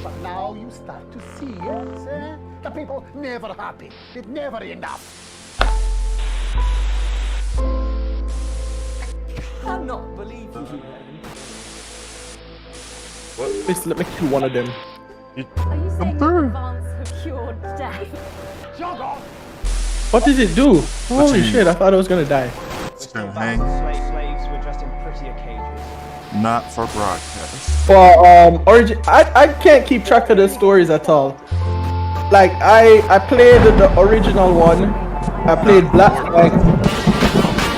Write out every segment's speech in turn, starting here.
But now you start to see, yes, the people never happy. It's never enough. I cannot believe you. Please let me kill one of them. Are you saying that advance have cured death? Jog off! What does it do? Holy shit, I thought I was gonna die. It's gonna hang. Slaves were dressed in prettier cages. Not for broadcast. For origin, I can't keep track of the stories at all. Like I played the original one, I played Black Flag,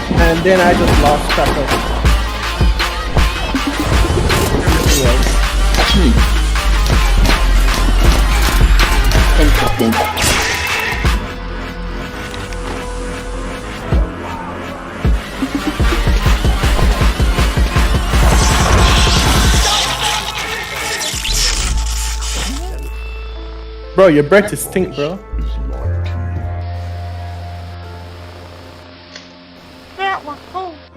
and then I just lost track of everything else. Interesting. Bro, your breath is stink, bro.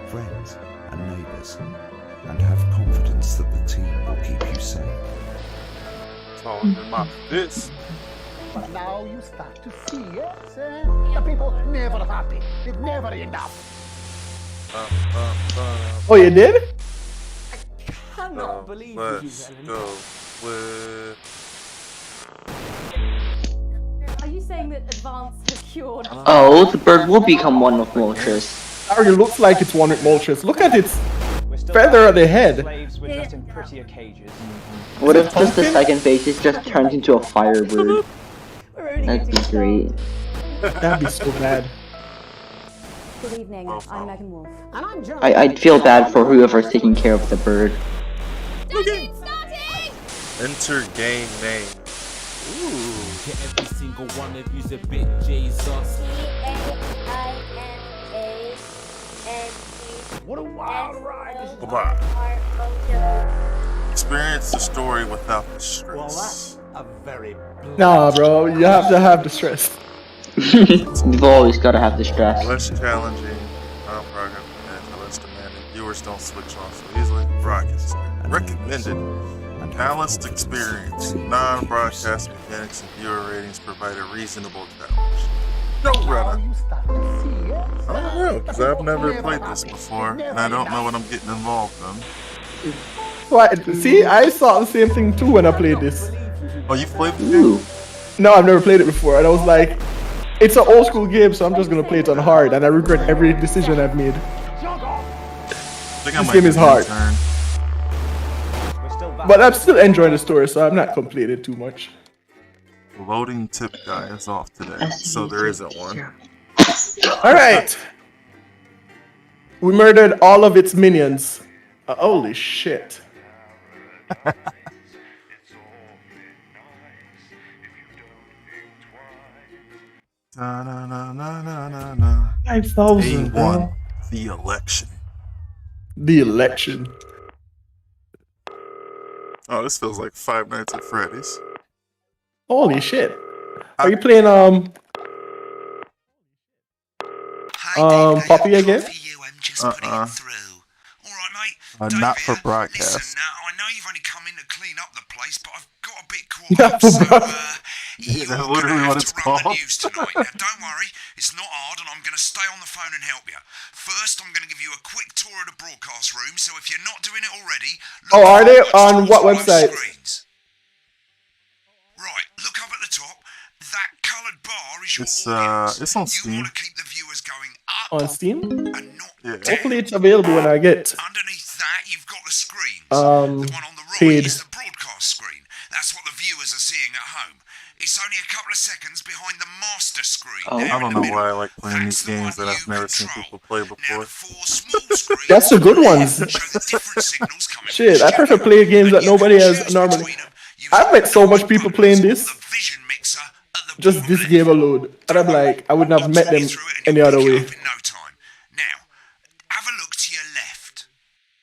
Friends and neighbours, and have confidence that the team will keep you safe. Talking about this. But now you start to see, yes, the people never happy. It's never enough. Oh, you did? I cannot believe you, Let's Ellen. go with. Are you saying that advance have cured death? Oh, the bird will become one of Moltres. It already looks like it's one with Moltres. Look at its We're still feather at the back. head. Slaves were dressed in prettier cages. What if just the second phase is just turns into a firebird? We're only That'd be getting great. That'd be so bad. Good evening, I'm Megan Wolf. And I'm John. I'd feel bad for whoever's taking care of the bird. Enter game name. Ooh. Every single one of you's a bit Jesus. What a wild ride. This is Goodbye. Experience the story without the Well, stress. that's a very Nah, bro, you have to have the stress. You've always gotta have the stress. Less challenging, non-broadcast and less demanding. Viewers don't switch on so easily. Broadcast recommended. Balanced experience. Non-broadcast mechanics and viewer ratings provide a reasonable challenge. No runner. you start to see, yes, I don't know, because I've never played this before, and I don't know what I'm getting involved in. What? See, I saw the same thing too when I played this. Oh, you've played the Ooh. game? No, I've never played it before, and I was like, it's an old school game, so I'm just gonna play it on hard, and I regret every decision I've made. I think I This might game do is my hard. turn. We're still back. But I'm still enjoying the story, so I'm not completed too much. Loading tip guy is off today, so there isn't one. Alright! We murdered all of its minions. Holy shit. Na, na, na, na, na, na, na. 5,000. A1, the election. The election. Oh, this feels like Five Nights at Freddy's. Holy shit. Are you playing, Poppy again? Not for broadcast. Listen, now, I know you've only come in to clean up the place, but I've got a bit caught Not up, for so, broadcast. you're That's gonna literally have what to it's run the called. news tonight. Now, don't worry, it's not hard, and I'm gonna stay on the phone and help you. First, I'm gonna give you a quick tour of the broadcast room, so if you're not doing it already, look Oh, are at they what's on towards what both website? screens. Right, look up at the top. That coloured bar is your audience. It's on You Steam. want to keep the viewers going up On Steam? and not Yeah. down. Hopefully it's available when I get Underneath that, you've got the screens. Um, The one on the right paid. is the broadcast screen. That's what the viewers are seeing at home. It's only a couple of seconds behind the master screen. Oh. there I in don't the know middle. why I like playing That's these the games one that I've you never seen control. people play Now, before. the four small screens That's the good ones. show the different signals coming from Shit, the I prefer studio. playing games And that you nobody can has choose normally. between them using I've met so the much people playing buttons this, on the vision mixer at the just bottom this left. game alone. And I'm like, I wouldn't have I'll met talk you them through it and any you'll other pick it way. up in no time. Now, have a look to your left.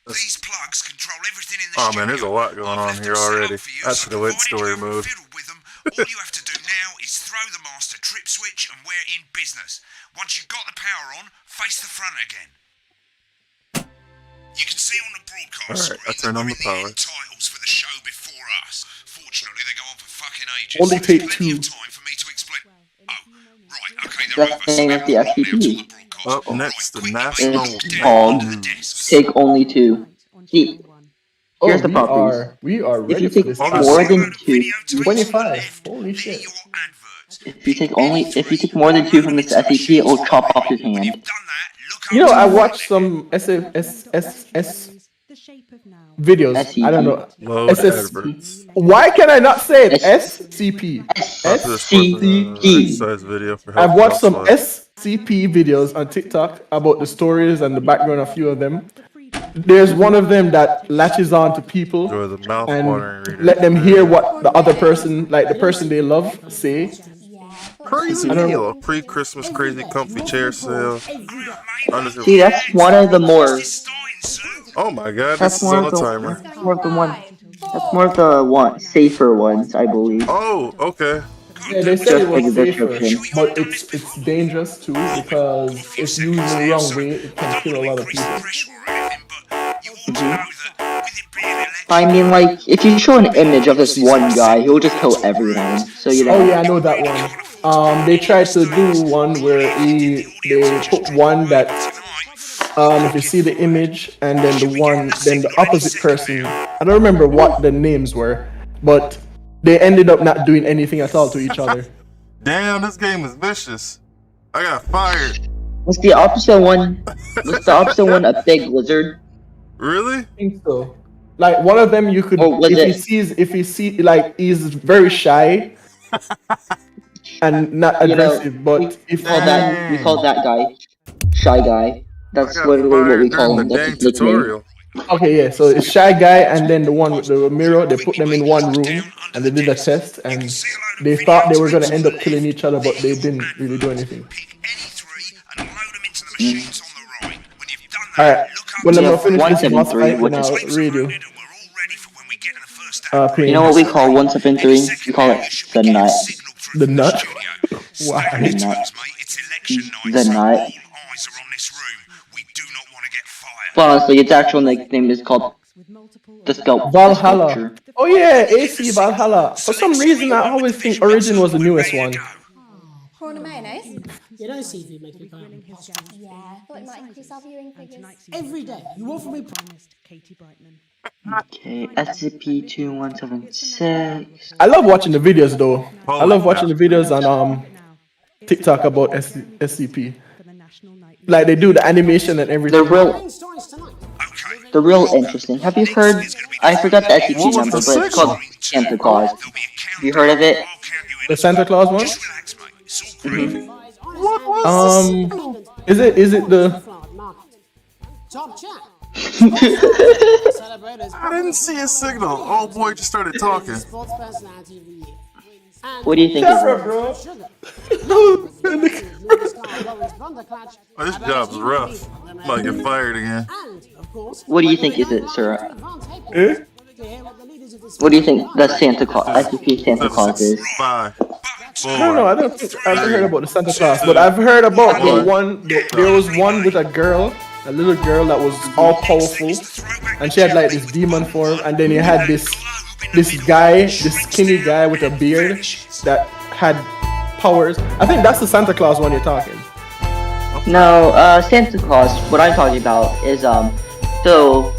These plugs control everything in the Oh studio. man, there's a lot going I've on left here them set already. up for you, That's so the wait provided story you haven't mode. fiddled with them, all you have to do now is throw the master trip switch and we're in business. Once you've got the power on, face the front again. You can see on the broadcast Alright, I screen turned that on we're the in the power. end titles for the show before ages. Only So take there's plenty 2. of time for me to explain. Oh, right, okay, they're That's over. the So name they of the will now SCP. tour the broadcast. Up Right, next, the quick National debate. It's Debate called under the News. desks. Take Only Two. See, Oh, here's the properties. we are If ready you for take this. Oh, more this- than Download 2, videotapes on the 25. left. Holy They're shit. your adverts. if you take MP3, more than 2 from load this into the SCP, it will machines chop on the off right. his When hand. you've done that, look You know, over I to the watched left. some videos. I don't SCP. know. Load SS. adverts. Why can I not say it? S- SCP. Popular sports SCP. exercise video for I've healthy watched some housewives. SCP videos on TikTok about the stories and the background of a few of them. There's one of them that latches on to people Enjoy the mouth-watering and reader let them hear experience. what the other person, like the person they love, say. Crazy I don't deal. know. A pre-Christmas crazy comfy chair sale. See, that's one of the more. Oh my god, That's this is more on of a the. timer. That's more of the one. That's more of the one safer ones, I believe. Oh, okay. Yeah, they said Just it by the was safer, description. but it's dangerous too because if used in the wrong way, it can kill a lot of people. I mean, like, if you show an image of this one guy, he'll just kill everyone. So you Oh know. yeah, I know that one. They tried to do one where they put one that if you see the image and then the opposite person. I don't remember what the names were, but they ended up not doing anything at all to each other. Damn, this game is vicious. I got fired. Was the opposite one? Was the opposite one a big lizard? Really? I think so. Like one of them, you could Or was if he see like he's very shy and not You know, aggressive, but if we call that guy Shy Guy. I That's got literally what we fired during call the him. That's dang his nickname. tutorial. okay, yeah, so it's shy guy and then the one with the mirror, they put them in one room and they did a test and they thought they were gonna end up killing each other, but they didn't really do anything. Alright, well let me finish this boss 173, fight which and is. I'll read you. You know what we call 173? We call it the nut. The nut? Why? The nut. The nut. Well, honestly, its actual nickname is called the Valhalla. sculpture. Oh yeah, AC Valhalla. For some reason I always think Origin was the newest one. Prawn and mayonnaise? You know, CV makes me kind of Yeah, I thought it might increase our viewing figures. every day. You offer me Okay, SCP-2176. I love watching the videos though. I love watching the videos on TikTok about SCP. Like they do the animation and everything. They're real interesting. Have you heard? I forgot the SCP number, but it's called Santa Claus. Have you heard of it? The Santa Claus one? Is it the top chat. I didn't see a signal. Oh boy, just started talking. Sports personality of the year. What do you think is it? bro? Oh, this job's rough. I might get fired again. What do you think is it, sir? Eh? What do you think the Santa Claus, SCP Santa Claus is? 5, 4. No, I don't think I've heard about the Santa Claus, but I've heard about the one. There was one with a girl, a little girl that was all powerful, and she had like this demon form, and then you had this guy, this skinny guy with a beard that had powers. I think that's the Santa Claus one you're talking. No, Santa Claus, what I'm talking about is, so,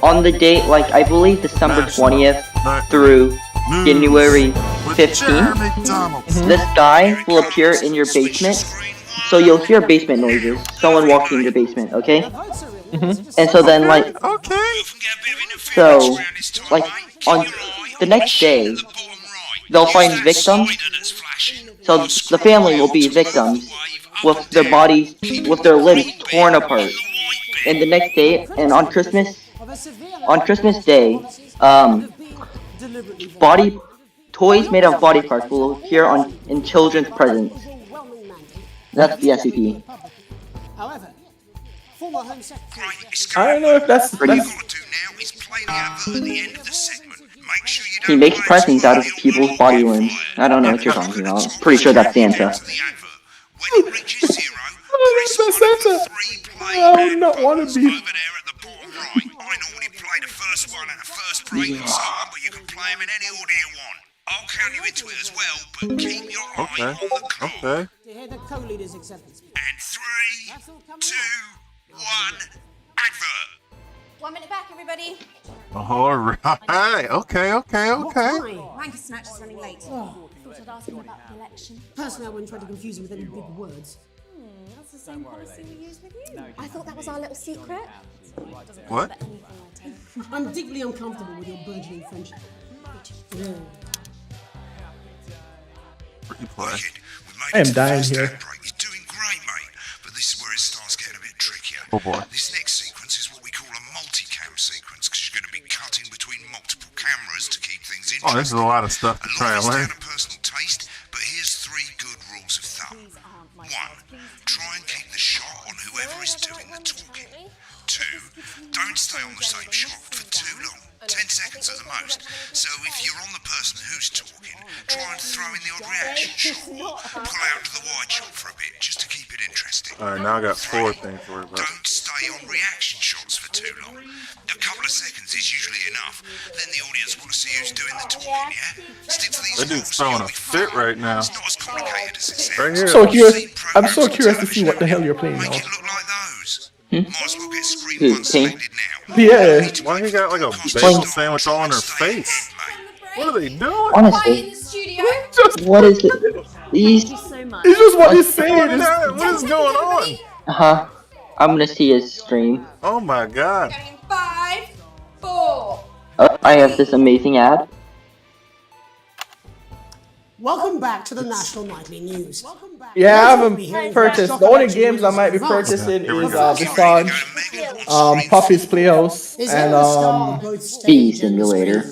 on the date, like, I believe December 20th through January 15th, this guy will appear in your basement, so you'll hear basement noises, someone walking in your basement, okay? And so then, like, so, like, on the next day, they'll find victims, so the family will be victims, with their bodies, with their limbs torn apart. And the next day, and on Christmas Day, toys made of body parts will appear in children's presents. That's the SCP. I don't know if that's. He makes presents out of people's body limbs. I don't know what you're talking about. Pretty sure that's Santa. That's Santa. I would not want to be. I'll count you into it as well, but keep your eye on the clock. Okay. To hear the co-leader's acceptance speech. And 3, 2, 1, advert. 1 minute back, everybody. All right. Okay. Ranker Snatch is running late. Thought I'd ask him about the election. Personally, I wouldn't try to confuse him with any big words. That's the same policy we use with you. I thought that was our little secret. What? But anything I tell you. I'm deeply uncomfortable with your burgeoning friendship. Yeah. Replay. I am dying here. You're doing great, mate. But this is where it starts getting a bit trickier. Oh boy. This next sequence is what we call a multicam sequence, because you're going to be cutting between multiple cameras to keep things interesting. Oh, this is a lot of stuff to try and learn. Down to personal taste, but here's 3 good rules of thumb. 1, try and keep the shot on whoever is doing the talking. 2, don't stay on the same shot for too long. 10 seconds at the most. So if you're on the person who's talking, try and throw in the odd reaction shot or pull out to the wide shot for a bit just to keep it interesting. Alright, now I got 4 things to worry about. Don't stay on reaction shots for too long. A couple of seconds is usually enough. Then the audience want to see who's doing the talking, yeah? Stick to these That dude's rules, throwing you'll a be fit fine. right now. It's not as complicated as it sounds. Right here. So curious. I'm so curious to see what the hell you're playing Make now. it look like those. Might as well get screen Who, 1 King? selected now. Yeah. Why he got like a bagel sandwich all in her face? What are they doing? Honestly, the studio. what is it? These. So much. It's just what he's saying. What is going on? I'm gonna see his stream. Oh my god. 5, 4. Oh, I have this amazing ad. Welcome back to the National Nightly News. Yeah, I haven't purchased. The only games I might be purchasing is Visage, Puffy's Playhouse, and Bee Simulator.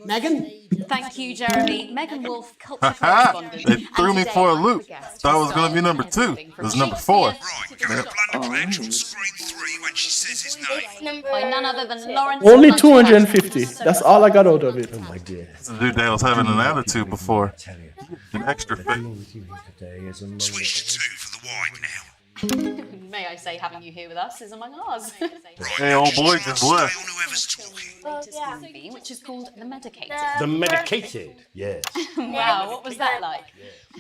Megan? Thank you, Jeremy. Megan Wolf, culture correspondent. They threw me for a loop. Thought it was gonna be number 2. It was number 4. Right, go to Blunder Pledge on screen 3 when she says his name. By none other than Lawrence. only 250. That's all I got out of it. My dear, The dude that was having an attitude before. An extra fit. Switch to 2 for the wide now. May I say, having you here with us is among ours. Hey, old boy just left. Stay on whoever's talking. Latest movie, which is called The Medicated. the medicated. Yes. Wow, what was that like?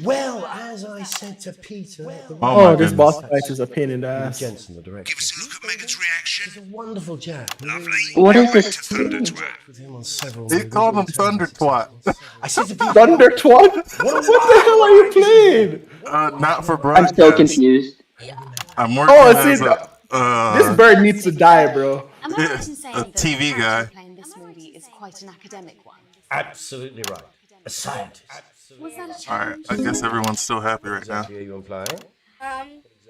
Well, as I said to Peter, Oh, this boss fight is a pain in the ass. Jensen, the director, Give us a look at Megan's reaction. a wonderful chap. Lovely. What is Back this? to Thunder Twat. With him on several. He called him Thunder Twat. I said to Peter, Thunder Twat? What the hell are you playing? Not for I'm broadcast. so confused. I'm working Oh, as see, a, this bird needs to die, bro. Am I right in saying a that TV the guy. character playing this movie is quite an academic one? absolutely right. A scientist. Was that a Alright, challenge? I guess everyone's still happy right now. Are you implying?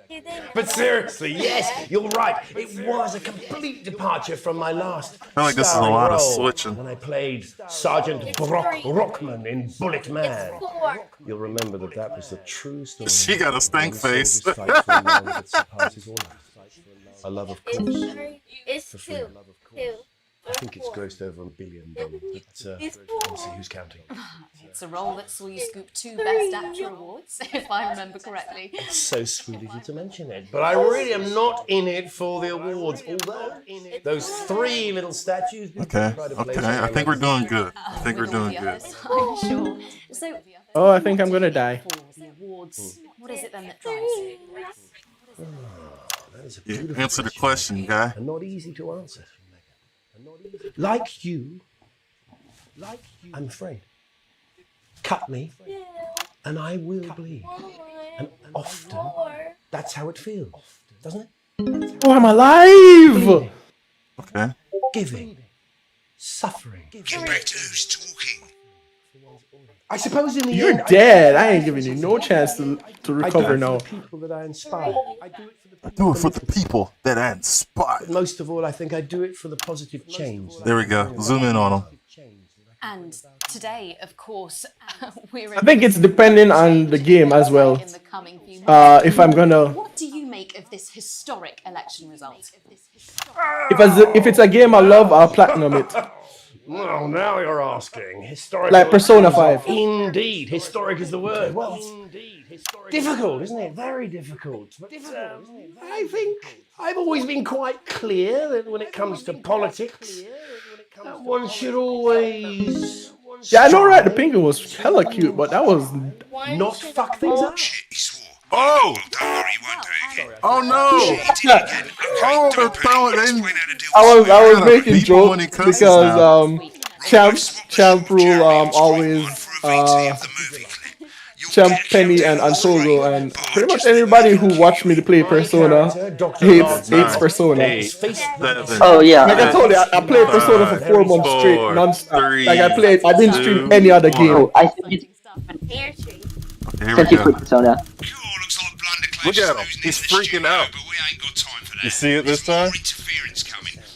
He didn't. But seriously, yes, you're right. It was a complete departure from my last. I feel like this is a starring lot of role switching. When I played Sergeant Brock Rockman in Bullet Man. You'll remember that was the true story. She got a stank One face. soldier's fight for a man that surpasses all others. A love, of course. It's free. 2. I think it's grossed over $1 billion, but obviously who's counting? It's a role that saw you scoop 2 Best Actor awards, if I remember correctly. It's so sweet of you to mention it, but I really am not in it for the awards. Although those 3 little statues. Okay, I think we're doing good. I think we're With all doing the good. others, I'm sure. So, Oh, I think I'm gonna die. for the awards, what is it then that drives you? That is a Yeah, beautiful answer the question, guy. and not easy to answer. Like you, I'm afraid. Cut me, and I will bleed. And often, that's how it feels, doesn't it? Oh, I'm alive! Okay. Giving, suffering. Get back to who's talking. I suppose in the You're end, dead. I ain't giving you no chance to recover now. the people that I inspire. I do it for the people that I inspire. Most of all, I think I do it for the positive change. There we go. Zoom in on him. And today, of course, we're I think it's depending on the game as well. in the coming few months. If I'm gonna, What do you make of this historic election result? if it's a game I love, I'll platinum it. Well, now you're asking. Historic. Like Persona 5. Indeed, historic is the word. Well, difficult, isn't it? Very difficult. But I think I've always been quite clear that when it comes to politics, one should always Yeah, I know, right? The penguin was hella cute, but that was Not fuck things up. Oh! Oh no! Oh, they're throwing. I was making beep him when he jokes cusses because now. Champ Rule always Champ Penny and Togo and pretty much anybody who watched me to play Persona hates Persona. Eight, 7, Oh yeah. Like I told you, I played Persona for 4 months straight, 4, non-stop. 3, Like I didn't stream any other game. Oh, I think it's Air tree. Okay, here we since you go. played Persona. Look at him. He's freaking out. You see it this time?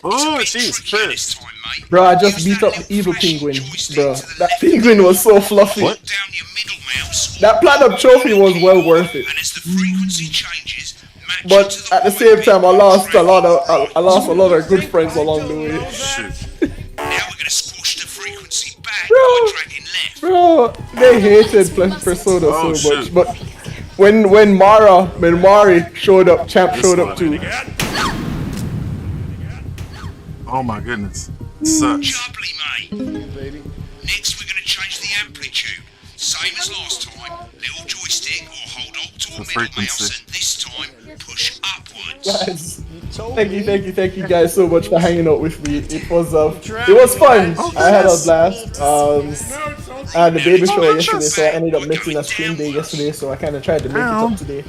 Oh, she's pissed. Bro, I just beat up the evil penguin, bro. That penguin was so fluffy. What? That platinum trophy was well worth it. But at the same time, I lost a lot of good friends along the way. Shit. Bro, they hated Persona so shit. much. But when Mari showed up, Champ showed up too. Oh my goodness. Sucks. Jubbly, mate. Next, we're going to change the amplitude. Same as last time. Little joystick or hold Alt or middle mouse, and this time push upwards. Guys, thank you guys so much for hanging out with me. It was fun. I had a blast. I had the baby show yesterday, so I ended up missing a stream day yesterday, so I kind of tried to make it up today.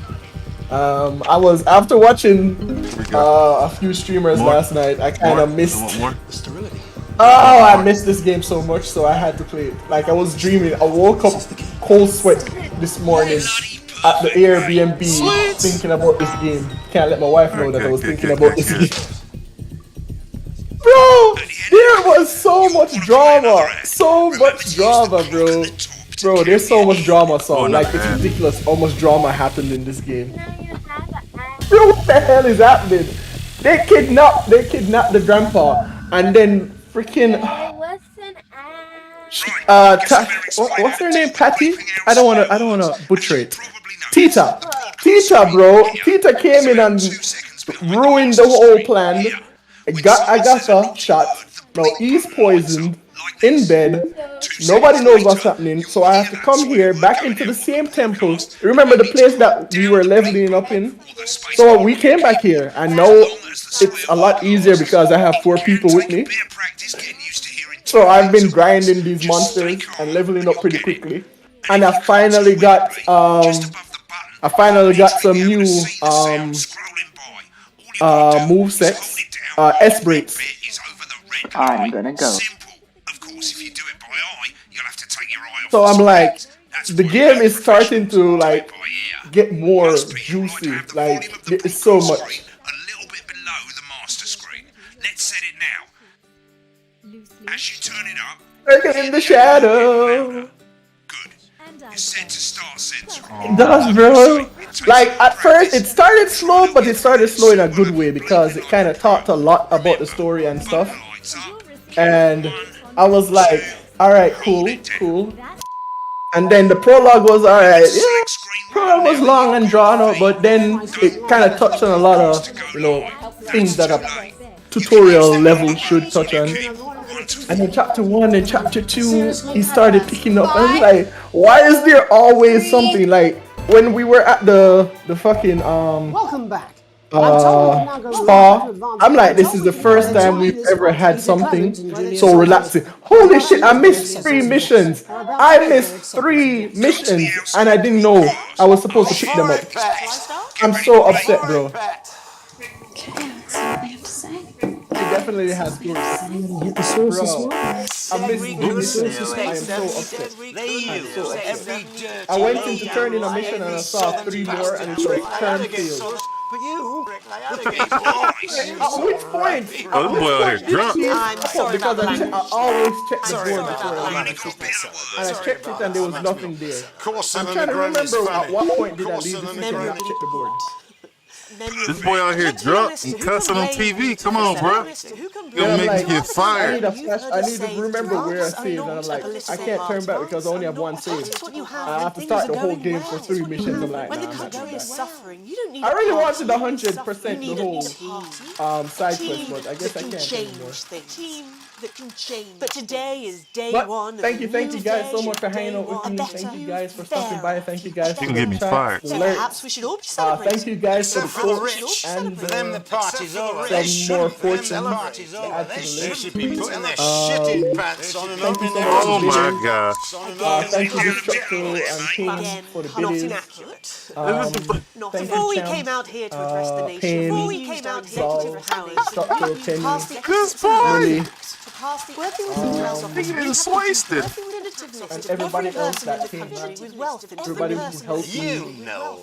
I was after watching a few streamers last night. I kind of missed. Oh, I missed this game so much, so I had to play it. Like I was dreaming. I woke up cold sweat this morning at the Airbnb thinking about this game. Can't let my wife know that I was thinking about this game. Bro, there was so much drama. So much drama, bro. Bro, there's so much drama, so like it's ridiculous how much drama happened in this game. Bro, what the hell is happening? They kidnapped the grandpa and then freaking what's her name? Patty? I don't wanna butcher it. Tita, bro. Tita came in and ruined the whole plan. Got Agatha shot. Now he's poisoned in bed. Nobody knows what's happening. So I have to come here back into the same temple. Remember the place that we were leveling up in? So we came back here and now it's a lot easier because I have 4 people with me. So I've been grinding these monsters and leveling up pretty quickly. And I finally got some new movesets. S-breaks. I'm gonna go. So I'm like, the game is starting to like get more juicy. Like it's so much. A little bit below the master screen. Let's set it now. As you turn it up, Lurking in the shadow. good. You're set to start censoring. It does, bro. Like at first it started slow, but it started slow in a good way because it kind of talked a lot about the story and stuff. And I was like, all right, cool. And then the prologue was all right. Yeah, prologue was long and drawn out, but then it kind of touched on a lot of things that a tutorial level should touch on. And then chapter 1 and chapter 2, he started picking up. And I was like, why is there always something? Like when we were at the fucking Welcome back. spa, I'm like, this is the first time we've ever had something so relaxing. Holy shit, I missed 3 missions. I missed 3 missions and I didn't know I was supposed to pick them up. I'm so upset, bro. Okay, that's all I have to say. It definitely has good. Bro, I missed 3 missions. I am so upset. I'm so upset. I went into turning a mission and I saw 3 more and it was turn failed. But you, At which point? Oh, this boy out here drunk. I'm sorry Because I always check the board before I Only got better words. and I checked it and there was nothing there. Course I'm trying to remember at what point did I leave the system and not check the board. This boy out here drunk and cussing on TV. Come on, bro. Gonna I'm make like, you get fired. I need to remember where I saved, and I'm like, I can't turn back because I only have 1 save. I have to start the whole game for 3 missions. I'm like, nah, I'm not doing that. I really wanted 100% the whole side quest, but I guess I can't anymore. that can change. But today is day But one. thank you guys so much for hanging out with me. Thank you guys for stopping by. Thank you guys for You can get me the fired. chat, So the perhaps lyrics. we should all be celebrating. Thank you guys for the Except for the quotes rich. and For them, the party's over. some more fortune. Party's to over. add to They the list. should be putting their shitting pants on and Thank you so opening much. Oh my god. Thank you, Destructo and King, for the Not videos. inaccurate. Thank Before you, we Champ. came out here to address the nation, Pain, before we came out here Saul, to give powers, Destructo, Penny, pass the This exit boy! Lily, working with the House He is wasted. and everybody else that came country out. with wealth and Everybody who helped me You know.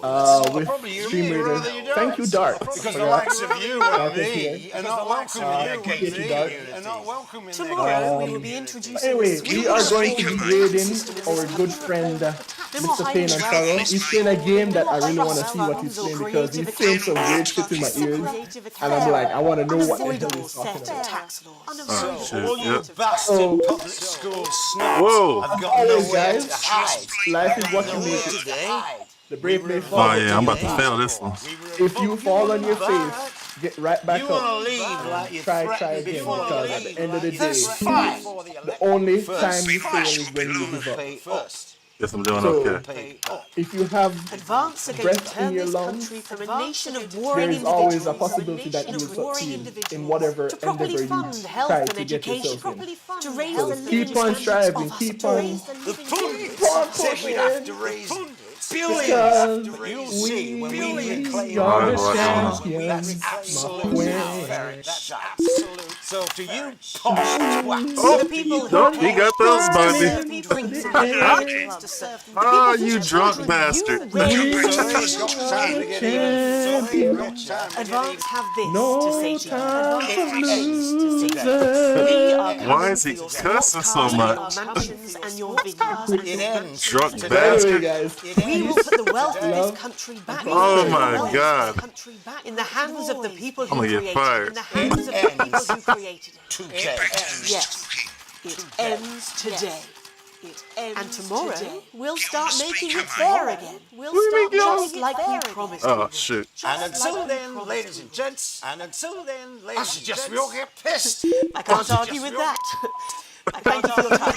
with Stream Raider. Thank you, Dark. Because the likes of you and me are not welcome in the appreciate you, Dark. community. Are not welcome in Tomorrow we will be introducing Anyway, the we are going to be grading our good friend Mr. Pain and Sorrow. He's playing a game that I really want to see what he's playing because he's saying some weird shit in my ears. And I'm like, I want to know what the hell he's talking about. tax law. Oh, shit, all you yep. bastard public school snobs Whoa. have got Always, nowhere guys. to hide. Life is what you make it. Today, The brave may fall. Oh yeah, I'm about to fail this one. If you fall on your face, get right back you want to up. leave like you Try threatened again before because at the end of the day, That's fine. the only time you fail is when you give up. Pay first. Guess I'm doing So, okay. if you have Advance are going to breath in turn your this lungs, country from a nation of there warring is always a individuals possibility that you will to warring succeed individuals, in whatever to properly endeavor fund you health try and to get education, yourself in. to raise So the keep living on standards striving, of keep us, on, to raise the living standards. keep on Said we'd have to pushing. raise Because You'll see when we we reclaim are our the powers. champions, That's my absolute. friend. That's absolute. So to you posh twats, Oh, The people who nope, he got those, serve Bundy. drinks and Yeah. drugs to serve them. Ah, The people you whose drunk children bastard. you We raise. champions. Advance have this to No say to you. time for Advance has this to say to you. losers. We are Why is he coming for your cussing so sports much? cars, your mansions and your vineyards. it ends. Drunk Anyway, bastard. guys, We will put the wealth of Love, this country back. Oh in the my wealth of God. this country back in the hands of the people I'm who gonna get created fired. it. In the hands of the people who created it. Today. Yes, it ends today. It ends and tomorrow we'll start making it fair again. We'll start just like we promised. Oh shit. And until then, ladies and gents, I suggest we all get pissed. I can't argue with that. Thank you for your time.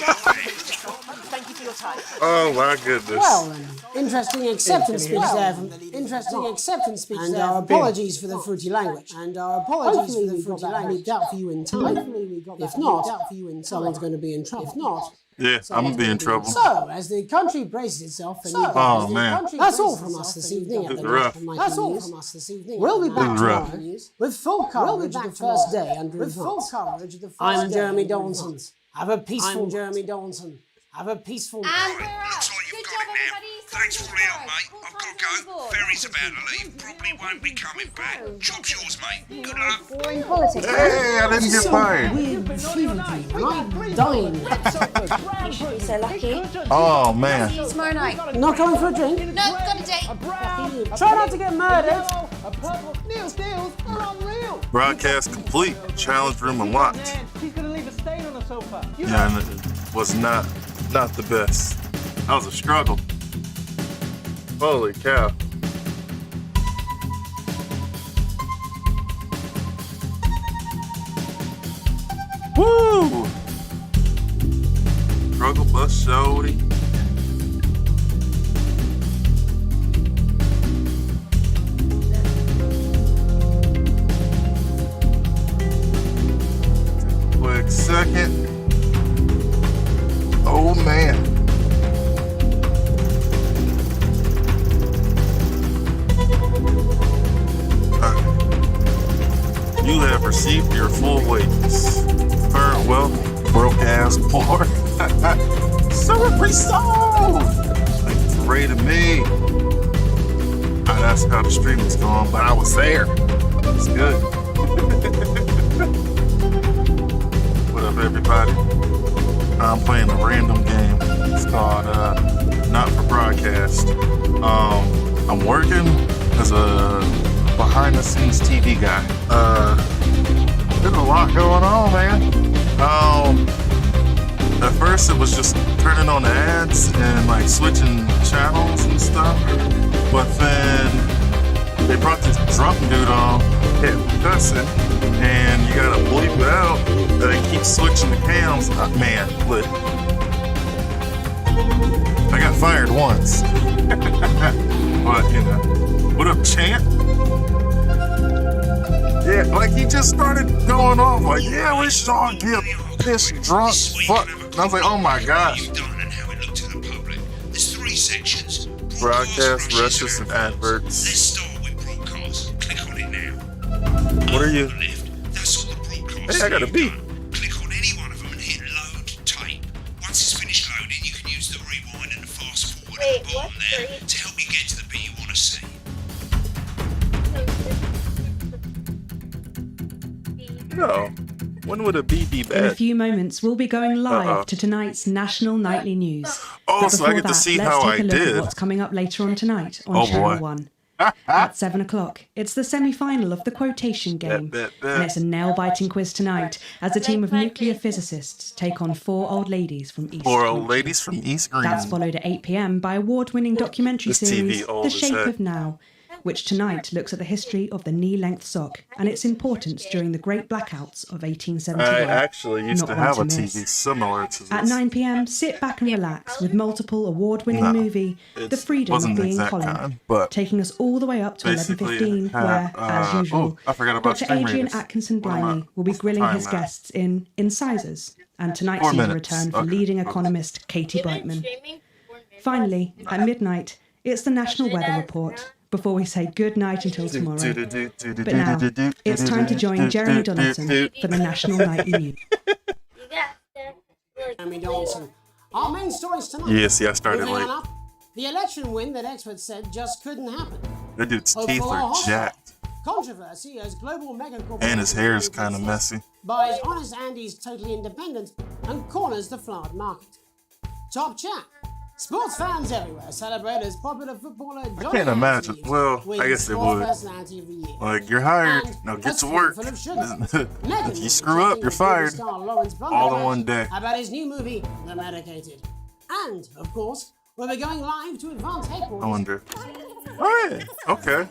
Thank you for your time. Oh my goodness. Well, interesting acceptance speech there. Interesting acceptance speech and our apologies for the fruity language. And our apologies for the fruity language. Leaked out for you in time. If not, someone's going to be in trouble. If not, Yeah, I'm gonna be in trouble. so as the country braces itself for new Oh man. that's all from us this evening. At the rough. That's all from us this evening. We'll be back This is rough. tomorrow with full coverage of the first day under advance. I'm Jeremy Donaldson. Have a peaceful Jeremy Donaldson. Have a peaceful. And we're out. Looks like Good you've job, got it now. everybody. Thanks for all the help, Tomorrow. mate. Full I've got time to on go. board. Ferry's about to leave. Probably won't be coming back. Job's yours, mate. Good luck. Boring politics. Hey, I didn't get fired. Dying. So lucky. Oh man. See you tomorrow night. Not going for a drink. No, got a date. Try not to get murdered. Neil's deals are unreal. Broadcast complete. Challenge room unlocked. She's gonna leave a stain on the sofa. Yeah, and it was not the best. That was a struggle. Holy cow. Woo! Struggle bus shorty. Quick second. Oh man. You have received your full wages. Current wealth, broke ass poor. Super resolve. Thank you for rating me. That's how the stream was going, but I was there. It's good. What up, everybody? I'm playing a random game. It's called Not for Broadcast. I'm working as a behind-the-scenes TV guy. There's a lot going on, man. At first, it was just turning on the ads and like switching channels and stuff. But then they brought this drunk dude on, kept cussing, and you gotta bleep it out. They keep switching the cams. Man, look. I got fired once. But, you know. What up, champ? Yeah, like he just started going off like, yeah, we should all get this drunk fuck. And I was like, oh my gosh. There's 3 sections. Broadcast, rushes, and adverts. Let's start with broadcast. Click on it now. What are you? That's all the broadcasts. Hey, I got a beat. Click on any one of them and hit load tape. Once it's finished loading, you can use the rewind and the fast forward at the bottom there to help you get to the bit you want to see. No. When would a bee be In a bad? few moments, we'll be going live to tonight's national nightly news. Oh, But so before I get to that, see let's how take I a look did. at what's coming up later on tonight on Oh, Channel boy. 1. At 7 o'clock, it's the semi-final of the quotation game, bet. and it's a nail-biting quiz tonight as a team of nuclear physicists take on 4 old ladies from East 4 old Green. ladies from East Green. That's followed at 8 p.m. by award-winning documentary This TV series old The as Shape heck. of Now, which tonight looks at the history of the knee-length sock and its importance during the Great Blackouts of 1871. I actually used Not to one have a miss. TV similar to this. At 9 p.m, sit back and relax with multiple award-winning No, movie it The Freedom wasn't of the Being exact Colin, kind, but taking us all the way up to basically 11:15, had, where, as usual, I forgot about Dr. stream Adrian ratings. Atkinson What am I- Blimey will be what's the grilling time his now? guests in Incisors, and tonight 4 sees a minutes. return for Okay. leading economist Katie Brightman. Finally, at midnight, it's the National Weather Report, before we say good night until tomorrow. But now, it's time to join Jeremy Donaldson for the National Nightly News. Jeremy Donaldson. Our main stories tonight. Yeah, see, I started Moving late. on up, the election win that experts said just couldn't happen. That dude's Oh, teeth for are hostile. jacked. Controversy as global mega And his hair is kind of messy. buys Honest Andy's Totally Independent and corners the flowered market. Top chat. Sports fans everywhere celebrate as popular footballer Johnny I can't imagine. Anthony Well, wins I guess they Sports would. Personality of the Year. Like, you're hired. And Now a get to work. spoonful of sugar. If you screw up, you're fired. All in one day. About his new movie, The Medicated. And, of course, we'll be going live to Advanced Headquarters. I wonder. Oh, yeah. Okay.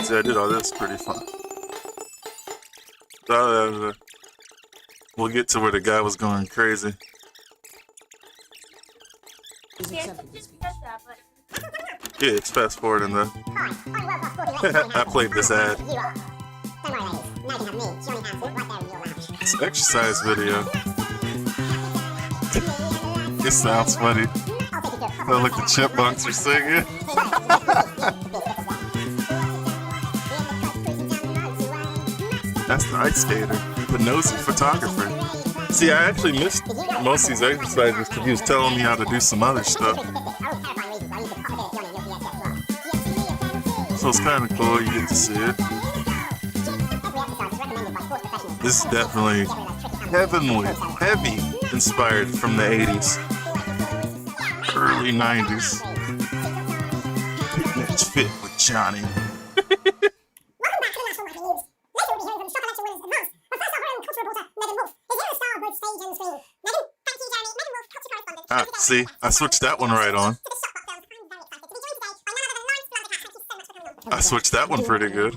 See, I did all this pretty fun. We'll get to where the guy was going crazy. Yeah, it's fast forwarding though. I played this ad. It's an exercise video. It sounds funny. Sound like the chipmunks are singing. That's the ice skater, the nosy photographer. See, I actually missed most of these exercises because he was telling me how to do some other stuff. So it's kind of cool, you get to see it. This is definitely heavy inspired from the 80s, early 90s. Let's fit with Johnny. Ah, see, I switched that one right on. I switched that one pretty good.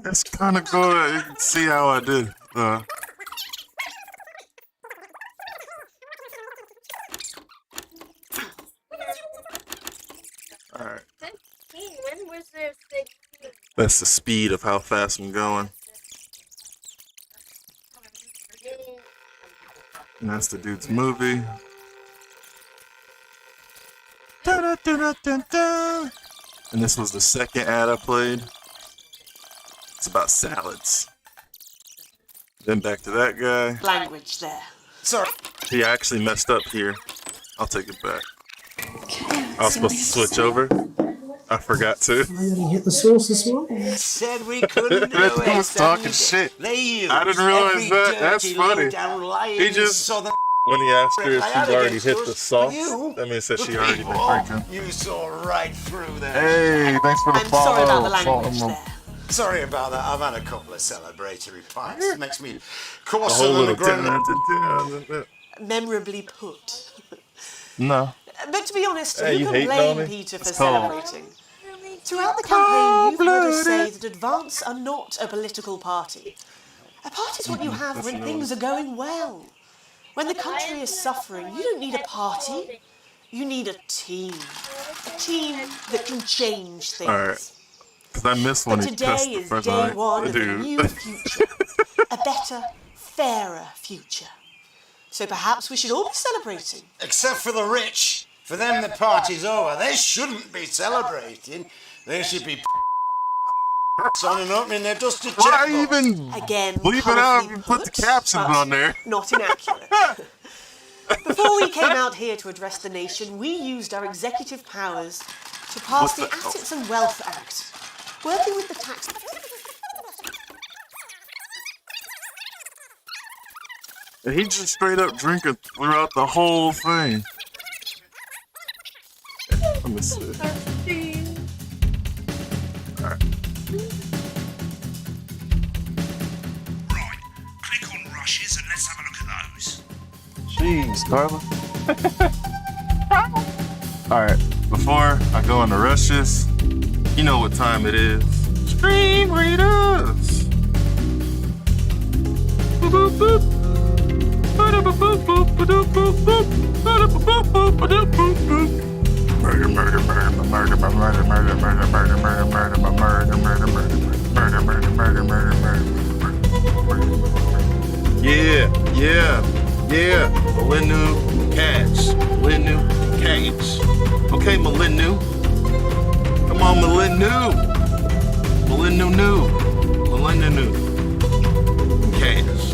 That's kind of cool. You can see how I did. Alright. That's the speed of how fast I'm going. And that's the dude's movie. Da-da-da-da-da-da. And this was the second ad I played. It's about salads. Then back to that guy. Language there. Sorry. He actually messed up here. I'll take it back. I was supposed to switch over. I forgot to. Finally hit the source this morning. Said we couldn't do That dude it. was talking shit. They used I didn't realize every that. That's dirty, funny. low-down lying He just, southern when he asked her if I she'd had already against hit us, the sauce, you, that means that the she already been people, drinking. You saw right through that. Hey, thanks for the I'm follow. sorry about the Follow language him. there. Sorry about that. I've had a couple of celebratory pints. It makes me The coarser whole than a little grown. Memorably put. No. But to be honest, Hey, who you can hating on blame me? Peter for It's cold. celebrating? Throughout the campaign, you've heard us say that Advance are not a political party. A party is what you have when things are going well. When the country is suffering, you don't need a party. You need a team. A team that can change things. Alright. Because I missed when But he cussed today the is first day night. one of a Dude. new future. A better, fairer future. So perhaps we should all be celebrating. Except for the rich. For them, the party's over. They shouldn't be celebrating. They should be on and opening their dusty checkbook. Why even Again, bleep it out and put the captions on there? Not inaccurate. Before we came out here to address the nation, we used our executive powers to pass the Assets and Wealth Act, working with the tax... He just straight up drinking throughout the whole thing. Let me see. Alright. Right, click on rushes and let's have a look at those. Jeez, Carla. Alright, before I go into rushes, you know what time it is. Stream Raiders! Boop, boop, boop. Murder, murder, murder, murder, murder, murder, murder, murder, murder, murder, murder, murder, murder, murder, murder, murder, murder, murder. Yeah. Malinu Cash. Malinu Cash. Okay, Malinu. Come on, Malinu. Malinu. Cash.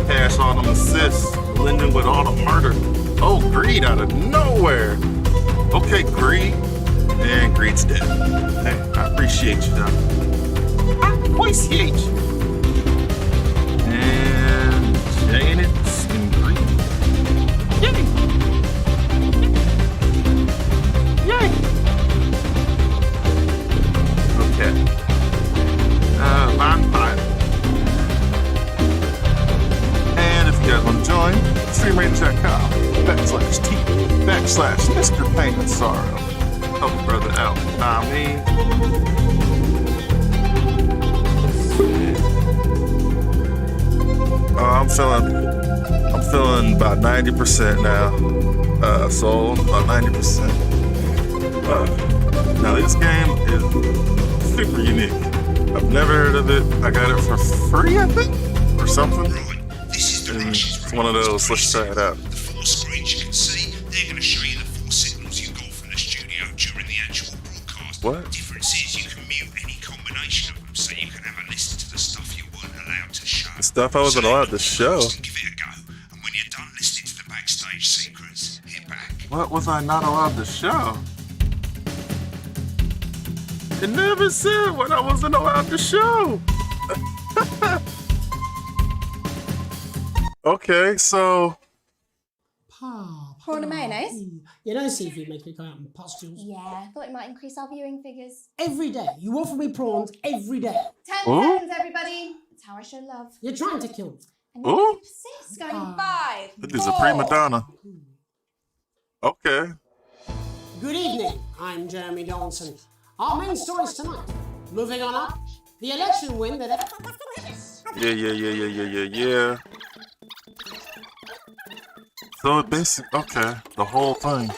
Cash all them assists. Malinu with all the murder. Oh, Greed out of nowhere. Okay, Greed. And Greed's dead. Hey, I appreciate you, though. I appreciate you. And Janet and Greed. Yay! Okay. Fine. And if you guys want to join, streamraiders.com/T/Mr. Pain and Sorrow. Help a brother out. Nah, me. I'm feeling about 90% now. Sold about 90%. Now this game is super unique. I've never heard of it. I got it for free, I think, or something. It's one of those. Let's try it out. The 4 screens you can see, they're going to show you the 4 signals you got from the studio during the actual broadcast. What? The difference is you can mute any combination of them, so you can have a listen to the stuff you weren't allowed to show. The stuff I wasn't allowed to show. Give it a go, and when you're done listening to the backstage secrets, hit back. What was I not allowed to show? It never said what I wasn't allowed to show. Okay, so. Prawn and mayonnaise? You know seafood makes me go out in pustules. Yeah, I thought it might increase our viewing figures. Every day. You offer me prawns every day. 10 Ooh. seconds, everybody. That's how I show love. You're trying to kill me. And Ooh. you persist. Going 5. This is a prima donna. Okay. Good evening. I'm Jeremy Donaldson. Our main stories tonight. Moving on up. The election win that... Yeah. So it basically, okay, the whole thing.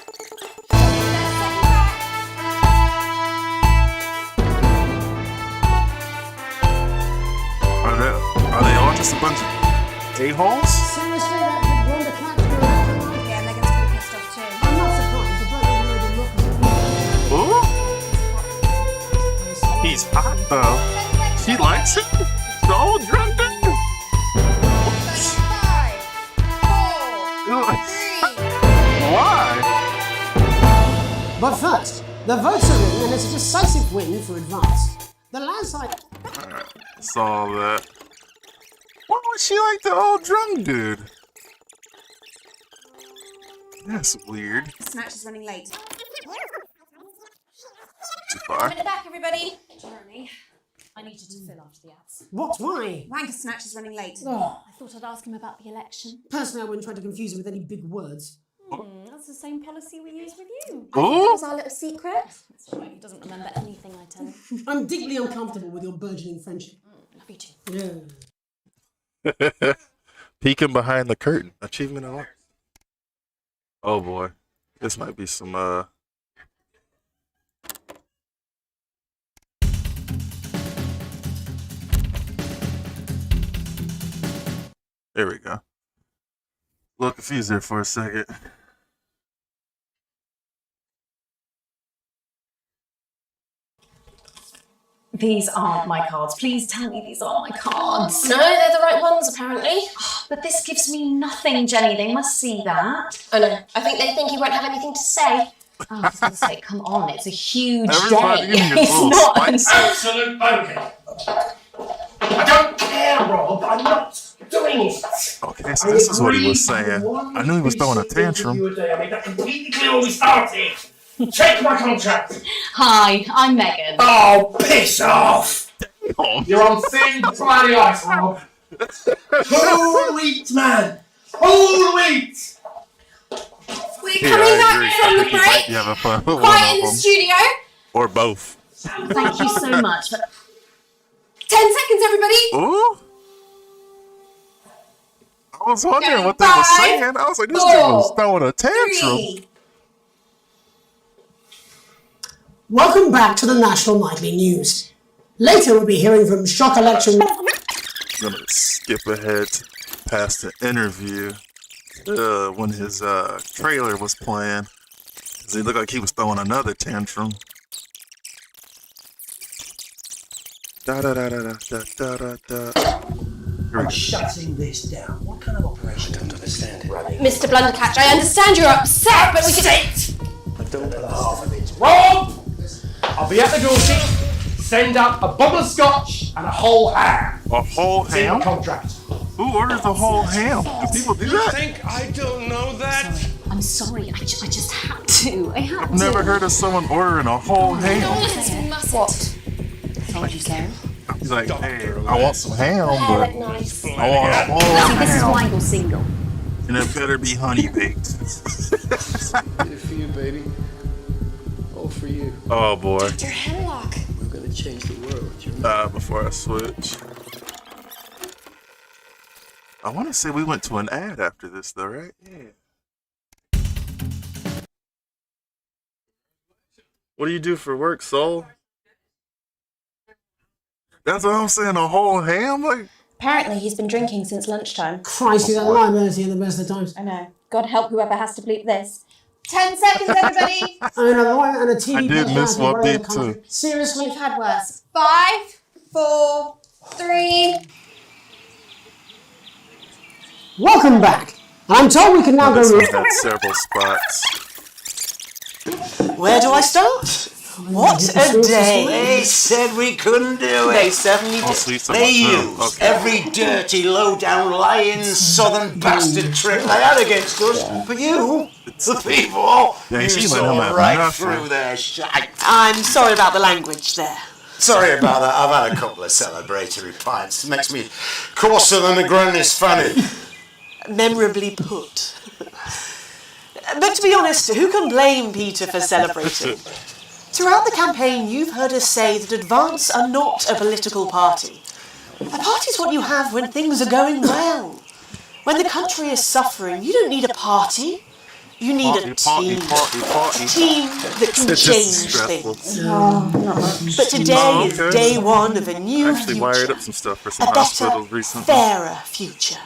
Are they all just a bunch of a-holes? Seriously, that big Wanda Cat's going to Yeah, Megan's gonna be pissed off too. I'm not surprised. The bloke is already looking. Ooh, he's hot though. She likes it? The old drunk dude? 5, 4, 3. Why? But first, the votes are in and it's a decisive win for Advance. The landslide... Alright, saw that. Why would she like the old drunk dude? That's weird. Snatch is running late. Too far. I'm in the back, everybody. Jeremy, I need you to fill after the ads. What? Why? Wanker Snatch is running late. Oh. I thought I'd ask him about the election. Personally, I wouldn't try to confuse him with any big words. That's the same policy we use with you. Ooh. That was our little secret. That's all right, he doesn't remember anything I tell him. I'm deeply uncomfortable with your burgeoning friendship. Love you too. Yeah. Peeking behind the curtain. Achievement unlocked. Oh boy. This might be some There we go. Look confused there for a second. These aren't my cards. Please tell me these aren't my cards. No, they're the right ones, apparently. But this gives me nothing, Jenny. They must see that. Oh no, I think they think you won't have anything to say. Oh, for God's sake, come on. It's a huge Everybody day. in here is It's a little not. spicy. Absolute bogey. I don't care, Rob. I'm not doing it. Okay, so this is what he was saying. I knew he was throwing a tantrum. I made that completely clear when we started. Check my contract. Hi, I'm Megan. Oh, piss off! You're on thin, bloody ice, Rob. Whole wheat, man. Whole wheat. We're Yeah, coming I back agree. from I the think you might break. be having fun with one Quiet in of the them. studio. Or both. Thank you so much. 10 seconds, everybody. Ooh. I was wondering Okay, what they were 5, saying. I was like, this dude was 4, throwing a tantrum. 3. Welcome back to the National Nightly News. Later we'll be hearing from shock election... I'm gonna skip ahead past the interview when his trailer was playing. 'Cause it looked like he was throwing another tantrum. Da da da da da da da da. I'm shutting this down. What kind of operation? I don't understand it. Mr. Blundercatch, I understand you're upset, but we can... I don't know half of it. Rob! I'll be at the doorstep. Send up a bottle of scotch and a whole ham. A whole It's in ham? the contract. Who orders a whole ham? Do people do that? think I don't know that? I'm sorry. I just had to. I had I've to. never heard of someone ordering a whole ham. What? Told you so. He's like, hey, I want some ham, Oh, but nice. I want a whole See, this is why I ham. go single. And it better be honey baked. Did it for you, baby. All for you. Oh boy. Dr. Hemlock. We're gonna change the world. You know? Before I switch. I want to say we went to an ad after this, though, right? Yeah. What do you do for work, Soul? That's what I'm saying, a whole ham? Like, Apparently, he's been drinking since lunchtime. Christ, that liability in the best of times. I know. God help whoever has to bleep this. 10 seconds, everybody. I mean, and a TV I did miss personality, one whatever bit, the country. too. Seriously? We've had worse. 5, 4, 3. Welcome back. I'm told we can now This go... one had several spots. Where do I start? What a day! They said we couldn't do They it. certainly Oh, did. so you said They what? used Okay. every dirty, low-down, lying, southern bastard trick they had against us. But you, the people, Yeah, you she let saw him have right nothing. through their shite. I'm sorry about the language there. Sorry about that. I've had a couple of celebratory pints. It makes me coarser than the grandest fanny. Memorably put. But to be honest, who can blame Peter for celebrating? Throughout the campaign, you've heard us say that Advance are not a political party. A party is what you have when things are going well. When the country is suffering, you don't need a party. You need a team. A team that can It's just change stressful. things. But today is day one of a new Actually wired future. up some stuff for some A better, hospitals recently. fairer future.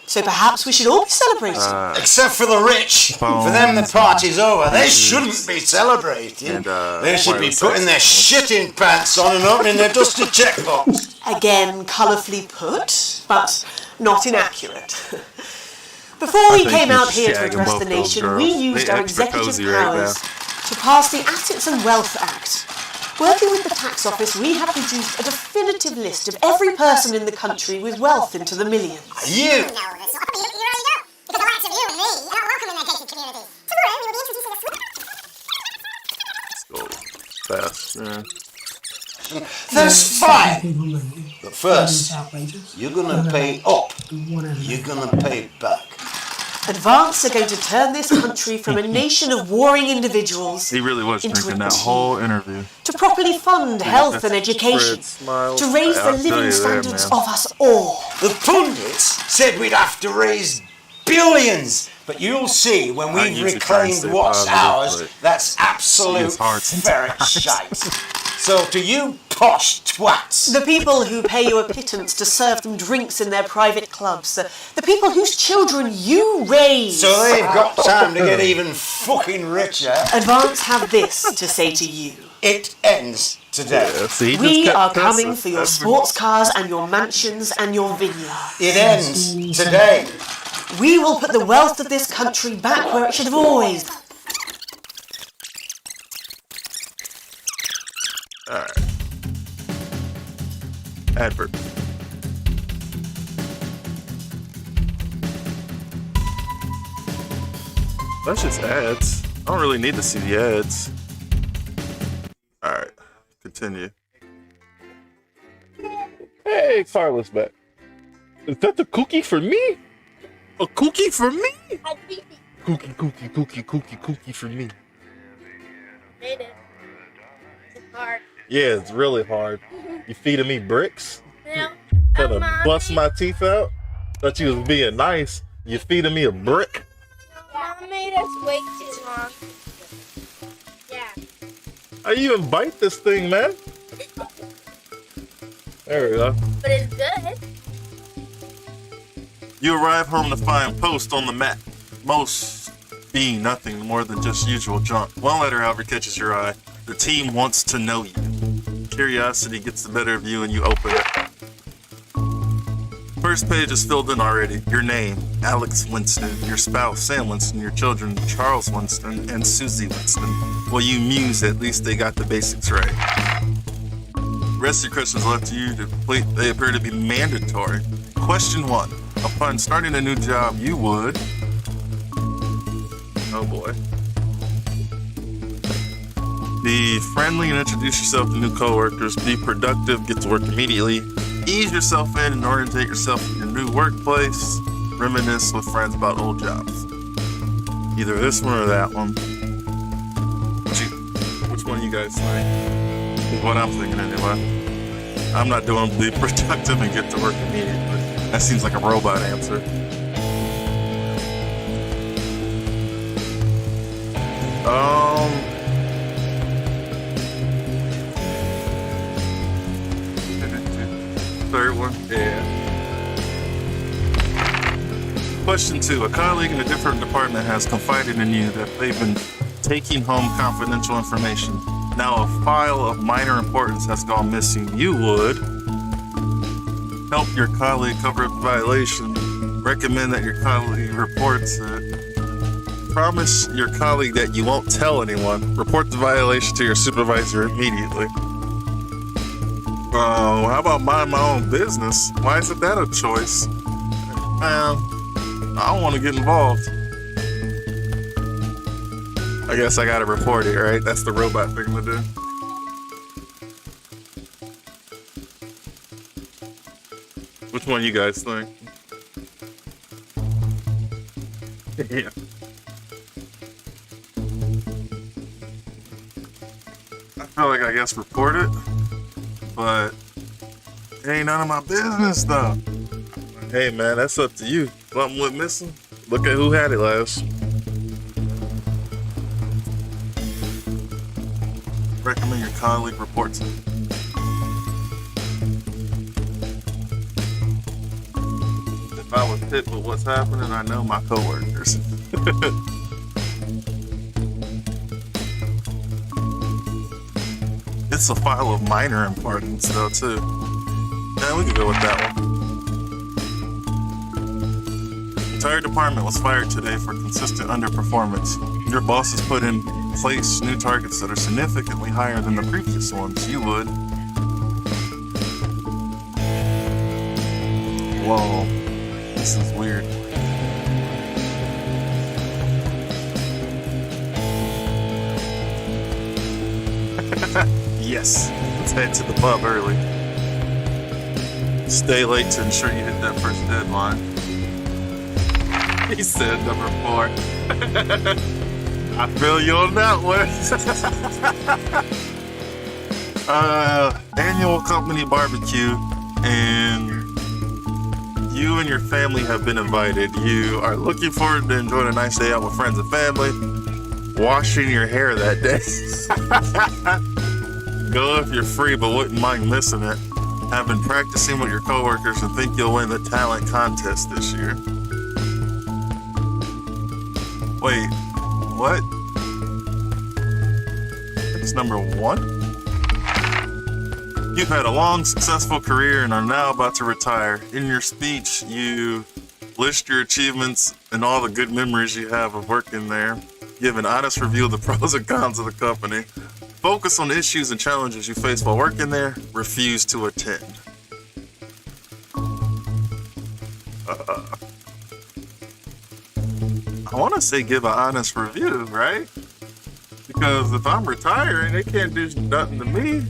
So perhaps we should all be celebrating. Except for the rich. For them, the party's over. They shouldn't be celebrating. And, They should be wireless putting their access. shitting pants on and opening their dusty checkbox. Again, colourfully put, but not inaccurate. Before we I think came he's out here to shagging address both the those nation, girls. we used They our extra executive cozy right powers to pass the Assets and Wealth Act. Working with the tax office, we have produced a definitive list of every person in the country with wealth into the millions. You! Because the likes of you and me are not welcome in their gated communities. Tomorrow we will be introducing a Let's go fast. Yeah. That's fine. People know But first, it's outrageous. you're gonna pay up. Whatever. You're gonna pay back. Advance are going to turn this country from a nation of warring individuals He really was into drinking a that team. whole interview. To properly fund health and education, to raise the living standards of us all. The pundits said we'd have to raise billions, but you'll see when we've usually try and reclaimed stay what's positive, ours, that's absolute it's hard ferret sometimes. shite. So to you posh twats, The people who pay you a pittance to serve them drinks in their private clubs, the people whose children you raise. so they've got time to get even fucking richer. Advance have this to say to you. It ends today. Yeah, see, he just We kept are pressing. coming for your That's sports cars and your mansions and your vineyards. It ends today. We will put the wealth of this country back where it should have always been. Alright. Advert. That's just ads. I don't really need to see the ads. Alright. Continue. Hey, Carlos back. Is that the cookie for me? A cookie for me? Cookie for me. Made it. It's hard. Yeah, it's really hard. You feeding me bricks? No. Trying to bust my teeth out? Thought you was being nice. You feeding me a brick? Mom made us wait too long. Yeah. How you even bite this thing, man? There we go. But it's good. You arrive home to find Post on the mat. Most being nothing more than just usual junk. One letter, however, catches your eye. The team wants to know you. Curiosity gets the better of you and you open it. First page is filled in already. Your name, Alex Winston. Your spouse, Sam Winston. Your children, Charles Winston and Susie Winston. Well, you muse, at least they got the basics right. The rest of your questions left to you to complete. They appear to be mandatory. Question 1. Upon starting a new job, you would... Oh boy. Be friendly and introduce yourself to new coworkers. Be productive, get to work immediately. Ease yourself in and orientate yourself in your new workplace. Reminisce with friends about old jobs. Either this one or that one. Which one you guys think? Is what I'm thinking anyway. I'm not doing be productive and get to work immediately. That seems like a robot answer. Third one? Yeah. Question 2. A colleague in a different department has confided in you that they've been taking home confidential information. Now a file of minor importance has gone missing. You would help your colleague cover up the violation. Recommend that your colleague reports it. Promise your colleague that you won't tell anyone. Report the violation to your supervisor immediately. How about mind my own business? Why isn't that a choice? I don't want to get involved. I guess I gotta report it, right? That's the robot thing to do. Which one you guys think? Yeah. I feel like I guess report it, but it ain't none of my business though. Hey man, that's up to you. Something went missing? Look at who had it last. Recommend your colleague reports it. If I was hit with what's happening, I know my coworkers. It's a file of minor importance though too. Yeah, we can go with that one. The entire department was fired today for consistent underperformance. Your boss has put in place new targets that are significantly higher than the previous ones. You would. Whoa, this is weird. Yes, let's head to the pub early. Stay late to ensure you hit that first deadline. He said number 4. I feel you on that one. Annual company barbecue, and you and your family have been invited. You are looking forward to enjoying a nice day out with friends and family. Washing your hair that day. Go if you're free, but wouldn't mind missing it. Have been practicing with your coworkers and think you'll win the talent contest this year. Wait, what? It's number 1? You've had a long, successful career and are now about to retire. In your speech, you list your achievements and all the good memories you have of working there. Give an honest review of the pros and cons of the company. Focus on the issues and challenges you face while working there. Refuse to attend. I want to say give an honest review, right? Because if I'm retiring, they can't do nothing to me.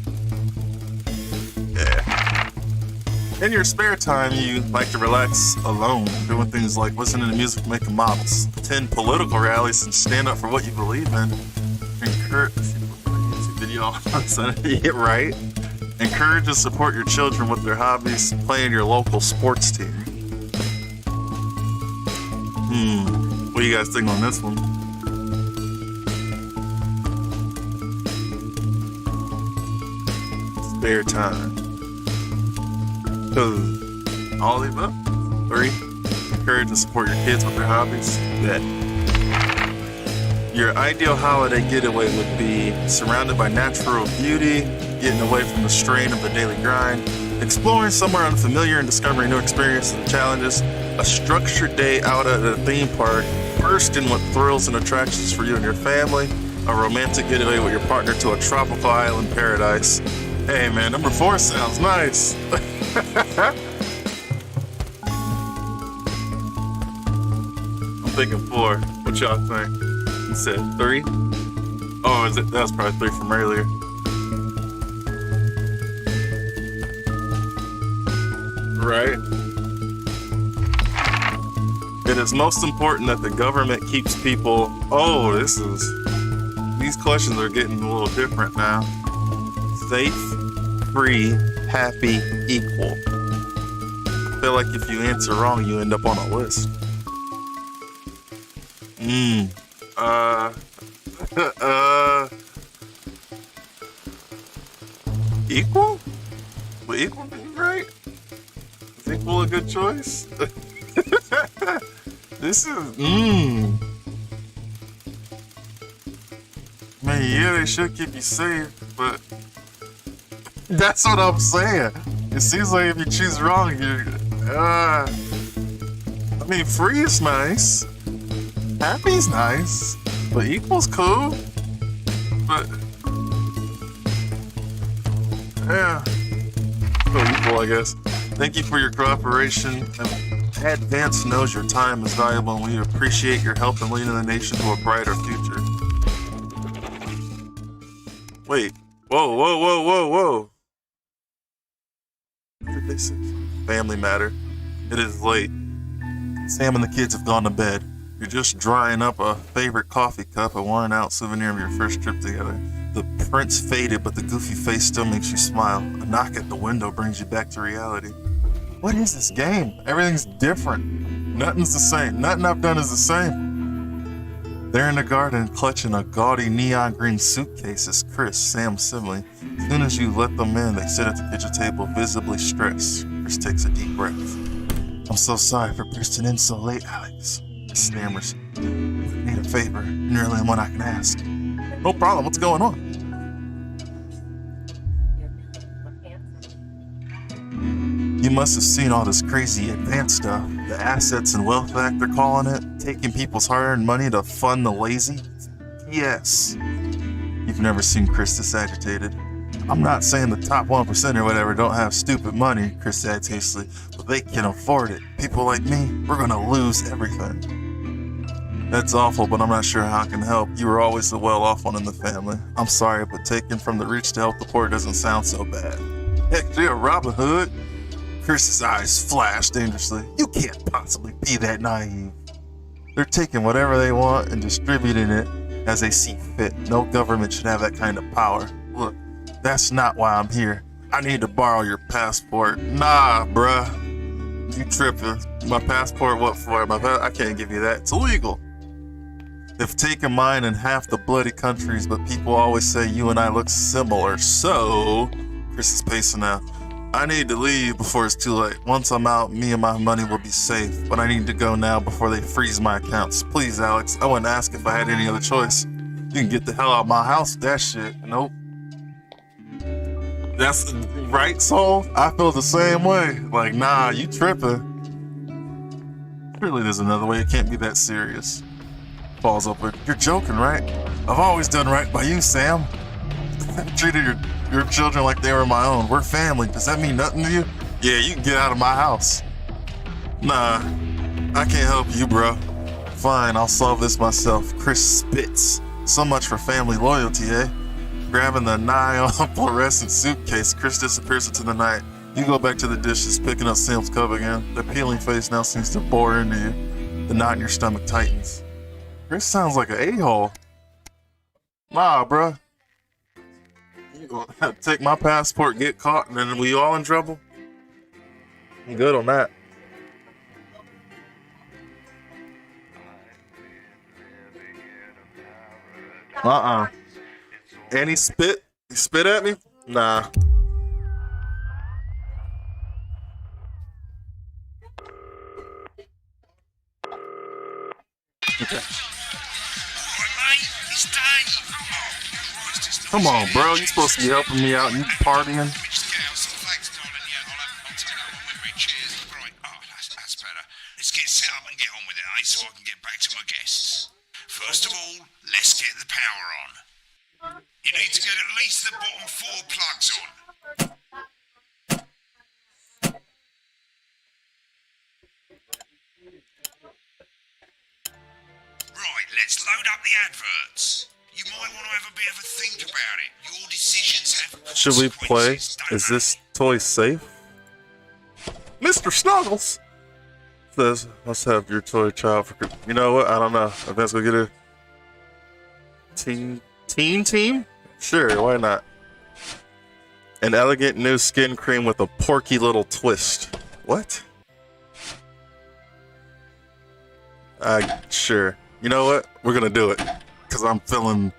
Yeah. In your spare time, you like to relax alone, doing things like listening to music, making models, attend political rallies, and stand up for what you believe in. Encourage video on Sunday, yeah, right? Encourage and support your children with their hobbies, playing your local sports team. What do you guys think on this one? Spare time. Cause all of the above. 3. Encourage and support your kids with their hobbies. Bet. Your ideal holiday getaway would be surrounded by natural beauty, getting away from the strain of the daily grind, exploring somewhere unfamiliar and discovering new experiences and challenges, a structured day out at a theme park, bursting with thrills and attractions for you and your family, a romantic getaway with your partner to a tropical island paradise. Hey man, number 4 sounds nice. I'm thinking 4. What y'all think? You said 3? Oh, is it? That was probably 3 from earlier. Right? It is most important that the government keeps people... Oh, these questions are getting a little different now. Safe, free, happy, equal. I feel like if you answer wrong, you end up on a list. Equal? Would equal be right? Is equal a good choice? This is, Man, yeah, they should keep you safe, but that's what I'm saying. It seems like if you choose wrong, you're, I mean, free is nice. Happy's nice, but equal's cool. But yeah, still equal, I guess. Thank you for your cooperation. Advance knows your time is valuable, and we appreciate your help in leading the nation to a brighter future. Wait, whoa. What did they say? Family matter. It is late. Sam and the kids have gone to bed. You're just drying up a favorite coffee cup, a worn-out souvenir of your first trip together. The print's faded, but the goofy face still makes you smile. A knock at the window brings you back to reality. What is this game? Everything's different. Nothing's the same. Nothing I've done is the same. There in the garden, clutching a gaudy neon green suitcase, is Chris, Sam's sibling. As soon as you let them in, they sit at the kitchen table, visibly stressed. Chris takes a deep breath. I'm so sorry for bursting in so late, Alex. He stammers. I need a favor, and you're the only one I can ask. No problem, what's going on? You must have seen all this crazy advanced stuff. The Assets and Wealth Act, they're calling it. Taking people's hard-earned money to fund the lazy. Yes. You've never seen Chris this agitated. I'm not saying the top 1% or whatever don't have stupid money, Chris adds hastily, but they can afford it. People like me, we're gonna lose everything. That's awful, but I'm not sure how I can help. You were always the well-off one in the family. I'm sorry, but taking from the rich to help the poor doesn't sound so bad. Heck, you're Robin Hood. Chris's eyes flash dangerously. You can't possibly be that naive. They're taking whatever they want and distributing it as they see fit. No government should have that kind of power. Look, that's not why I'm here. I need to borrow your passport. Nah, bruh. You tripping. My passport, what for? I can't give you that. It's illegal. They've taken mine in half the bloody countries, but people always say you and I look similar. So, Chris is pacing now. I need to leave before it's too late. Once I'm out, me and my money will be safe. But I need to go now before they freeze my accounts. Please, Alex, I wouldn't ask if I had any other choice. You can get the hell out of my house with that shit. Nope. That's right, Soul? I feel the same way. Like, nah, you tripping. Surely there's another way. It can't be that serious. Falls up with, you're joking, right? I've always done right by you, Sam. Treated your children like they were my own. We're family. Does that mean nothing to you? Yeah, you can get out of my house. Nah, I can't help you, bro. Fine, I'll solve this myself. Chris spits. So much for family loyalty, eh? Grabbing the nigh-on fluorescent suitcase, Chris disappears into the night. You go back to the dishes, picking up Sam's cup again. The peeling face now seems to bore into you. The knot in your stomach tightens. Chris sounds like an a-hole. Nah, bruh. You gonna have to take my passport, get caught, and then we all in trouble? I'm good on that. And he spit? He spit at me? Nah. Okay. Come on, bro. You're supposed to be helping me out and you partying. Let's get set up and get on with it, eh? So I can get back to my guests. First of all, let's get the power on. You need to get at least the bottom 4 plugs on. Right, let's load up the adverts. You might want to have a bit of a think about it. Your decisions have consequences. Should we play? Is this toy safe? Mr. Snuggles says, let's have your toy child for... You know what? I don't know. If that's gonna get a... Team? Sure, why not? An elegant new skin cream with a porky little twist. What? Sure. You know what? We're gonna do it. Because I'm feeling...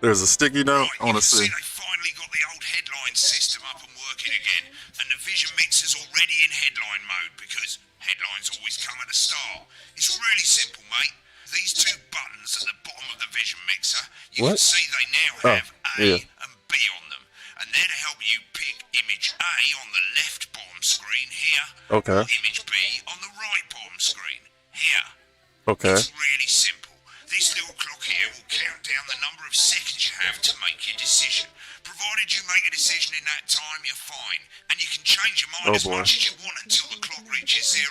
There's a sticky note. I want to see. They finally got the old headline system up and working again, and the Vision Mixer's already in headline mode because headlines always come at the start. It's really simple, mate. These 2 buttons at the bottom of the Vision Mixer, you can see they now have A and B on them, and they're to help you pick image A on the left bottom screen here, or image B on the right bottom screen here. Okay. It's really simple. This little clock here will count down the number of seconds you have to make your decision. Provided you make a decision in that time, you're fine. And you can change your mind as much as you want until the clock reaches 0.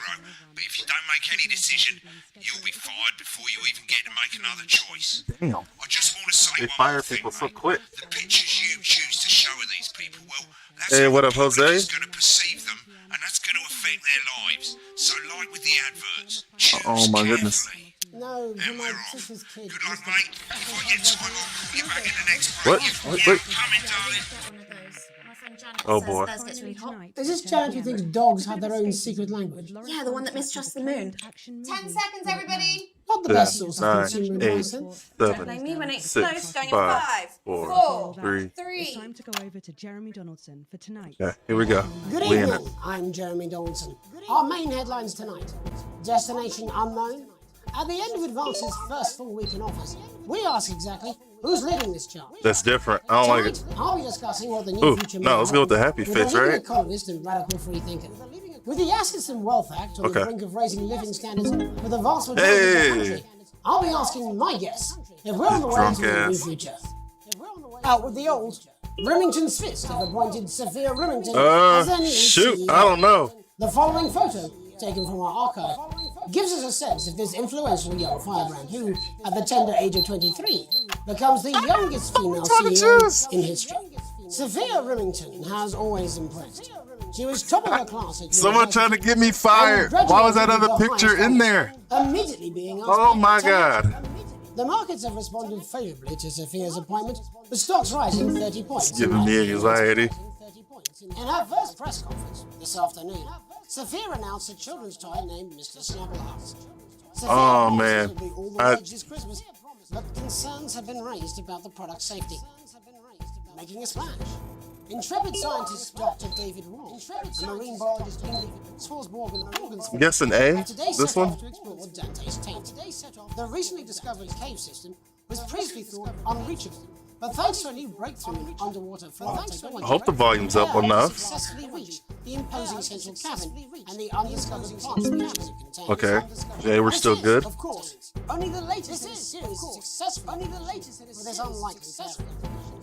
But if you don't make any decision, you'll be fired before you even get to make another choice. Damn. I just want to say they fire people so quick. The pictures you choose to show of these people, well, that's hey, what up, Jose? going to perceive them, and that's going to affect their lives. So like with the adverts, choose oh my goodness. No, for my sister's kid. Good luck, mate. If I get time, I'll call you back in the next break. Wait. Coming, darling. Oh boy. Is this Janet who thinks dogs have their own secret language? Yeah, the one that mistrusts the moon. 10 seconds, everybody. Not the best source of consumer advice. 6, 5, 4, 3. It's time to go over to Jeremy Donaldson for tonight. Yeah, here we go. Good evening. I'm Jeremy Donaldson. Our main headlines tonight: Destination unknown. At the end of Advance's first full week in office, we ask exactly who's leading this chart. That's different. I don't like it. I'll be discussing what the new future no, let's go with the happy face, right? Economist and radical free thinker. With the Assets and Wealth Act on the brink of raising living standards for the vast majority of the country, I'll be asking my guests if we're on the way to the new future. Out with the old, Remington's fist have appointed Sophia Remington as their new CEO. I don't know. The following photo, taken from our archive, gives us a sense of this influential young firebrand who, at the tender age of 23, becomes the youngest female CEO in history. Sophia Remington has always impressed. She was top of her class at Someone university, trying to get me fired. Why was that other picture in there? immediately being asked Oh back my to tenure. God. The markets have responded favourably to Sophia's appointment, with stocks rising 30 points. It's giving me anxiety. In her first press conference this afternoon, Sophia announced a children's toy named Mr. Snappleheart. Oh man. This Christmas, but concerns have been raised about the product's safety, making a splash. Intrepid scientist Dr. David Wall, a marine biologist in Swansborg organs. I'm guessing A. This one. To explore Dante's taint. The recently discovered cave system was previously thought unreachable, but thanks to a new breakthrough in underwater flight technology, I hope the volume's up enough. successfully reached the imposing central cabin and the undiscovered plant species it contains. Okay. Yeah, we're still good. Of course, only the latest in the series is successful. Only the latest with this unlikely pairing.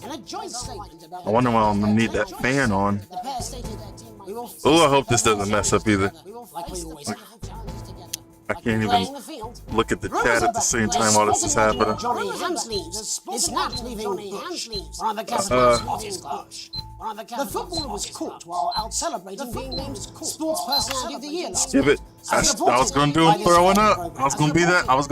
In a joint statement about I wonder why I'm gonna need that fan on. the pair stated, "We will Oh, I hope this doesn't mess up either. like we always have, I can't even look at the chat at the same time while this is happening. Johnny Hamsleeves is snapped leaving Bush, one of the Casablanca sporting clubs. The footballer was caught while out celebrating being named Sports Personality of the Year last Skip it. I was gonna do him throwing up. I was gonna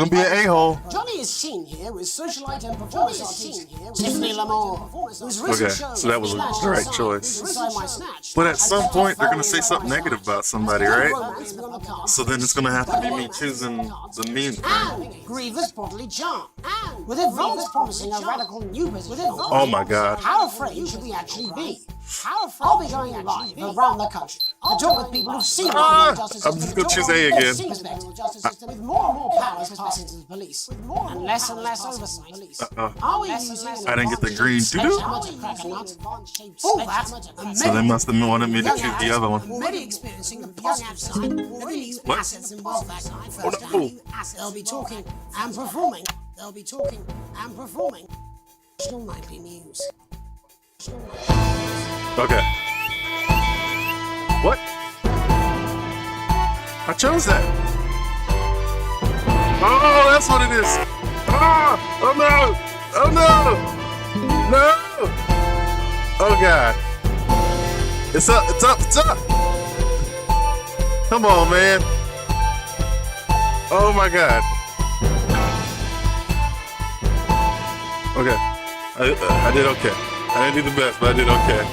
be an a-hole. Johnny is seen here with socialite and performance artist Tiffany Lamore, whose recent Okay, show so that was a Snatch great Inside choice. Inside My Snatch But at some point, they're gonna say something negative about somebody, right? romance beyond the cast. So then it's gonna have to be me choosing the mean thing. And grievous bodily charm. With advance promising a radical new position. Oh my God. How afraid should we actually be? I'll be going live around the country to talk with people who've seen the criminal justice system. I'm just gonna choose A again. With more and more powers passing to the police, and less oversight. Are we using I didn't get the green to-do. All that, and So they must have wanted me to choose the other one. already experiencing the positive side of the new What? assets and wealth act Oh, no. They'll be talking and performing. National nightly news. Okay. What? I chose that. Oh, that's what it is. Oh, oh no. Oh no. No. Oh God. It's up, it's up, it's up. Come on, man. Oh my God. Okay. I did okay. I didn't do the best, but I did okay.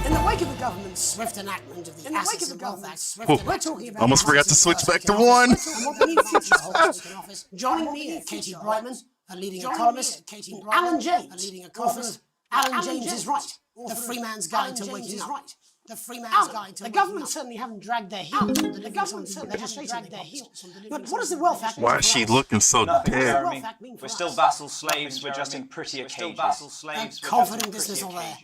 In the wake of the government's swift enactment of the Assets and Wealth Act, Whew. we're talking about Almost forgot to switch back to one. and what the new future holds in office. Joining me are Katie Brightman, a leading economist, and Alan James, a leading economist. Alan James is right. The free man's guide to waking up. The government certainly haven't dragged their heels on the government legislation dragged their heels. But what does the Wealth Act mean Why is she looking so dead? Jeremy, we're still vassal slaves, we're just in prettier cages. Confident dismissal there.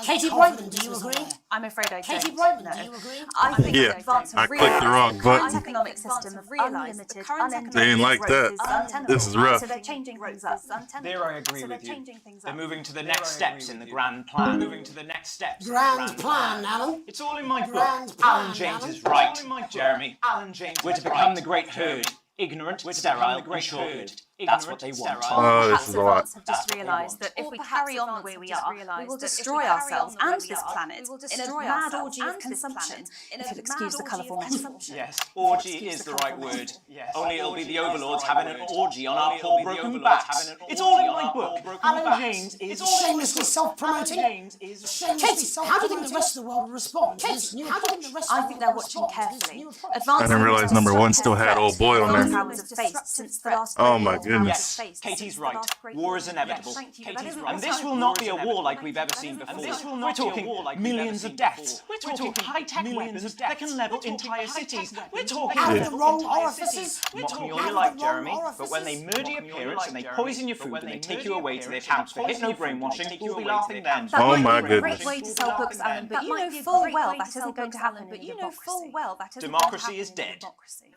Katie Brightman, do you agree? I'm afraid I don't. Katie Brightman, do you agree? I think Yeah, the advance I of clicked the wrong button. current economic system of realised that the current They economic ain't like growth that. is untenable. This is rough. So they're changing things up. There I agree So they're with you. changing things They're up. moving to the next steps in the grand plan. Moving to the next steps. Grand plan, Alan. It's all in my book. Grand plan, Alan James Alan. is right, Jeremy. Alan James. We're to become the great herd. Ignorant, sterile, and short-lived. That's what they want. Oh, this is a lot. Advance have just realised that if we carry on the way we are, we will destroy ourselves and this planet in a mad orgy of consumption, if you'll excuse the colourful metaphor. Yes, orgy is the right word. Only it'll be the overlords having an orgy on our poor broken backs. It's all in my book. Alan James is shamelessly self-promoting. Katie, how do you think the rest of the world will respond? Katie, how do you think the rest of the world will respond? I think they're watching carefully. I didn't realize number one still had old boy on there. Oh my goodness. Yes, Katie's right. War is inevitable. And this will not be a war like we've ever seen before. We're talking millions of deaths. We're talking high-tech weapons that can level entire cities. We're talking Out of the wrong orifices. Mock me all you like, Jeremy, but when they murder your parents and they poison your food and they take you away to their camps for hypno-brainwashing, we'll be laughing then. That Oh might my be a goodness. great way to sell books, Alan, but you know full well that isn't going to happen in a democracy. Democracy is dead.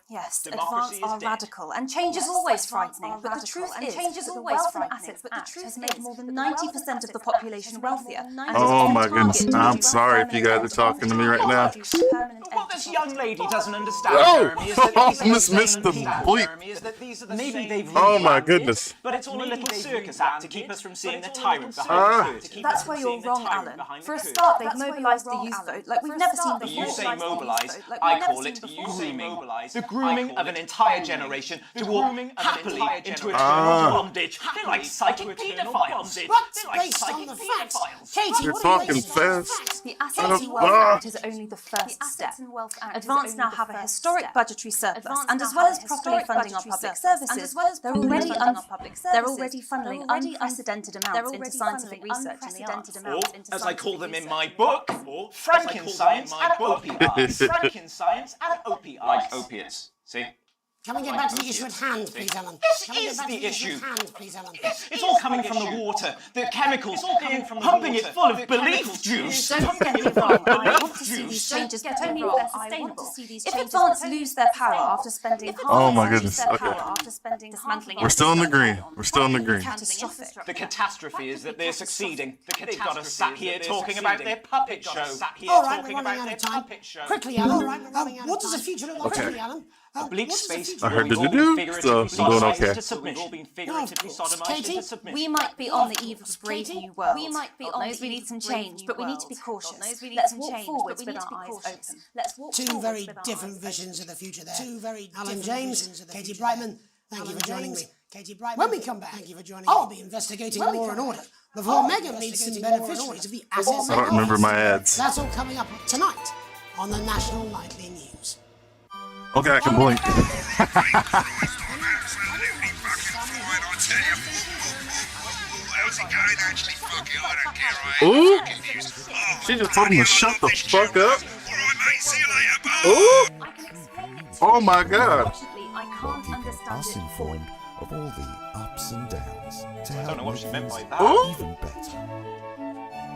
Yes, Democracy advance are is dead. radical, and change is always frightening, but the truth is that the Wealth and Assets Act has made more than 90% of the population wealthier. Oh my goodness. I'm sorry if you guys are talking to me right now. Permanent end What this young lady doesn't understand, Oh! Jeremy, is that these are the Miss same the people, bleep. Jeremy, is that these are the maybe they've Oh my rebranded, goodness. but it's all a little circus act to keep us from seeing the tyrant behind the curtain. That's where you're wrong, Alan. For a start, they've mobilised the youth vote like we've never seen before. You say mobilise, I call it grooming. The grooming of an entire generation to walk happily into eternal bondage. They're like psychic paedophiles. But based on the facts, Katie, You're what are talking you fast. The Assets and Wealth Act is only the first step. Advance now have a historic budgetary surplus, and as well as properly funding our public services, they're already funneling unprecedented amounts into scientific research in the arts. Or, as I call them in my book, Franken-science and opiates. Franken-science and opiates. Like opiates, see? Can we get back to the issue at hand, please, Alan? This is the issue. It's all coming from the water, the chemicals, pumping it full of belief juice. Don't get me wrong, I want to see these changes, but only if they're sustainable. If Advance lose their power after spending Oh my goodness. Okay. dismantling We're still in the green. We're still in the green. catastrophic. The catastrophe is that they're succeeding. They've got us sat here talking about their puppet show. All right, we're running out of time. Quickly, Alan. What does the future look like? Okay. Quickly, Alan. A bleak space. I heard the do, so I'm doing okay. Katie, we might be on the eve of a brave new world. We might be on the eve. We need some change, but we need to be cautious. Let's walk forwards with our eyes open. Two very different visions of the future there. Two very Alan James, Katie Brightman, thank you for joining me. Katie Brightman, when we come back, thank you for joining me. I'll be investigating law and order before Megan meets some beneficiaries of the assets. I don't remember my ads. That's all coming up tonight on the National Nightly News. Okay, I can blink. Ooh! She just told him to shut the fuck up. Ooh! Oh my god. Us informed of all the ups and downs to help I don't know what she meant by that. Ooh! even better.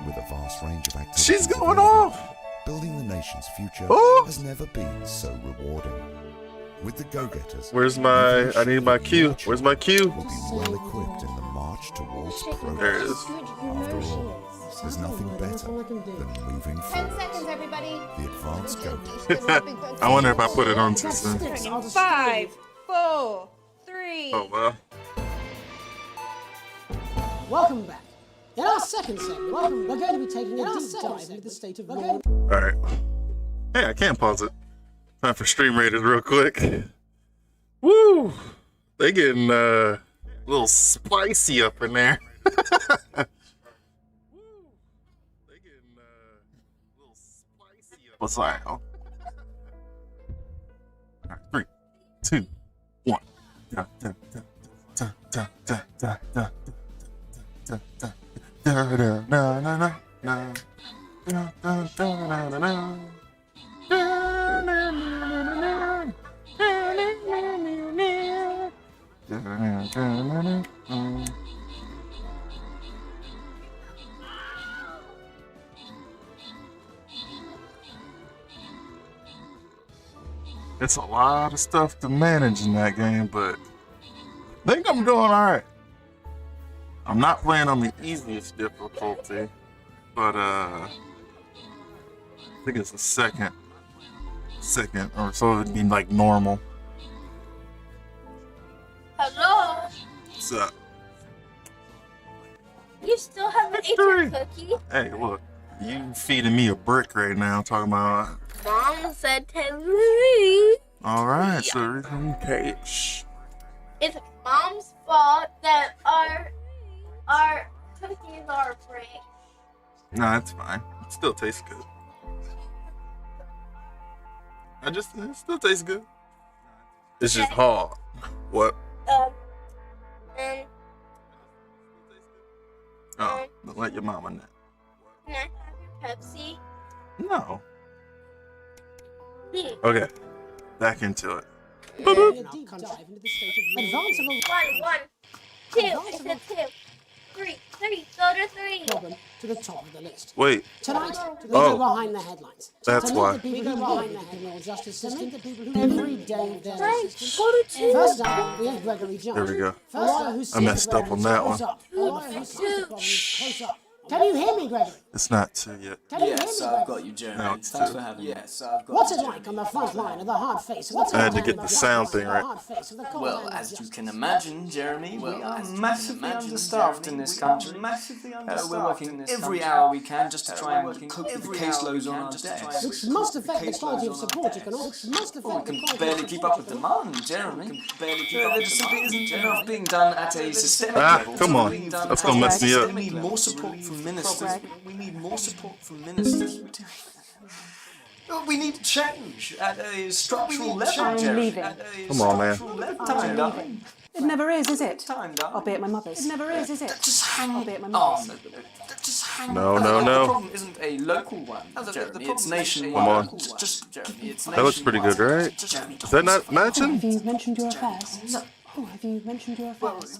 With a vast range of activities, She's going off. building the nation's future Ooh! has never been so rewarding. With the go-getters, Where's my? I need my cue. Where's my cue? will be well equipped in the march towards progress. There it is. After all, there's nothing better than moving 10 forward. seconds, everybody. The advanced go-getters. I wonder if I put it on too soon. 5, 4, 3. Oh well. Welcome back. In our second segment, we're going to be taking a deep dive into the state of law. All right. Hey, I can pause it. Time for stream raiders real quick. Woo! They getting a little spicy up in there. What's that? Oh. All right, 3, 2, 1. Da, da, da, da, da, da, da, da, da, da, da, da, na, na, na, na. Da, da, da, na, na, na. It's a lot of stuff to manage in that game, but I think I'm doing alright. I'm not playing on the easiest difficulty, but I think it's a second or so it'd be like normal. Hello? What's up? You still haven't ate your cookie? Hey, look, you feeding me a brick right now, talking about. Mom said to me. Alright, so okay. Shh. It's Mom's fault that our cookies are break. No, that's fine. It still tastes good. It still tastes good. It's just hard. What? And Oh, don't let your mama know. can I have your Pepsi? No. Please. Okay, back into it. Advance of a 1, 2. I said 2. 3. Go to 3. problem to the top of the list. Wait. Tonight, we go behind the headlines. That's to meet why. the people who behind the criminal justice system, the people who every day of their existence. Go to 2. First up, we have Gregory Jones. There we go. A lawyer who I messed up on that one. A lawyer who sees the problem close up Can you hear me, Gregory? It's not 2 yet. Can you hear me, Yes, Gregory? I've got you, Jeremy. No, it's Thanks 2. for having me. Yes, I've got What's you, it like on the front line of the hard face of the I had to get the sound thing right. Well, as you can imagine, Jeremy, we are massively understaffed in this country. We're working every hour we can just to try and cope with the caseloads on our desks. Which must affect the quality of support you can offer. We can barely keep up with demand, Jeremy. There just simply isn't enough being done at a systemic level. Come on. That's gonna mess me up. We need more support from ministers. We need more support from ministers. We need change at a structural level. I'm leaving. Come on, man. Time, darling. It never is it? Time, darling. I'll be at my mother's. It never is it? Just hang I'll be at my on. mother's. Just hang No, on. no, The no. problem isn't a local one, Jeremy. It's nationwide. Come on. Just Jeremy. It's That looks pretty good, right? Is that not matching? Have you mentioned your affairs? No. Oh, have you mentioned your affairs?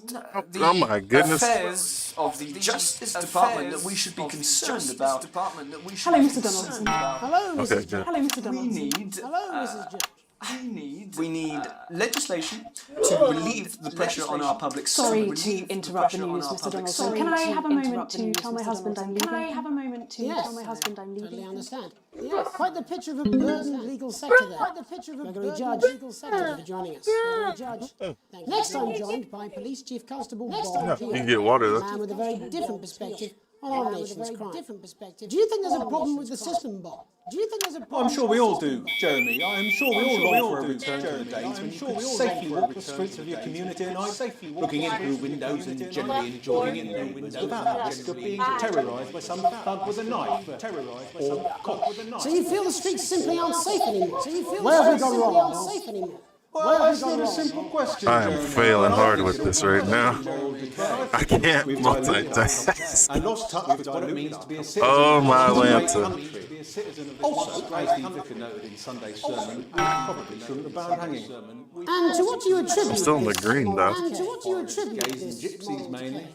Oh my goodness. Affairs of the Justice Department that we should be concerned about. Hello, Mr. Donaldson. Hello, Mrs. Okay, Jones. good. Hello, Mr. Donaldson. Hello, Mrs. Jones. We need legislation to relieve the pressure on our public. Sorry to interrupt the news, Mr. Donaldson. Can I have a moment to tell my husband I'm leaving? Can I have a moment to tell my husband I'm leaving? Totally understand. Yes, quite the picture of a burdened legal sector there. Quite the picture of a Gregory Judge legal sector for joining us. Gregory Judge. Next, I'm joined by Police Chief Constable Bob. You can get water A though. man with a very different perspective on our nation's crime. Do you think there's a problem with the system, Bob? Do you think there's a problem? I'm sure we all do, Jeremy. I'm sure we all long for a return to the days when you could safely walk the streets of your community at night, looking in through windows and generally enjoying in through windows without the risk of being terrorised by some thug with a knife or cop with a knife. So you feel the streets simply aren't safe anymore? Where have we gone wrong? Safe anymore? Well, it's not a simple question, I am Jeremy. failing hard with this right now. I can't multitask. I lost touch with what it means to be a citizen. Oh my Lanta. Also, as the vicar noted in Sunday's sermon, we probably shouldn't have banned hanging. And to what do you attribute? I'm still in the green though. And to what do you attribute Gays and this? gypsies mainly.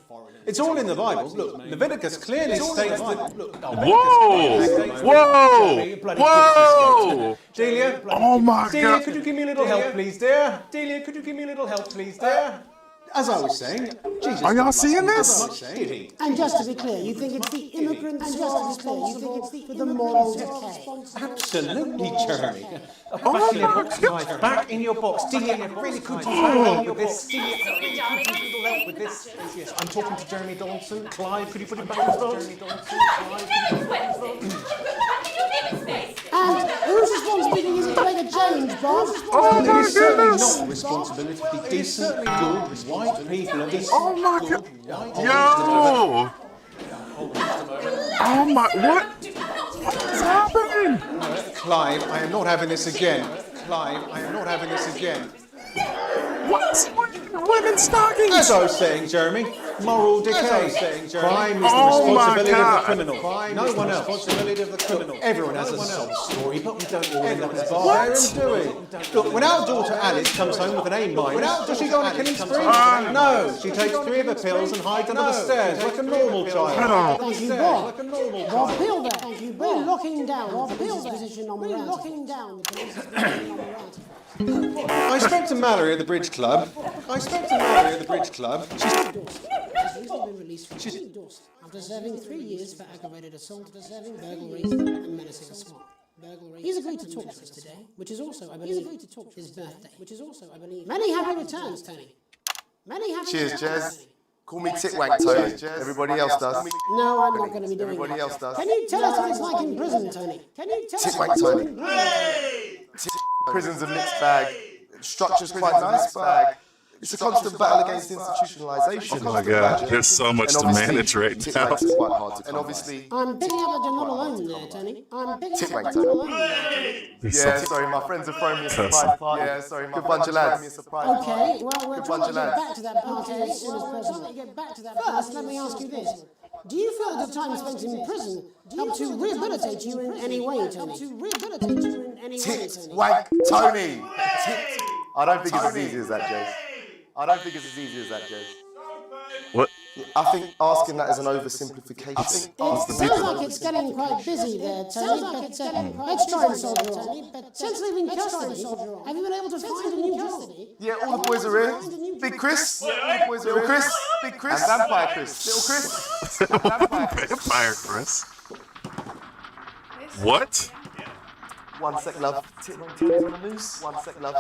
It's all in the Bible. Look, Leviticus clearly states that. Whoa! Whoa! Whoa! Delia, Oh my Delia, God. could you give me a little help, please, dear? Delia, could you give me a little help, please, dear? As I was saying, Jesus. Are y'all seeing this? Did he? And just to be clear, you think it's the immigrants responsible for the moral decay? Absolutely, Jeremy. Back in your box, guys. Back in your box. Delia, I really could use help with this. Delia, I really could use a little help with this. Yes, I'm talking to Jeremy Donaldson. Clive, could you put him back in his box? Jeremy Donaldson. And whose responsibility is it to make a change, Bob? Oh, it is certainly not the responsibility of the decent, good, white people of this. Oh my God. Yo! Oh my, what's happening? Clive, I am not having this again. Clive, I am not having this again. What's women's stockings? As I was saying, Jeremy, moral decay. Crime is the Oh my responsibility of the God. criminal. No one else. Responsibility of the criminal. Everyone has a sob story, but we don't all end up as barbarians, do we? Look, when our daughter Alice comes home with an A minus, does she go on a killing spree? No, she takes 3 of her pills and hides under the stairs like a normal child. Thank you, Bob. Bob Bill there. Thank you, Bob. We're locking down the police's position on morality. We're locking down the police's position on morality. I spoke to Mallory at the Bridge Club. She's recently been released from Dorset after serving 3 years for aggravated assault, burglaries, and menacing a swamp. He's agreed to talk to us today, which is also, I believe, his birthday. Many happy returns, Tony. Many happy returns. Cheers, Jez. Call me Titwank, Tony. Everybody else does. No, I'm not going to be doing Everybody that. else does. Can you tell us what it's like in prison, Tony? Can you tell us Titwank, what it's like Tony. in prison? Prison's a mixed bag. Structure's quite nice, but it's a constant battle against institutionalisation. Oh my God, there's so much to manage right now. Titwank's quite hard to come I'm picking up that you're not alone there, Tony. I'm picking up Titwank, that you're not Tony. alone there. Yeah, sorry, my friends have thrown me a surprise party. Yeah, sorry, good bunch of lads. Okay, well, we're Good trying bunch to of get lads. back to that party as soon as possible. First, let me ask you this. Do you feel that the time spent in prison helped to rehabilitate you in any way, Tony? Titwank, Tony. I don't think it's as easy as that, Jez. What? I think asking that is an oversimplification. It sounds like it's getting quite busy there, Tony, but let's try and soldier on. Since leaving custody, have you been able to find a new job? Yeah, all the boys are here. Big Chris, Little Chris, Big Chris, and Vampire Chris. Little Chris, and Vampire Chris. Vampire Chris. What? 1 sec, love. Titties on the loose. 1 sec, love.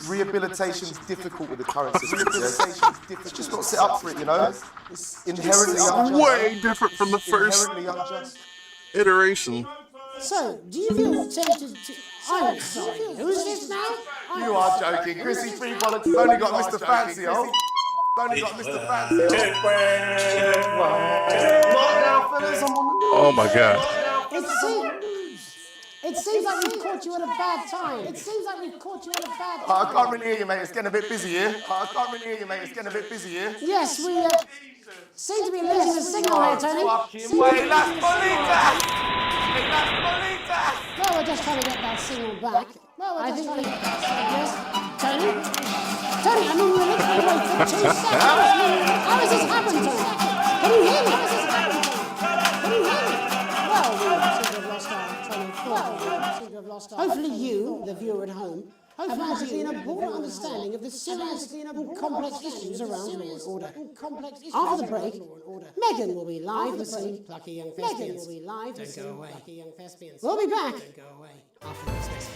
Rehabilitation's difficult with the current system. It's just not set up for it, you know? It's inherently unjust. Way different from the first iteration. So, do you feel tempted to... I'm sorry, who's this now? You are joking. Chrissy Free Bollocks has only got Mr. Fancy, oh. Only got Mr. Fancy, Oh my god. It seems like we've caught you at a bad time. It seems like we've caught you at a bad time. I can't really hear you, mate. It's getting a bit busy here. I can't really hear you, mate. It's getting a bit busy here. Yes, we seem to be losing the signal here, Tony. Wait, las bolitas! Las bolitas! Well, we're just trying to get that signal back. I think we... Yes, Tony? Tony, I mean, we're literally away for 2 seconds. How has this happened, Tony? Can you hear me? How has this happened, Tony? Can you hear me? Well, we seem to have lost our train of thought. Hopefully you, the viewer at home, have managed to gain a broader understanding of the serious and complex issues around law and order. After the break, Megan will be live with some plucky young thespians. Don't go away. We'll be back. Don't go away after this message.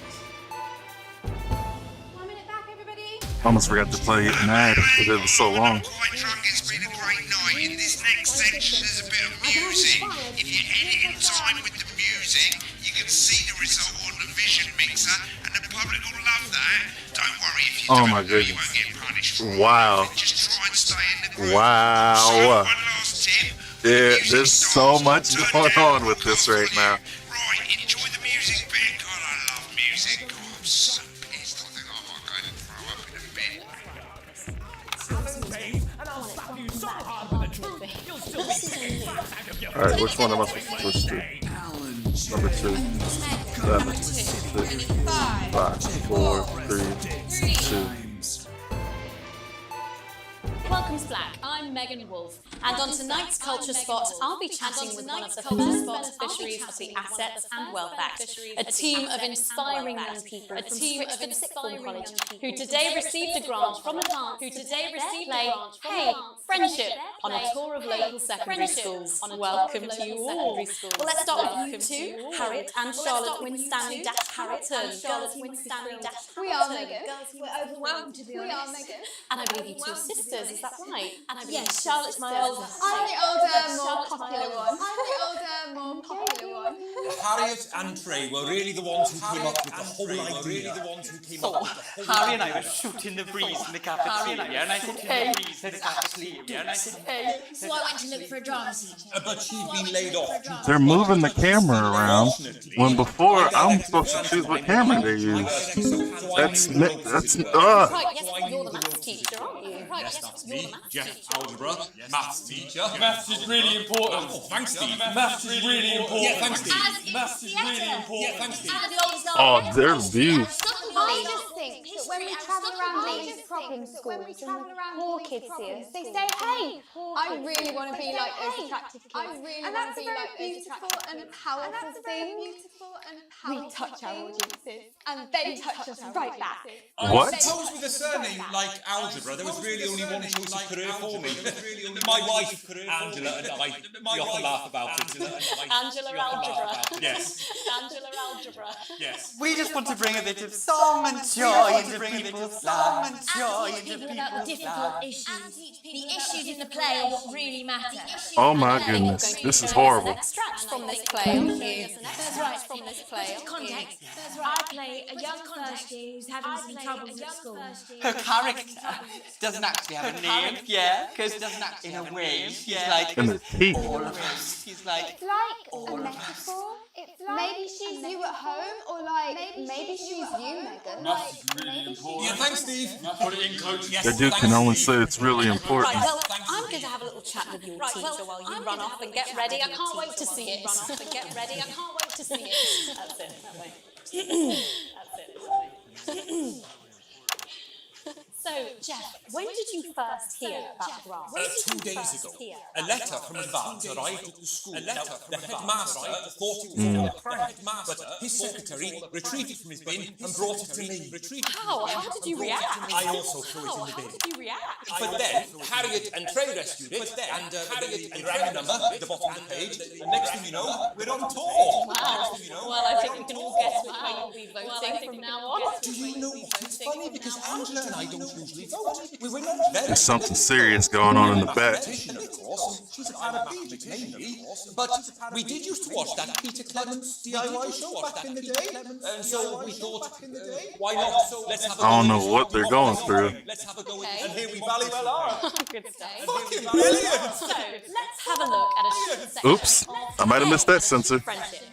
1 minute back, everybody. Almost forgot to play an ad because it was so long. It's been a great night. In this next section, there's a bit of music. If you edit in time with the music, you can see the result on the Vision Mixer, and the public will love that. Don't worry if you Oh don't, my you goodness. won't get punished. Wow. Just try and stay in the group. Wow. One last tip. Yeah, there's so much going on with this right now. Right, enjoy the music bit. God, I love music. God, I'm so pissed. I think I might go and throw up in a bit. Alright, which one am I supposed to push to? Number 2, 7, 6, 5, 4, 3, 2. Welcome to Black. I'm Megan Wolf, and on tonight's Culture Spot, I'll be chatting with one of the first beneficiaries of the Assets and Wealth Act, a team of inspiring young people from Switchford Sixth Form College, who today received a grant from the dance, play, Hey, Friendship, on a tour of local secondary schools. Welcome to you all. Well, let's start with you two, Harriet and Charlotte Winstanley Harrington. We are Megan. We're overwhelmed, to be honest. We are Megan. And I believe you two sisters, is that right? Yes, Charlotte's my eldest. I'm the older, more popular one. Harriet and Trey were really the ones who came up with the whole idea. Harry and I were shooting the breeze in the cafeteria, and I said, hey, So I went to look for a drama teacher. But she'd been laid off. They're moving the camera around when before I'm supposed to choose what camera they use. That's Right, yes, you're the maths teacher, aren't you? Right, Yes, yes, that's you're the me. maths Jeff teacher. Algebra, maths teacher. Maths is really important. Oh, thanks, Steve. Maths is really important. Yeah, thanks, Steve. Maths is really important. Yeah, thanks, Steve. Oh, their views. I just think that when we travel around these problem schools and the poor kids see us, they say, hey, I really want to be like those attractive kids. And that's a very beautiful and powerful thing. We touch our audiences and they touch us right back. What? I suppose with a surname like Algebra, there was really only one choice of career for me. My wife, Angela, and I, we often laugh about it. Angela Algebra. Yes. Angela Algebra. Yes. We just want to bring a bit of song and joy into people's lives. People about the difficult issues. The issues in the play are what really matter. Oh my goodness, this is horrible. Extract from this play, aren't you? That's right. From this play. Context. That's right. I play a young first year who's having some troubles at school. Her character doesn't actually have a name, yeah, because in a way she's like And the teeth. all of us. She's like It's like a metaphor. It's like maybe she's you at home, or like maybe she's you, Megan. Maths is really important. Yeah, thanks, Steve. Put it in, coach. The dude can only say it's really important. Right, well, I'm going to have a little chat with your teacher while you run off and get ready. I can't wait to see it. Run off and get ready. I can't wait to see it. That's it. That way. That's it. So, Jeff, when did you first hear about grass? 2 days ago, a letter from Advance arrived at the school. The headmaster thought it was all a prank, but his secretary retrieved it from his bin and brought it to me. How? How did you react? I also threw it in the bin. How did you react? But then, Harriet and Trey rescued it, and they rang the number at the bottom of the page, and next thing you know, we're on tour. Wow. Well, I think we can all guess which way you'll be voting from now on. Do you know what? It's funny because Angela and I don't usually vote. We're not very... There's something serious going on in the back. She's an Arabic lady, but we did used to watch that Peter Clements DIY show back in the day, and so we thought, why not? Let's have a go. I don't know what they're going through. Let's have a go, and here we valley well are. Good stuff. Fucking brilliant! So, let's have a look at a short section. Oops, I might have missed that censor. Friendship.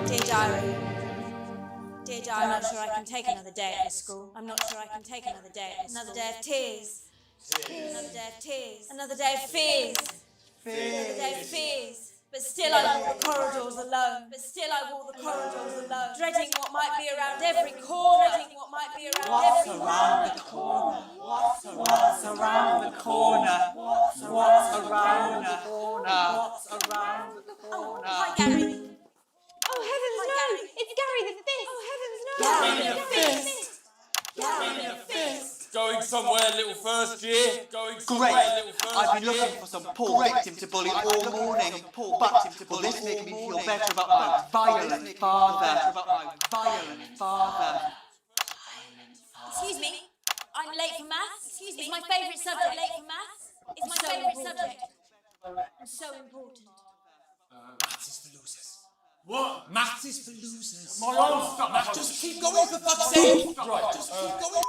Dear Diary. Dear Diary, I'm not sure I can take another day at this school. I'm not sure I can take another day at this school. Another day of tears. Another day of tears. Another day of fears. Another day of fears. But still I walk the corridors alone. But still I walk the corridors alone. Dreading what might be around every corner. Dreading what might be around every corner. What's around the corner? What's around the corner? What's around the corner? Hi, Gary. Oh, heavens no! It's Gary the Fist! Oh, heavens no! Gary the Fist! Gary the Fist! Going somewhere, little first year. Going somewhere, little first year. I've been looking for some poor victim to bully all morning, but will this make me feel better about my violent father? Excuse me, I'm late for maths. Excuse me, it's my favourite subject. Late for maths. It's my favourite subject. And so important. Maths is for losers. What? Maths is for losers. My own stuff. Just keep going for fuck's sake. Right. Just keep going.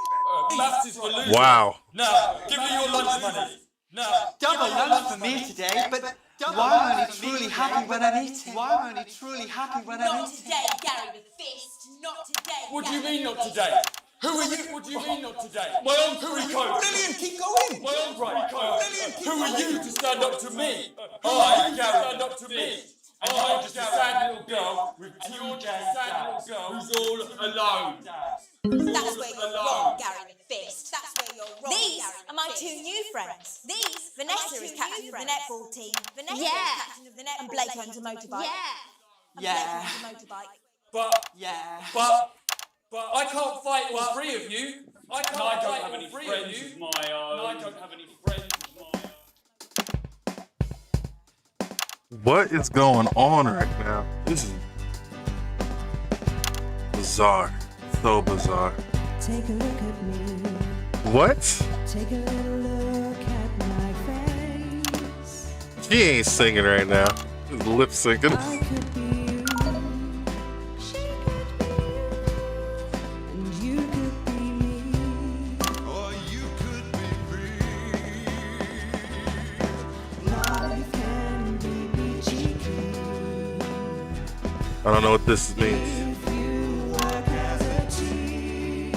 Maths is for losers. Wow. Now, give me your lunch money. Now, Double lunch for me today, but why am I only truly happy when I'm eating? Why am I only truly happy when I'm Not eating? today, Gary the Fist. Not today. what do you mean not today? Who are you? What do you mean not today? My own curry coat. Brilliant, keep going. My own curry coat. Who are you to stand up to me? I stand up to me. And you're just a sad little girl with two sad little girl who's all alone. That's where you're wrong, Gary the Fist. That's where you're wrong. These are my two new friends. These, Vanessa is captain of the netball team. Vanessa is captain of the netball team. And Blake owns a motorbike. Yeah. And Blake owns a motorbike. But I can't fight all three of you. I don't have any friends of my own. I don't have any friends of my own. What is going on right now? This is bizarre. So bizarre. Take a look at me. What? Take a little look at my face. She ain't singing right now. She's lip syncing. I could be you. She could be you. And you could be me. Or you could be free. Life can be cheeky. I don't know what this means. If you work as a team.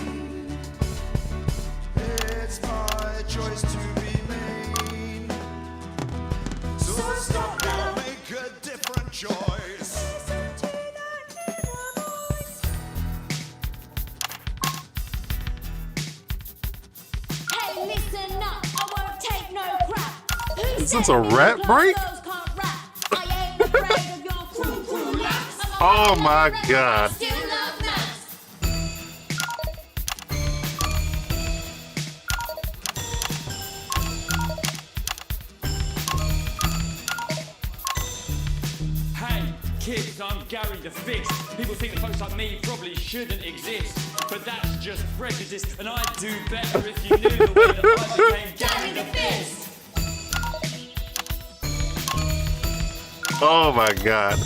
It's my choice to remain. So stop now, make a different choice. Hey, listen up, I won't take no crap. Who Is this a rap break? I ain't afraid of your cruel laps. Oh my god. Still love maths. Hey, kids, I'm Gary the Fist. People think that folks like me probably shouldn't exist. But that's just prejudice, and I'd do better if you knew the way that I became Gary the Fist. Oh my god.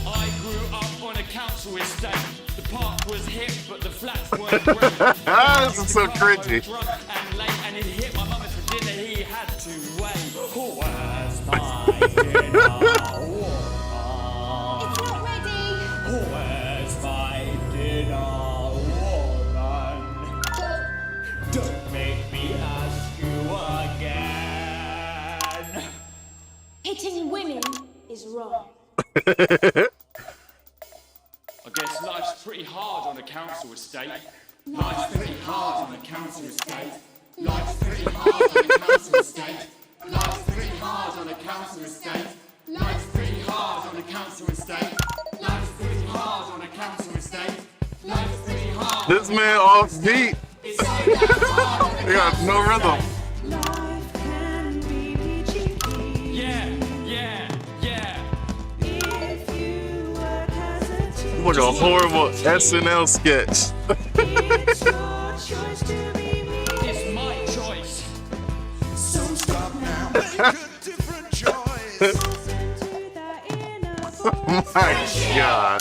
I grew up on a council estate. The park was hip, but the flats weren't great. This is so cringy. Drunk and late, and it hit my mum for dinner. He had to wait. Where's my dinner? It's not ready! Where's my dinner, woman? Don't make me ask you again. Hitting women is wrong. I guess life's pretty hard on a council estate. Life's pretty hard on a council estate. Life's pretty hard on a council estate. Life's pretty hard on a council estate. Life's pretty hard on a council estate. Life's pretty hard on a council estate. Life's pretty hard. This man off beat. He got no rhythm. Like a horrible SNL sketch. It's my choice. So stop now. Make a different choice. Oh my God.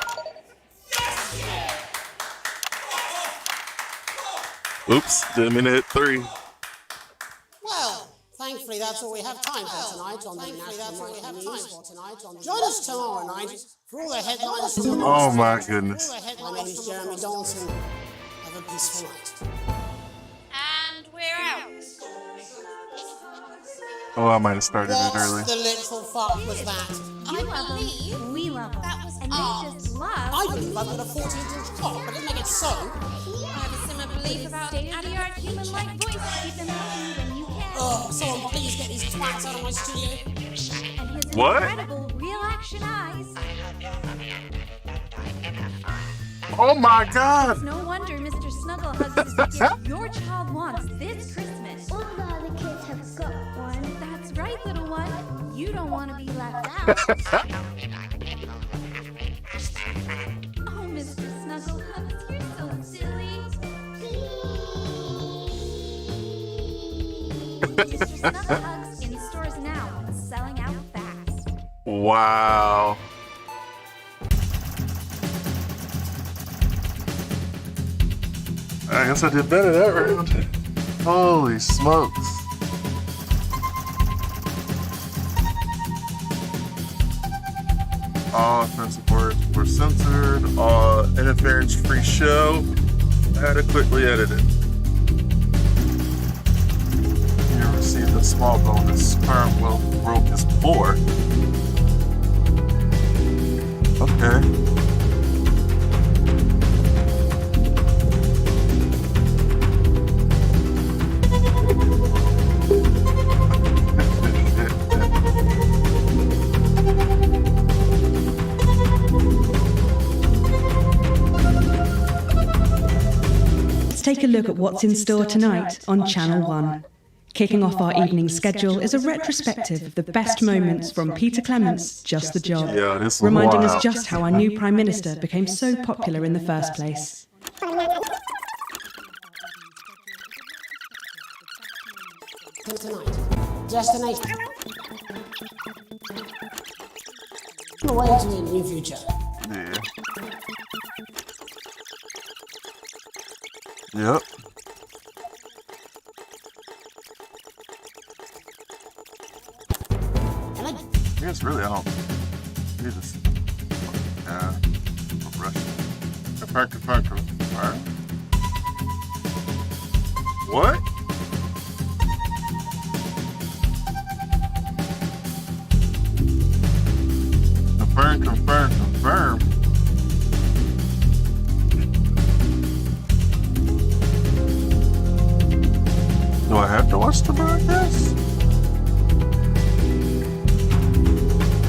Oops, didn't mean to hit 3. Well, thankfully that's all we have time for tonight on the National Nightly News. Join us tomorrow night for all the headlines. Oh my goodness. My name is Jeremy Donaldson. Have a peaceful night. And we're out. Oh, I might have started it early. What the literal fuck was that? I believe we love them. That was and they just love. I believe I've got a 14-inch cock, but it doesn't make it so. I have a similar belief about adding our human-like voice to keep them moving when you can. Oh, someone please get these twats out of my studio. And his What? incredible real-action eyes. Oh my God. It's no wonder Mr. Snugglehugs is the gift your child wants this Christmas. All the other kids have got one. That's right, little one. You don't want to be left out. Oh, Mr. Snugglehugs, you're so silly. Mr. Snugglehugs in stores now and selling out fast. Wow. I guess I did better that round. Holy smokes. All offensive words were censored. All interference-free show. I had to quickly edit it. You received a small bonus. Current world is 4. Okay. Let's take a look at what's in store tonight on Channel 1. Kicking off our evening schedule is a retrospective of the best moments from Peter Clement's Just the Job, Yeah, this is reminding wild. us just how our new Prime Minister became so popular in the first place. Tonight, destination. On the way to the new future. Yeah. Yep. I guess really I don't need this. Yeah. Russian. What? Confirm. Do I have to watch the broadcast?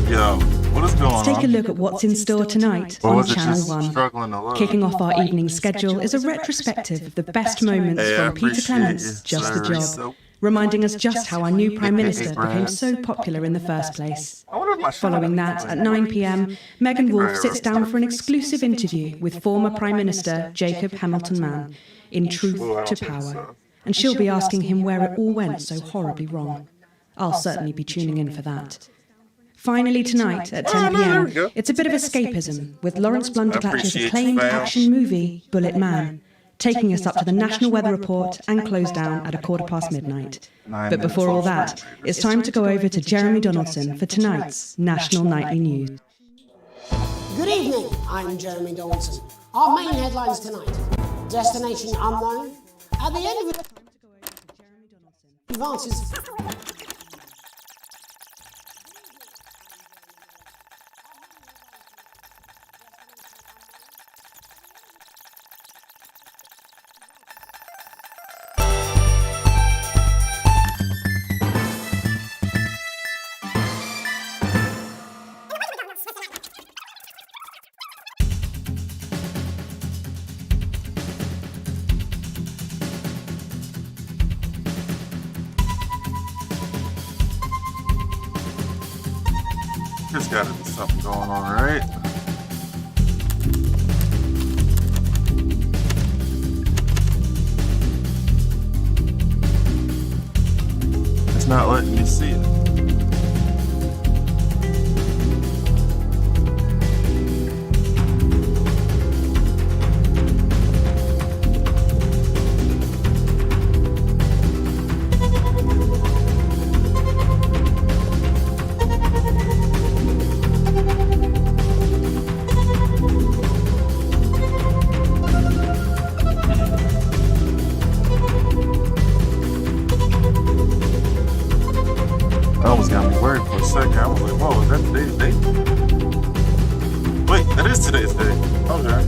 Yo, what is going on? Let's take a look at what's in store tonight Or on was it Channel just 1. struggling to load? Kicking off our evening schedule is a retrospective of the best moments Hey, I from Peter appreciate Clement's you, Just the sir. Job, So- reminding us just how our new Prime Minister Brad. became so popular in the first place. I wonder if my Following that, at 9 p.m, Megan Wolfe sits down for an exclusive interview with former Prime Minister Jacob Hamilton-Mann in Truth to Power, and she'll be asking him where it all went so horribly wrong. I'll certainly be tuning in for that. Finally tonight at 10 p.m, it's a bit of escapism with Lawrence Blunderclatch's Appreciate acclaimed you, fam. action movie Bullet Man, taking us up to the National Weather Report and close down at 1:15 midnight. But before all that, it's time to go over to Jeremy Donaldson for tonight's National Nightly News. Good evening, I'm Jeremy Donaldson. Our main headlines tonight. Destination unknown. At the end of it, advances. There's gotta be something going on, right? It's not letting me see it. I almost got me worried for a second. I was like, whoa, is that today's date? Wait, that is today's date. Okay.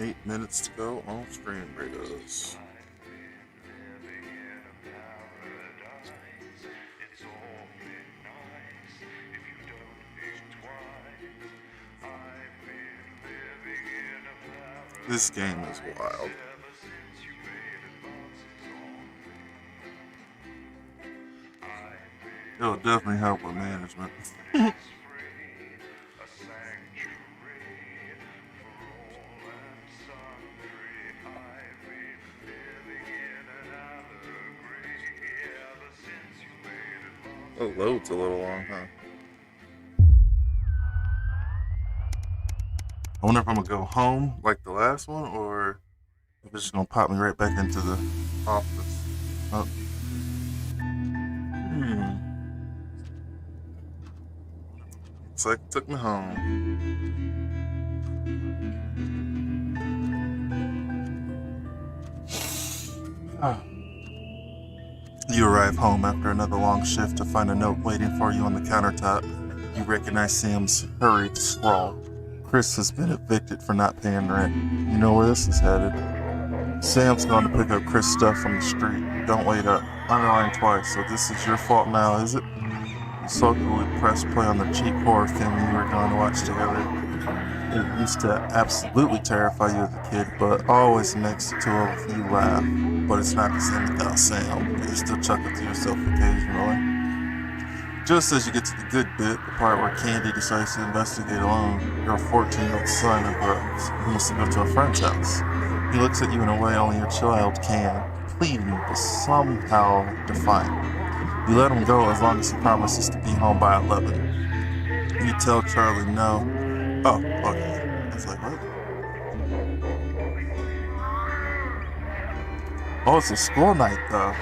8 minutes to go on Screen Raiders. This game is wild. It'll definitely help with management. Oh, load's a little long, huh? I wonder if I'm gonna go home like the last one, or if it's just gonna pop me right back into the office. Oh. Looks like it took me home. You arrive home after another long shift to find a note waiting for you on the countertop. You recognize Sam's hurried scrawl. Chris has been evicted for not paying rent. You know where this is headed. Sam's gone to pick up Chris' stuff from the street. Don't wait up. Underline twice, so this is your fault now, is it? You sulkily press play on the cheap horror film you were going to watch together. It used to absolutely terrify you as a kid, but always makes the two of you laugh. But it's not the same without Sam. You still chuckle to yourself occasionally. Just as you get to the good bit, the part where Candy decides to investigate alone, your 14-year-old son erupts. He wants to go to a friend's house. He looks at you in a way only a child can, pleading but somehow defiant. You let him go as long as he promises to be home by 11. You tell Charlie no. Oh, okay. It's like, what? Oh, it's a school night, though.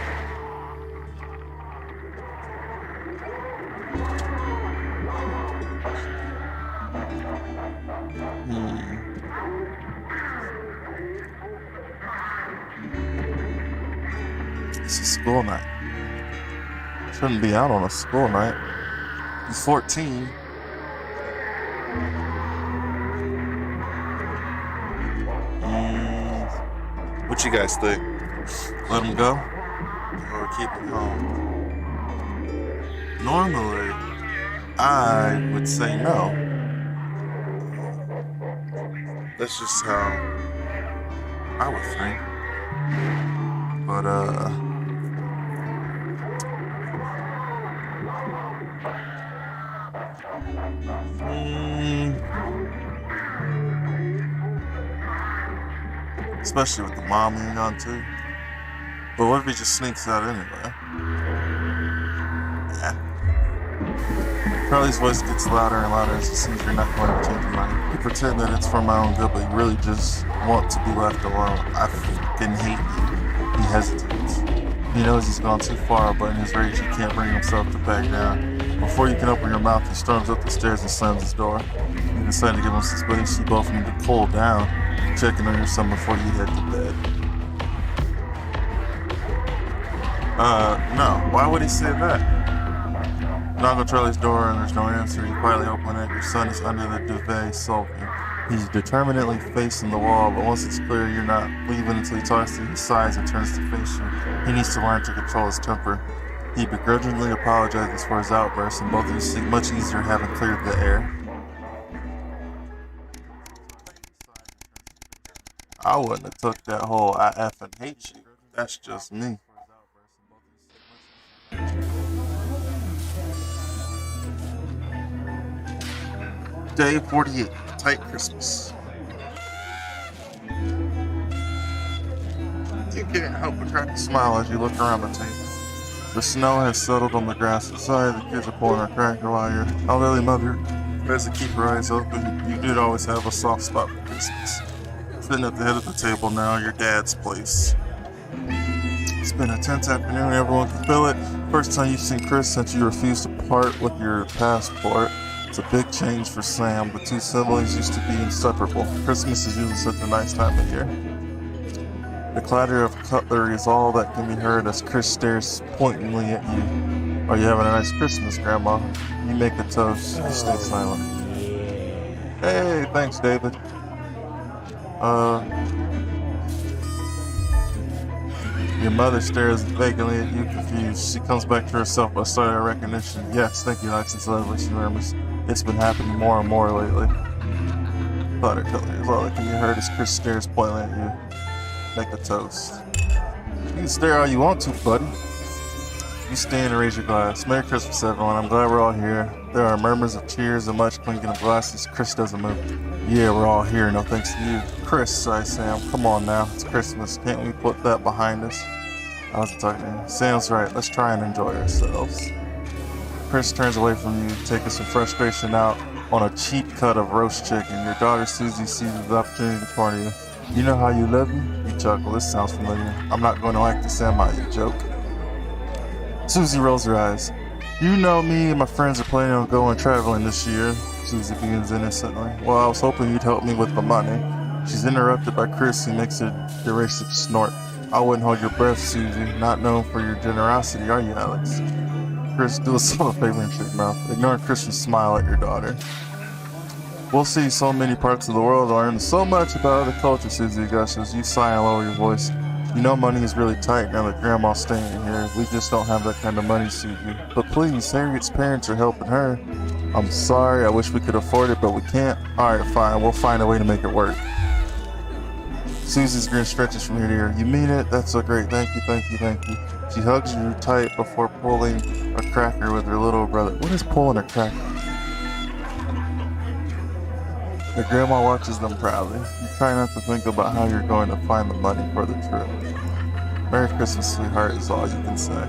It's a school night. Shouldn't be out on a school night. He's 14. What you guys think? Let him go? Or keep him home? Normally, I would say no. That's just how I would think. But, especially with the mom being on too. But what if he just sneaks out anyway? Yeah. Charlie's voice gets louder and louder as he sees you're not going to change your mind. You pretend that it's for my own good, but you really just want to be left alone. I fucking hate you. He hesitates. He knows he's gone too far, but in his rage he can't bring himself to back down. Before you can open your mouth, he storms up the stairs and slams his door. You decide to give him some space. You both need to cool down, checking on your son before you head to bed. No. Why would he say that? Knock on Charlie's door and there's no answer. You quietly open it. Your son is under the duvet sulking. He's determinedly facing the wall, but once it's clear you're not leaving until he talks to you, he sighs and turns to face you. He needs to learn to control his temper. He begrudgingly apologizes for his outburst, and both of you seem much easier having cleared the air. I wouldn't have took that whole I effing hate you. That's just me. Day 48, tight Christmas. You can't help but crack a smile as you look around the table. The snow has settled on the grass inside, the kids are pulling a cracker while your elderly mother tries to keep her eyes open. You did always have a soft spot for Christmas. Sitting at the head of the table now, your dad's place. It's been a tense afternoon, everyone can feel it. First time you've seen Chris since you refused to part with your passport. It's a big change for Sam. The two siblings used to be inseparable. Christmas is usually such a nice time of year. The clatter of cutlery is all that can be heard as Chris stares pointedly at you. Are you having a nice Christmas, Grandma? You make a toast. You stay silent. Hey, thanks, David. Your mother stares vacantly at you, confused. She comes back to herself by starting a recognition. Yes, thank you, nice and Leslie, she murmurs. It's been happening more and more lately. Clatter cutlery is all that can be heard as Chris stares pointedly at you. Make a toast. You can stare all you want to, buddy. You stand and raise your glass. Merry Christmas, everyone. I'm glad we're all here. There are murmurs of cheers and much clinking of glasses. Chris doesn't move. Yeah, we're all here, no thanks to you. Chris, sighs Sam. Come on now, it's Christmas. Can't we put that behind us? I wasn't talking to you. Sam's right. Let's try and enjoy ourselves. Chris turns away from you, taking some frustration out on a cheap cut of roast chicken. Your daughter Susie seizes the opportunity to corner you. You know how you love me? You chuckle. This sounds familiar. I'm not going to act the Sam out, you joke. Susie rolls her eyes. You know me and my friends are planning on going traveling this year. Susie begins innocently. Well, I was hoping you'd help me with the money. She's interrupted by Chris, who makes a derisive snort. I wouldn't hold your breath, Susie. Not known for your generosity, are you, Alex? Chris, do us all a favor and shake your mouth. Ignoring Chris's smile at your daughter. We'll see so many parts of the world, learn so much about other cultures, Susie gushes. You sigh and lower your voice. You know money is really tight now that Grandma's staying here. We just don't have that kind of money, Susie. But please, Harriet's parents are helping her. I'm sorry, I wish we could afford it, but we can't. Alright, fine, we'll find a way to make it work. Susie's grin stretches from ear to ear. You mean it? That's so great. Thank you, thank you, thank you. She hugs you tight before pulling a cracker with her little brother. What is pulling a cracker? Your grandma watches them proudly. You try not to think about how you're going to find the money for the trip. Merry Christmas, sweetheart, is all you can say.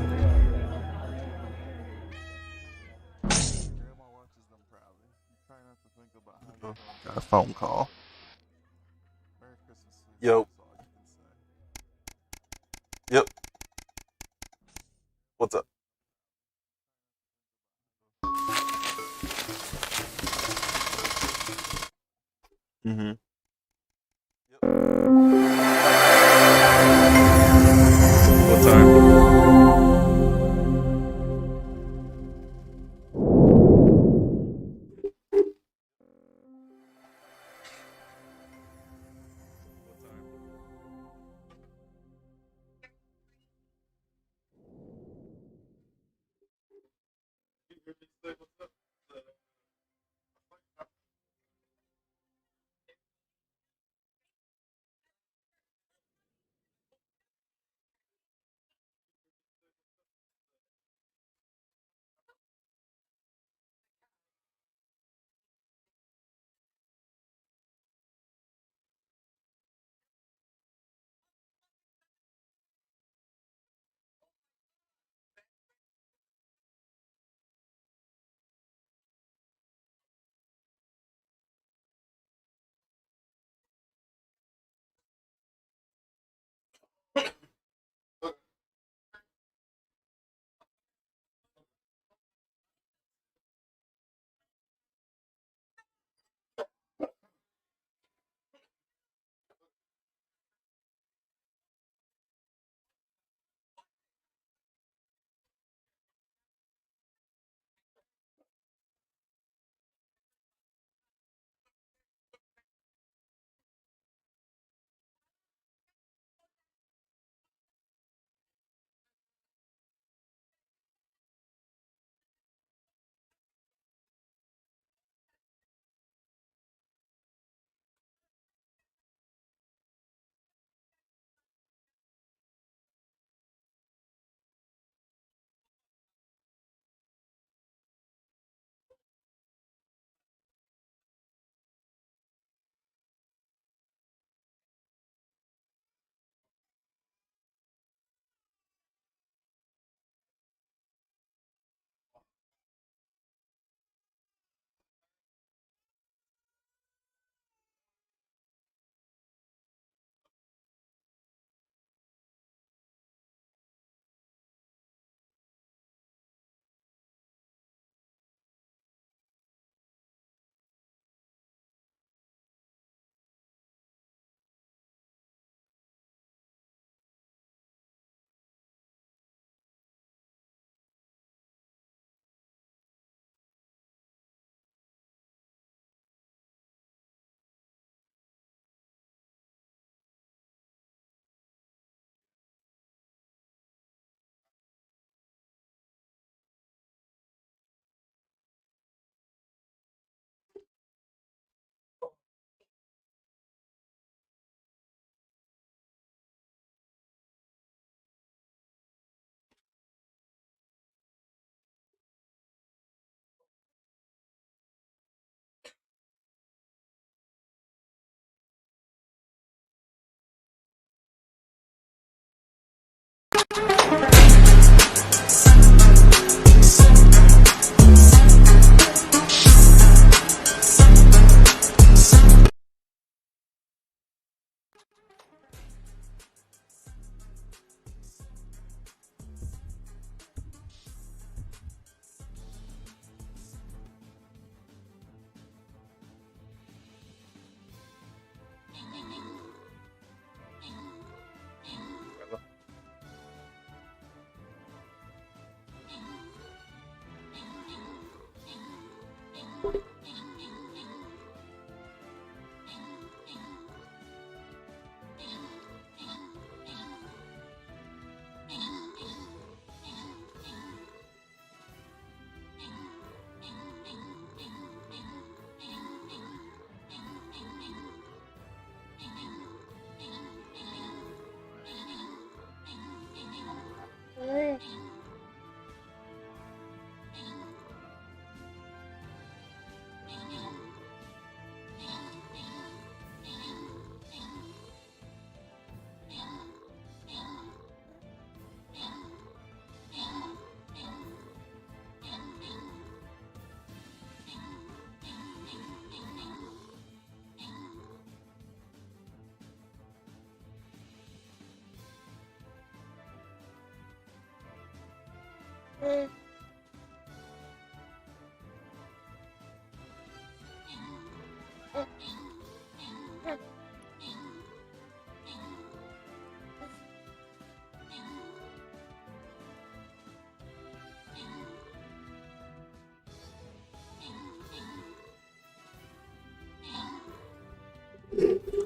Got a phone call. Yo. Yep. What's up? Mm-hmm. What time?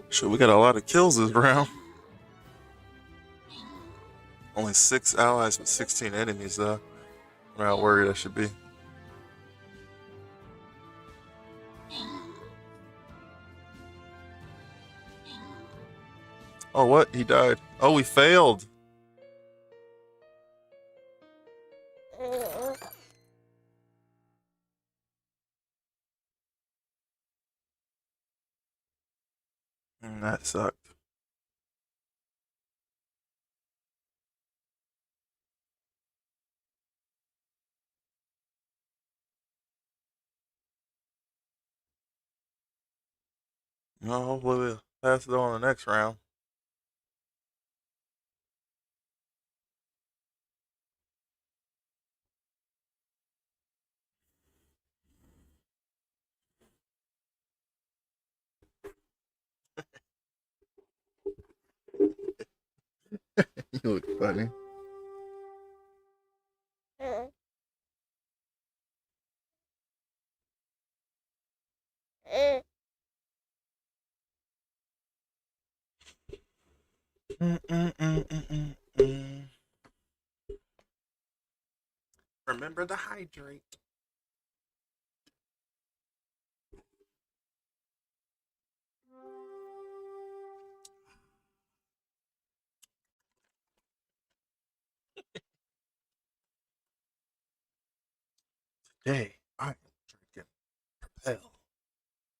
Sure, we got a lot of kills this round. Only 6 allies with 16 enemies, though. I wonder how worried I should be. Oh, what? He died. Oh, we failed. That sucked. No, hopefully we'll pass it on the next round. You look funny. Remember to hydrate. Today, I am drinking Propel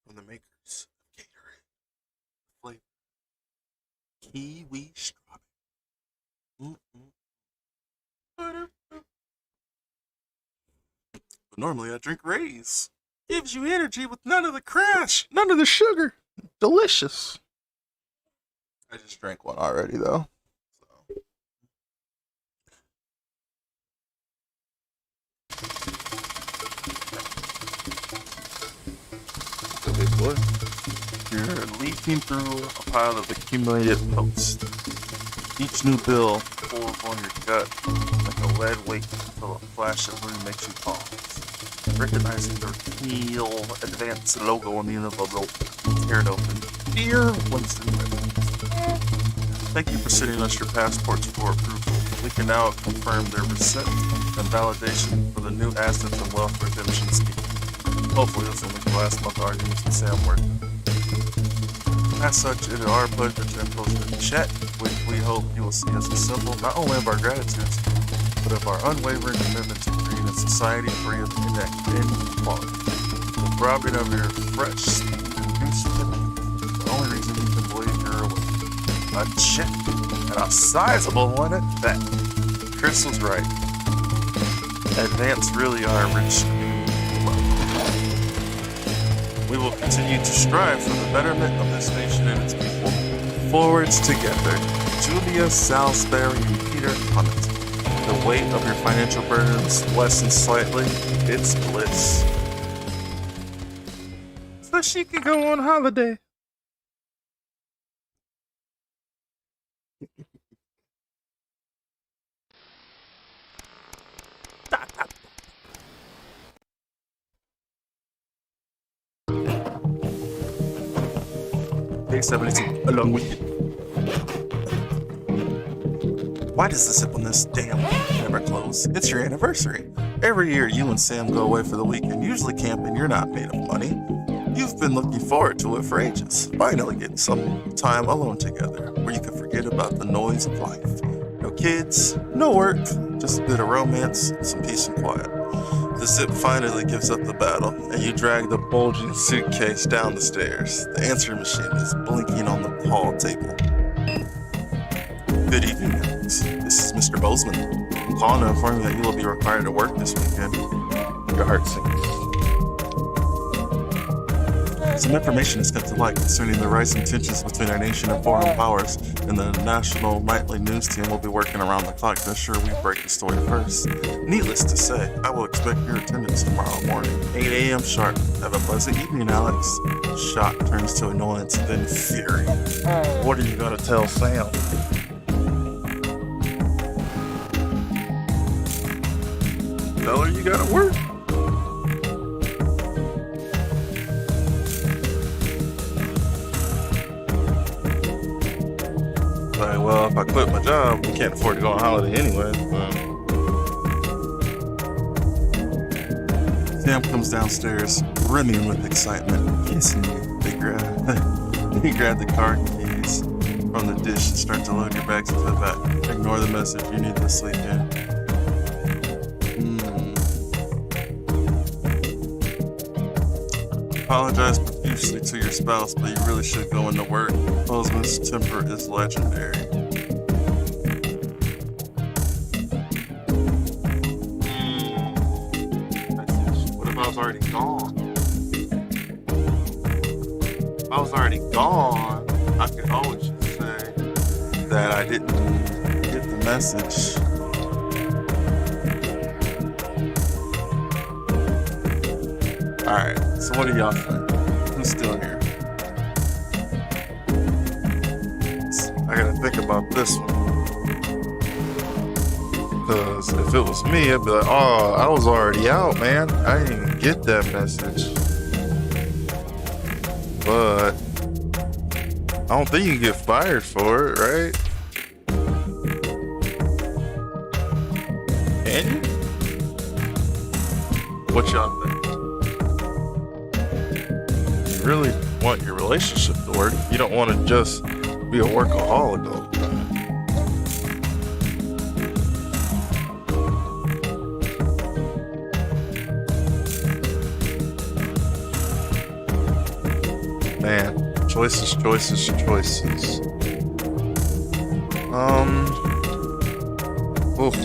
from the makers of Gatorade. Flavor kiwi strawberry. But normally I drink Raze. Gives you energy with none of the crash, none of the sugar. Delicious. I just drank one already though. So big boy. You're leafing through a pile of accumulated posts. Each new bill pulls on your gut like a lead weight until a flash of blue makes you pause. Recognizing the Teal Advanced logo on the end of the rope, tear it open. Dear Winston Redmond, thank you for sending us your passports for approval. We can now confirm their receipt and validation for the new assets and wealth redemption scheme. Hopefully this will make the last month arguments and say I'm worth it. As such, it is our pleasure to impose a check, which we hope you will see as a symbol not only of our gratitude, but of our unwavering commitment to create a society free of inequality. The throbbing of your fresh, sweet, and new certificate, the only reason you can believe you're awake. A check, and a sizable one at that. Chris was right. Advance really are rich. We will continue to strive for the betterment of this nation and its people. Forwards together. Julia, Salisbury, and Peter Hunt. The weight of your financial burdens lessens slightly. It's bliss. So she can go on holiday. AK-72 along with you. Why does the zip on this damn never close? It's your anniversary. Every year you and Sam go away for the weekend, usually camping. You're not made of money. You've been looking forward to it for ages. Finally getting some time alone together where you can forget about the noise of life. No kids, no work, just a bit of romance, some peace and quiet. The zip finally gives up the battle, and you drag the bulging suitcase down the stairs. The answering machine is blinking on the hall table. Good evening, Alex. This is Mr. Bozeman. I'm calling to inform you that you will be required to work this weekend. Your heart sinks. Some information has come to light concerning the rising tensions between our nation and foreign powers, and the national nightly news team will be working around the clock to ensure we break the story first. Needless to say, I will expect your attendance tomorrow morning, 8 a.m. sharp. Have a pleasant evening, Alex. Shock turns to annoyance, then fury. What are you gonna tell Sam? Tell her you gotta work. Like, well, if I quit my job, we can't afford to go on holiday anyway. Sam comes downstairs, brimming with excitement, kissing you. They grab the car keys from the dish and start to load your bags into the back. Ignore the message, you need to sleep in. Apologize profusely to your spouse, but you really should go into work. Bozeman's temper is legendary. What if I was already gone? If I was already gone, I could always just say that I didn't get the message. Alright, so what do y'all think? Who's still here? I gotta think about this one. Because if it was me, I'd be like, oh, I was already out, man. I didn't even get that message. But I don't think you can get fired for it, right? Can you? What y'all think? You really want your relationship to work. You don't want to just be a workaholic all the time. Man, choices. Oof.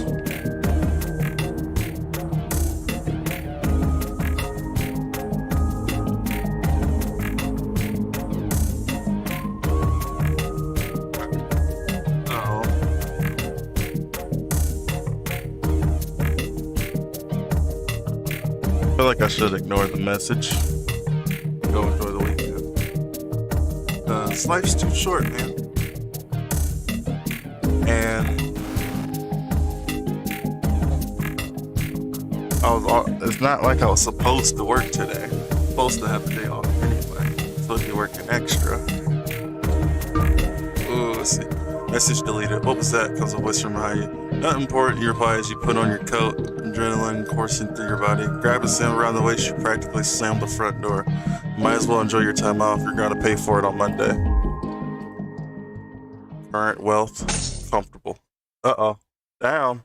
I feel like I should ignore the message. Go enjoy the weekend. Life's too short, man. And it's not like I was supposed to work today. I'm supposed to have a day off anyway. I'm supposed to be working extra. Ooh, let's see. Message deleted. What was that? Comes a voice from behind you. Nothing important. You reply as you put on your coat. Adrenaline coursing through your body. Grab a Sam around the waist. You practically slam the front door. Might as well enjoy your time off. You're gonna pay for it on Monday. Current wealth. Comfortable. Uh-oh. Down.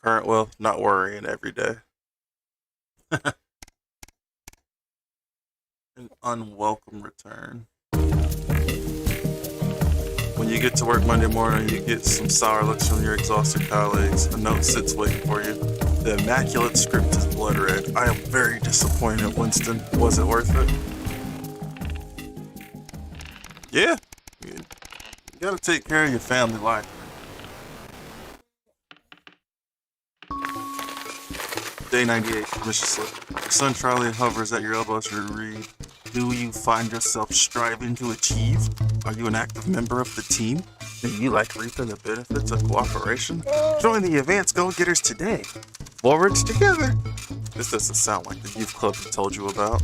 Current wealth. Not worrying every day. An unwelcome return. When you get to work Monday morning, you get some sour looks from your exhausted colleagues. A note sits waiting for you. The immaculate script is blood red. I am very disappointed, Winston. Was it worth it? Yeah. You gotta take care of your family life. Day 98, mission slip. The sun trolley hovers at your elbows to read. Do you find yourself striving to achieve? Are you an active member of the team? Do you like reaping the benefits of cooperation? Join the Advanced Go-Getters today. Forwards together. This doesn't sound like the youth club I told you about.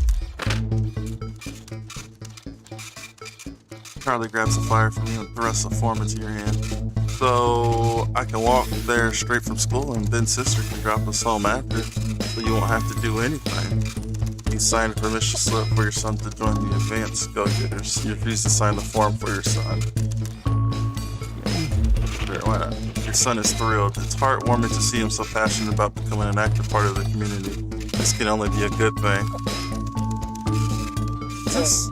Charlie grabs a flyer from you and thrusts a form into your hand. So I can walk there straight from school, and then sister can drop us home after, so you won't have to do anything. You sign a permission slip for your son to join the advanced go-getters. You refuse to sign the form for your son. Sure, why not? Your son is thrilled. It's heartwarming to see him so passionate about becoming an active part of the community. This can only be a good thing. This.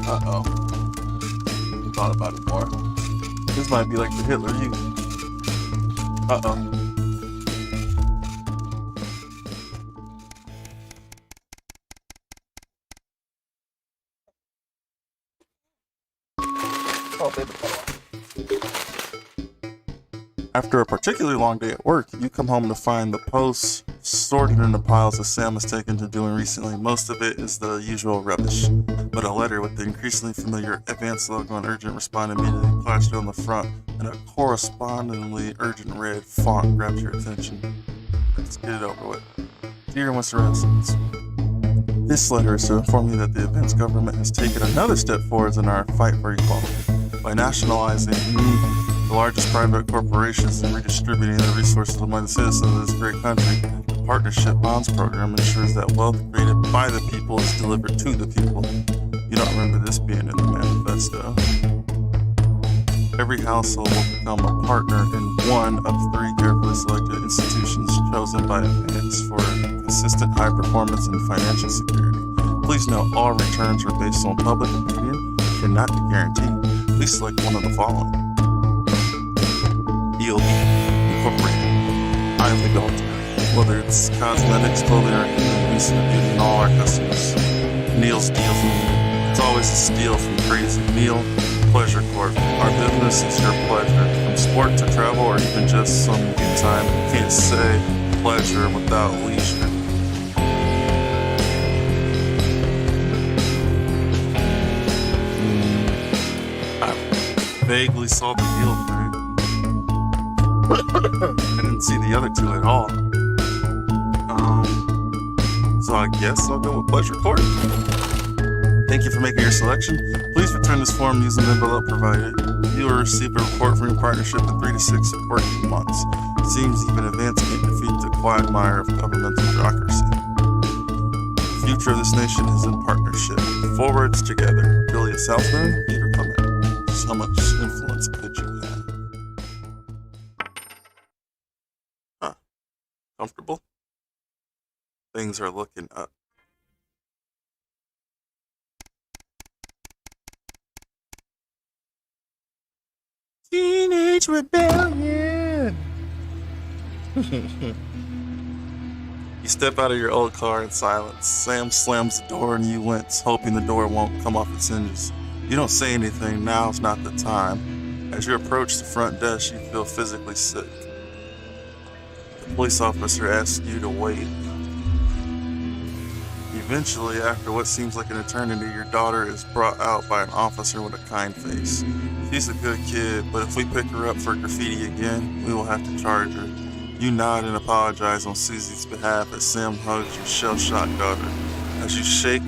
Uh-oh. Thought about it more. This might be like the Hitler Youth. Uh-oh. Oh, baby. After a particularly long day at work, you come home to find the posts sorted into piles that Sam has taken to doing recently. Most of it is the usual rubbish, but a letter with the increasingly familiar advanced logo and urgent respond immediately plastered on the front and a correspondingly urgent red font grabs your attention. Let's get it over with. Dear Mr. Residents, this letter is to inform you that the advanced government has taken another step forward in our fight for equality by nationalizing the largest private corporations and redistributing the resources among the citizens of this great country. The Partnership Bonds Program ensures that wealth created by the people is delivered to the people. You don't remember this being in the manifesto. Every household will become a partner in one of 3 carefully selected institutions chosen by advance for consistent high performance and financial security. Please note all returns are based on public opinion and cannot be guaranteed. Please select one of the following. EOB Incorporated. I am the go-to. Whether it's cosmetics, clothing, or beauty and all our customers. Neil's Deals. It's always a steal from Crazy Neil. Pleasure Corp. Our business is your pleasure. From sport to travel or even just some good time. You can't say pleasure without leisure. I vaguely saw the deal thing. I didn't see the other 2 at all. So I guess I'll go with Pleasure Corp. Thank you for making your selection. Please return this form using the envelope provided. You will receive a report from your partnership in 3 to 6 working months. It seems even advanced can't defeat the quagmire of governmental bureaucracy. The future of this nation is in partnership. Forwards together. Julia Southburn, Peter Clement. How much influence could you have? Huh. Comfortable? Things are looking up. Teenage rebellion. You step out of your old car in silence. Sam slams the door and you wince, hoping the door won't come off its hinges. You don't say anything. Now's not the time. As you approach the front desk, you feel physically sick. The police officer asks you to wait. Eventually, after what seems like an eternity, your daughter is brought out by an officer with a kind face. She's a good kid, but if we pick her up for graffiti again, we will have to charge her. You nod and apologize on Susie's behalf as Sam hugs your shell-shocked daughter. As you shake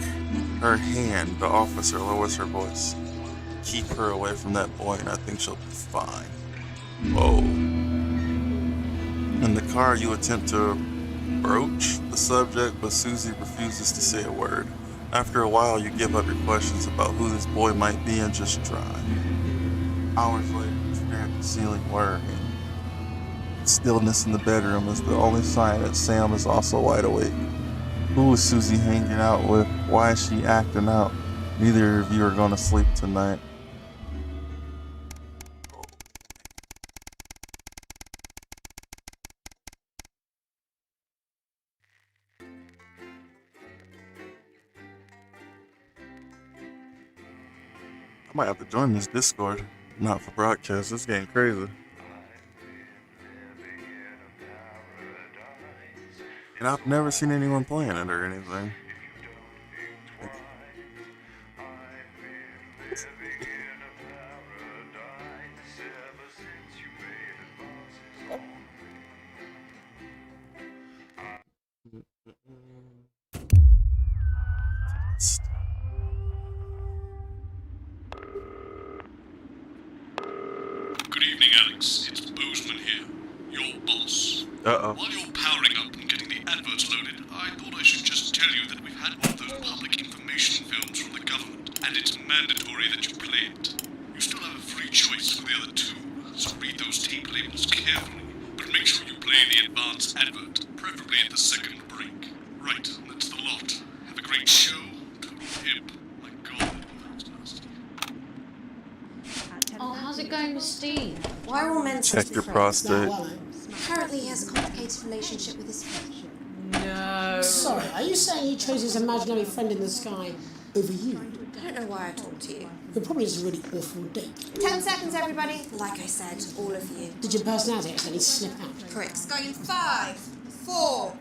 her hand, the officer lowers her voice. Keep her away from that boy and I think she'll be fine. Whoa. In the car, you attempt to broach the subject, but Susie refuses to say a word. After a while, you give up your questions about who this boy might be and just drive. Hours later, you stare at the ceiling worrying. Stillness in the bedroom is the only sign that Sam is also wide awake. Who is Susie hanging out with? Why is she acting out? Neither of you are going to sleep tonight. I might have to join this Discord. Not for broadcast. This is getting crazy. And I've never seen anyone playing it or anything. Alex, it's Bozeman here, your boss. Uh-oh. While you're powering up and getting the adverts loaded, I thought I should just tell you that we've had one of those public information films from the government, and it's mandatory that you play it. You still have a free choice for the other two, so read those tape labels carefully, but make sure you play the advance advert, preferably at the second break. Right, that's the lot. Have a great show. Total hip. My God, that's nasty. Oh, how's it going with Steve? Why are all men supposed Check to your be friends? prostate. Apparently he has a complicated relationship with his friend. No. Sorry, are you saying he chose his imaginary friend in the sky over you? I don't know why I talked to you. You're probably just a really awful dick. 10 seconds, everybody. Like I said, all of you. Did your personality accidentally slip out? Correct. It's going in 5, 4,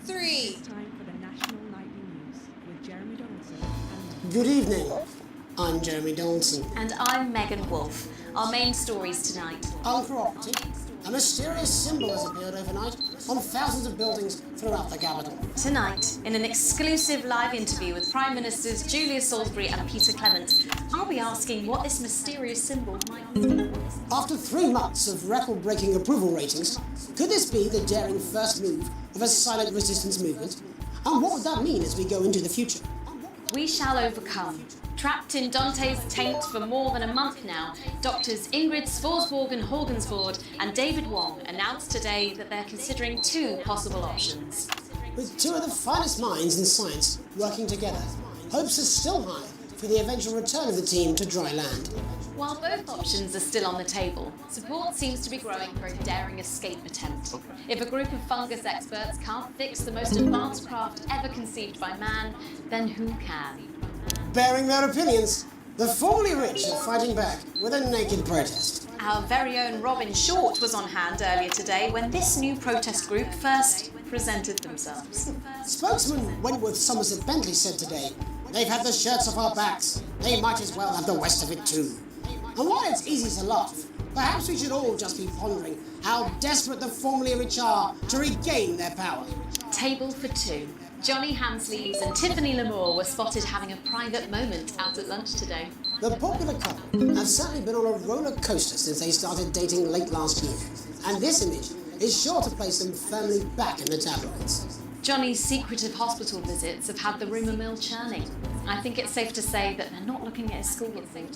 3. Time for the National Nightly News with Jeremy Donaldson and Good evening. I'm Jeremy Donaldson. And I'm Megan Wolfe. Our main stories tonight. Uncooperative. A mysterious symbol has appeared overnight on thousands of buildings throughout the capital. Tonight, in an exclusive live interview with Prime Ministers Julia Salisbury and Peter Clement, I'll be asking what this mysterious symbol might mean. After 3 months of record-breaking approval ratings, could this be the daring first move of a silent resistance movement? And what would that mean as we go into the future? We shall overcome. Trapped in Dante's taint for more than a month now, doctors Ingrid Svorsborg-Horgensvoord and David Wong announced today that they're considering 2 possible options. With 2 of the finest minds in science working together, hopes are still high for the eventual return of the team to dry land. While both options are still on the table, support seems to be growing for a daring escape attempt. If a group of fungus experts can't fix the most advanced craft ever conceived by man, then who can? Bearing their opinions, the formerly rich are fighting back with a naked protest. Our very own Robin Short was on hand earlier today when this new protest group first presented themselves. Spokesman Wentworth Somerset Bentley said today, "They've had the shirts off our backs. They might as well have the rest of it too." And while it's easy to laugh, perhaps we should all just be pondering how desperate the formerly rich are to regain their power. Table for 2. Johnny Hansleaves and Tiffany Lamour were spotted having a private moment out at lunch today. The popular couple have certainly been on a roller coaster since they started dating late last year, and this image is sure to place them firmly back in the tabloids. Johnny's secretive hospital visits have had the rumour mill churning. I think it's safe to say that they're not looking at his school thing.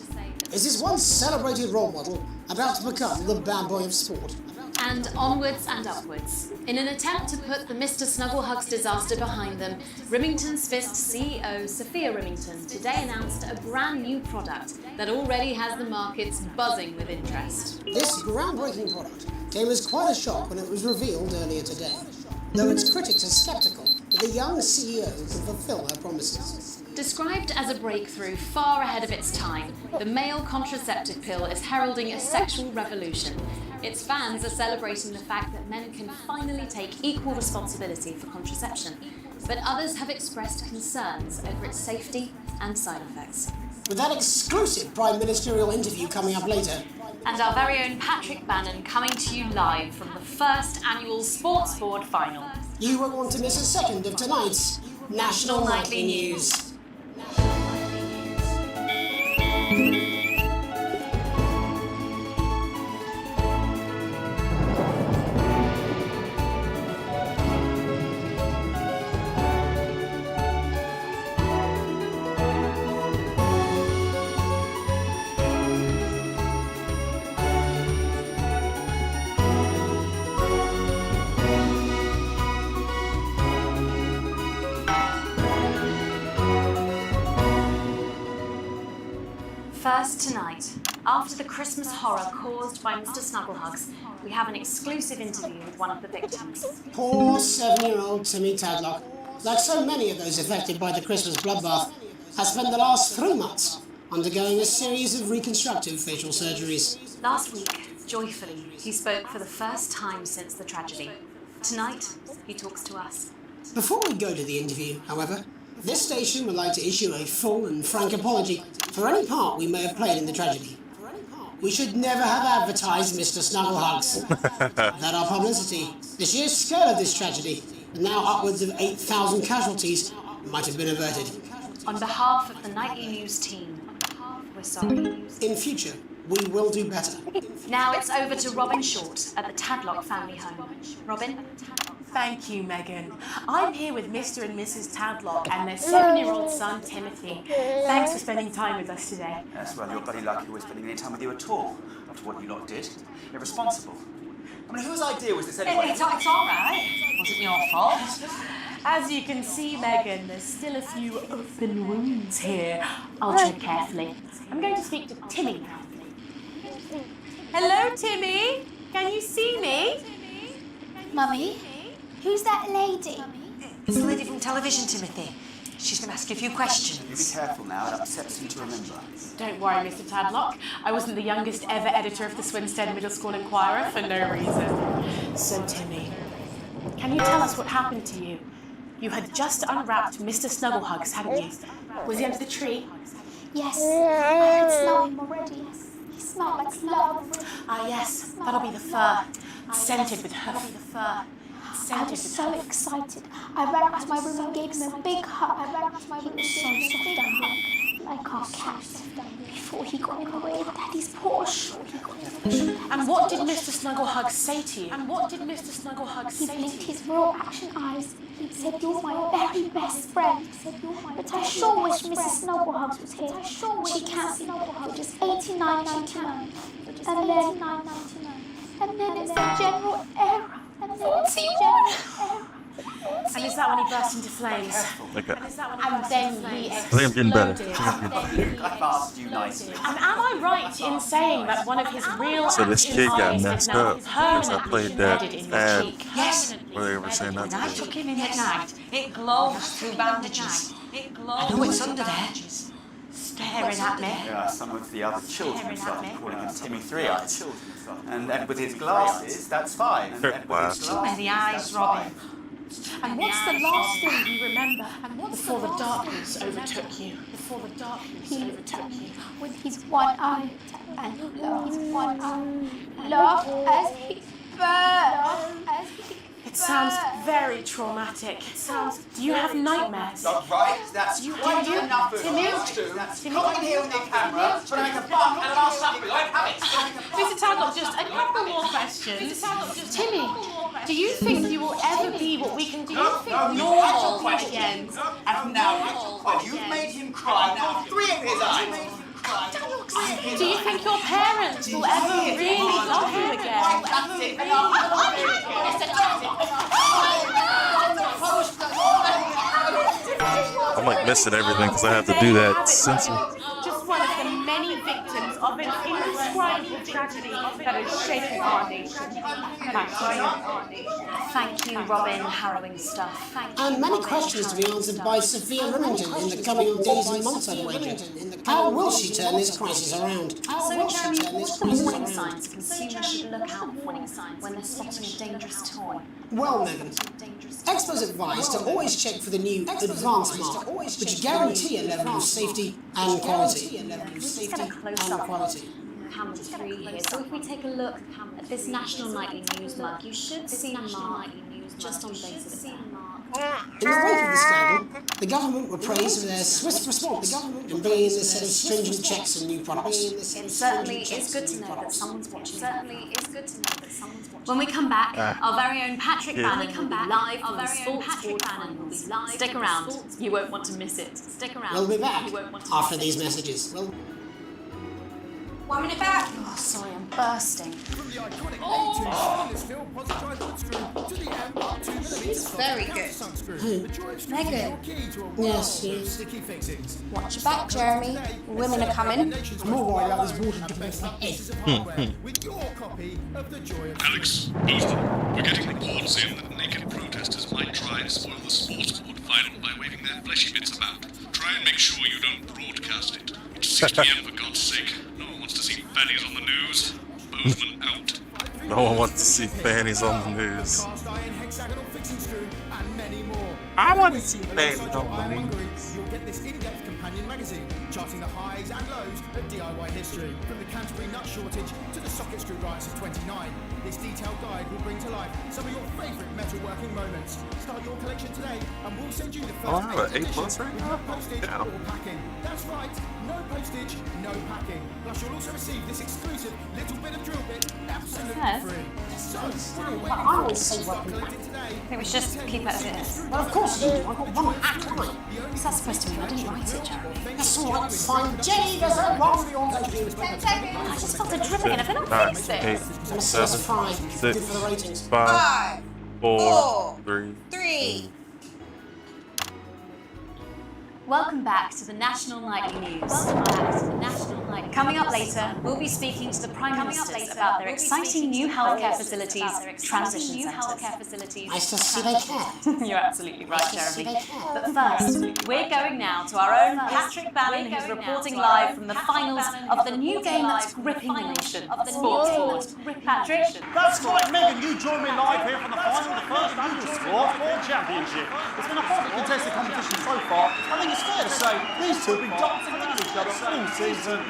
Is this once celebrated role model about to become the bad boy of sport? And onwards and upwards. In an attempt to put the Mr. Snugglehugs disaster behind them, Remington's Fist CEO Sophia Remington today announced a brand new product that already has the markets buzzing with interest. This groundbreaking product came as quite a shock when it was revealed earlier today, though its critics are sceptical that the young CEO can fulfill her promises. Described as a breakthrough far ahead of its time, the male contraceptive pill is heralding a sexual revolution. Its fans are celebrating the fact that men can finally take equal responsibility for contraception, but others have expressed concerns over its safety and side effects. With that exclusive Prime Ministerial interview coming up later, and our very own Patrick Bannon coming to you live from the first annual Sports Board final. You won't want to miss a second of tonight's National Nightly News. First tonight, after the Christmas horror caused by Mr. Snugglehugs, we have an exclusive interview with one of the victims. Poor 7-year-old Timmy Tadlock, like so many of those affected by the Christmas bloodbath, has spent the last 3 months undergoing a series of reconstructive facial surgeries. Last week, joyfully, he spoke for the first time since the tragedy. Tonight, he talks to us. Before we go to the interview, however, this station would like to issue a full and frank apology for any part we may have played in the tragedy. We should never have advertised Mr. Snugglehugs. That our publicity, the sheer scale of this tragedy, and now upwards of 8,000 casualties, might have been averted. On behalf of the Nightly News team, we're sorry. In future, We will do better. Now it's over to Robin Short at the Tadlock family home. Robin? Thank you, Megan. I'm here with Mr. and Mrs. Tadlock and their 7-year-old son, Timothy. Thanks for spending time with us today. Yes, well, you're bloody lucky we're spending any time with you at all, after what you lot did. Irresponsible. I mean, whose idea was this anyway? It's all right. Wasn't your fault. As you can see, Megan, there's still a few open wounds here. I'll tread carefully. I'm going to speak to Timmy now. Hello, Timmy. Can you see me? Mummy, who's that lady? It's the lady from television, Timothy. She's going to ask you a few questions. You be careful now, it upsets you to remember. Don't worry, Mr. Tadlock. I wasn't the youngest ever editor of the Swinstead Middle School Inquirer for no reason. So, Timmy, can you tell us what happened to you? You had just unwrapped Mr. Snugglehugs, hadn't you? Was he under the tree? Yes, I can smell him already. He smelled like love. Ah, yes, that'll be the fur. Scented with her. I was so excited. I ran up to my room and gave him a big hug. He was so soft and warm, like our cat, before he got in the way of Daddy's Porsche. And what did Mr. Snugglehugs say to you? He blinked his real action eyes. He said, "You're my very best friend." But I sure wish Mrs. Snugglehugs was here. She can't be for just $89.99. And then it's a general error. And is that when he burst into flames? Okay. And then he I think I'm getting better. exploded. I've asked you nicely. And am I right in saying that one of his real So this kid got messed up because I played that ad. Yes. Where they were saying not When I to do took him in at night, it glows through bandages. I know it's under there. Staring at me. Yeah, some of the other children started calling him Timmy Three Eyes. And with his glasses, that's fine. And with his Glasses. Too many eyes, Robin. And what's the last thing you remember before the darkness overtook you? With his one eye and love as he burned. It sounds very traumatic. Do you have nightmares? Right, that's quite enough of Timmy? you two. Come in here with your camera, try to make a buck and I'll stop you. I have it. Mr. Tadlock, just a couple more questions. Timmy, do you think you will ever be what we can call normal again? And now, well, you've made him cry now 3 of his eyes. Do you think your parents will ever really love you again? I'm like missing everything because I have to do that censor. Just one of the many victims of an indescribable tragedy that has shaken our nation. Thank you, Robin. Harrowing stuff. And many questions to be answered by Sophia Remington in the coming days and months, I wager. How will she turn this crisis around? So, Jeremy, what are the warning signs consumers should look out for when they're spotting a dangerous toy? Well, Megan, experts advise to always check for the new advanced mark, which guarantee a level of safety and quality. Let's get a close-up camera 3 here. So if we take a look at this National Nightly News mug, you should see Mark just on basis of that. In the wake of the scandal, the government were praised for their swift response in bringing in this set of stringent checks on new products. It certainly is good to know that someone's watching. When we come back, our very own Patrick Bannon will be live from the Sports Board Bannon. Stick around, you won't want to miss it. Stick around. We'll be back after these messages. 1 minute back. Oh, sorry, I'm bursting. She's very good. Megan. Yes. Watch your back, Jeremy. Women are coming. I'm all worried about this water dripping from my head. Alex, Boston, we're getting reports in that naked protesters might try and spoil the sports board final by waving their fleshy bits about. Try and make sure you don't broadcast it. It's 6 p.m. for God's sake. No one wants to see fannies on the news. Bozeman out. No one wants to see fannies on the news. I want to see fannies on the news. get this in-depth companion magazine, charting the highs and lows of DIY history. From the Canterbury nut shortage to the socket screw riots of 29, this detailed guide will bring to life some of your favourite metalworking moments. Start your collection today and we'll send you the first I have an A+ edition right with now? no postage Yeah. or packing. That's right, no postage, no packing. Plus you'll also receive this exclusive little bit of drill bit absolutely Yes. free. So, what are you But waiting I for? always say Start welcome collecting today. I think we should just keep it as it is. Well, of course you do. I've got one hat on. What's that supposed to mean? I didn't write it, Jeremy. That's all right, fine. Jenny, there's a wrong with your taking. I just felt it dripping in. Have they not fixed it? 8, Let's 7, try. 6, Good for the ratings. 5, 4, 3. 3. Welcome back to the National Nightly News. Coming up later, we'll be speaking to the Prime Ministers about their exciting new healthcare facilities transition centres. Nice to see they care. You're absolutely right, Nice to see Jeremy. they care. But first, we're going now to our own Patrick Bannon, who's reporting live from the finals of the new game that's gripping the nation, Sports Board. Patrick? That's right, Megan, you join me live here from the final of the first annual Sports Board Championship. It's been a hotly contested competition so far. I think it's fair to say these two have been dancing around each other all season.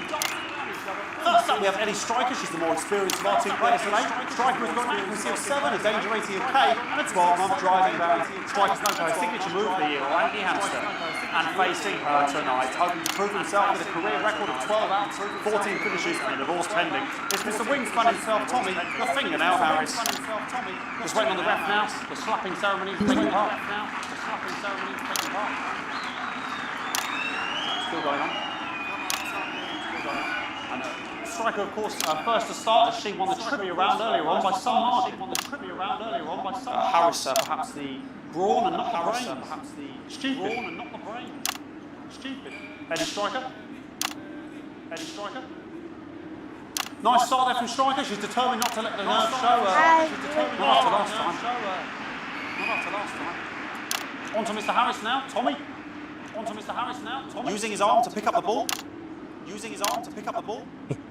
First up, we have Ellie Striker. She's the more experienced of our two players today. Striker has got an accuracy of 7, a danger rating of K, and a 12-month driving ban. Striker's known for her signature move of the year, Andy Hamster, and facing her tonight, hoping to prove himself with a career record of 12 out, 14 finishes, and a divorce pending. It's Mr. Wingspan himself, Tommy, the fingernail Harris. Just waiting on the ref now. The slapping ceremony is taking part. Still going on. And Striker, of course, first to start as she won the trivia round earlier on by some margin. Harris, perhaps the brawn and not the brain. Stupid. Eddie Striker. Nice start there from Striker. She's determined not to let the nerves show. Not after last time. On to Mr. Harris now. Tommy. Using his arm to pick up the ball.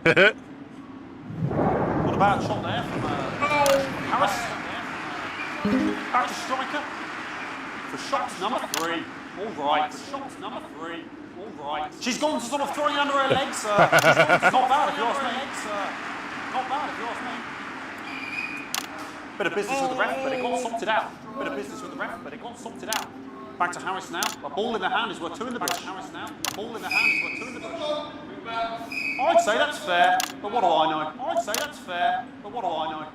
What a bad shot there from Harris. Back to Striker for shot number 3. All right. She's gone to sort of throwing under her legs. Not bad if you ask me. Bit of business with the ref, but it got sorted out. Back to Harris now. A ball in the hand is worth 2 in the bush. I'd say that's fair, but what do I know?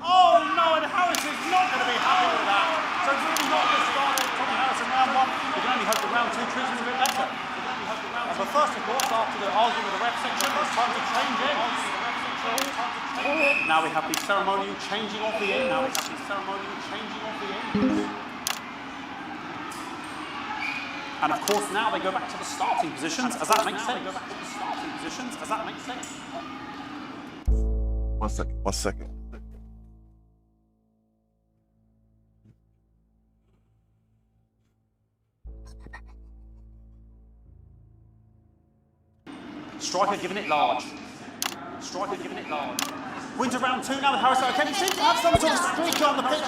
Oh no, and Harris is not going to be happy with that. So really not this start of Tommy Harris in round 1. We can only hope that round 2 treats him a bit better. But first, of course, after the argument with the ref section, it's time to change in. Now we have the ceremonial changing of the end. And of course, now they go back to the starting positions, as that makes sense. 1 second. Striker giving it large. Winter round 2 now with Harris. Can you see to have some sort of streak on the pitch?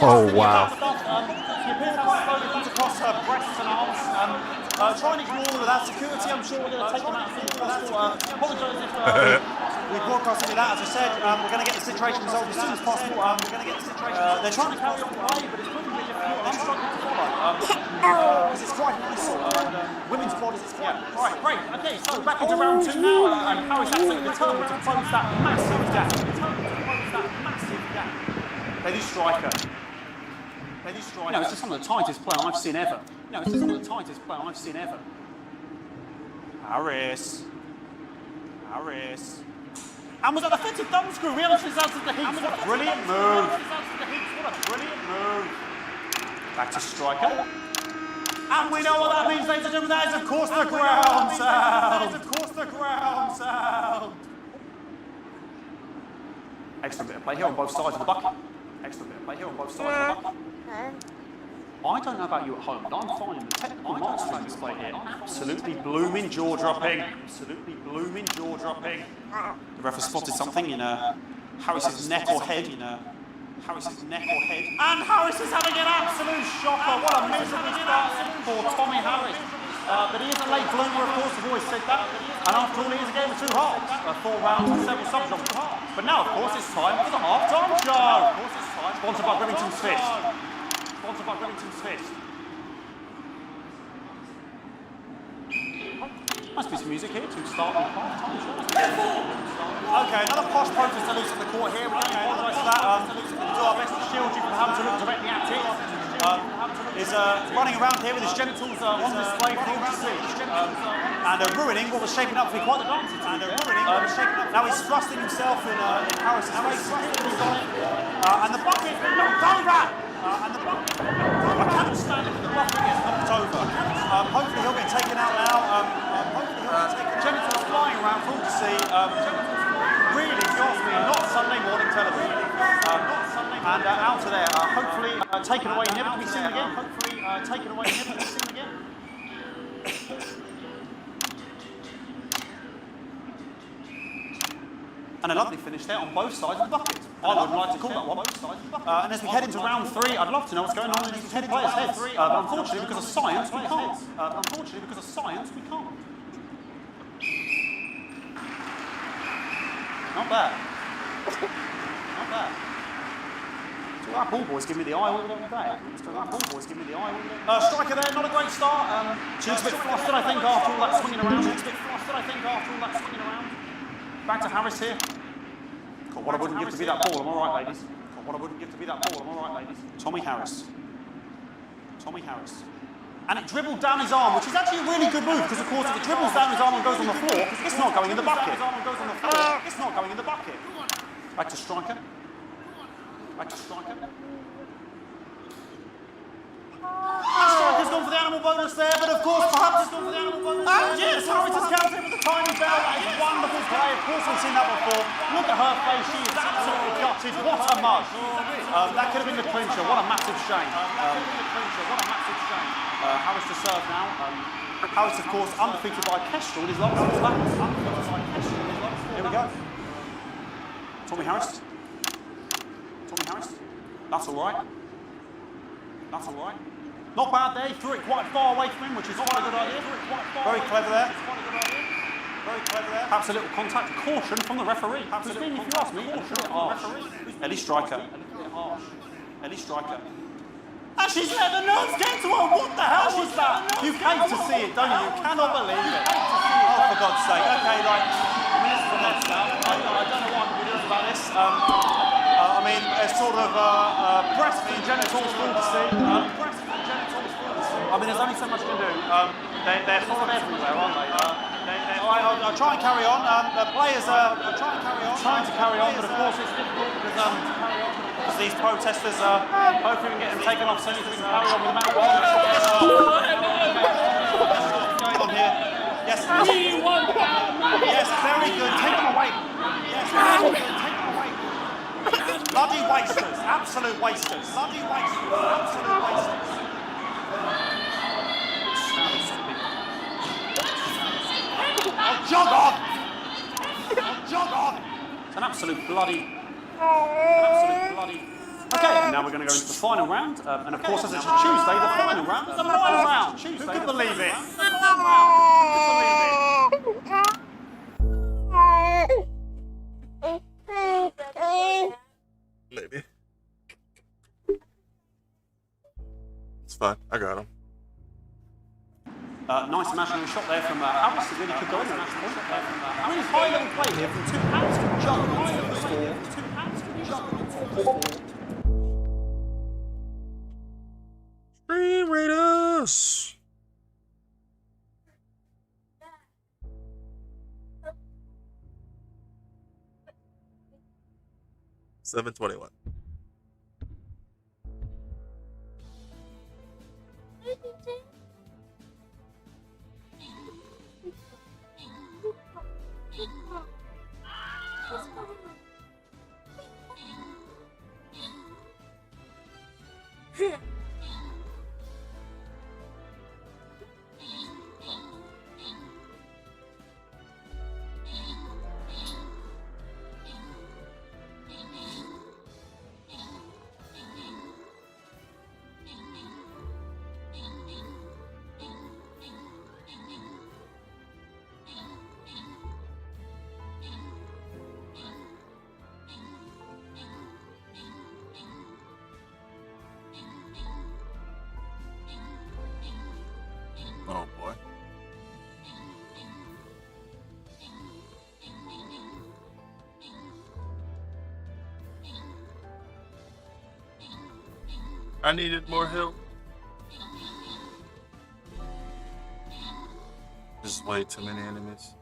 Oh, wow. She appears to have slowly cut across her breasts and arms. Try and ignore all of that security. I'm sure we're going to take them out as soon as possible. Apologise if we broadcast any of that. As I said, we're going to get the situation resolved as soon as possible. They're trying to carry on play, but it's proving a bit difficult. I'm struggling to follow. Because it's quite peaceful. Women's bodies, it's quite... Right, great. Okay, so back into round 2 now. And Harris absolutely determined to close that massive gap. Lady Striker. No, it's just some of the tightest play I've seen ever. Harris. And was that the fitted thumb screw? We haven't seen that since the heat. What a brilliant move. Back to Striker. And we know what that means, ladies and gentlemen. That is, of course, the ground sound. Excellent bit of play here on both sides of the bucket. I don't know about you at home, but I'm finding the technical mastery of this play here absolutely blooming jaw-dropping. The ref has spotted something in Harris's neck or head. Harris's neck or head. And Harris is having an absolute shocker. What a miserable start for Tommy Harris. But he is a late bloomer, of course, I've always said that. And after all, he is a game of 2 halves. 4 rounds and several subgenres. But now, of course, it's time for the half-time show. Sponsored by Remington's Fist. Sponsored by Remington's Fist. Nice piece of music here to start the half-time show. Okay, another posh protester loose at the court here. We don't apologise for that. We'll do our best to shield you from having to look directly at it. Is running around here with his genitals on display for all to see. And ruining what was shaping up to be quite the dance. Now he's thrusting himself in Harris's face. And the bucket knocked over! I cannot stand it when the bucket gets knocked over. Hopefully he'll get taken out now. Genitals flying around for all to see. Really, if you ask me, not Sunday morning television. And out of there, hopefully taken away, never to be seen again. And a lovely finish there on both sides of the bucket. I would like to call that one. And as we head into round 3, I'd love to know what's going on in these 2 players' heads. But unfortunately, because of science, we can't. Not bad. That ball boy's giving me the eye all day. Striker there, not a great start. She looks a bit flustered, I think, after all that swinging around. Back to Harris here. God, what I wouldn't give to be that ball, am I right, ladies? Tommy Harris. And it dribbled down his arm, which is actually a really good move, because of course if it dribbles down his arm and goes on the floor, it's not going in the bucket. Back to striker. Striker's gone for the animal bonus there, but of course perhaps... yes, Harris has counted with a tiny bell. That is a wonderful play. Of course we've seen that before. Look at her face. She is absolutely gutted. What a mug. That could have been the clincher. What a massive shame. Harris to serve now. Harris, of course, undefeated by Kestrel in his last 6 battles. Here we go. Tommy Harris. That's all right. Not bad there. He threw it quite far away from him, which is quite a good idea. Very clever there. Perhaps a little contact. Caution from the referee. Who's been, if you ask me, a little bit harsh. Ellie Striker. And she's let the nerves get to her. What the hell was that? You hate to see it, don't you? You cannot believe it. Oh, for God's sake. Okay, right. Minutes from that now. I don't know what I'm going to do about this. I mean, it's sort of breast and genitals for all to see. I mean, there's only so much you can do. They're sort of everywhere, aren't they? I'll try and carry on. The players are trying to carry on, but of course it's difficult because these protesters hopefully we can get them taken off soon so we can carry on with the match. What's going on here? Yes. Yes, very good. Take them away. Yes, very good. Take them away. Bloody wasters. Absolute wasters. Jog on! It's an absolute bloody... Okay, now we're going to go into the final round. And of course, as it's a Tuesday, the final round is the final round. Who could believe it? Maybe. It's fine. I got him. Nice imaginary shot there from Harris. It really could go in at that point. I mean, it's high-level play here from 2 hands to juggle. Stream Raiders! $7.21. I needed more help. There's way too many enemies.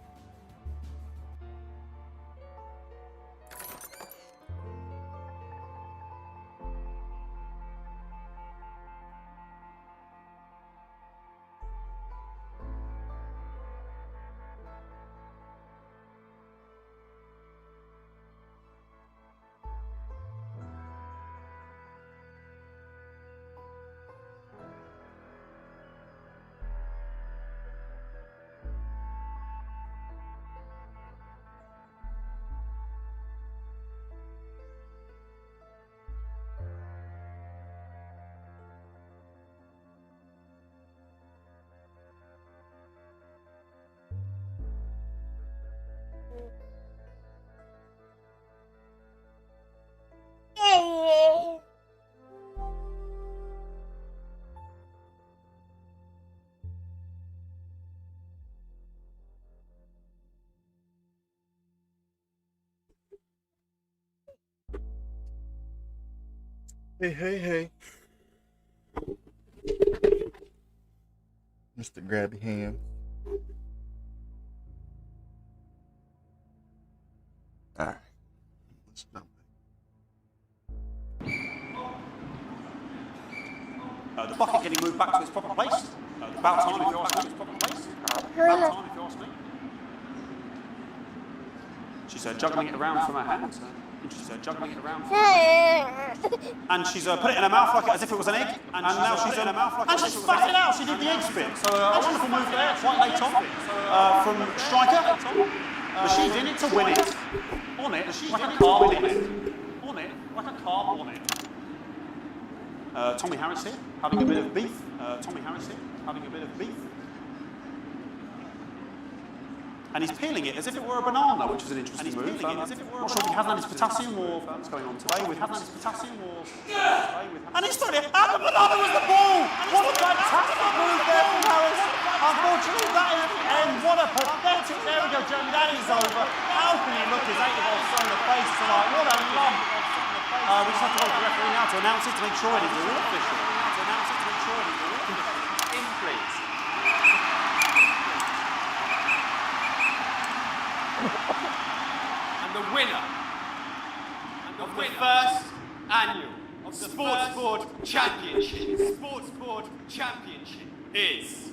Hey. Mr. Grabby Hands. Alright. Let's jump. The bucket getting moved back to its proper place. About time if you ask me. About time if you ask me. She's juggling it around from her hands. She's juggling it around. And she's put it in her mouth like as if it was an egg. And now she's in her mouth like. And she's spat it out. She did the egg spit. So a wonderful move there, quite late on from Striker. But she's in it to win it. On it, like a carb on it. On it, like a carb on it. Tommy Harris here, having a bit of beef. Tommy Harris here, having a bit of beef. And he's peeling it as if it were a banana, which is an interesting move. Not sure if he has had his potassium or what's going on today with having his potassium or. And he's put it, and the banana was the ball! What a fantastic move there from Harris. Unfortunately, that is the end. What a pathetic. There we go, Jeremy, that is over. How can he look his 8-year-old son in the face tonight? What a lump. We just have to wait for the referee now to announce it to make sure it is all official. To announce it to make sure it is all official. In, please. And the winner of the first annual Sports Board Championship is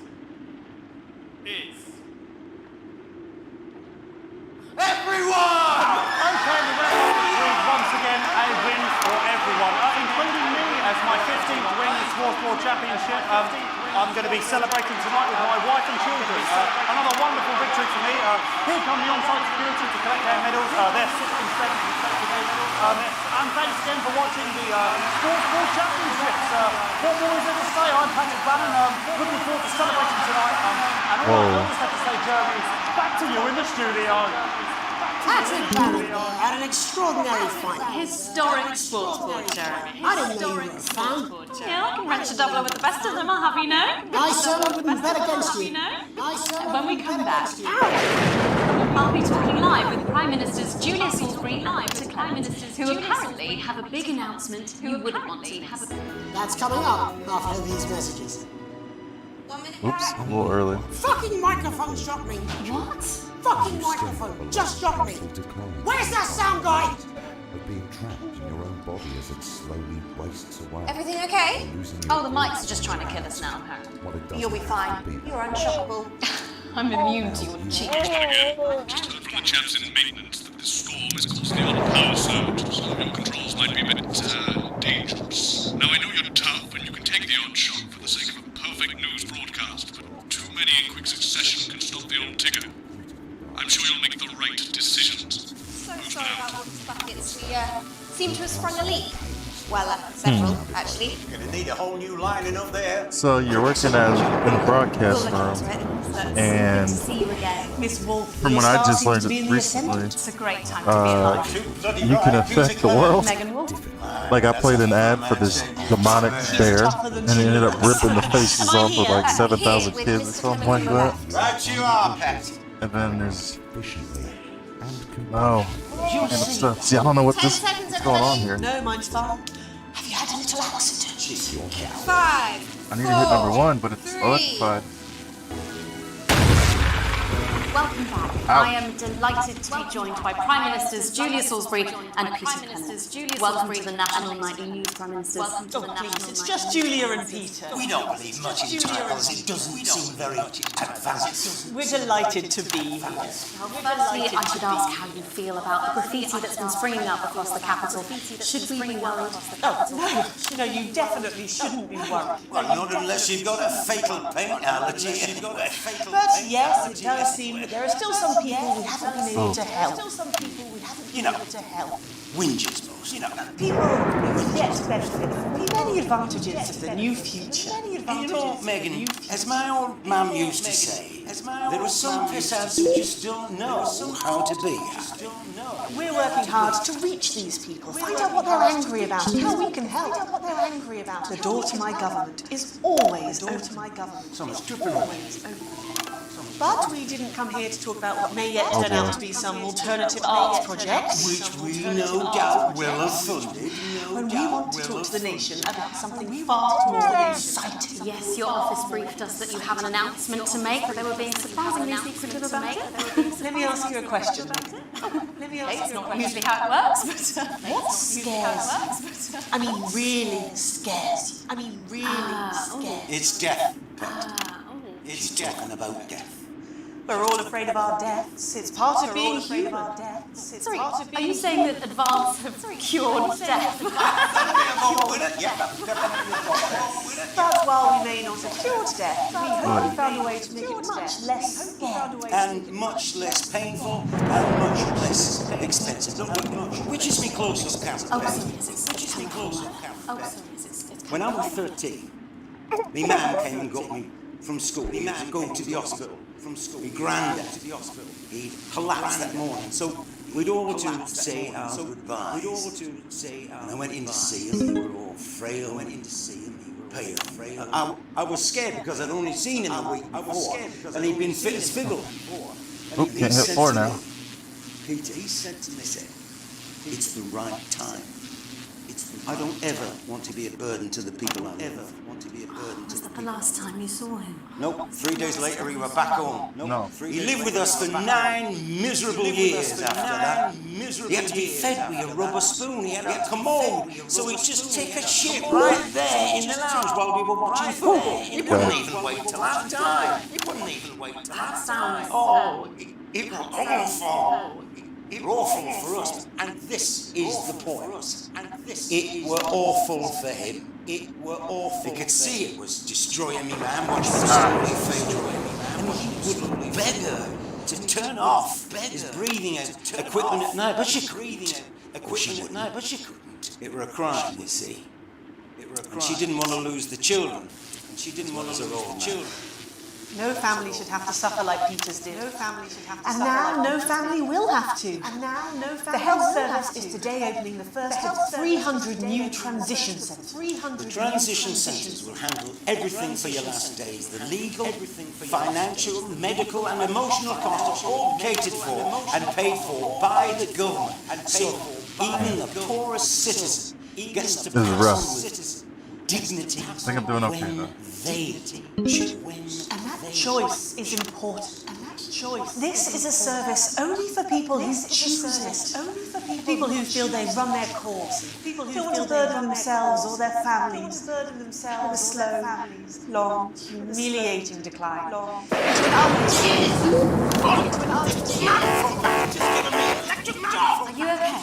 everyone! Okay, the referee once again a win for everyone, including me as my 15th win in the Sports Board Championship. I'm going to be celebrating tonight with my wife and children. Another wonderful victory for me. Here come the on-site security to collect their medals. They're 6th and 7th respectively. And thanks again for watching the Sports Board Championships. What more is there to say? I'm Patrick Bannon. Looking forward to celebrating tonight. And all I just have to say, Jeremy, back to you in the studio. Patrick Bannon had an extraordinary fight. Historic sports board, Jeremy. I didn't know you were a fan. Yeah, I can wrench a doubler with the best of them, I'll have you know. I certainly wouldn't bet against you. When we come back, I'll be talking live with Prime Ministers Julia Salisbury and Prime Ministers who apparently have a big announcement you wouldn't want to have. That's coming up after these messages. Oops, a little early. Fucking microphone shot me. What? Fucking microphone just shot me. Where's that sound guy? Of being trapped in your own body as it slowly wastes away. Everything okay? Oh, the mics are just trying to kill us now, apparently. You'll be fine. You're unshockable. I'm immune to your cheek. Just heard from the chaps in maintenance that this storm is causing the odd power surge, so your controls might be a bit dangerous. Now I know you're tough and you can take the odd shock for the sake of a perfect news broadcast, but too many in quick succession can stop the old ticker. I'm sure you'll make the right decisions. So sorry about all these buckets. We seem to have sprung a leak. Well, several, actually. Gonna need a whole new lining up there. So you're working in the broadcast room, and from what I just learned recently, It's a great time to be alive. you can affect the world. Megan Wolf. Like I played an ad for this demonic bear, and it ended up ripping the faces off of like 7,000 kids or something like that. Right you are, Pat. And then there's random stuff. See, I don't know what's going on here. No, mine's fine. Have you had a little accident? 5. I need to hit number 1, but it's electrified. Welcome back. I am delighted to be joined by Prime Ministers Julia Salisbury and Peter Clements. Welcome to the National Nightly News, Prime Ministers. Oh, please, it's just Julia and Peter. We don't believe much in titles. It doesn't seem very advanced. We're delighted to be here. Firstly, I should ask how you feel about the graffiti that's been springing up across the capital. Should we be worried? Oh, no, you definitely shouldn't be worried. Well, not unless you've got a fatal paint allergy. But yes, it does seem that there are still some people we haven't been able to help. Whingers, most. People who yet benefit from the many advantages of the new future. And you know, Megan, as my old mum used to say, there are some peasants who just don't know how to be happy. We're working hard to reach these people, find out what they're angry about, and how we can help. The door to my government is always open. Someone's tripping on me. But we didn't come here to talk about what may yet turn out to be some alternative arts project. Which we no doubt will have funded. When we want to talk to the nation about something far more exciting. Yes, your office briefed us that you have an announcement to make, that they were being surprisingly secretive about it. Let me ask you a question. It's not usually how it works, but... What scares you? I mean, really scares you. It's death, Pet. It's talking about death. We're all afraid of our deaths. It's part of being human. Sorry, are you saying that advance have cured death? But while we may not have cured death, we hope we found a way to make it much less scary. And much less painful and much less expensive. Which is me closest count. Which is me closest count. When I was 13, my mum came and got me from school. My mum going to the hospital. My granddad, he'd collapsed that morning. So we'd all to say our goodbyes. And I went in to see him. They were all frail. Pale. I was scared because I'd only seen him a week before, and he'd been fit as fiddle. Oh, can't hit 4 now. Peter, he said to me, it's the right time. I don't ever want to be a burden to the people I love. Was that the last time you saw him? Nope. 3 days later, he were back home. No. He lived with us for 9 miserable years after that. He had to be fed with a rubber spoon. He had a commode. So he'd just take a shit right there in the lounge while we were watching football. He wouldn't even wait till half time. That sounds... Oh, it was awful. It were awful for us. And this is the point. It were awful for him. It were awful. You could see it was destroying me, man, watching the slowly fade away. And he would beg her to turn off his breathing equipment at night, but she couldn't. It were a crime, you see. And she didn't want to lose the children. No family should have to suffer like Peter's did. And now no family will have to. The health service is today opening the first of 300 new transition centres. The transition centres will handle everything for your last days. The legal, financial, medical and emotional costs are all catered for and paid for by the government. So even the poorest citizen gets to This is rough. pass with dignity. I think I'm doing okay though. And that choice is important. This is a service only for people who choose it. People who feel they've run their course. People who don't want to burden themselves or their families with a slow, long, humiliating decline. Are you okay?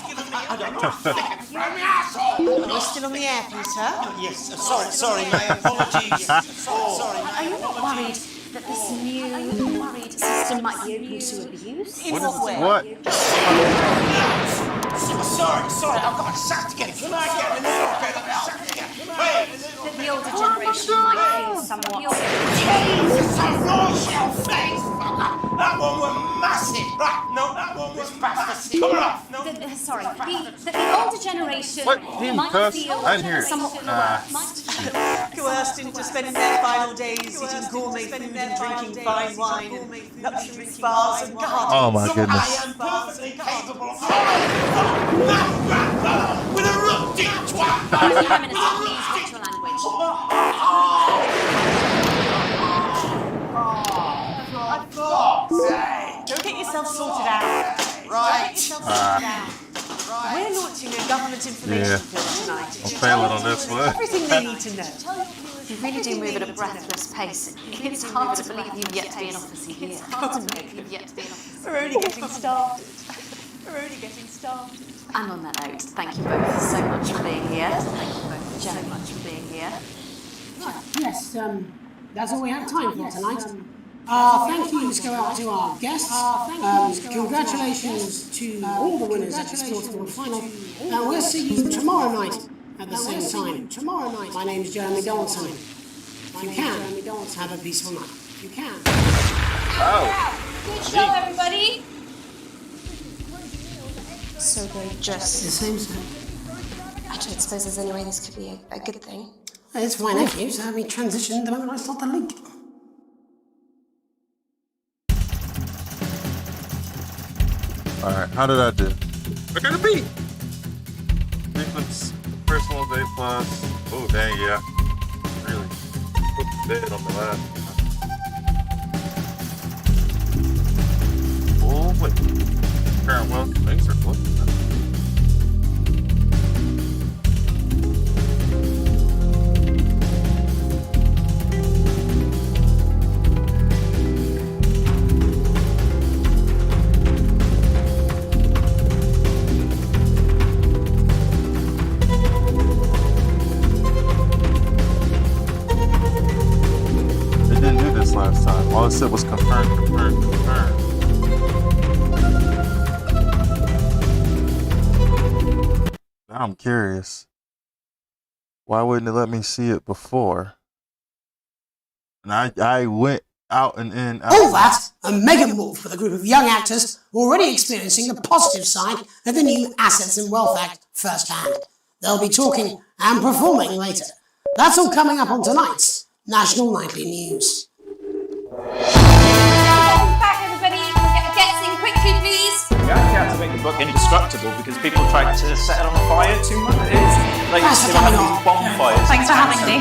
We're still on the air, Peter. Yes, sorry, my apologies. Are you not worried that this new system might be open to abuse? In what way? What? Sorry, I've got sacked again. Can I get a little That the older generation might feel somewhat... Jesus, I roast your face, fucker! That one was massive! Right, no, that one was massive. Come on! No. Sorry, the older generation might feel I'm here. somewhat Coerced into spending their final days eating gourmet food and drinking fine wine and luxury spas and gardens. Oh my goodness. I am perfectly capable of with a rusty twat! Prime Minister, please watch your language. sorted out. Right. Get yourself sorted out. We're launching a government information film tonight. I'm failing on this one. Everything they need to know. You really do move at a breathless pace. It's hard to believe you've yet to be in office a year. It's hard to believe you've yet to be in office. We're only getting started. We're only getting started. And on that note, thank you both so much for being here. Thank you both so much for being here. Yes, that's all we have time for tonight. Thank yous go out to our guests. Congratulations to all the winners at the Sportsball final. And we'll see you tomorrow night at the same time. Tomorrow night. My name's Jeremy Goldson. If you can, have a peaceful night. You can. Good show, everybody. So they just... The same thing. I don't suppose there's any way this could be a good thing. It's fine, thank you. So we transition the moment I start the link. Alright, how did I do? I got a B! Frequency, personal day plus. Oh, dang, yeah. Really put the bed on the last. Oh, wait. Current wealth things are flipping. Last time. All it said was confirmed. Now I'm curious. Why wouldn't it let me see it before? And I went out and in. All that, a mega move with a group of young actors already experiencing the positive side of the new Assets and Wealth Act firsthand. They'll be talking and performing later. That's all coming up on tonight's National Nightly News. Welcome back, everybody. Can we get a guest in quickly, please? You actually had to make the book indestructible because people tried to set it on fire too much. Like, Thanks for they were coming having on. these bonfires. Thanks for having me.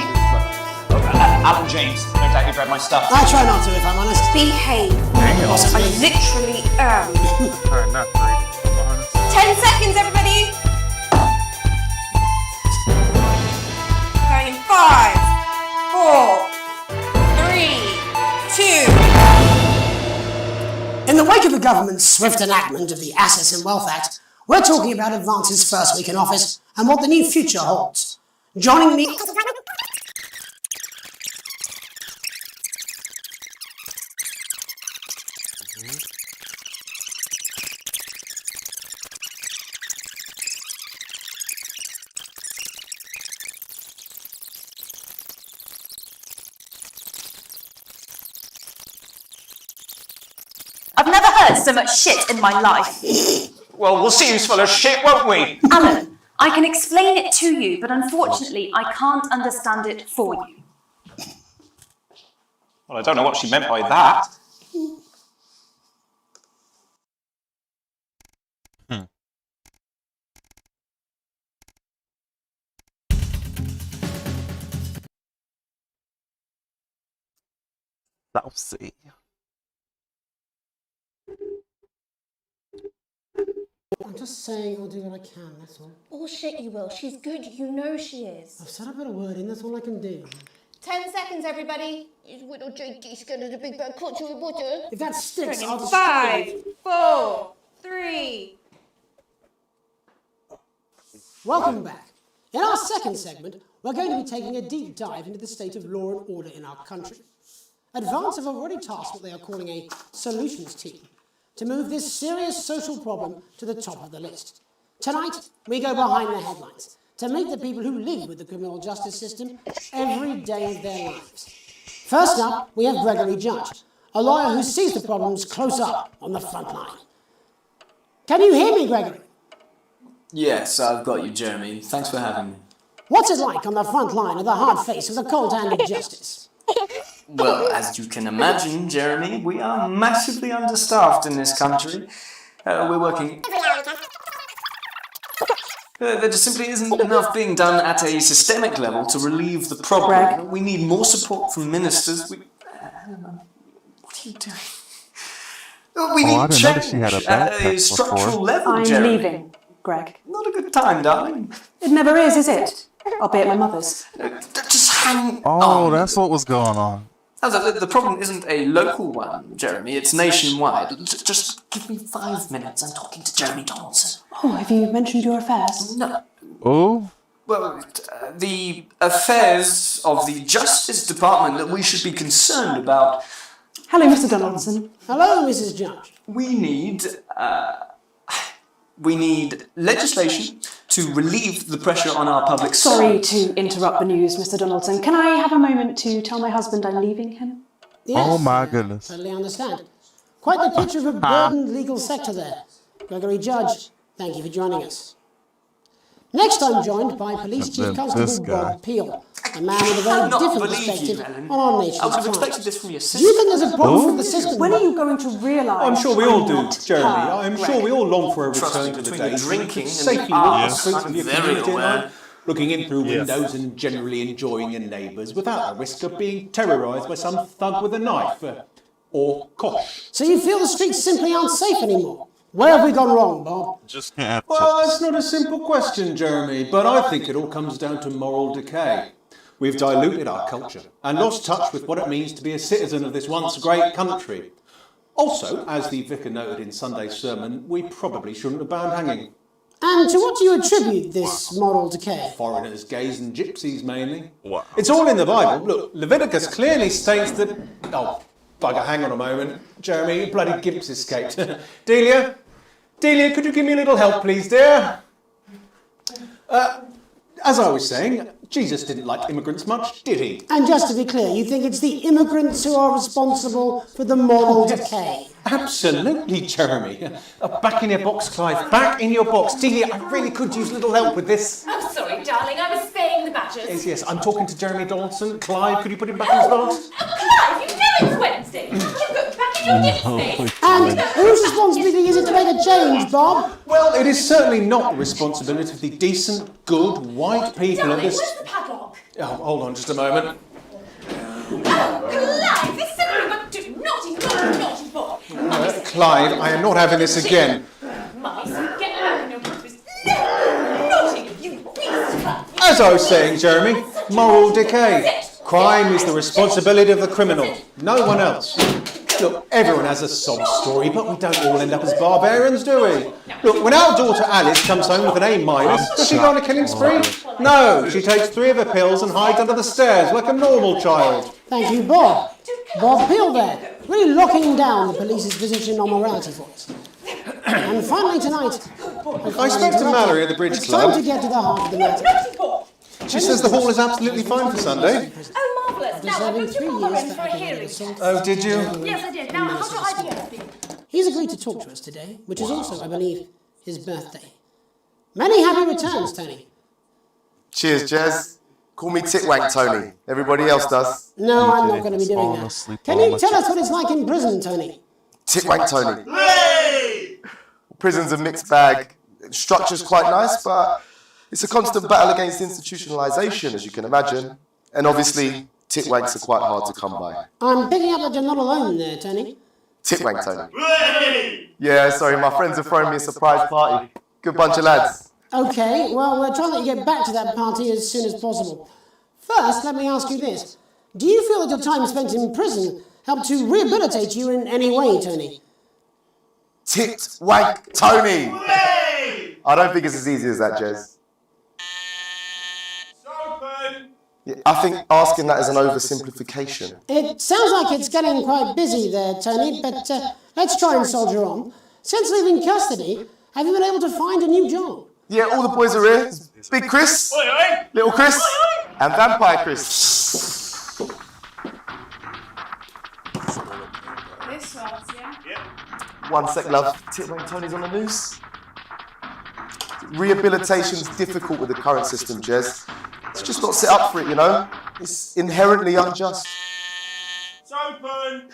Alan James, no doubt you've read my stuff. I try not to, if I'm honest. Behave. Dang it. I literally am. Alright, not great. 10 seconds, everybody. Going in 5, 4, 3, 2. In the wake of the government's swift enactment of the Assets and Wealth Act, we're talking about Advance's first week in office and what the new future holds. Joining me... I've never heard so much shit in my life. Well, we'll see who's full of shit, won't we? Alan, I can explain it to you, but unfortunately I can't understand it for you. Well, I don't know what she meant by that. Saucy. I'm just saying I'll do what I can, that's all. Bullshit, you will. She's good. You know she is. I've said I put a word in, that's all I can do. 10 seconds, everybody. His little Jakey's going to the big bad culture with butter. If that sticks, I'll just... 5, 4, 3. Welcome back. In our second segment, we're going to be taking a deep dive into the state of law and order in our country. Advance have already tasked what they are calling a solutions team to move this serious social problem to the top of the list. Tonight, we go behind the headlines to meet the people who live with the criminal justice system every day of their lives. First up, we have Gregory Judge, a lawyer who sees the problems close up on the front line. Can you hear me, Gregory? Yes, I've got you, Jeremy. Thanks for having me. What's it like on the front line of the hard face of the cold hand of justice? Well, as you can imagine, Jeremy, we are massively understaffed in this country. We're working... There just simply isn't enough being done at a systemic level to relieve the problem. We need more support from ministers. What are you doing? We I need didn't notice she had a change at backpack a structural before. level, I'm Jeremy. leaving, Greg. Not a good time, darling. It never is it? I'll be at my mother's. Just hang Oh, on. that's what was going on. The problem isn't a local one, Jeremy. It's nationwide. Just give me 5 minutes. I'm talking to Jeremy Donaldson. Oh, have you mentioned your affairs? No. Oh? Well, the affairs of the Justice Department that we should be concerned about. Hello, Mr. Donaldson. Hello, Mrs. Judge. We need legislation to relieve the pressure on our public Sorry schools. to interrupt the news, Mr. Donaldson. Can I have a moment to tell my husband I'm leaving him? Yes, Oh my goodness. totally understand. Quite the picture of a burdened legal sector there. Gregory Judge, thank you for joining us. Next, I'm joined by Police Chief This Constable guy. Bob Peel, a man with a very cannot different believe you, perspective Ellen. on our nation's I would have crime. expected this from your Do sister. you think there's a problem with the system? When are you going to realise? I'm sure we all do, not Jeremy. her, I'm Greg? sure we all long for a Trust return me, to the between the days when we drinking could and safely the walk the arts, streets I'm of your very community at aware. night, looking in through windows and generally enjoying your neighbours without the risk of being terrorised by some thug with a knife or kosh. So you feel the streets simply aren't safe anymore? Where have we gone wrong, Bob? Just can't have Well, that's not a simple question, Jeremy, but I think it all comes down to moral decay. We've diluted our culture and lost touch with what it means to be a citizen of this once great country. Also, as the vicar noted in Sunday's sermon, we probably shouldn't have banned hanging. And to what do you attribute this moral decay? Foreigners, gays and gypsies mainly. Wow. It's all in the Bible. Look, Leviticus clearly states that... Oh, bugger, hang on a moment. Jeremy, you bloody gimps escaped. Delia, could you give me a little help, please, dear? As I was saying, Jesus didn't like immigrants much, did he? And just to be clear, you think it's the immigrants who are responsible for the moral decay? Absolutely, Jeremy. Back in your box, Clive. Back in your box. Delia, I really could use a little help with this. I'm sorry, darling. I was spaying the badgers. Yes, I'm talking to Jeremy Donaldson. Clive, could you put him back in his box? Clive, you know it's Wednesday. You go back in your dip space. And whose responsibility is it to make a change, Bob? Well, it is certainly not the responsibility of the decent, good, white people of Darling, this... where's the padlock? Oh, hold on just a moment. Clive, this simply won't do. Naughty boy. Clive, I am not having this again. Mummy, so get out of your business. Naughty, you beast. As I was saying, Jeremy, moral decay. Crime is the responsibility of the criminal, no one else. Look, everyone has a sob story, but we don't all end up as barbarians, do we? Look, when our daughter Alice comes home with an A-, does she go on a killing spree? No, she takes 3 of her pills and hides under the stairs like a normal child. Thank you, Bob. Bob Peel there, really locking down the police's position on morality for us. And finally tonight... I spoke to Mallory at the Bridge It's Club. time to get to the heart of the matter. She says the hall is absolutely fine for Sunday. Oh, marvellous. Now, I booked your mother in for a hearing. Oh, did you? Yes, I did. Now, how's your idea? He's agreed to talk to us today, which is also, I believe, his birthday. Many happy returns, Tony. Cheers, Jez. Call me Titwank Tony. Everybody else does. No, I'm not going to be doing that. Can you tell us what it's like in prison, Tony? Titwank Tony. Prison's a mixed bag. Structure's quite nice, but it's a constant battle against institutionalisation, as you can imagine. And obviously, titwanks are quite hard to come by. I'm picking up that you're not alone there, Tony. Titwank Tony. Yeah, sorry, my friends are throwing me a surprise party. Good bunch of lads. Okay, well, we're trying to get back to that party as soon as possible. First, let me ask you this. Do you feel that your time spent in prison helped to rehabilitate you in any way, Tony? Titwank Tony! I don't think it's as easy as that, Jez. Yeah, I think asking that is an oversimplification. It sounds like it's getting quite busy there, Tony, but let's try and soldier on. Since leaving custody, have you been able to find a new job? Yeah, all the boys are here. Big Chris, Little Chris, and Vampire Chris. This one's, yeah? One sec, love. Titwank Tony's on the news. Rehabilitation's difficult with the current system, Jez. It's just not set up for it, you know? It's inherently unjust. It's open!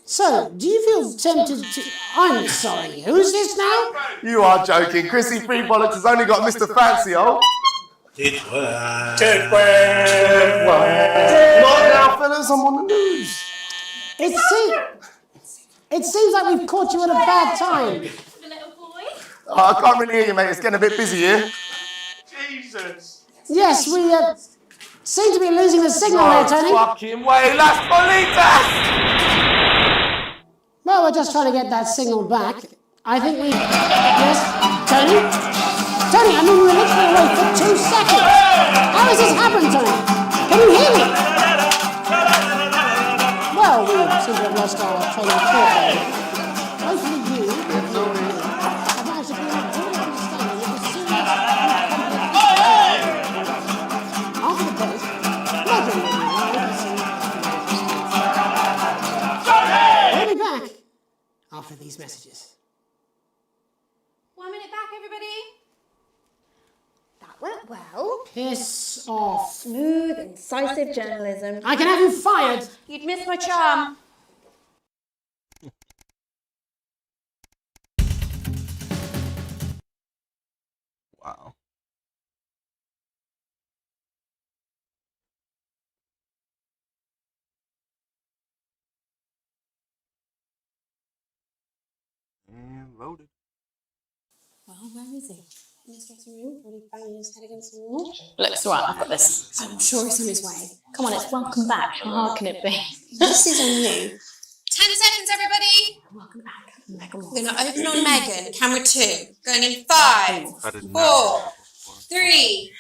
So, do you feel tempted to... I'm sorry, who's this now? You are joking. Chrissy Free Bollocks has only got Mr. Fancy, oh. Titwank. Not now, fellas, I'm on the news. It seems... It seems like we've caught you at a bad time. The little boy. Oh, I can't really hear you, mate. It's getting a bit busy here. Jesus. Yes, we seem to be losing the signal there, Tony. Fucking way, las bolitas! Well, we're just trying to get that signal back. I think we... Yes, Tony? Tony, I mean, we were literally away for 2 seconds. How has this happened, Tony? Can you hear me? Well, we seem to have lost our train of thought. Hopefully you have managed to gain a full understanding of the serious and complex after the break, Megan will be back after these messages. 1 minute back, everybody. That went well. Piss off. Smooth, incisive journalism. I can have you fired. You'd miss my charm. Wow. And loaded. Well, where is he? In his dressing room, probably banging his head against the wall. Looks all right, I've got this. I'm sure he's on his way. Come on, it's welcome back. How hard can it be? This is on you. 10 seconds, everybody. Welcome back, Megan. We're going to open on Megan. Camera 2. Going in 5, 4, 3.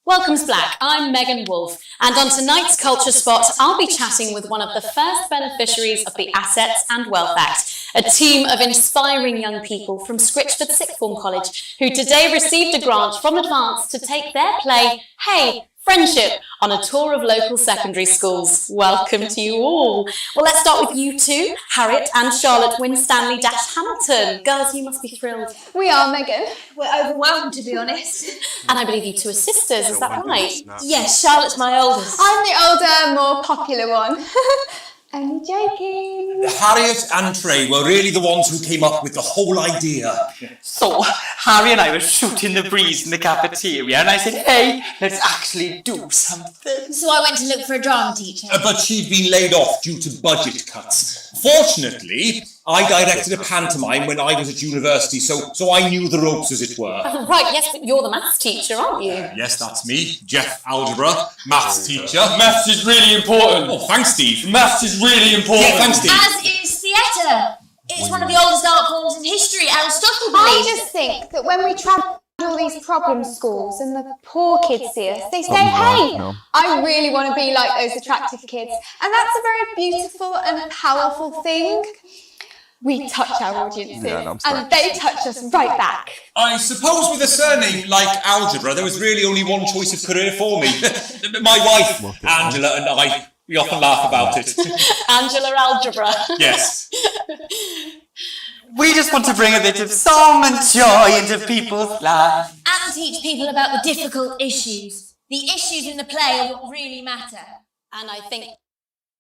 Welcome to Black, I'm Megan Wolf, and on tonight's Culture Spot, I'll be chatting with one of the first beneficiaries of the Assets and Wealth Act, a team of inspiring young people from Scritchford Sixth Form College, who today received a grant from Advance to take their play, Hey, Friendship, on a tour of local secondary schools. Welcome to you all. Well, let's start with you two, Harriet and Charlotte Winstanley-Hamilton. Girls, you must be thrilled. We are, Megan. We're overwhelmed, to be honest. And I believe you two are sisters, is that right? Yes, Charlotte's my oldest. I'm the older, more popular one. Only joking. Harriet and Trey were really the ones who came up with the whole idea. So, Harry and I were shooting the breeze in the cafeteria, and I said, hey, let's actually do something. So I went to look for a drama teacher. But she'd been laid off due to budget cuts. Fortunately, I directed a pantomime when I was at university, so I knew the ropes, as it were. Right, yes, but you're the maths teacher, aren't you? Yes, that's me, Jeff Algebra, maths teacher. Maths is really important. Oh, thanks, Steve. Maths is really important. Yeah, thanks, Steve. As is theatre. It's one of the oldest art forms in history. Aristotle I believed. just think that when we travel to all these problem schools and the poor kids see us, they say, hey, I really want to be like those attractive kids. And that's a very beautiful and powerful thing. We touch our audiences, and they touch us right back. I suppose with a surname like Algebra, there was really only one choice of career for me. My wife, Angela, and I, we often laugh about it. Angela Algebra. Yes. We just want to bring a bit of song and joy into people's lives. And teach people about the difficult issues. The issues in the play are what really matter. And I think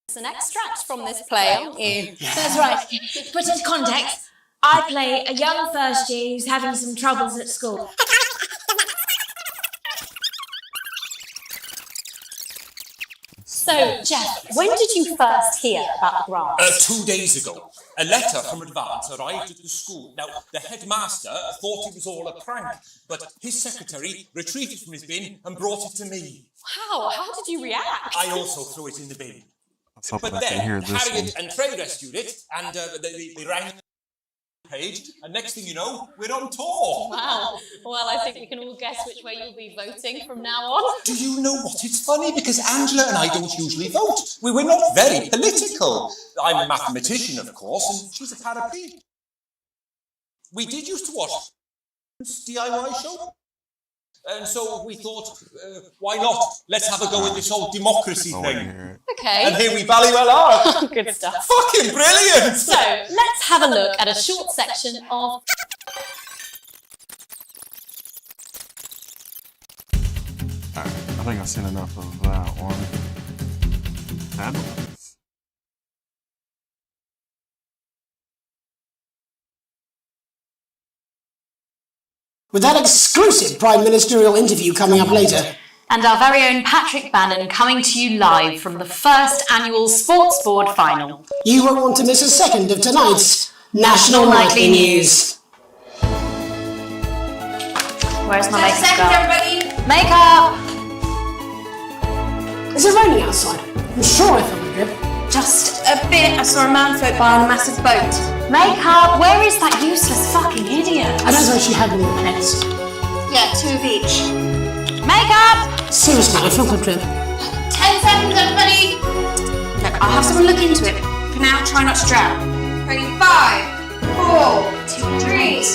it's an extract from this play, aren't you? That's right. To put into context, I play a young first year who's having some troubles at school. So, Jeff, when did you first hear about the grant? 2 days ago. A letter from Advance arrived at the school. Now, the headmaster thought it was all a prank, but his secretary retrieved it from his bin and brought it to me. Wow, how did you react? I also threw it in the bin. But then Harriet and Trey rescued it, and they rang the page, and next thing you know, we're on tour. Wow. Well, I think we can all guess which way you'll be voting from now on. Do you know what? It's funny because Angela and I don't usually vote. We're not very political. I'm a mathematician, of course, and she's a paraplegic. We did used to watch DIY show. And so we thought, why not? Let's have a go at this whole democracy thing. Okay. And here we bally well are. Good stuff. Fucking brilliant! So, let's have a look at a short section of... Alright, I think I've seen enough of that one. Fabulous. With that exclusive Prime Ministerial interview coming up later, And our very own Patrick Bannon coming to you live from the first annual Sports Board Final. You won't want to miss a second of tonight's National Nightly News. Where's my 30 seconds, makeup? everybody. Makeup! Is it raining outside? I'm sure I felt good. Just a bit. I saw a man float by on a massive boat. Makeup! Where is that useless fucking idiot? I don't know if she had any pets. Yeah, 2 of each. Makeup! Seriously, I feel good. 10 seconds, everybody. Look, I'll have someone look into it. For now, try not to drown. Ready? 5, 4, 2, 3.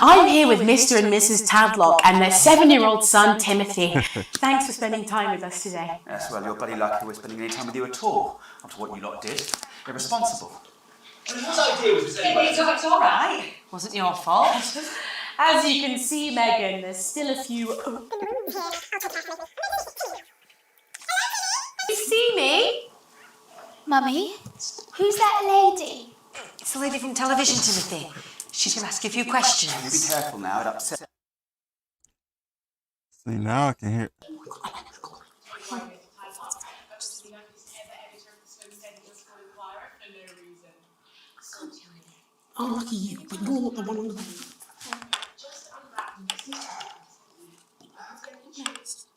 I'm here with Mr. and Mrs. Tadlock and their 7-year-old son, Timothy. Thanks for spending time with us today. Yes, well, you're bloody lucky we're spending any time with you at all, after what you lot did. Irresponsible. Whose idea was this anyway? It's all right. Wasn't your fault. As you can see, Megan, there's still a few... You see me? Mummy, who's that lady? It's the lady from television, Timothy. She's going to ask you a few questions. You be careful now, it upsets. See, now I can hear. Oh, lucky you, but you're not the one on the...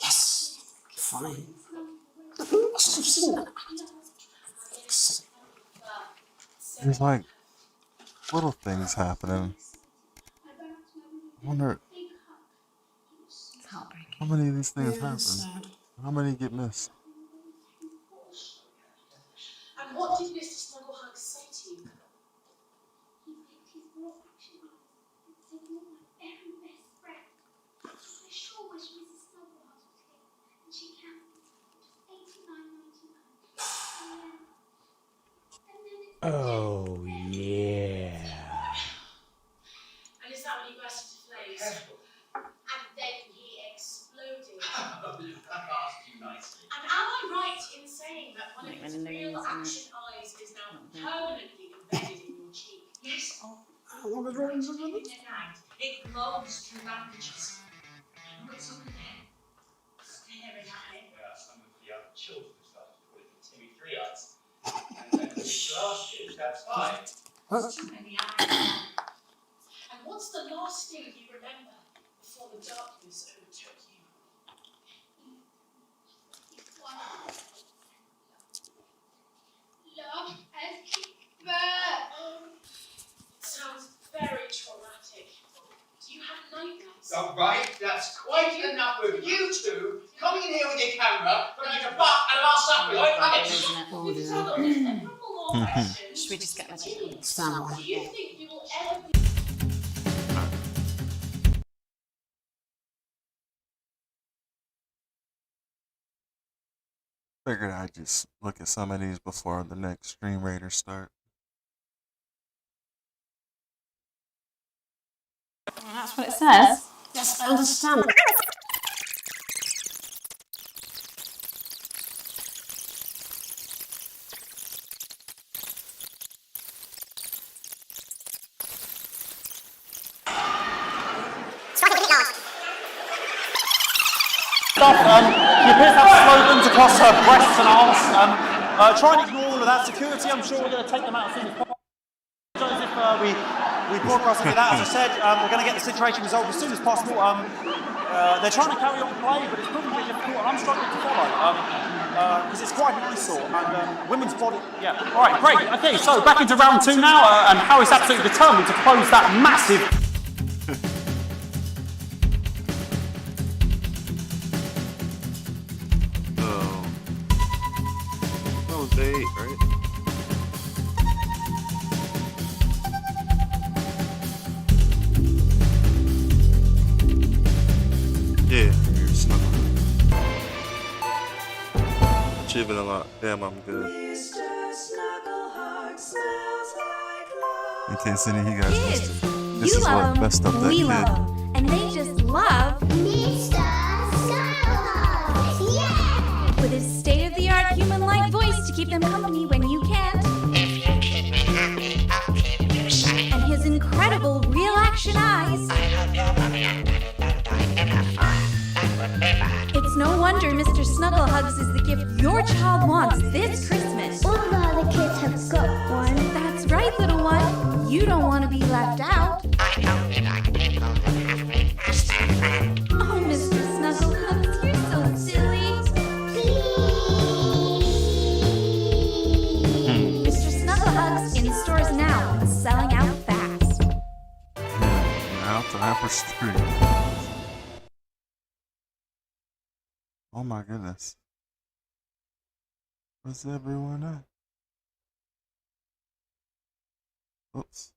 Yes! Fine. You must have seen that. There's like little things happening. I wonder how many of these things happen. How many get missed? And what did Mr. Snugglehug say to you? Oh, yeah. And is that when he burst into flames? And then he exploded. That asked you nicely. And am I right in saying that one of his real action eyes is now permanently embedded in your cheek? Yes. How long is Robin's in it? It glows through bandages. And look at someone there, staring at me. Yeah, some of the other children started to call it Timmy Three Eyes. And then glasses, that's fine. There's too many eyes. And what's the last thing you remember before the darkness overtook you? Love and birth. Sounds very traumatic. Do you have nightmares? All right, that's quite enough of you two coming in here with your camera, putting your butt and last supper like that. Should we just get my Stand by. Do you think you will ever be... Figured I'd just look at some of these before the next Stream Raiders start. Well, that's what it says. Yes, I understand. She appears to have slogans across her breasts and arms. Try and ignore all of that. Security, I'm sure we're going to take them out as soon as possible. If we broadcast any of that, as I said, we're going to get the situation resolved as soon as possible. They're trying to carry on play, but it's proving really difficult, and I'm struggling to follow because it's quite an eyesore. And women's body, yeah. All right, great. Okay, so back into round 2 now, and Harry's absolutely determined to close that massive. That was day 8, right? Yeah, you're snuggling. Achieving a lot. Damn, I'm good. In case any of you guys missed it. This is what messed up that we kid. love them, and they just love Mr. Snugglehug. Yeah! With his state-of-the-art human-like voice to keep them company when you can't. If you keep me happy, I'll keep you safe. And his incredible real-action child wants this Christmas. All the other kids have got one. That's right, little one. You don't want to be left out. I know that I can go to heaven. Oh, Mr. Snugglehugs, you're so silly. Mr. Snugglehugs in stores now, selling out fast. Now time for street. Oh my goodness. Where's everyone at? Oops.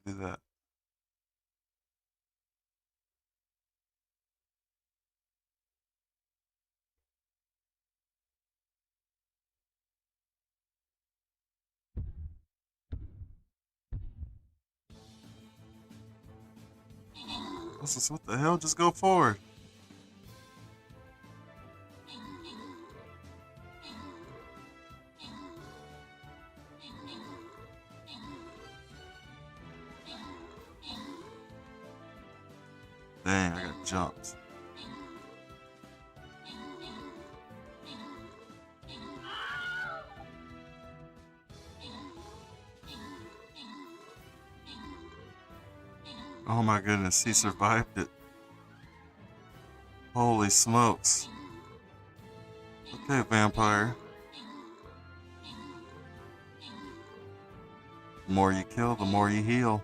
Do that. What the hell? Just go forward. Dang, I got jumped. Oh my goodness, he survived it. Holy smokes. Okay, vampire. The more you kill, the more you heal.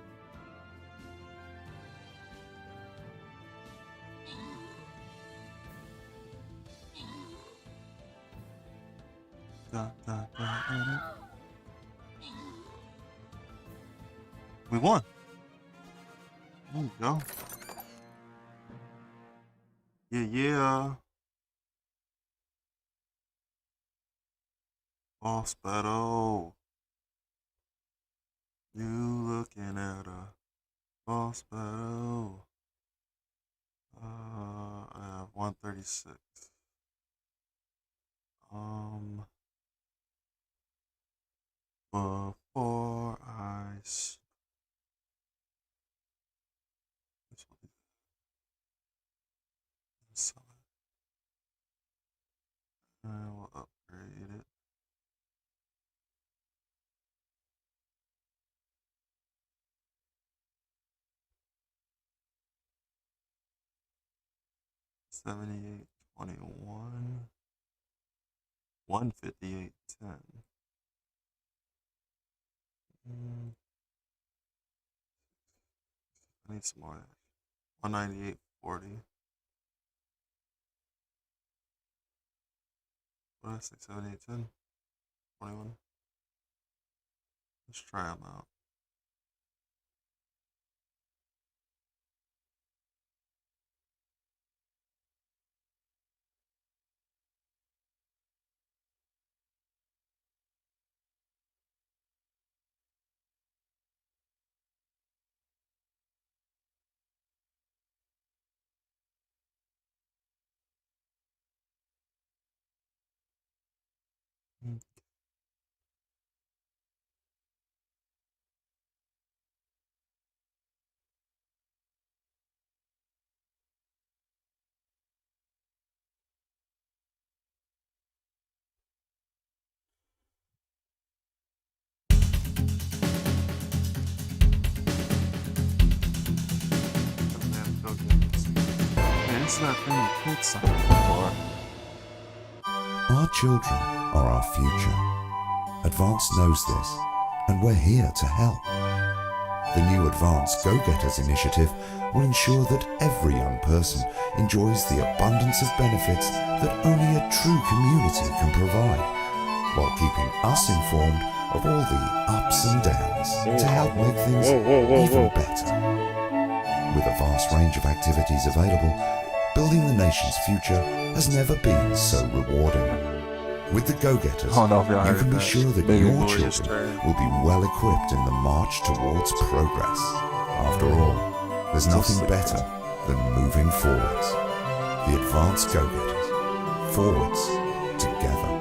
We won. There we go. Yeah. Boss battle. You looking at a boss battle. I have 136. Before I sell it, I will upgrade it. $78.21, 158.10. I need some more. 198.40. What did I say? 78.10, 21. Let's try them out. This is that thing the kids signed for. Our children are our future. Advance knows this, and we're here to help. The new Advance Go-Getters initiative will ensure that every young person enjoys the abundance of benefits that only a true community can provide, while keeping us informed of all the ups and downs to help make things even better. With a vast range of activities available, building the nation's future has never been so rewarding. With the Go-Getters, you can be sure that your children will be well equipped in the march towards progress. After all, there's nothing better than moving forwards. The Advanced Go-Getters. Forwards, together.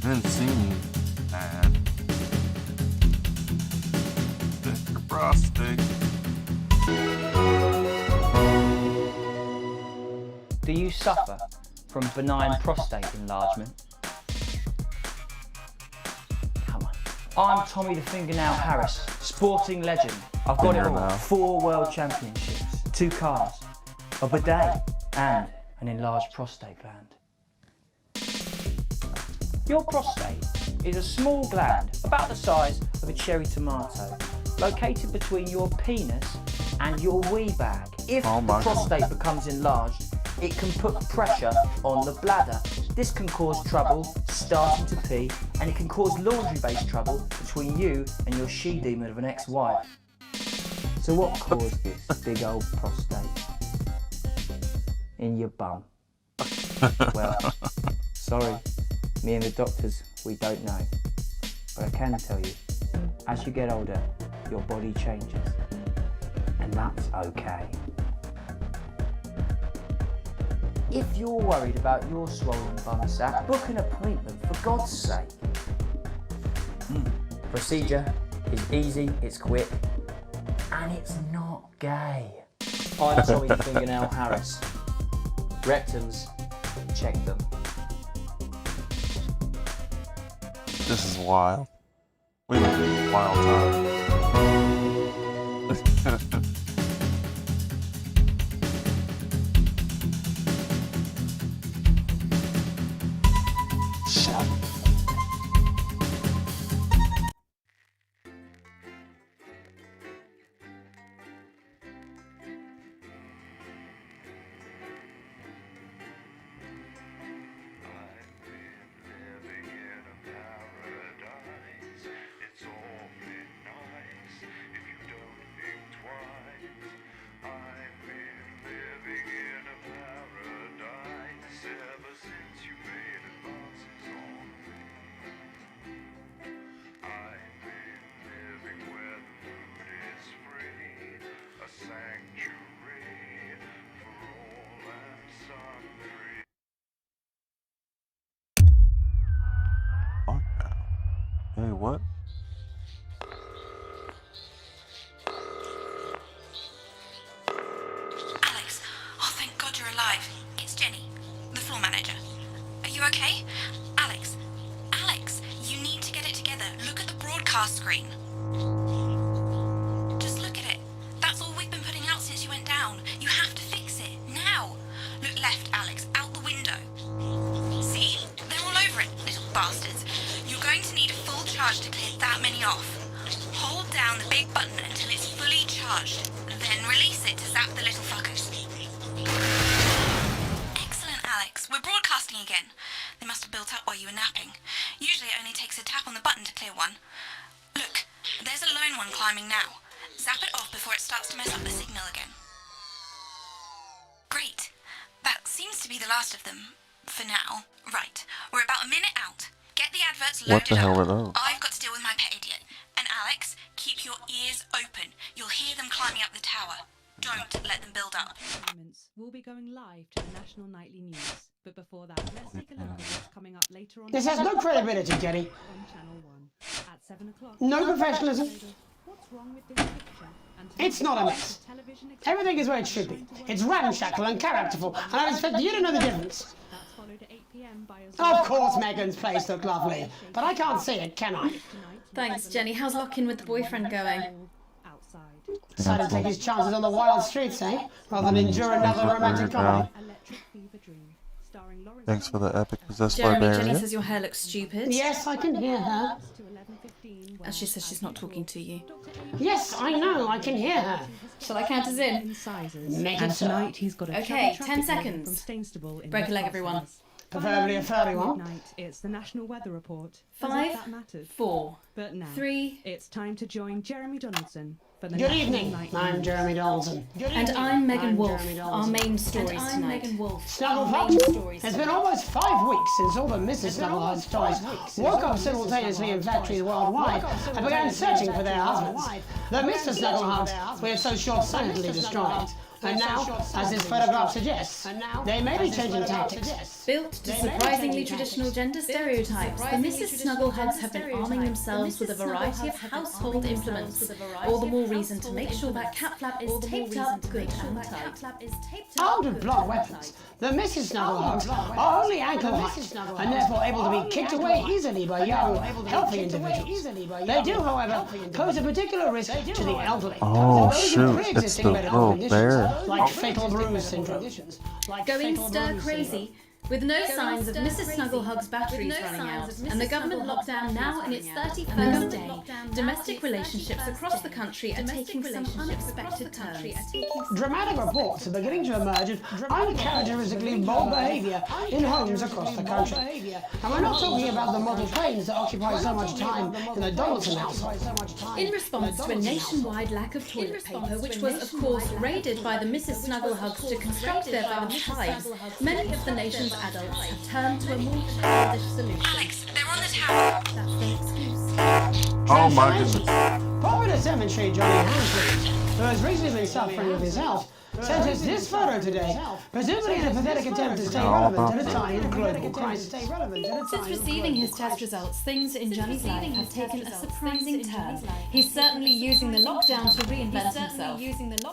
Didn't seem bad. Your bra steak. Do you suffer from benign prostate enlargement? Come on. I'm Tommy the Fingernail Harris, sporting legend. I've got it all. 4 world championships, 2 cars, a bidet, and an enlarged prostate gland. Your prostate is a small gland about the size of a cherry tomato, located between your penis and your wee bag. If the prostate becomes enlarged, it can put pressure on the bladder. This can cause trouble starting to pee, and it can cause laundry-based trouble between you and your she-demon of an ex-wife. So what caused this big old prostate? In your bum. Well, sorry, me and the doctors, we don't know. But I can tell you, as you get older, your body changes. And that's okay. If you're worried about your swollen bum sack, book an appointment, for God's sake. Procedure is easy, it's quick, and it's not gay. I'm Tommy the Fingernail Harris. Rectums, check them. This is wild. We live in a wild time. Hey, what? Alex, oh thank God you're alive. It's Jenny, the floor manager. Are you okay? Alex, you need to get it together. Look at the broadcast screen. Just look at it. That's all we've been putting out since you went down. You have to fix it, now. Look left, Alex, out the window. See? They're all over it, little bastards. You're going to need a full charge to clear that many off. Hold down the big button until it's fully charged, then release it to zap the little fuckers. Excellent, Alex. We're broadcasting again. They must have built up while you were napping. Usually it only takes a tap on the button to clear one. Look, there's a lone one climbing now. Zap it off before it starts to mess up the signal again. Great. That seems to be the last of them. For now. Right. We're about a minute out. Get the adverts loaded What the hell were those? I've got to deal with my pet idiot. And Alex, keep your ears open. You'll hear them climbing up the tower. Don't let them build up. We'll be going live to the National Nightly News. But before that, let's take a look at what's coming up later on. This has no credibility, Jenny. On Channel 1 at 7 o'clock. No professionalism. What's wrong with this picture? It's not a mess. Everything is where it should be. It's ramshackle and characterful, and I expect you to know the difference. That's followed at 8 p.m. by Of course Megan's place looked lovely, but I can't see it, can I? Thanks, Jenny. How's lock-in with the boyfriend going? Decided to take his chances on the wild streets, eh? Rather than endure another romantic comedy. Thanks for the epic possessed Jeremy, barbarian. Jenny says your hair looks stupid. Yes, I can hear her. And she says she's not talking to you. Yes, I know, I can hear her. Shall I count us in? Make And it so. tonight he's got a Okay, trouble 10 traffic warning seconds. from Stainstable in Break a leg, West everyone. Sussex. Preferably a furry one. Midnight, it's the National Weather Report. 5, That matters. 4, But now, 3. it's time to join Jeremy Donaldson for the Good National evening, Nightly I'm News. Jeremy Donaldson. And I'm Megan Wolf. Jeremy Our Donaldson. main stories And I'm tonight. Megan Wolf. Snugglefox? It's been almost 5 weeks since all the Mrs. Snugglefox toys woke up simultaneously in factories worldwide and began searching for their husbands. The Mr. Snugglefox were so short-sightedly destroyed. And now, as this photograph suggests, they may be changing tactics. Built to surprisingly traditional gender stereotypes, the Mrs. Snugglehugs have been arming themselves with a variety of household implements. All the more reason to make sure that cat flap is taped up good and tight. Armed with blunt weapons, The Mrs. Snugglehugs are only ankle height and therefore able to be kicked away easily by young, healthy individuals. They do, however, pose a particular risk to the elderly. Oh, Those with shoot, it's pre-existing the medical little conditions, bear. like fatal bruise syndrome. Going stir crazy. With no signs of Mrs. Snugglehug's batteries running out and the government lockdown now in its 31st day, domestic relationships across the country are taking some unexpected turns. Dramatic reports are beginning to emerge of uncharacteristically bold behaviour in homes across the country. And we're not talking about the model planes that occupy so much time in the Donaldson household. In response to a nationwide lack of toilet paper, which was of course raided by the Mrs. Snugglehugs to construct their vast hives, many of the nation's adults have turned to a more childish solution. Alex, they're on the tower. That's their excuse. Oh my goodness. Popular cemetery Johnny Hansford, who has recently been suffering with his health, sent us this photo today, presumably in a pathetic attempt to stay relevant at a time of global crisis. Since receiving his test results, things in Johnny's life have taken a surprising turn. He's certainly using the lockdown to reinvent himself.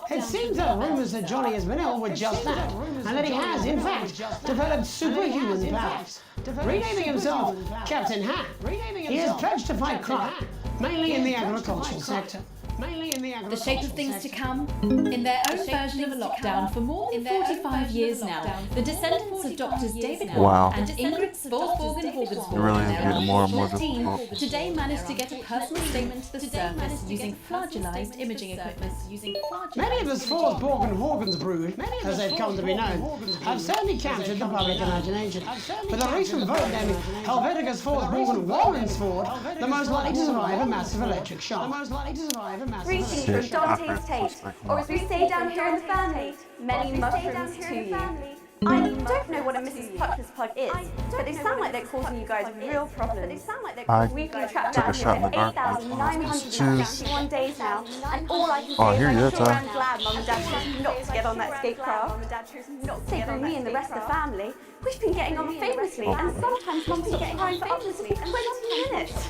It seems that rumours that Johnny has been ill were just that, and that he has, in fact, developed superhuman powers. Renaming himself Captain Hat, he has pledged to fight crime, mainly in the agricultural sector. The shape of things to come? In their own version of a lockdown for more than 45 years now, the descendants of doctors David and Ingrid Sporsborgen It really is getting more and more 14 difficult. today managed to get a personal statement to the surface using flagellized imaging equipment. Many of the Sporsborgen brood, as they've come to be known, have certainly captured the public imagination. With a recent vote naming Helvetica's Sporsborgen Warrensford the most likely to survive a massive electric shock. Greetings from Dante's Tate, or as we say down here in the family, many mushrooms to you. I don't know what a Mrs. Putler's plug is, but they sound like they're causing you guys real problems. We've been trapped down here for 8,961 days now, and all I can say is I'm sure I'm glad Mum and Dad chose not to get on that skate craft. Say for me and the rest of the family, we've been getting on famously, and sometimes Mum's been crying for upwards of 20 minutes.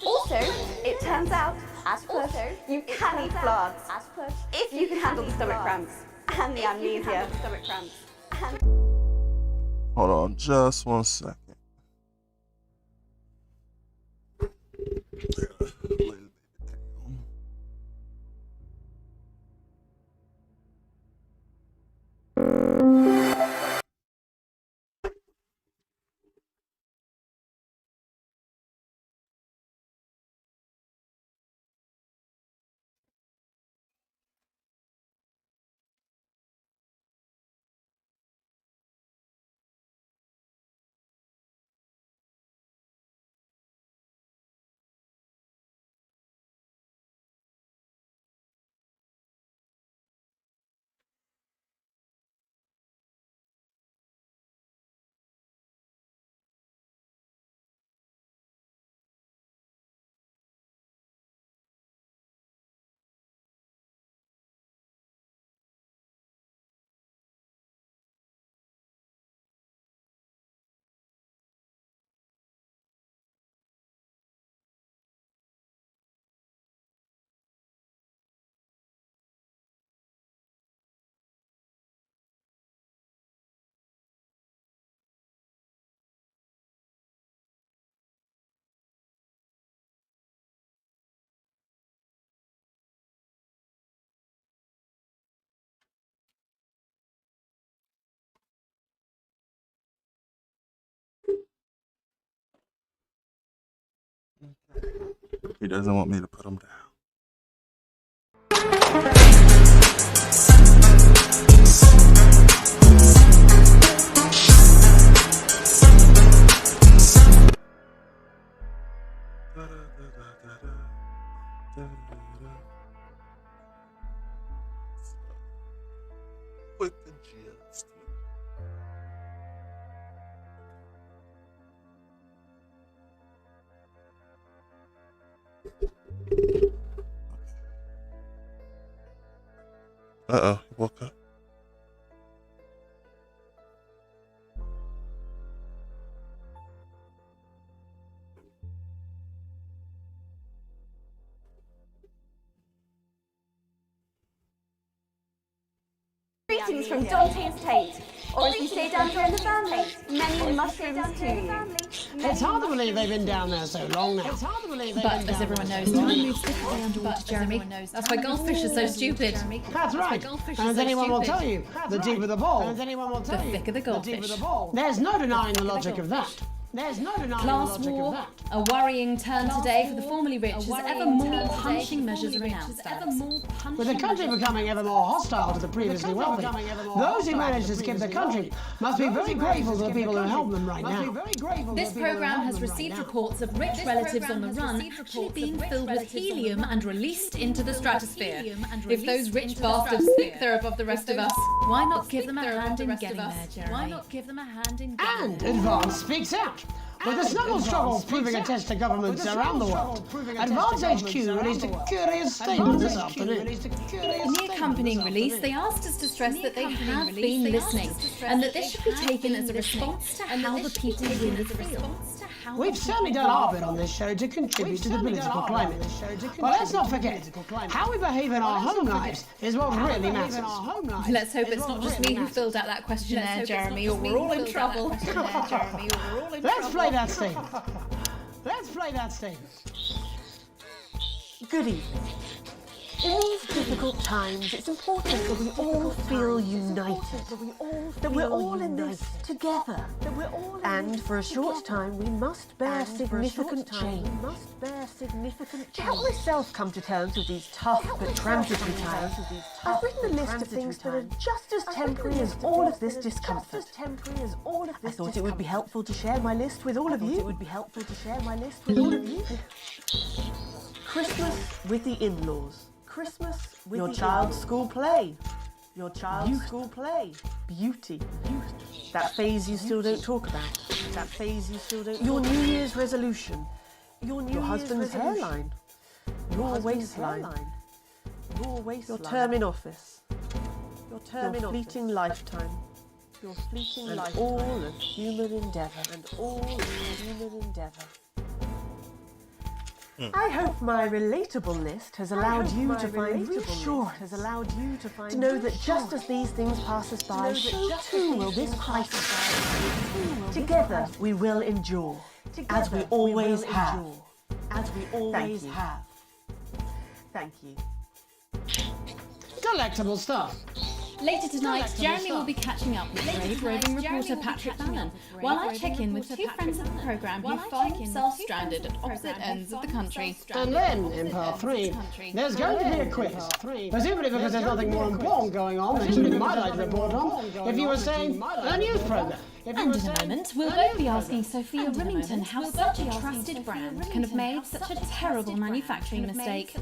Also, it turns out, as push, you can eat flags, if you can handle the stomach cramps, and the amnesia. Hold on just 1 second. He doesn't want me to put him down. With the gist. Uh-oh, he woke up. Greetings from Dante's Tate, Or if you stay down here in the family, many mushrooms to you. It's hard to believe they've been down there so long now. But as everyone knows, time moves differently underwater, Jeremy. That's why goldfish are so stupid. That's right. And as anyone will tell you, the deeper the ball, the thicker the goldfish. There's no denying the logic of that. There's no denying Class the logic war, of that. a worrying turn today for the formerly rich as ever more punishing measures are announced. With the country becoming ever more hostile to the previously wealthy, those who manage to skip the country must be very grateful to the people who help them right now. This programme has received reports of rich relatives on the run actually being filled with helium and released into the stratosphere. If those rich bastards think they're above the rest of us, why not give them a hand in getting there, Jeremy? Why not give them a hand in getting And Advance speaks out. With the snuggle struggle proving a test to governments around the world, Advance HQ released a curious statement this afternoon. In the accompanying release, they asked us to stress that they have been listening and that this should be taken as a response to how the people really feel. We've certainly done our bit on this show to contribute to the political climate. But let's not forget, how we behave in our home lives is what really matters. Let's hope it's not just me who filled out that questionnaire, Jeremy, or we're all in trouble. Let's play that statement. Let's play that statement. Good evening. In these difficult times, it's important that we all feel united, that we're all in this together, and for a short time we must bear significant change. To help myself come to terms with these tough but transitory times, I've written a list of things that are just as temporary as all of this discomfort. I thought it would be helpful to share my list with all of you. Christmas with the in-laws. Christmas with your child's school play. Your child's school play. Beauty. That phase you still don't talk about. Your New Year's resolution. Your husband's hairline. Your waistline. Your term in office. Your fleeting lifetime. And all of human endeavour. I hope my relatable list has allowed you to find reassurance, to know that just as these things pass us by, so too will this crisis. Together we will endure, as we always have. Thank you. Delectable stuff. Later tonight, Jeremy will be catching up with brave roving reporter Patrick Bannon, while I check in with two friends of the programme who find themselves stranded at opposite ends of the country. And then, in part 3, there's going to be a quiz. Presumably because there's nothing more important going on than keeping my life report on, if you were saying, a news programme. And in a moment, we'll both be asking Sophia Remington how such a trusted brand can have made such a terrible manufacturing mistake.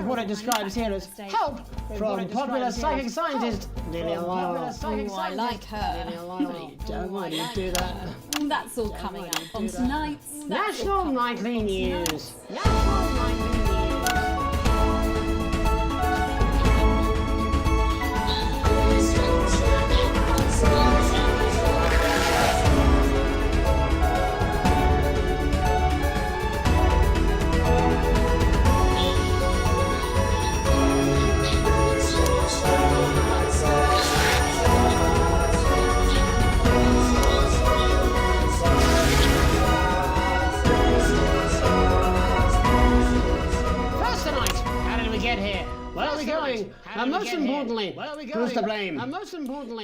What it describes here as help from popular psychic scientist Nearly Lyle. Oh, I like her. Don't want to do that. That's all coming up on tonight's National Nightly News. Where are we going? And most importantly, who's to blame?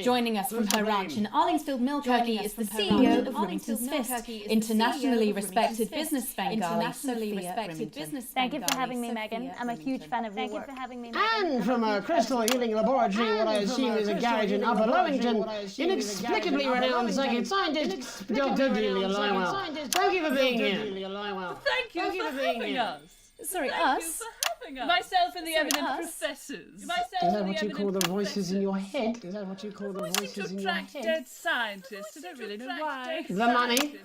Joining us from her ranch in Arlingsfield, Milkirky is the CEO of Remington's Fist, internationally respected business Bengali, Sophia Remington. Thank you for having me, Megan. I'm a huge fan of your work. And from a crystal healing laboratory, what I assume is a garage in Upper Lowington, inexplicably renowned psychic scientist, Dr. Delia Lywell. Thank you for being here. Thank you for having us. Sorry, us? Myself and the eminent professors. Is that what you call the voices in your head? Is that what you call the voices in your attract head? dead scientists. I don't really know why. The money?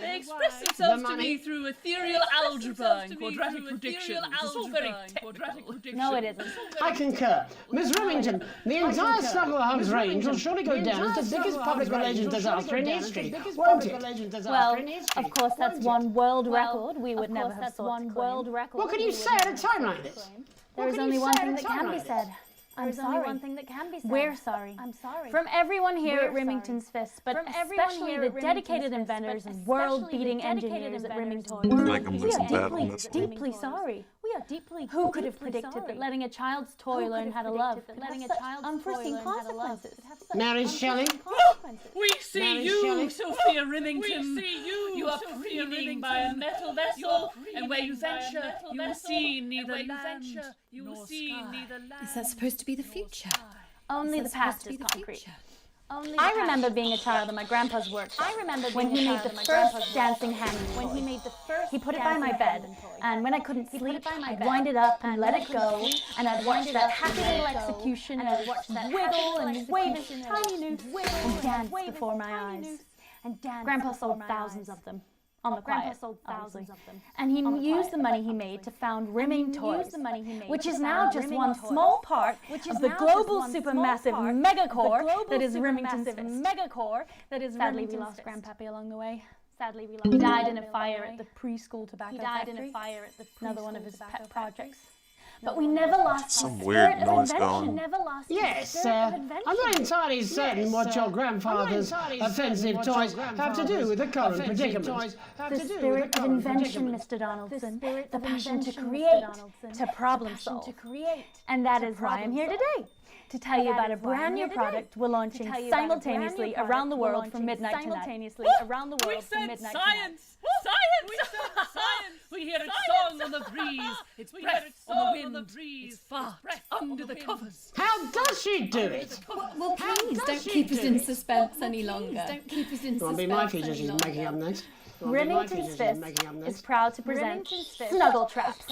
They express themselves to me through ethereal algebra and quadratic predictions. It's all very technical. No, it isn't. I concur. Miss Remington, the entire Snugglehugs range will surely go down as the biggest public relations disaster in history, won't it? Well, of course, that's one world record. We would never have thought to claim. What can you say at a time like this? There is only one thing that can be said. I'm sorry. Only one thing that can be said. We're sorry. I'm sorry. From everyone here at Remington's Fist, but especially the dedicated inventors and world-beating engineers at Remington. We are deeply sorry. We are deeply. Who could have predicted that letting a child's toy learn how to love could have such unforeseen consequences? Mary Shelley. We see you, Sophia Remington. We see you. You are preening by a metal vessel, and where you venture, you will see neither land nor sky. Is that supposed to be the future? Only the past is concrete. I remember being a child in my grandpa's workshop. When he made the first dancing hanging toy. He put it by my bed, and when I couldn't sleep, I'd wind it up and let it go, and I'd watch that happy little execution, and I'd watch that wiggle and wave its tiny noose and dance before my eyes. Grandpa sold thousands of them. On the quiet, obviously. And he used the money he made to found Rimming Toys, which is now just one small part of the global supermassive megacore that is Remington's Fist. Sadly, we lost Grandpappy along the way. He died in a fire at the preschool tobacco factory. Another one of his pet projects. But we never lost some weird noise going. Yes, I'm not entirely certain what your grandfather's offensive toys have to do with the current predicament. The spirit of invention, Mr. Donaldson. The passion to create, to problem solve. And that is why I'm here today. To tell you about a brand new product we're launching simultaneously around the world from midnight tonight. We said science! Science! We said science! We hear its song on the breeze. It's breath on the wind. It's fart under the covers. How does she do it? Well, please don't keep us in suspense any longer. Don't keep us in suspense. It'll be my feature she's making up next. Remington's Fist is proud to present Snuggle Traps.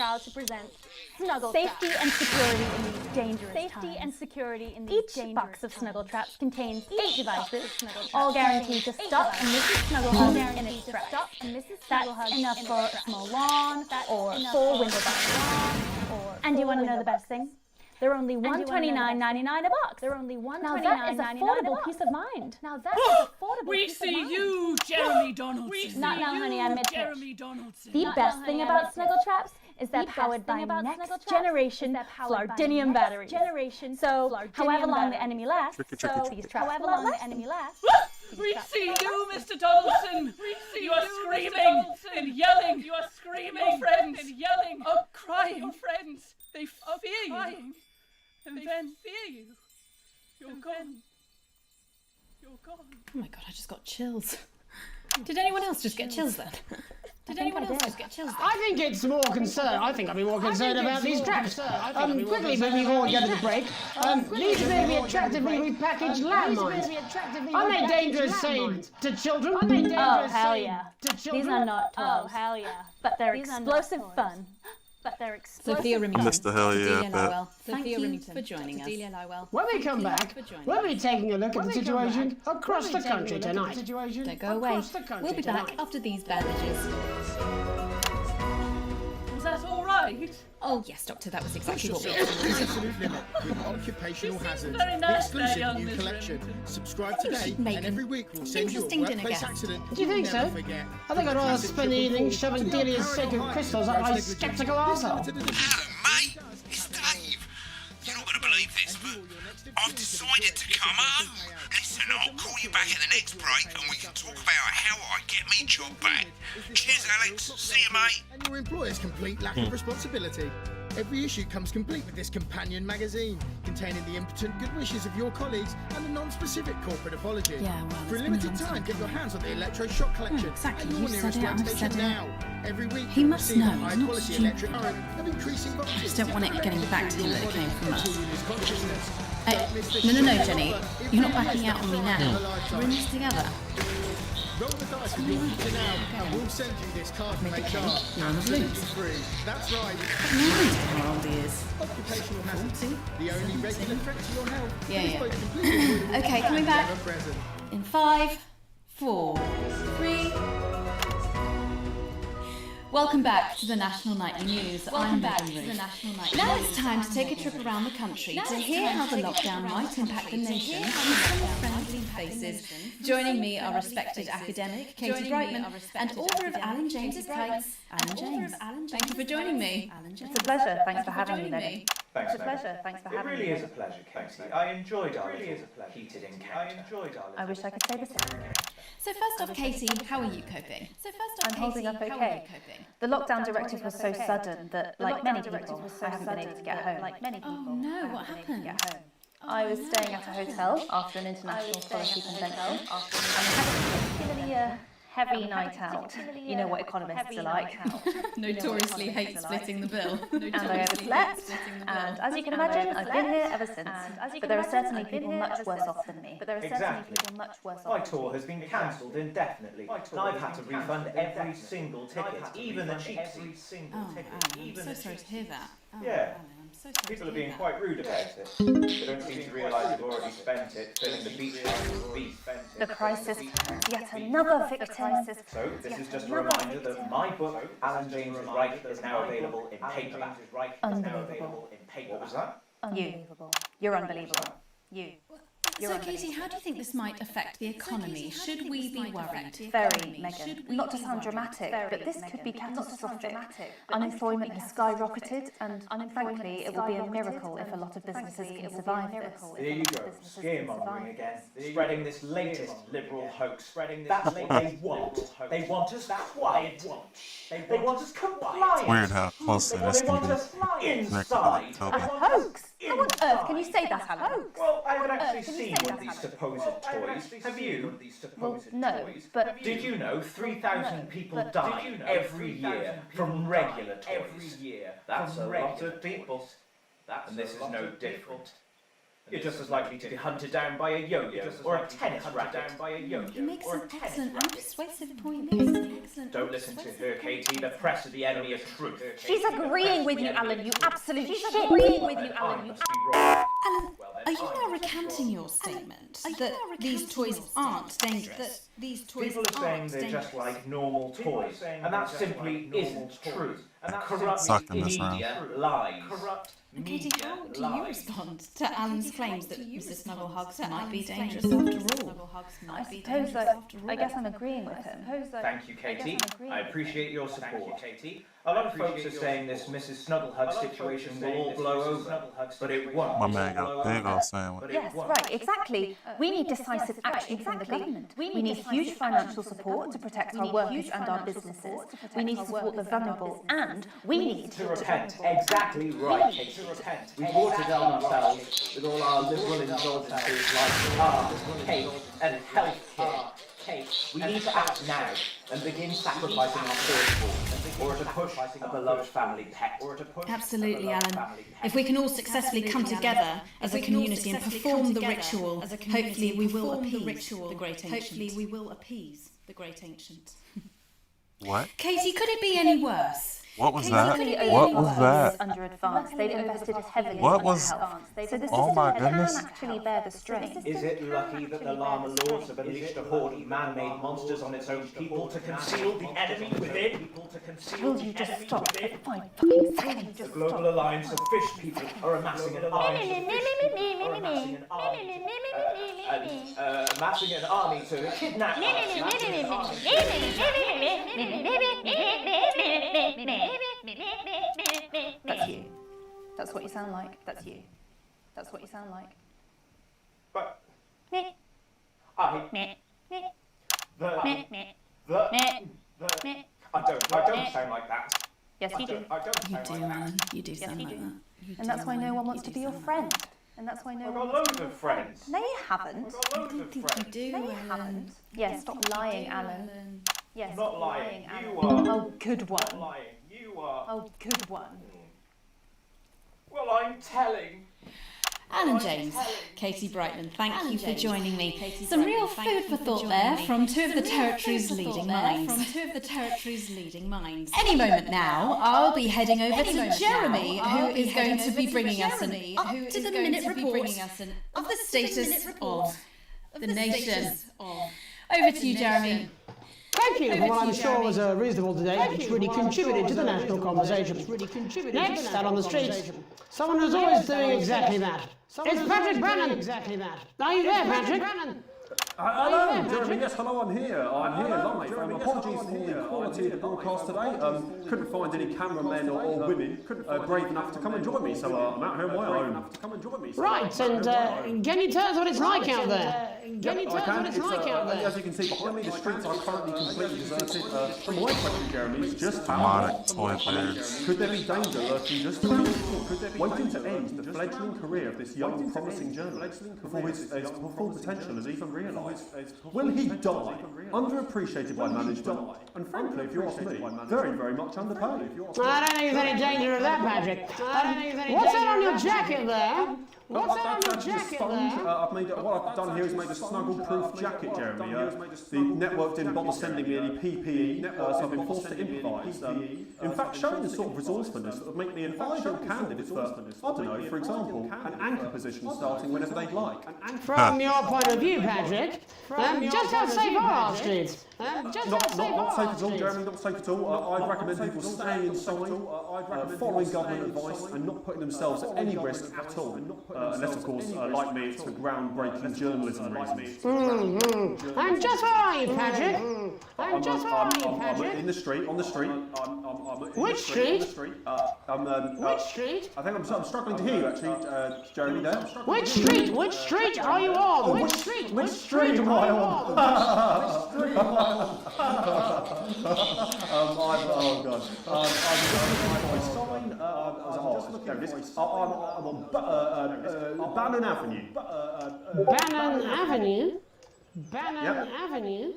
Safety and security in these dangerous times. Each box of Snuggle Traps contains 8 devices, all guaranteed to stop a Mrs. Snugglehug in its tracks. That's enough for a small lawn or 4 window boxes. And you want to know the best thing? They're only $129.99 a box. Now that is affordable peace of mind. We see you, Jeremy Donaldson. Not now, honey, I'm mid-pitch. The best thing about Snuggle Traps is they're powered by next generation Flardinium batteries. So, however long the enemy lasts, these traps will last. We see you, Mr. Donaldson. You are screaming and yelling. You are screaming, your friends, and yelling, crying. Your friends, they fear you. And then fear you. You're gone. You're gone. Oh my god, I just got chills. Did anyone else just get chills then? Did anyone else just get chills then? I think it's more concerned. I think I'd be more concerned about these traps. Quickly, before we go to the break, these may be attractively repackaged landmines. Are they dangerous, say, to children? Oh, hell yeah. These are not toys. Oh, hell yeah. But they're explosive fun. Sophia Remington. Mr. Hell yeah, Thank you for joining us. When we come back, we'll be taking a look at the situation across the country tonight. Don't go away. We'll be back after these beverages. Was that all right? Oh yes, Doctor, that was exactly what we did. Absolute limit with occupational hazards. The exclusive new collection. Subscribe today, and every week we'll send you a workplace accident. Do you think so? I think I'd rather spend the evening shoving Delia's sacred crystals up my sceptical arsehole. Hello, mate. It's Dave. You're not going to believe this, but I've decided to come home. Listen, I'll call you back at the next break and we can talk about how I get me job back. Cheers, Alex. See you, mate. And your employer's complete lack of responsibility. Every issue comes complete with this companion magazine, containing the impotent good wishes of your colleagues and a non-specific corporate apology. Yeah, well, for a limited time, get your hands on the electroshock collection exactly. at your nearest work station now. Every week, he must know. He's not quality stupid. Electric current of increasing voltage. I just don't want it getting back to him that it came from us. No, Jenny. You're not backing out on me now. We're in this together. Roll the dice with your future now, and we'll send you this card from HR. None of loot. That's right. How old he is? Occupational hazards. The only regular threat to your health. Yeah. Okay, coming back. In 5, 4, 3. Welcome back to the National Nightly News. I'm Megan Ruth. Now it's time to take a trip around the country to hear how the lockdown might impact the nation from some friendly faces. Joining me are respected academic Katie Brightman and author of Alan James's Kites, Alan James. Thank you for joining me. It's a pleasure. Thanks for having me, Megan. Thanks, It's a Megan. pleasure. Thanks for It having really me. is a pleasure, Katie. I enjoyed our heated encounter. I wish I could say the same. So first off, Katie, how are you coping? I'm holding up okay. The lockdown directive was so sudden that, like many people, I haven't been able to get home. Oh no, what happened? I was staying at a hotel after an international policy convention and had a particularly heavy night out. You know what economists are like. Notoriously hate splitting the bill. And I overslept, and as you can imagine, I've been here ever since. But there are certainly people much worse off than me. Exactly. My tour has been cancelled indefinitely, and I've had to refund every single ticket, even the cheap seats. I'm so sorry to hear that. Yeah. People are being quite rude about it. They don't seem to realise they've already spent it filling the beach house with beef. The crisis has yet another victim. So, this is just a reminder that my book, Alan James's Right, is now available in paperback. Unbelievable. What was that? Unbelievable. You're unbelievable. You. So, Katie, how do you think this might affect the economy? Should we be worried? Very, Megan. Not to sound dramatic, but this could be catastrophic. Unemployment has skyrocketed, and frankly, it will be a miracle if a lot of businesses can survive this. There you go, scaremongering again. Spreading this latest liberal hoax. That's what they want. They want us quiet. They want us compliant. Weird how closely this They can want be us connected inside. to Toby. Hoax? How on earth can you say that, Alan? Well, I haven't actually seen one of these supposed toys. Have you? Well, no, but... Did you know 3,000 people die every year from regular toys? That's a lot of people. And this is no different. You're just as likely to be hunted down by a yo-yo or a tennis racket. He makes an excellent and persuasive point. Don't listen to her, Katie. The press are the enemy of truth. She's agreeing with you, Alan, you absolute shit. She's agreeing with you, Alan, you Alan, are you now recanting your statement that these toys aren't dangerous? People are saying they're just like normal toys, and that simply isn't true. And corrupt Sucking this media lies. Katie, how do you respond to Alan's claims that Mrs. Snugglehugs might be dangerous after all? I guess I'm agreeing with him. Thank you, Katie. I appreciate your support. A lot of folks are saying this Mrs. Snugglehug situation will all blow over, but it won't. My man got big on saying it. Yes, right, exactly. We need decisive action from the government. We need huge financial support to protect our workers and our businesses. We need to support the vulnerable, and we need to repent. Exactly right, Katie. We've watered down ourselves with all our liberal indulgences like cars, cake, and healthcare. We need to act now and begin sacrificing our firstborn, or to push a beloved family pet. Absolutely, Alan. If we can all successfully come together as a community and perform the ritual, hopefully we will appease the great ancient. What? Katie, could it be any worse? What was that? What was that? Under advance, they've invested heavily What in was? health. So the Oh my system goodness. can actually bear the strain. Is it lucky that the Llama Lords have unleashed a horde of man-made monsters on its own people to conceal the enemy within? Will you just stop for 5 fucking seconds? The Global Alliance of Fish People are amassing an army to kidnap That's you. That's what you sound like. That's you. That's what you sound like. But I don't sound like that. Yes, you do. You do, Alan. You do sound like that. And that's why no one wants to be your friend. And that's why no one wants to be your friend. No, you haven't. I don't think you do, No, you haven't. Yes, stop lying, Alan. Yes, Not stop lying. Alan. You are. Oh, good one. Not lying. You are. Oh, good one. Well, I'm telling. Alan James, Katie Brightman, thank you for joining me. Some real food for thought there from two of the territory's leading minds. Any moment now, I'll be heading over to Jeremy, who is going to be bringing us an up-to-the-minute report of the status of the nation. Over to you, Jeremy. Thank you for what I'm sure was a reasonable debate which really contributed to the national conversation. Next, out on the streets, someone who's always doing exactly that. It's Patrick Brennan! Are you there, Patrick? Hello, Jeremy. Yes, hello. I'm here. I'm here live. Apologies for the quality of the broadcast today. Couldn't find any cameramen or women brave enough to come and join me, so I'm out here on my own. Right, and can you tell us what it's like out there? Can you tell us what it's like out there? As you can see behind me, the streets are currently completely deserted. My question, Jeremy, is just how long could there be danger lurking just waiting to end the fledgling career of this young, promising journalist before his full potential is even realised? Will he die, underappreciated by management, and frankly, if you ask me, very, very much underpaid? I don't think there's any danger of that, Patrick. What's that on your jacket there? What's that on your jacket there? I've made what I've done here is made a snuggle-proof jacket, Jeremy. The network didn't bother sending me any PPE, so I've been forced to improvise. In fact, showing the sort of resourcefulness that would make me an ideal candidate for, I don't know, for example, an anchor position starting whenever they'd like. From your point of view, Patrick, just how safe are our streets? Not safe at all, Jeremy, not safe at all. I'd recommend people staying inside, following government advice and not putting themselves at any risk at all. Unless, of course, like me, it's for groundbreaking journalism reasons. And just where are you, Patrick? And just where are you, Patrick? In the street, on the street. Which street? Which street? I think I'm struggling to hear you, actually, Jeremy, there. Which street? Which street are you on? Which street? Which street am I on? Oh God. I'm on Bannon Avenue. Bannon Avenue? Bannon Avenue?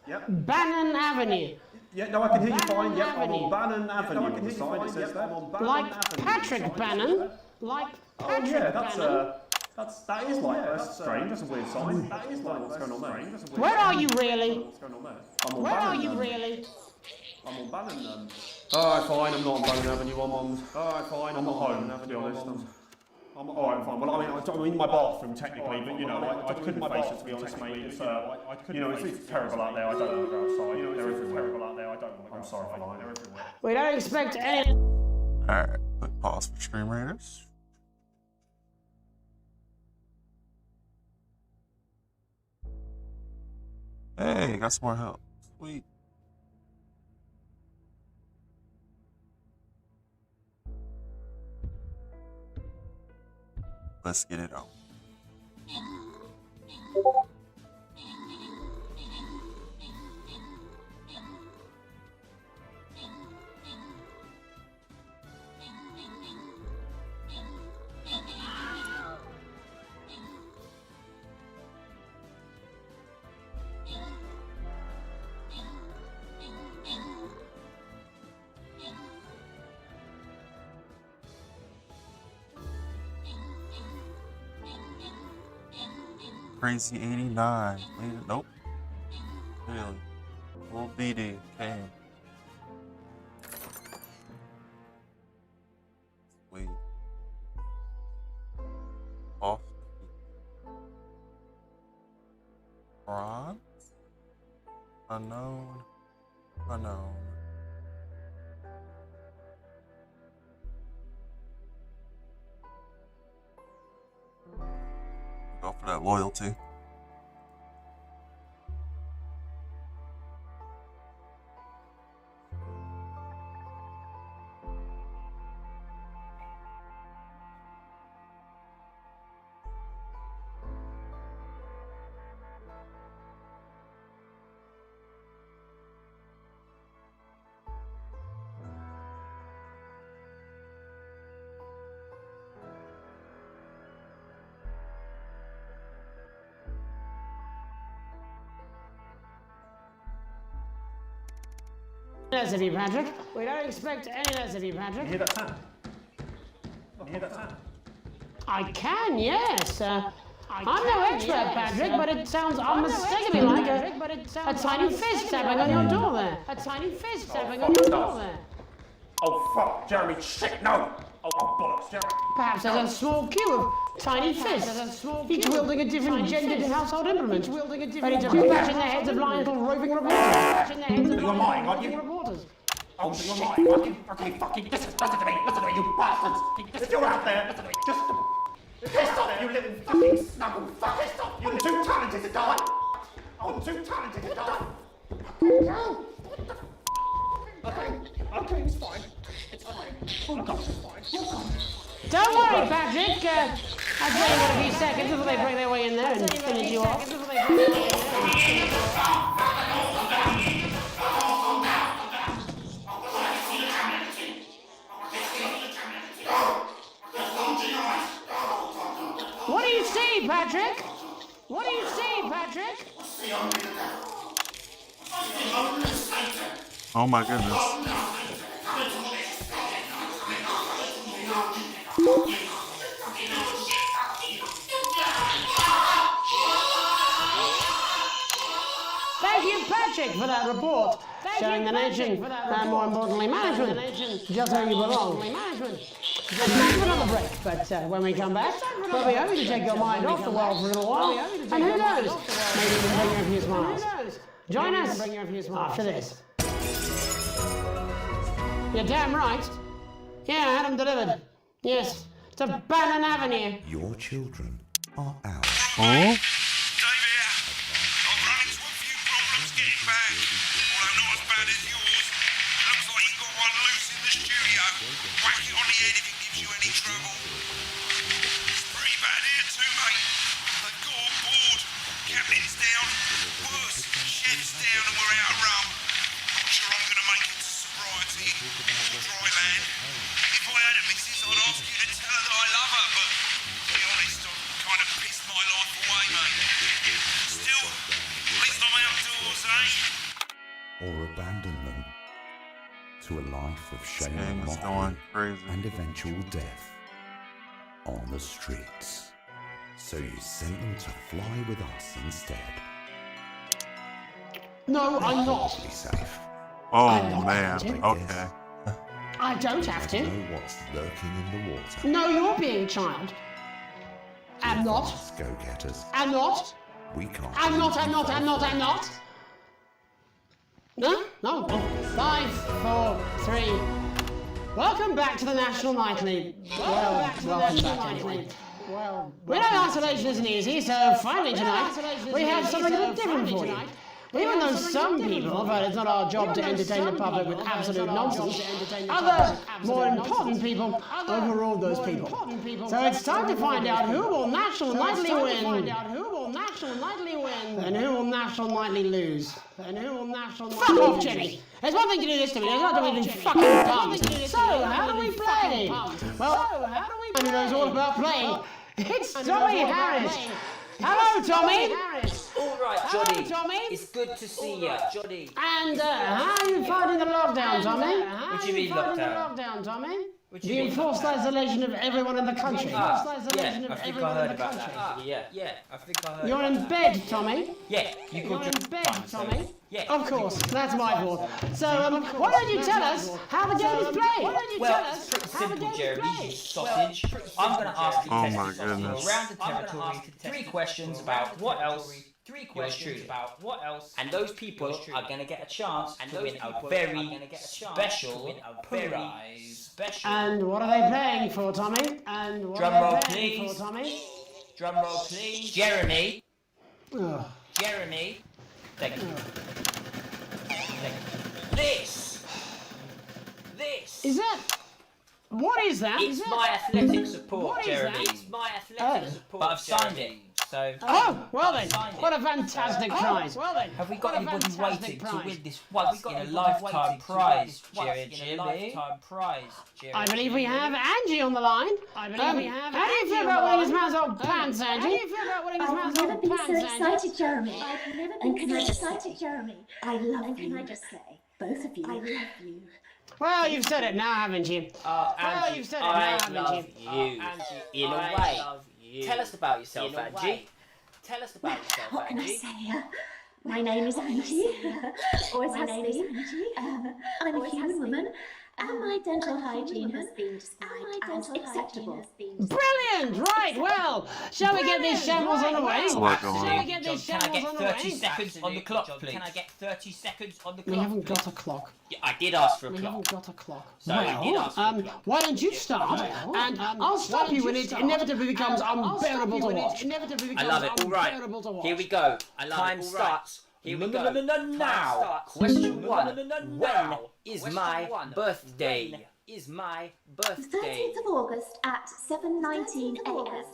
Yep. Bannon Avenue. Yeah, no, I can hear you fine. Yep, I'm on Bannon Avenue. On the sign it says there. Like Patrick Bannon? Like Patrick Bannon? That is like, that's strange, that's a weird sign. That is like, what's going on there? Where are you really? What's going on there? Where are you really? I'm on Bannon. Alright, fine, I'm not on Bannon Avenue, alright, fine, I'm not home, to be honest. Alright, fine, well, I mean, I'm in my bathroom, technically, but, you know, I couldn't face it, to be honest, mate. It's, you know, it's terrible out there, I don't want to go outside. You know, they're terrible out there, I don't want to go. I'm sorry for lying, they're everywhere. We don't expect any... Alright, quick pause for Stream Raiders. Hey, got some more help. Sweet. Let's get it on. Crazy 89. Nope. Really. Little BD came. Sweet. Off. Bronze? Unknown. Unknown. Go for that loyalty. Less of you, Patrick. We don't expect any less of you, Patrick. You hear that sound? You hear that sound? I can, yes. I'm no expert, Patrick, but it sounds unmistakably like a tiny fist tapping on your door there. A tiny fist tapping on your door there. Oh, fuck, Jeremy, shit, no! Oh, bollocks, Jeremy. Perhaps there's a small queue of tiny fists, each wielding a different gendered household implement, ready to bash in the heads of lying little roving reporters. You're lying, aren't you? Oh, shit, fucking, okay, fucking, listen to me, you bastards! If you're out there, just Piss off, you little fucking snuggle fuck! Piss off, you're too talented to die! I'm too talented to die! No! Okay, it's fine. It's fine. Oh God, it's fine. Oh God. Don't worry, Patrick. I'll tell you what, a few seconds before they break their way in there and finish you off. What do you see, Patrick? What do you see, Patrick? Oh my goodness. Thank you, Patrick, for that report, showing the nation, and more importantly, management, just where you belong. It's time for another break, but when we come back, we'll be hoping to take your mind off the world for a little while, and who knows, maybe even bring you a few smiles. Join us after this. You're damn right. Yeah, I had them delivered. Yes, to Bannon Avenue. Your children are ours. Oh? Or abandon them to a life of shame and mockery and eventual death on the streets. So you sent them to fly with us instead. No, I'm not. Be safe. Oh man, okay. I don't have to. You know what's lurking in the water. No, you're being a child. I'm not. Go-getters. I'm not. We can't. I'm not. No? No. 5, 4, 3. Welcome back to the National Nightly. Welcome back anyway. We know isolation isn't easy, so finally tonight we have something a bit different for you. Even though some people have heard it's not our job to entertain the public with absolute nonsense, other, more important people overruled those people. So it's time to find out who will National Nightly win, and who will National Nightly lose. Fuck off, Jenny! There's one thing to do this to me, there's not to be anything fucking pumped. So, how do we play? Well, who knows all about playing? It's Tommy Harris! Hello, Tommy! All right, Hello, Johnny. Tommy. It's good to see you, Johnny. And how are you finding the lockdown, Tommy? What do you mean lockdown, Tommy? What The enforced isolation of everyone in the country. Yeah, I think I heard about that. Yeah, I think I heard. You're in bed, Tommy? Yeah, You're in bed, Tommy? Yeah. Of course, that's my fault. So, why don't you tell us how the game is played? Well, it's pretty simple, Jeremy, you sausage. I'm going to ask you Oh to my goodness. around the territory 3 questions about what else and those people are going to get a chance to win a very special prize. And what are they playing for, Tommy? Drum roll, please. Drum roll, please. Jeremy. Ugh. Jeremy. Thank you. This. Is that... What is that? It's my athletic support, What is Jeremy. that? It's my athletic support. But I've signed it. So. Oh, well then, what a fantastic prize. Have we got anybody waiting to win this once in a lifetime prize, Jeremy? I believe we have Angie on the line. How do you feel about winning this man's old pants, Angie? I've never been so excited, Jeremy. And can I just say, Jeremy, I love you. Can I just say, both of you, I love you. Well, you've said it now, haven't you? Angie, you've said it now, haven't love you? In a way. Tell us about yourself, Angie. Tell us about yourself, What can I Angie. say? My name is Angie. Always has been. I'm a human woman, And my dental hygiene has been described as acceptable. Brilliant! Right, well, shall we get these shambles on the way? There's a lot going Shall we on. get these Can I shambles get on the way? 30 seconds on the clock, please? Can I get 30 seconds on the clock? We haven't got a clock. Yeah, I did ask for a We clock. haven't got a clock. So you did ask for a clock. Why don't you start? And I'll stop you when it inevitably becomes unbearable to watch. I love it. All right. Here we go. Time starts. Here we go. Now. Question 1. When is my birthday? Is my The birthday? 13th of August at 7:19 a.m.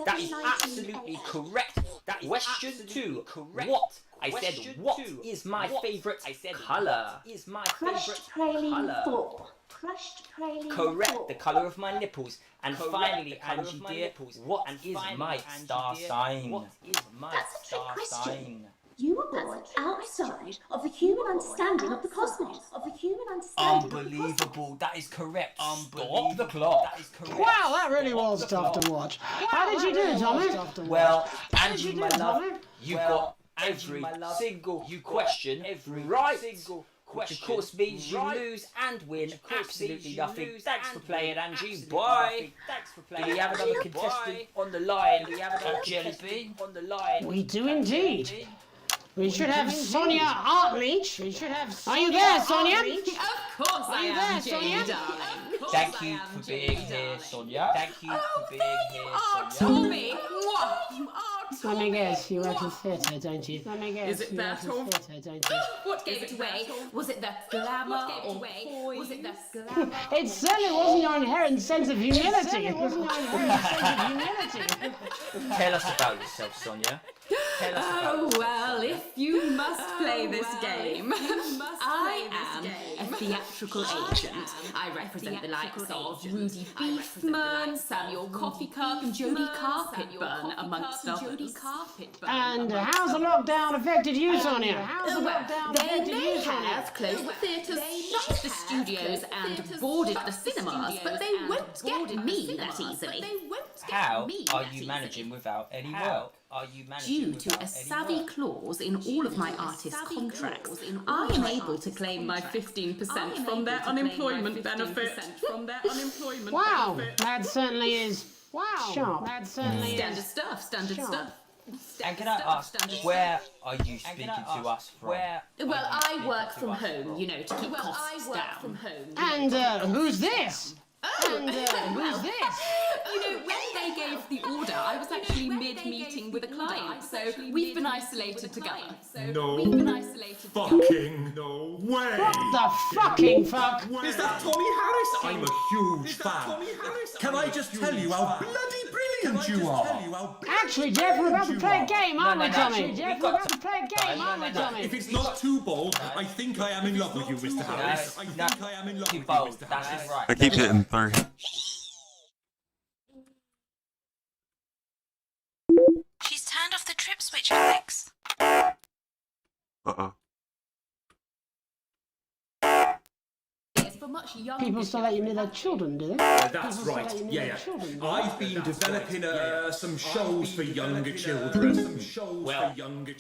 That is absolutely correct. That is question 2. What? I said what is my favourite colour? Is my favourite Crushed praline colour? 4. Crushed praline Correct, 4. the colour of my nipples. And finally, Angie dear, what is my star sign? What is my That's a trick star question. sign? You were born outside of the human understanding of the cosmos. Unbelievable, that is correct. Stop the clock. That is correct. Wow, that really was tough to watch. How did you do, Tommy? Well, Angie, my love, you've got every single question right. Which of course means you lose and win absolutely nothing. Thanks for playing, Angie. Bye. Do we have another contestant on the line? Do we have another jelly on the line? We do indeed. We should have Sonia Artleach. Are you there, Sonia? Of course I am, Jane, darling. Thank you for being here, Sonia. Thank you for being here, Sonia. Tommy! Let me guess, you work in theatre, don't you? Let me guess, Is it you that work in or- theatre, don't you? What gave it away? Was it the glamour or poise? Was it the glamour? It certainly wasn't your inherent sense of humility. Tell us about yourself, Sonia. Tell us about Oh, yourself, well, Sonia. if you must play this game, I am a theatrical agent. I represent the likes of Rudy Beefman, Samuel Coffee Cup, and Jodie Carpetburn, amongst others. And how's the lockdown affected you, Sonia? Well, they may have closed the theatres, shut the studios, and boarded the cinemas, but they won't get me that easily. How are you managing without any work? Due to a savvy clause in all of my artist contracts, I am able to claim my 15% from their unemployment benefit. Wow, that certainly is sharp. Standard stuff, standard stuff. And can I ask, where are you speaking to us from? Well, I work from home, you know, to keep costs down. And who's this? Who's this? You know, when they gave the order, I was actually mid-meeting with a client, so we've been isolated together. No We've been isolated fucking no way! What the fucking fuck? Is that Tommy Harris? I'm a huge fan. Can I just tell you how bloody brilliant you are? Actually, Jeff, we're about to play a game, aren't we, Tommy? Jeff, we're about to play a game, aren't we, If Tommy? it's not too bold, I think I am in love with you, Mr. Harris. I think I am in love with you, Mr. Harris. I keep hitting 3. She's turned off the trip switch, Alex. Uh-oh. People still let you near their children, do they? That's right, yeah. I've been developing some shows for younger children. Well,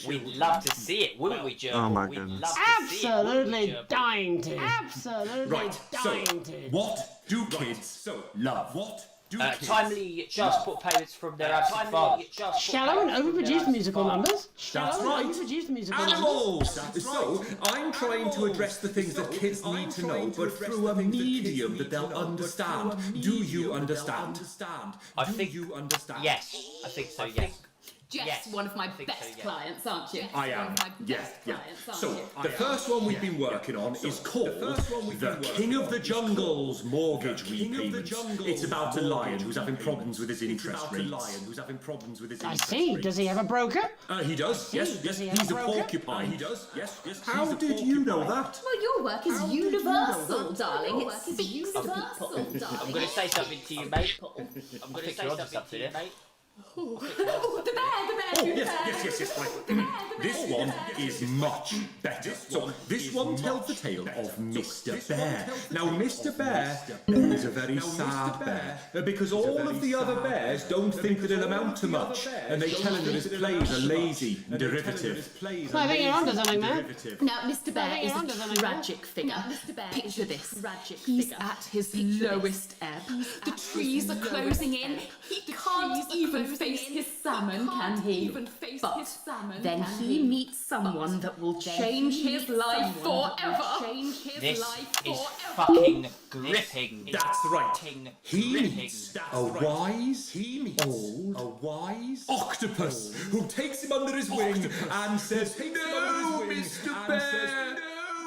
we'd love to see it, wouldn't we, Joe? Oh my goodness. Absolutely dying to. Absolutely Right, so, dying to. what do kids love? What do kids Timely child support payments from their absent fathers. Shallow and overproduced musical numbers. That's Shallow right. and overproduced musical numbers. Animals! So, I'm trying to address the things that kids need to know, but through a medium that they'll understand. Do you understand? I think you understand? Yes, I think so, yes. Jess, one of my best clients, aren't you? I am. One of my Yeah. best clients, aren't So, you? the first one we've been working on is called The King of the Jungle's Mortgage Repayment. It's about a lion who's having problems with his interest rates. I see. Does he have a broker? He does, yes. Does he have He's a a broker? porcupine. He does, yes. How did you know that? Well, your work is universal, darling. It speaks to people. I'm going to say something to you, mate. I'm going to say something to you, mate. The bear, Yes, right. This one is much better. So this one tells the tale of Mr. Bear. Now, Mr. Bear is a very sad bear because all of the other bears don't think that it'll amount to much, and they tell him that his plays are lazy and derivative. I think you're onto something, man. Now, Mr. Bear is a tragic figure. Picture this. He's at his lowest ebb. The trees are closing in. He can't even face his salmon, can he? But then he meets someone that will change his life forever. This is fucking gripping. That's right. He meets a wise octopus who takes him under his wing and says, "No, Mr. Bear,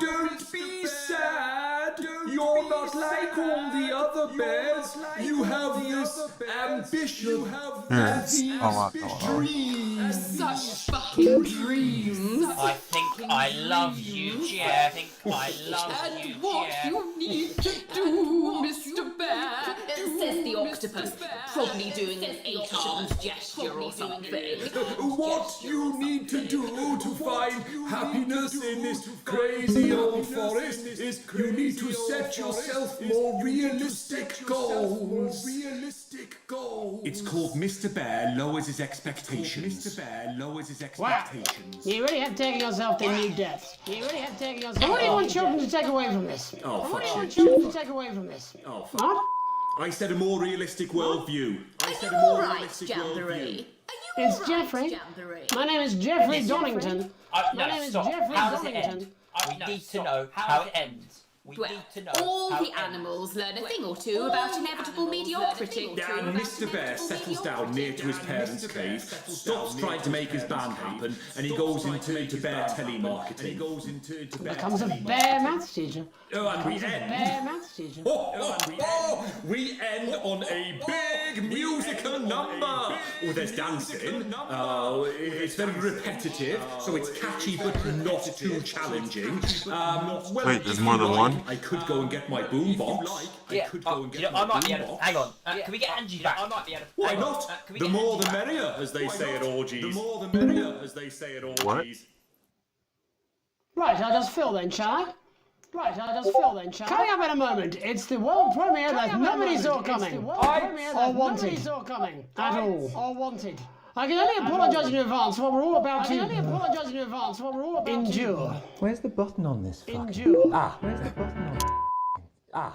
don't be sad. You're not like all the other bears. You have this ambition and these dreams." Such fucking dreams. I think I love you, Jeff. And what you need to do, Mr. Bear, says the octopus, probably doing an 8-armed gesture or something. What you need to do to find happiness in this crazy old forest is you need to set yourself more realistic goals. It's called Mr. Bear Lowers His Expectations. Wow. You really have taken yourself to new depths. What do you want children to take away from this? Oh, What do you fuck want you. children to take away from this? Oh, fuck. What? I said a more realistic worldview. Jamboree? It's Jeffrey. My name is Jeffrey Donington. My name is Jeffrey Donington. We need to know how it ends. We need to know all how the it ends. animals learn a thing or two about inevitable mediocrity. And Mr. Bear settles down near to his parents' cave, stops trying to make his band happen, and he goes into bear telemarketing. Becomes a bear maths teacher. Oh, and we Becomes a end. bear maths teacher. We end on a big musical number. Oh, there's dancing. It's very repetitive, so it's catchy but not too challenging. Wait, there's more than one? I could go and get my boombox. Yeah, I might be able to. Hang on. Can we get Angie back? I might be able to. Why not? The more the merrier, as they say at orgies. Right, I'll just fill then, shall I? Coming up in a moment, it's the world premiere that nobody saw coming. Or wanted. At all. I can only apologise in advance for what we're all about to endure. Where's the button on this? Endure. Where's the button on?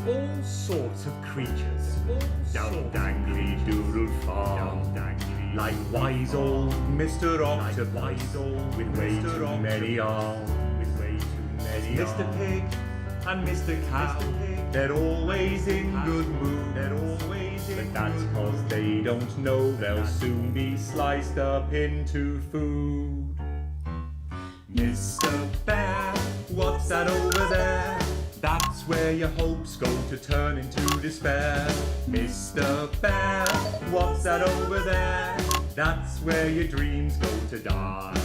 All sorts of creatures down Dangly Doodle Farm. Like wise old Mr. Octopus with way too many arms. Mr. Pig and Mr. Cow, they're always in good mood. But that's cause they don't know they'll soon be sliced up into food. Mr. Bear, what's that over there? That's where your hopes go to turn into despair. Mr. Bear, what's that over there? That's where your dreams go to die.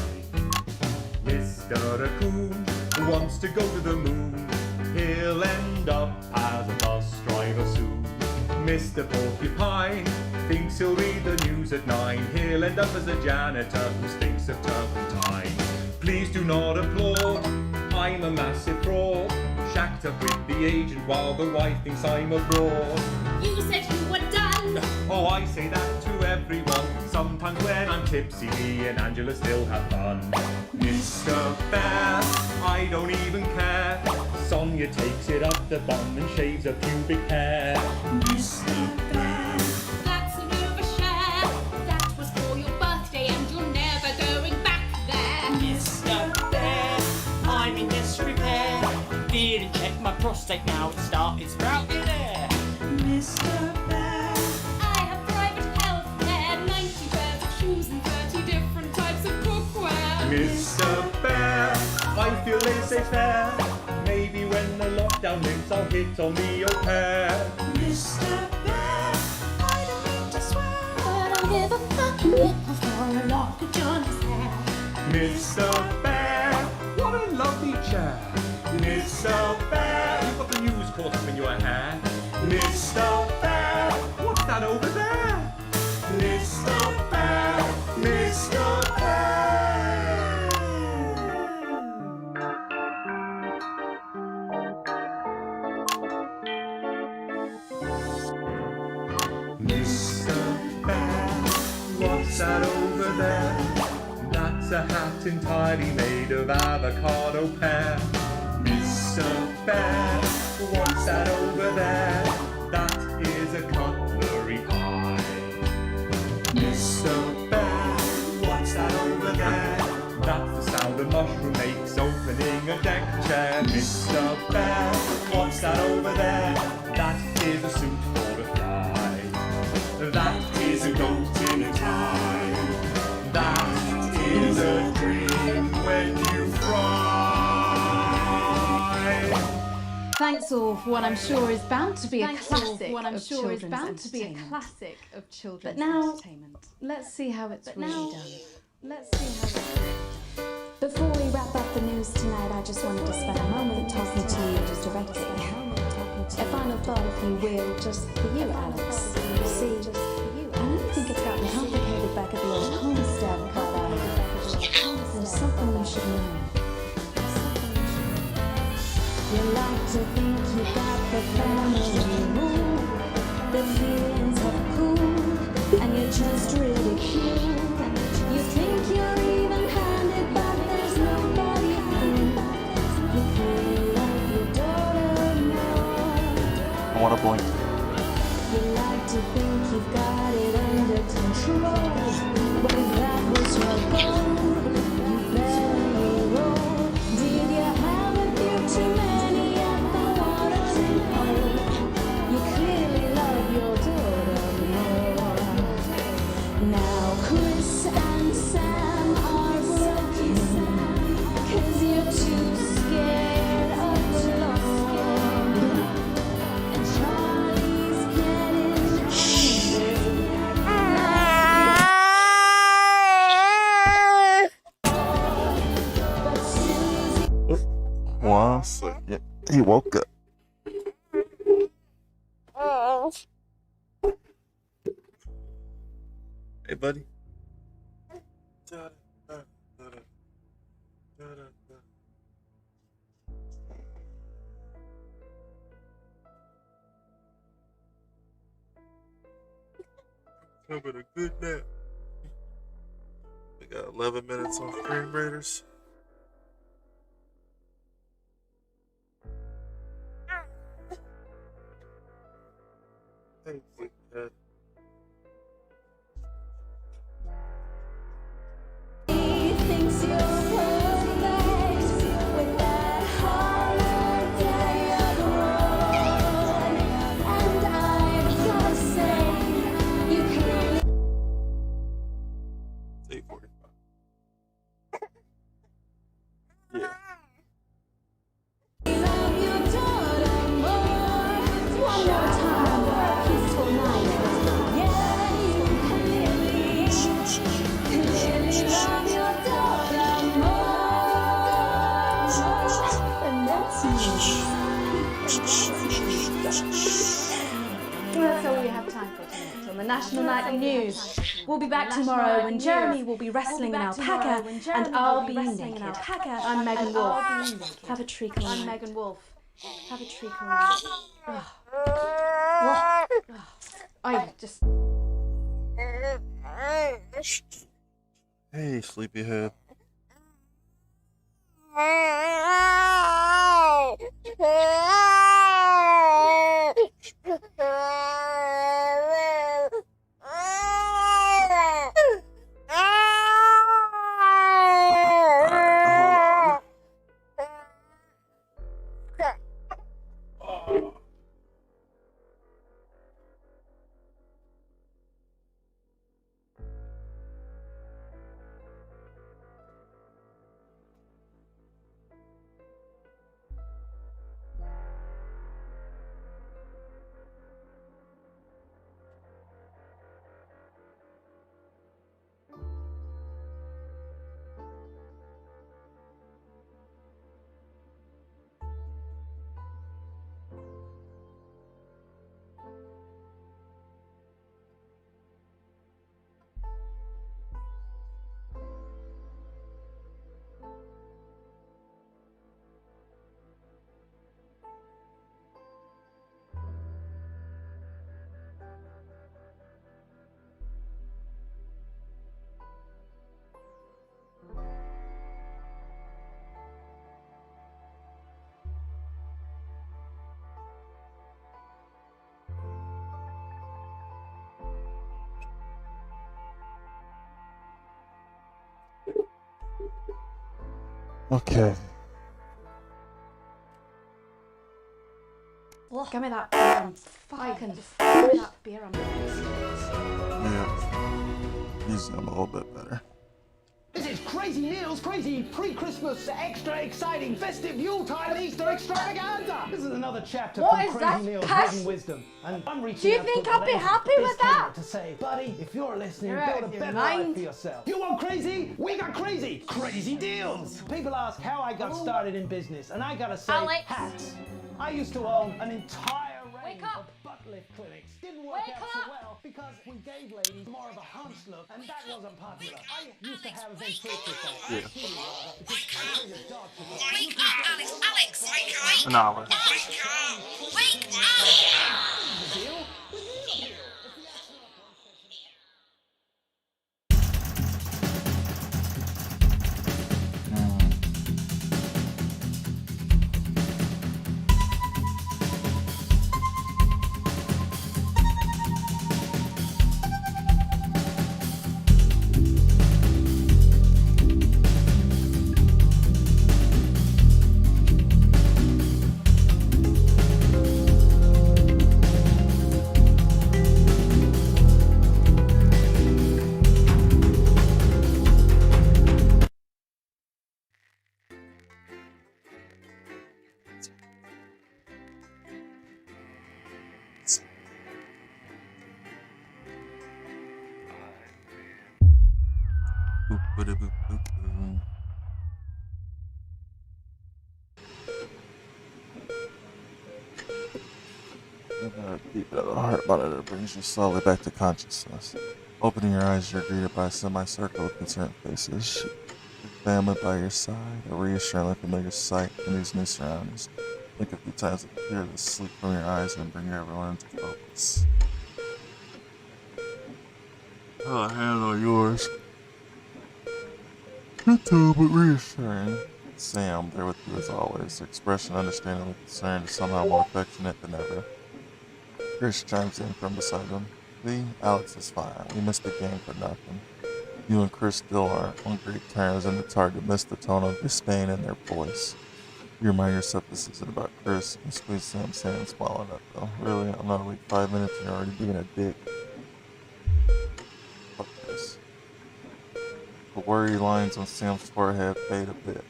Mr. Raccoon wants to go to the moon. He'll end up as a bus driver soon. Mr. Porcupine thinks he'll read the news at 9. He'll end up as a janitor who stinks of turpentine. Please do not applaud, I'm a massive fraud. Shacked up with the agent while the wife thinks I'm abroad. You said you were done. Oh, I say that to everyone. Sometimes when I'm tipsy, me and Angela still have fun. Mr. Bear, I don't even care. Sonia takes it up the bum and shaves her pubic hair. Mr. Bear, That's an overshare. That was for your birthday and you're never going back there. Mr. Bear, I'm in disrepair. Didn't check my prostate, now it started sprouting air. Mr. Bear, I have private health care, 90 pairs of shoes and 30 different types of cookware. Mr. Bear, I feel laissez-faire. Maybe when the lockdown lifts, I'll hit on the au pair. Mr. Bear, I don't mean to swear, but I'll give a fucking nipple for a lock of Johnny's hair. Mr. Bear, what a lovely chair. Mr. Bear, you've got the news caught up in your hair. Mr. Bear, what's that over there? Mr. Bear, what's that over there? That's a hat entirely made of avocado pear. Mr. Bear, what's that over there? That is a cutlery pie. Mr. Bear, what's that over there? That's the sound a mushroom makes opening a deck chair. Mr. Bear, what's that over there? That is a suit for a fly. That is a goat in a tie. That is a dream when you fry. Thanks all for what I'm sure is bound to be a classic of children's But now, entertainment. Let's see how it's really done. Before we wrap up the news tonight, I just wanted to spend a moment talking to you directly. A final thought, if you will, just for you, Alex. You see, I don't think it's gotten complicated back at the old homestead, but there's something you should know. You like to think you got the family move, the feelings are cool, and you're just really cute. You think you're even-handed, but there's nobody home. You can't love your daughter more. I want to blink. You like to think you've got it under control, but if that was your goal, you better roll. Did you have a few too many at the watering hole? You clearly love your daughter more. Now Chris and Sam are broken, 'cause you're too scared of alone. And Charlie's getting One second. He woke up. Hey, buddy. Having a good nap. We got 11 minutes on Green Raiders. Hey, Head. thinks you're perfect with that holiday abroad. And I've gotta say, you can 8:45. Yeah. love your daughter more. One more time for a peaceful night. Yeah, you clearly love your daughter more. And that's me. Well, that's all we have time for tonight on the National Nightly News. We'll be back tomorrow when Jeremy will be wrestling an alpaca and I'll be naked. I'm Megan Wolf. Have a treacle. I'm Megan Wolf. Have a treacle. I just. Hey, sleepyhead. Okay. Give me that beer. I'm fucking. Give me that beer. Yeah. Usually I'm a little bit better. This is Crazy Neil's crazy pre-Christmas, extra exciting, festive Yuletide Easter extravaganza. This is another chapter What from is Crazy that Neil's piss? Hidden Wisdom, and I'm reaching Do you out think for I'd be this happy with that? To say, buddy, if you're listening, You're out build of a your better life mind. for yourself. You want crazy? We got crazy. Crazy deals. People ask how I got started in business, and I gotta say, Alex. hats. I used to own an entire range of butt lift clinics. Didn't work out so well because we gave ladies more of a hunch look, and that wasn't popular. I used to have ventriloquist with that. Yeah. Wake up, Alex! Alex! Wake up! An hour. Wake up! Beat of the heart monitor brings you slowly back to consciousness. Opening your eyes, you're greeted by a semicircle of concerned faces. Your family by your side, a reassuringly familiar sight in these new surroundings. Think a few times to clear the sleep from your eyes and bring everyone into focus. A hand on yours. Gentle but reassuring. Sam, there with you as always, her expression understandingly concerned, somehow more affectionate than ever. Chris chimes in from beside him. Lee, Alex is fine. We missed the game for nothing. You and Chris still aren't on great terms, and it's hard to miss the tone of disdain in their voice. You remind yourself this isn't about Chris. You squeeze Sam's hand, smiling up though. Really, I'm not awake 5 minutes and you're already being a dick. Fuck this. The worry lines on Sam's forehead fade a bit.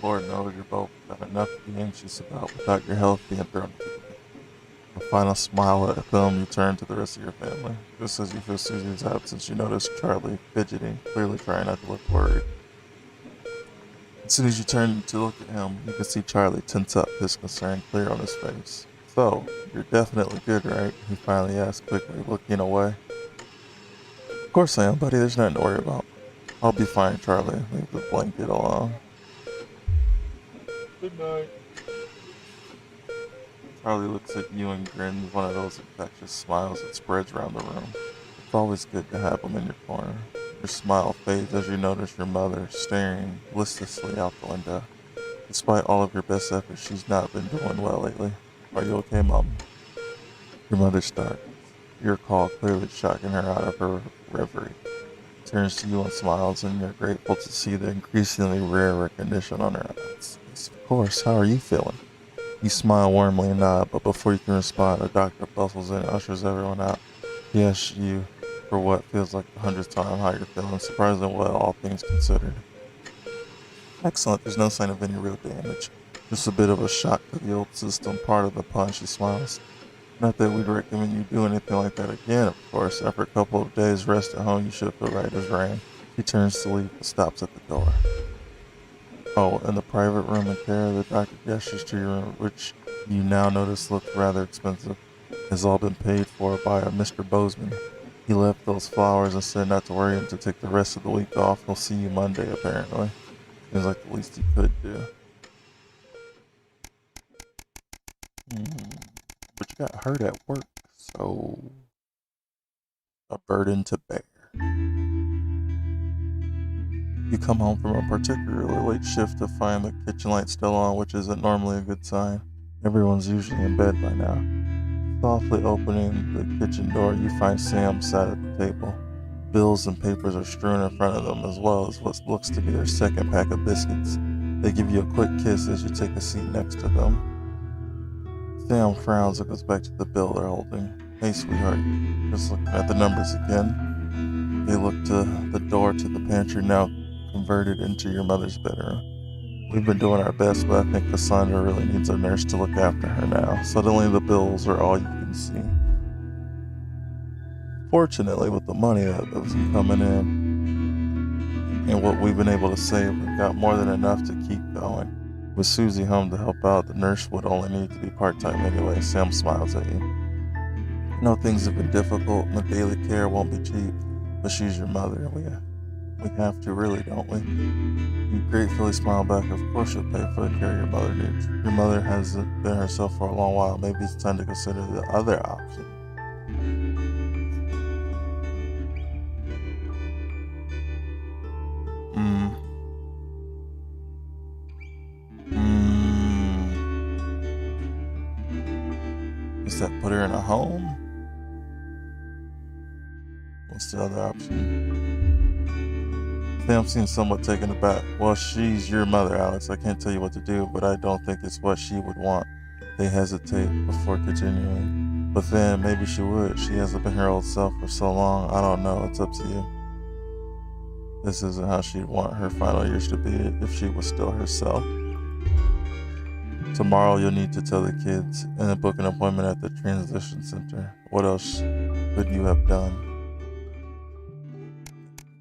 Lord knows you're both got enough to be anxious about without your health being thrown into the mix. A final smile at them, you turn to the rest of your family. Just as you feel Susie's absence, you notice Charlie fidgeting, clearly trying not to look worried. As soon as you turn to look at him, you can see Charlie tense up, his concern clear on his face. So, you're definitely good, right? He finally asked quickly, looking away. Of course I am, buddy. There's nothing to worry about. I'll be fine, Charlie. Leave the blanket alone. Good night. Charlie looks at you and grins, one of those infectious smiles that spreads around the room. It's always good to have him in your corner. Your smile fades as you notice your mother staring listlessly out the window. Despite all of your best efforts, she's not been doing well lately. Are you okay, Mom? Your mother starts. Your call clearly shocking her out of her reverie. Turns to you and smiles, and you're grateful to see the increasingly rare recognition on her eyes. Yes, of course, how are you feeling? You smile warmly and nod, but before you can respond, a doctor bustles in and ushers everyone out. He asks you, for what feels like the 100th time, how you're feeling, surprisingly well, all things considered. Excellent, there's no sign of any real damage. Just a bit of a shock to the old system, part of the punch, she smiles. Not that we'd recommend you do anything like that again, of course. After a couple of days rest at home, you should feel right as rain. He turns to leave, but stops at the door. Oh, and the private room in care, the doctor gestures to your room, which you now notice looks rather expensive, has all been paid for by a Mr. Bozeman. He left those flowers and said not to worry and to take the rest of the week off. He'll see you Monday, apparently. Seems like the least he could do. But you got hurt at work, so a burden to bear. You come home from a particularly late shift to find the kitchen light still on, which isn't normally a good sign. Everyone's usually in bed by now. Softly opening the kitchen door, you find Sam sat at the table. Bills and papers are strewn in front of them, as well as what looks to be their second pack of biscuits. They give you a quick kiss as you take a seat next to them. Sam frowns and goes back to the bill they're holding. Hey, sweetheart, just looking at the numbers again. They look to the door to the pantry, now converted into your mother's bedroom. We've been doing our best, but I think Cassandra really needs a nurse to look after her now. Suddenly the bills are all you can see. Fortunately, with the money that was coming in and what we've been able to save, we've got more than enough to keep going. With Susie home to help out, the nurse would only need to be part-time anyway. Sam smiles at you. I know things have been difficult and the daily care won't be cheap, but she's your mother. We have to, really, don't we? You gratefully smile back. Of course you'll pay for the care your mother needs. Your mother hasn't been herself for a long while. Maybe it's time to consider the other option. Is that put her in a home? What's the other option? Sam seems somewhat taken aback. Well, she's your mother, Alex. I can't tell you what to do, but I don't think it's what she would want. They hesitate before continuing. But then, maybe she would. She hasn't been her old self for so long. I don't know. It's up to you. This isn't how she'd want her final years to be if she was still herself. Tomorrow you'll need to tell the kids and then book an appointment at the transition center. What else could you have done?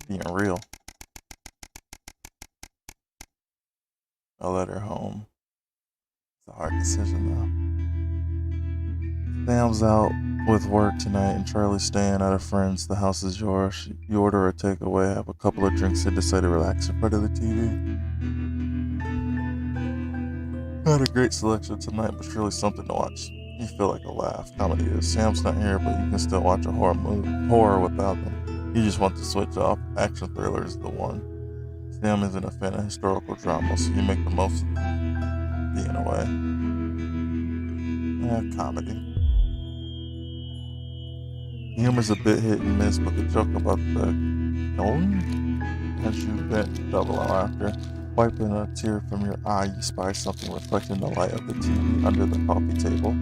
Being real. I let her home. It's a hard decision though. Sam's out with work tonight and Charlie's staying at a friend's. The house is yours. You order a takeaway, have a couple of drinks and decide to relax in front of the TV. Not a great selection tonight, but surely something to watch. You feel like a laugh. Comedy is. Sam's not here, but you can still watch a horror without them. You just want to switch off. Action thriller is the one. Sam isn't a fan of historical drama, so you make the most of being away. Comedy. Humor's a bit hit and miss, but the joke about the killing has you bent double on laughter. Wiping a tear from your eye, you spy something reflecting the light of the TV under the coffee table.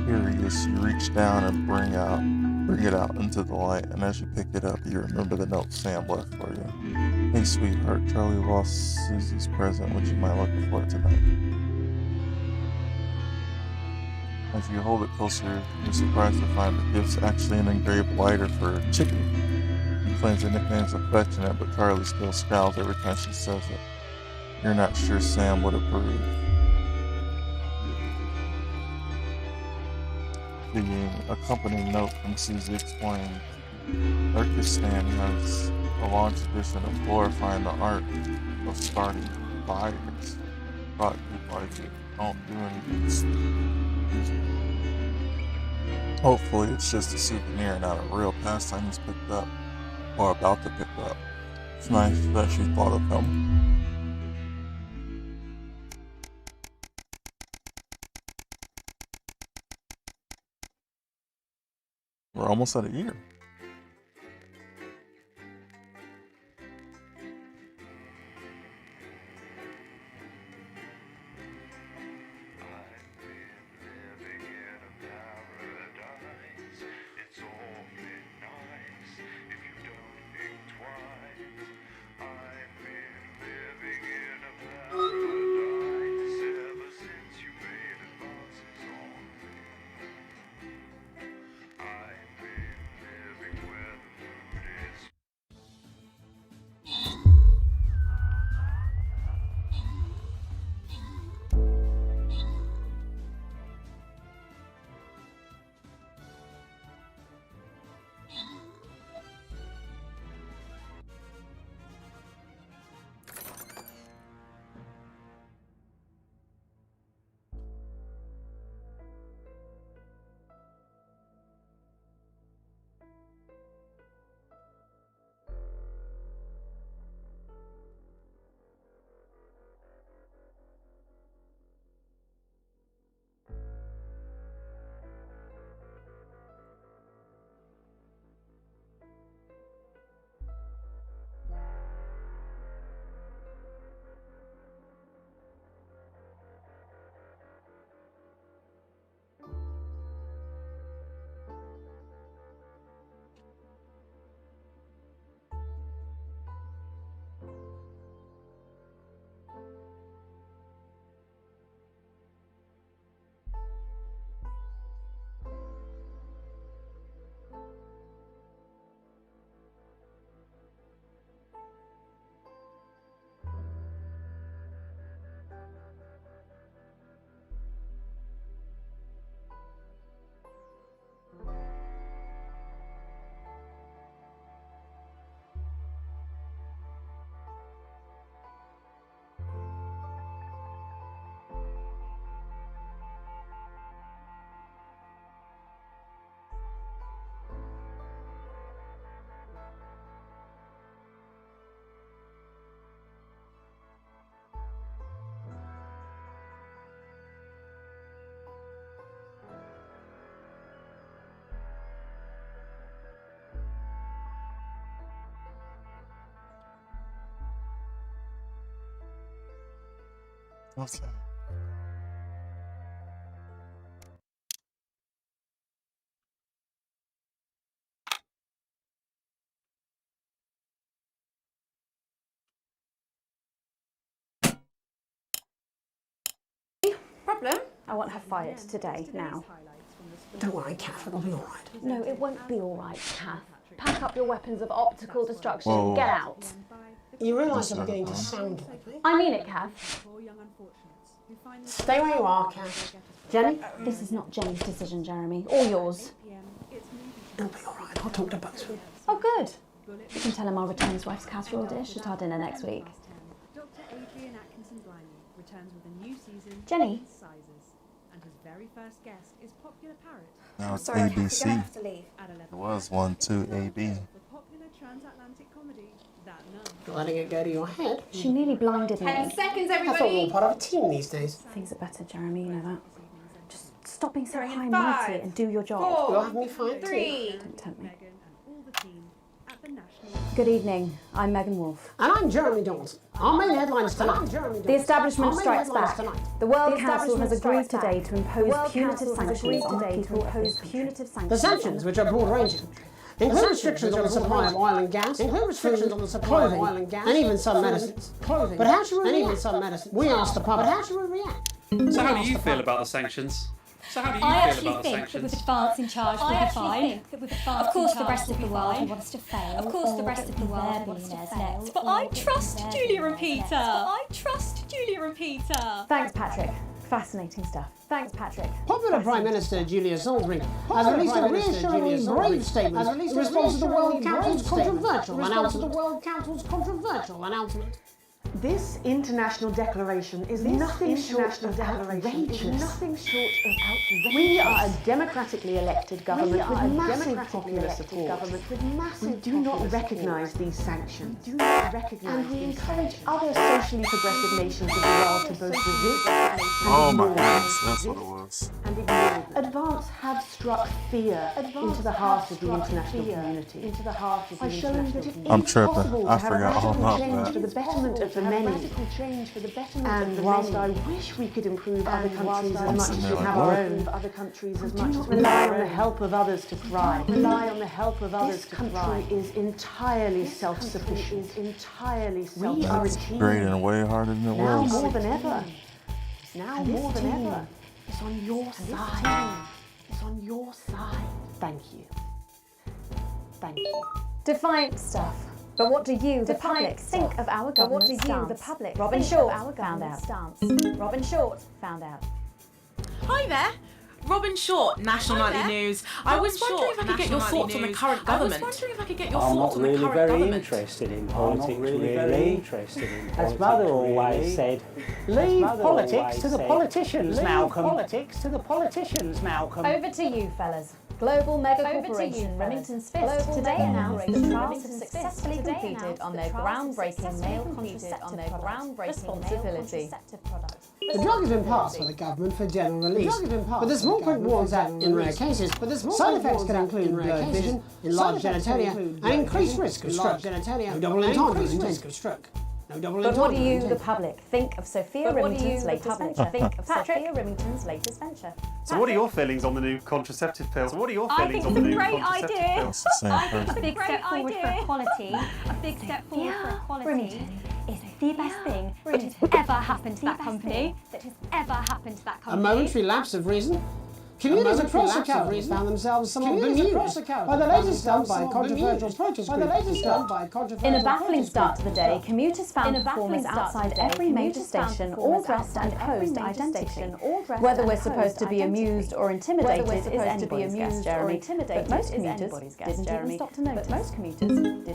Curious, you reach down and bring it out into the light, and as you pick it up, you remember the note Sam left for you. Hey, sweetheart, Charlie lost Susie's present. Would you mind looking for it tonight? As you hold it closer, you're surprised to find the gift's actually an engraved lighter for Chicky. He claims the nickname's affectionate, but Charlie still scowls every time she says it. You're not sure Sam would approve. The accompanying note from Susie explained, Turkestan has a long tradition of glorifying the art of starting fires. But people like it don't do anything. Hopefully it's just a souvenir, not a real pastime he's picked up, or about to pick up. It's nice that she thought of him. We're almost at a year. What's that? Problem? I want her fired today, now. Don't worry, Kath, it'll be all right. No, it won't be all right, Kath. Pack up your weapons of optical destruction Whoa. and get out. You realise I'm beginning to sound like me? I mean it, Kath. Stay where you are, Kath. Jenny? This is not Jenny's decision, Jeremy, or yours. It'll be all right. I'll talk to Bucks. Oh, good. You can tell him I'll return his wife's casserole dish at our dinner next week. Jenny? Now it's ABC. It was 1, 2, AB. Letting it go to your head. She nearly blinded me. 10 seconds, I thought we were all part of a team these days. Things are better, Jeremy, you know that. Just stop being so high and 5, mighty and do your job. 4, You'll have me fired too. 3. Don't tempt me. Good evening. I'm Megan Wolfe. And I'm Jeremy Donaldson. Our main headlines tonight. The establishment strikes back. The World The Council has establishment agreed today to impose punitive sanctions on people. The sanctions, which are broad-ranging, include restrictions on the supply of oil and gas, include restrictions on the supply of oil and gas, and even some medicines. But how should we react? We asked the public. But how should we react? So how do you feel about the sanctions? So how do you I feel actually about the think that sanctions? with advance in charge we'll be fine. Of course the rest of the world wants to fail. Of course the rest of the world wants to fail. But I trust Julia and Peter. I trust Julia and Peter. Thanks, Patrick. Fascinating stuff. Thanks, Patrick. Popular Prime Minister Julia Salisbury has released a reassuringly brave statement in response to the World Council's controversial announcement. This international declaration is nothing short of outrageous. We are a democratically elected government with massive popular support. We do not recognise these sanctions. And we encourage other socially progressive nations of the world to both resist and Oh my ignore goodness, that's them. what it was. And ignore them. Advance have struck fear into the heart of the international community. By showing that it is I'm tripping. possible I to have forgot all radical about change that. for the betterment of the many. And whilst I wish we could improve other countries as much as we have our own, other countries as much as we rely on the help of others to thrive. Rely on the help of others to thrive. This country is entirely self-sufficient. We are a That's team. great and way harder than it Now was. more than ever. Now more than ever. It's on your side. It's on your side. Thank you. Thank you. Defiant stuff. But what do you, the public, think of our government stance? Robin Short found out. Robin Short found out. Hi there. Robin Short, National Nightly News. I was wondering if I could get your thoughts on the current government. I'm not really very interested in politics, really. As Mother always said, leave politics to the politicians, Malcolm. Politics to the politicians, Malcolm. Over to you, fellas. Global mega corporation Remington's Fist today announced that trials have successfully completed on their groundbreaking male responsibility. The drug has been passed by the government for general release, but the small print warns that, in rare cases, side effects can include blurred vision, enlarged genitalia, and increased risk of stroke. No double entendre. But what do you, the public, think of Sophia Remington's latest venture? So what are your feelings on the new contraceptive pill? I think it's a great idea. I think a big step forward for equality. A big step forward for equality is the best thing that has ever happened to that company. A momentary lapse of reason. Commuters across the country found themselves somewhat bemused by the latest stunt by controversial protest group. In a baffling start to the day, commuters found performers outside every major station all dressed and posed identically. Whether we're supposed to be amused or intimidated is anybody's guess, Jeremy. But most commuters didn't even stop to notice.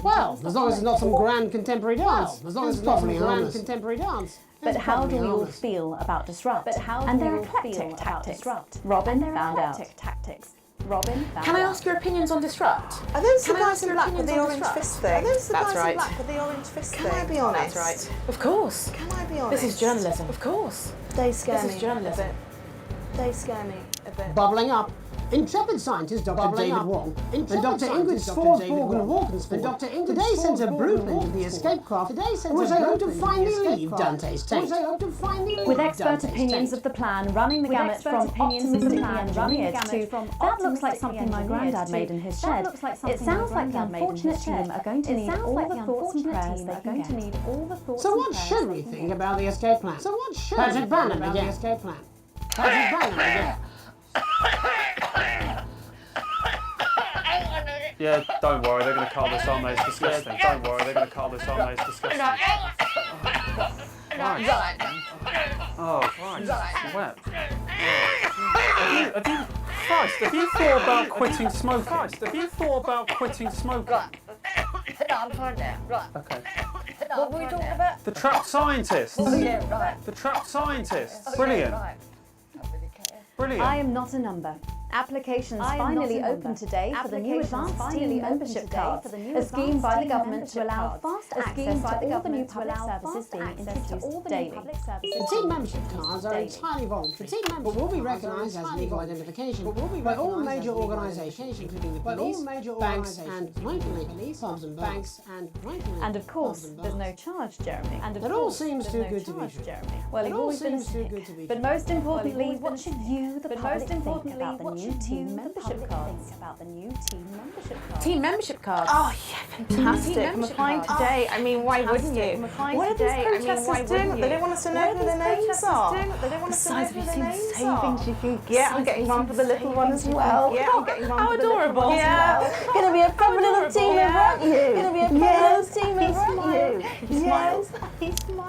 Well, as long as it's not some grand contemporary dance. It's probably harmless. But how do we all feel about Disrupt? And their eclectic tactics? Robin found out. Can I ask your opinions on Disrupt? Are those the guys in black with the orange fist thing? Are those the That's guys right. in black with the orange fist thing? Can I be honest? That's right. Of course. Can I be honest? This is journalism. Of course. They scare This me is journalism. a bit. They scare me a bit. Bubbling up. Intrepid scientist Dr. David Wong and Dr. Ingrid Sforsborg Dr. Ingrid today sent a blueprint of the escape craft which they hope to finally leave Dante's Tate. With expert opinions of the plan running the gamut from optimistically engineered to that looks like something my granddad made in his shed. It sounds like the unfortunate team are going to need all the thoughts and prayers they can get. So what should we think about the escape plan? Patrick Bannon began the escape plan. Patrick Bannon began. Yeah, don't worry, they're going to cull this on, mate. It's disgusting. Don't worry, they're going to cull this on, mate. It's disgusting. Oh, Christ, wet. Have you thought about quitting smoking? Have you thought about quitting smoking? I'm fine now. Right. Okay. What were we talking about? The trapped scientists. Oh, yeah, right. The trapped scientists. Oh, Brilliant. Yeah, right. Brilliant. I am not a number. Applications finally open today for the new Advanced Team Membership Cards, a scheme by the government to allow fast access to all the new public services being introduced daily. The team membership cards are entirely voluntary, but will be recognised as legal identification by all major organisations, including the police, banks and pubs and banks and of course, there's no charge, Jeremy. It all seems too good to be true. Well, you've always been sick. But most importantly, what should you, the public, think about the new team membership cards? Team membership cards? Oh, yeah, fantastic. I'm applying today. I mean, why wouldn't you? What are these protesters doing? They don't want us to know who their names are. They don't want us to know who their names are. Yeah, I'm getting one for the little one as well. Yeah, I'm getting one How for the little adorable. one as well. Gonna be a proper little team member, aren't you? Gonna be a proper little team member, aren't you? Yes.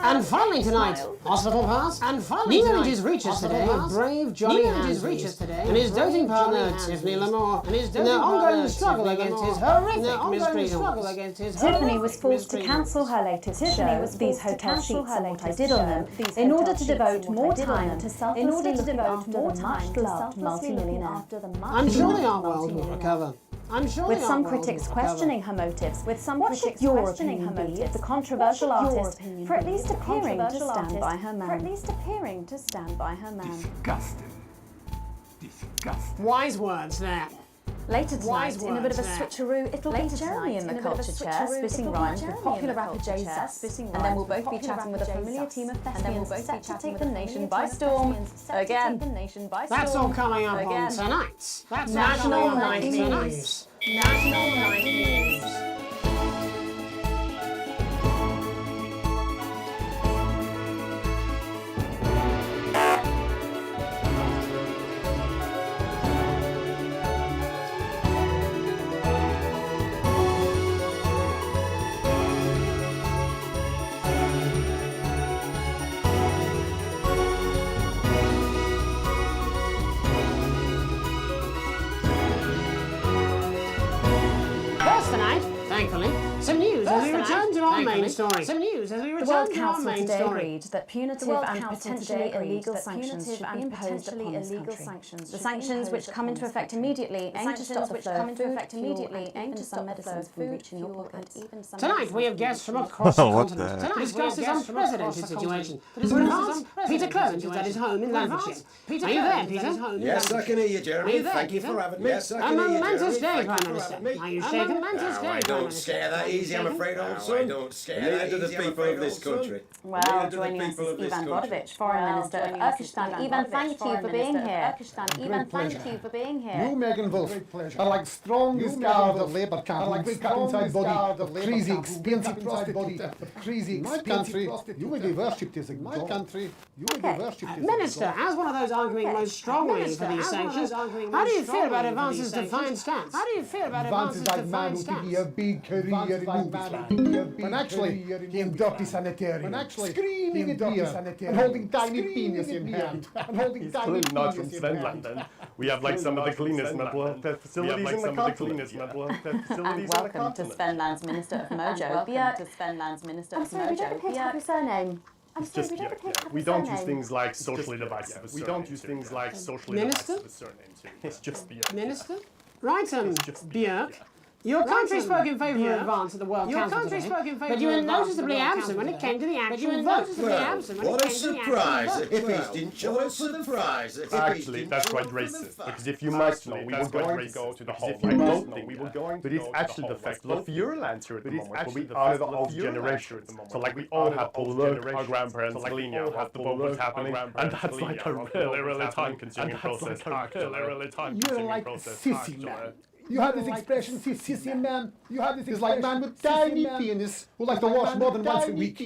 And finally tonight, Hospital Pass. And finally New Images reaches today with brave Johnny Handrees and his doting partner Tiffany Lamore in their ongoing struggle against his horrific miscreants. Tiffany was forced to cancel her latest show, These Hotel Sheets and What I Did on Them, in order to devote more time to selflessly looking after the much-loved multi-millionaire. I'm sure the art world will recover. With some critics questioning her motives, what should your opinion be of the controversial artist for at least appearing to stand by her man? Disgusting. Disgusting. Wise words there. Later tonight, in a bit of a switcheroo, it'll be Jeremy in the culture chair, spitting rhymes with popular rapper Raze, and then we'll both be chatting with a familiar team of thespians set to take the nation by storm again. That's all coming up on tonight. That's National Night News. National Night News. Some news as we return to our main story. The World Council today agreed that punitive and potentially illegal sanctions should be imposed upon this country. The sanctions, which come into effect immediately, aim to stop the flow of food, fuel, and even some medicines reaching your pocket. Tonight we have guests from across the continent to discuss this unprecedented situation. With us, Peter Clement is at his home in Lancashire. Are you there, Peter? Yes, I can hear you, Jeremy. Thank you for having me. Yes, I can hear you, Jeremy. A momentous day, Prime Minister. Are you shaken? A momentous day, I don't scare that easy, I'm afraid, old son. I don't scare that easy, the people of this country. Well, joining us is Ivan Vodovich, Foreign Minister of Urkistan. Ivan, thank you for being here. Ivan, thank you for being here. You, Megan Wolf, are like strongest guard of Labour camp, like big inside body of crazy expensive prostitute of crazy country. You will be worshipped as a god. Country, you will be worshipped as a god. Minister, as one of those arguing most strongly for these sanctions, how do you feel about Advance's defiant stance? How do you feel about Advance's defiant stance? Give you a big career in movies, when actually he in dirty sanitarium, screaming at beer and holding tiny penis in hand, and holding tiny penis in hand. Not from Svenland, then. We have like some of the cleanest mental health facilities in the continent. Welcome to Svenland's Minister of Mojo. I'm sorry, we don't appear to have your surname. I'm sorry, we don't appear to have your surname. We don't use things like socially divisive. We don't use things like socially divisive surnames. It's just Björk. Minister? Right, Björk. Your country spoke in favour of advance at the World Council today, but you were noticeably absent when it came to the actual vote. What a surprise! The hippies didn't show up for the prize. Actually, that's quite racist, because if you must know, we were going to go to the whole voting, but it's actually the festival of Euroland here at the moment, but we are the old generation. So like we all have to learn our grandparents' linear, what the vote was happening, and that's like a really time-consuming process. You're like sissy man. You have this expression, sissy man. You have this like man with tiny penis who like to wash more than once a week.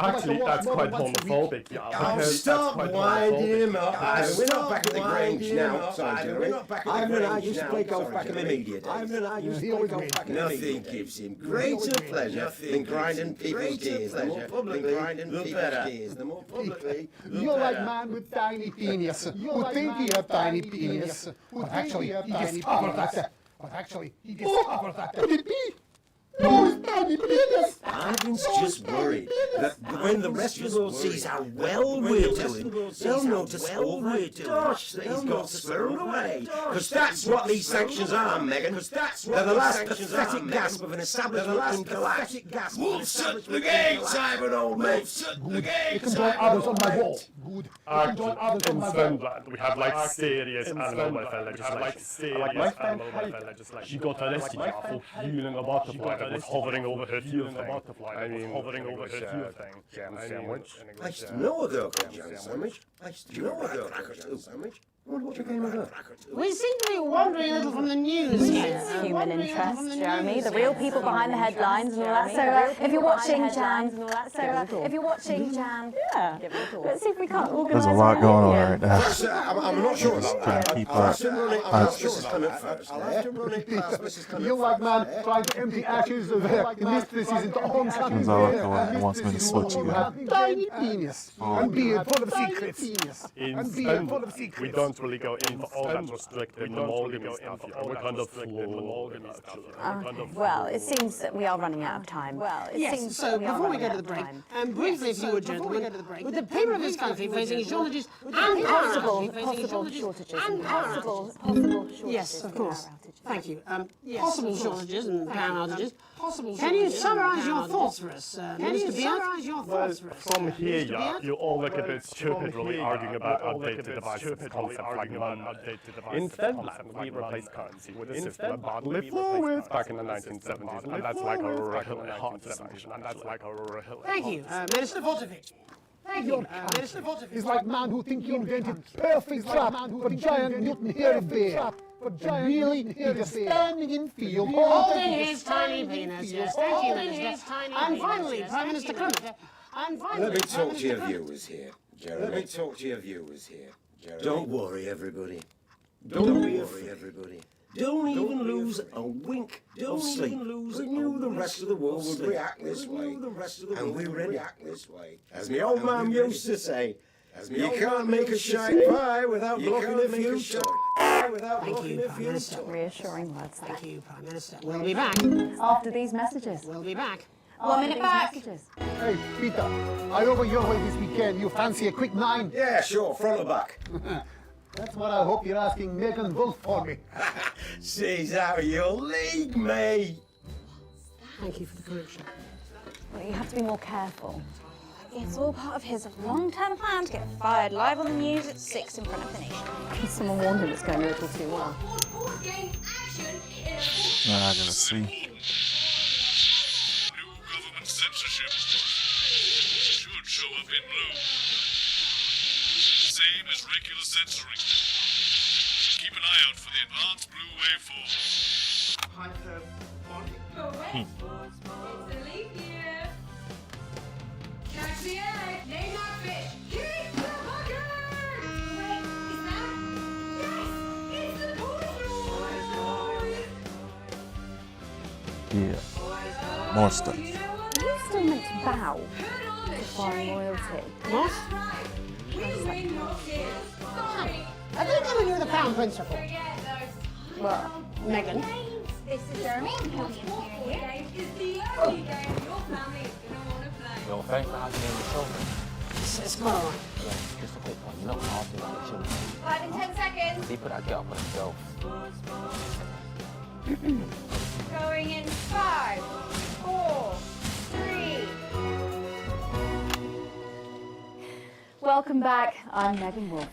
Actually, that's quite homophobic, yeah. Oh, stop winding him up. We're not back at the Grange now. We're not back at the Grange now. I used to play golf back in the media days. Nothing gives him greater pleasure than grinding people's gears. The more publicly, the better. The more publicly, the better. You're like man with tiny penis who think he have tiny penis, but actually he discovered that. But actually, he discovered that. Could it be? No, tiny penis. Ivan's just worried that when the rest of the world sees how well we're doing, they'll notice, oh my gosh, that he's got squirreled away. Because that's what these sanctions are, Megan. They're the last pathetic gasp of an establishment in collapse. Wolves at the gates, Ivan, old mate. Good. You can join others on my wall. Good. Actually, in Finland, we have like serious animal welfare legislation. Like my friend Heidi, she got arrested for killing a butterfly that was hovering over her heel thing. I mean, hovering over her heel thing. Jam sandwich. I used to know a girl called Jam Sandwich. I used to know a girl called Jam Sandwich. What became of her? We seem to be wandering a little from the news here. Human interest, Jeremy, the real people behind the headlines and all that. So if you're watching Jam, yeah, let's see if we can't organise. There's a lot going on right now. I'm not sure about that. Keep I'll up. have to run it past Mrs. Clement first. I'll have to run it past Mrs. Clement. You like man trying to empty ashes of the mistresses into homes. Turns out he wants me to switch again. Tiny penis and beard full of secrets. In Finland, we don't really go in for all that restrictive monogamy stuff here. We're kind of Well, it seems that we are running out of time. Yes, so before we go to the break, briefly, if you would, gentlemen, with the people of this country facing shortages and possible shortages and possible shortages. Yes, of course. Thank you. Possible shortages and power outages. Can you summarise your thoughts for us, Mr. Beard? Well, from here, yeah, you all look a bit stupid really arguing about outdated devices, concepts like money. In Finland, we replaced currency with a system of bodily fluids back in the 1970s, and that's like a really hard discussion, and that's like a really... Thank you, Minister Vortovich. Thank you, Minister Vortovich. He's like man who think he invented perfect trap for giant Newton hairy bear. But really, he is standing in field holding his tiny penis. Yes, thank you, Minister. And finally, Prime Minister Clement. Let me talk to your viewers here, Jeremy. Let me talk to your viewers here, Jeremy. Don't worry, everybody. Don't worry, everybody. Don't even lose a wink of sleep. We knew the rest of the world would react this way, and we react this way. As my old man used to say, you can't make a shine pie without blocking a few. Thank you, Prime Minister. Reassuring words. Thank you, Prime Minister. We'll be back. After these messages. We'll be back. 1 minute back. Hey, Peter, I over your way this weekend. You fancy a quick 9? Yeah, sure, front or back. That's what I hope you're asking Megan Wolf for me. She's out of your league, mate. Thank you for the correction. Well, you have to be more careful. It's all part of his long-term plan to get fired live on the news at 6 in front of the nation. Someone warned him it's going a little too well. Now I gotta see. New government censorship should show up in blue. Same as regular censoring. Keep an eye out for the advanced blue waveform. It's a leap year. Catch the egg, name that fish. Keep the bucket! Wait, is that? Yes, it's the boys' Yeah. More stuff. Are you still meant to bow to foreign royalty? What? I think I'm going to do the pound principle. Well, Megan. This is Jeremy. Well, thanks for having me on the show. It's quite all right. Yeah, just a quick one. Not asking about the children. 5 and 10 seconds. They put that get up on himself. Going in 5, 4, 3. Welcome back. I'm Megan Wolf.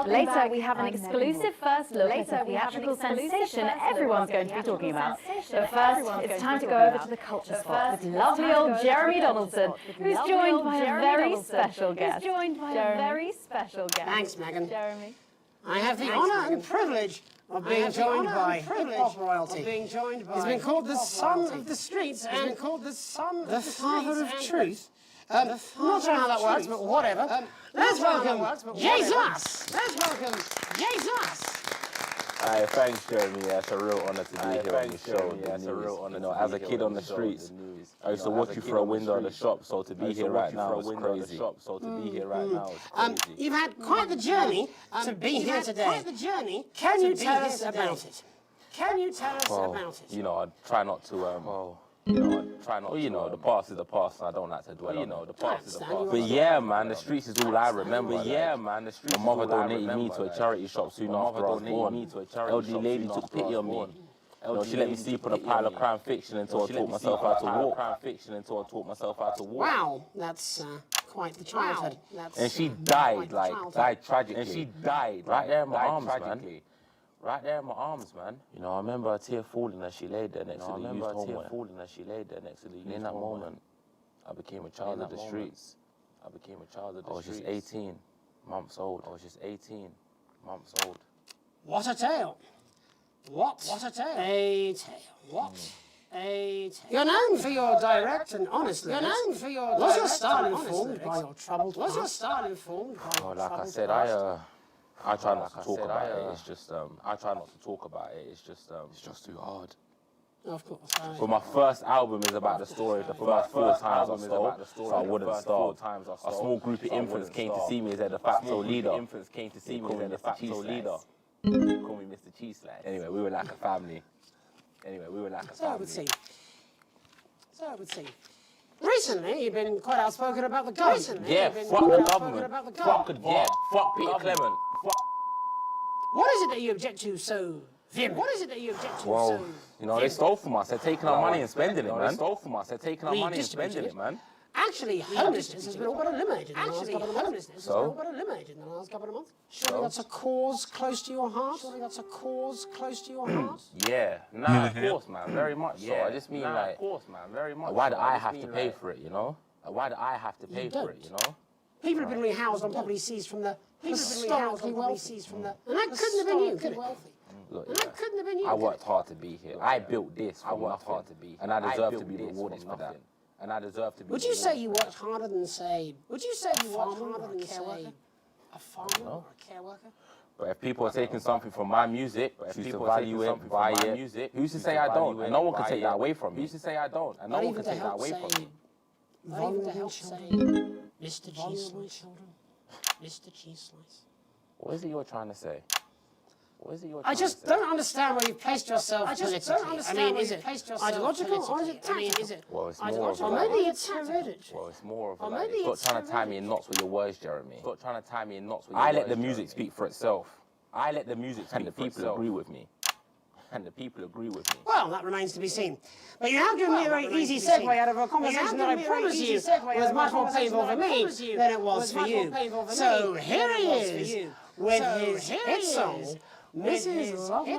Later, we have an exclusive first look at a theatrical sensation everyone's going to be talking about. But first, it's time to go over to the culture spot with lovely old Jeremy Donaldson, who's joined by a very special guest. Thanks, Megan. Jeremy. I have the honour and privilege of being joined by hip-hop royalty. He's been called the son of the streets and the father of truth. I'm not sure how that works, but whatever. Let's welcome Jesus! Hi, thanks, Jeremy. Yeah, it's a real honour to be here on the show. Yeah, it's a real honour. You know, as a kid on the streets, I used to watch you through a window of the shop. So to be here right now is crazy. You've had quite the journey to be here today. Can you tell us about it? You know, I try not to. You know, the past is the past, and I don't like to dwell on it. But yeah, man, the streets is all I remember. My mother donated me to a charity shop soon after I was born. Elderly lady took pity on me. She let me sleep on a pile of crime fiction until I taught myself how to walk. Wow, that's quite the childhood. And she died tragically. And she died right there in my arms, man. Right there in my arms, man. You know, I remember a tear falling as she laid there next to the used home. In that moment, I became a child of the streets. I was just 18 months old. What a tale. What a tale. A tale. You're known for your direct and honest living. Was your style informed by your troubled past? Like I said, I try not to talk about it. It's just, it's just too hard. Of course. But my first album is about the story of the first 4 times I stole, so I wouldn't starve. A small group of infants came to see me as a de facto leader. They call me Mr. Cheese Slice. Anyway, we were like a family. So it would seem. Recently, you've been quite outspoken about the government. Yeah, fuck the government. Fuck Peter Clement. What is it that you object to so vehemently? Well, you know, they stole from us. They're taking our money and spending it, man. Actually, homelessness has been all but eliminated in the last couple of months. Surely that's a cause close to your heart? Yeah, of course, man, very much so. I just mean, like, why do I have to pay for it, you know? People have been rehoused on property seized from the historically wealthy. And that couldn't have been you, could it? Look, I worked hard to be here. I built this from nothing, and I deserve to be rewarded for that. Would you say you worked harder than, say, a farmer or a care worker? But if people are taking something from my music, choose to value it, buy it, who's to say I don't? And no one can take that away from me. Vulnerable children, Mr. Cheese Slice. What is it you're trying to say? I just don't understand where you've placed yourself politically. I mean, is it ideological or is it tactical? Well, it's more of maybe it's hereditary. Well, it's more of like, stop trying to tie me in knots with your words, Jeremy. I let the music speak for itself. And the people agree with me. Well, that remains to be seen. But you have given me a very easy segue out of a conversation that I promise you was much more painful for me than it was for you. So here he is with his hit song, Mrs. Lovely.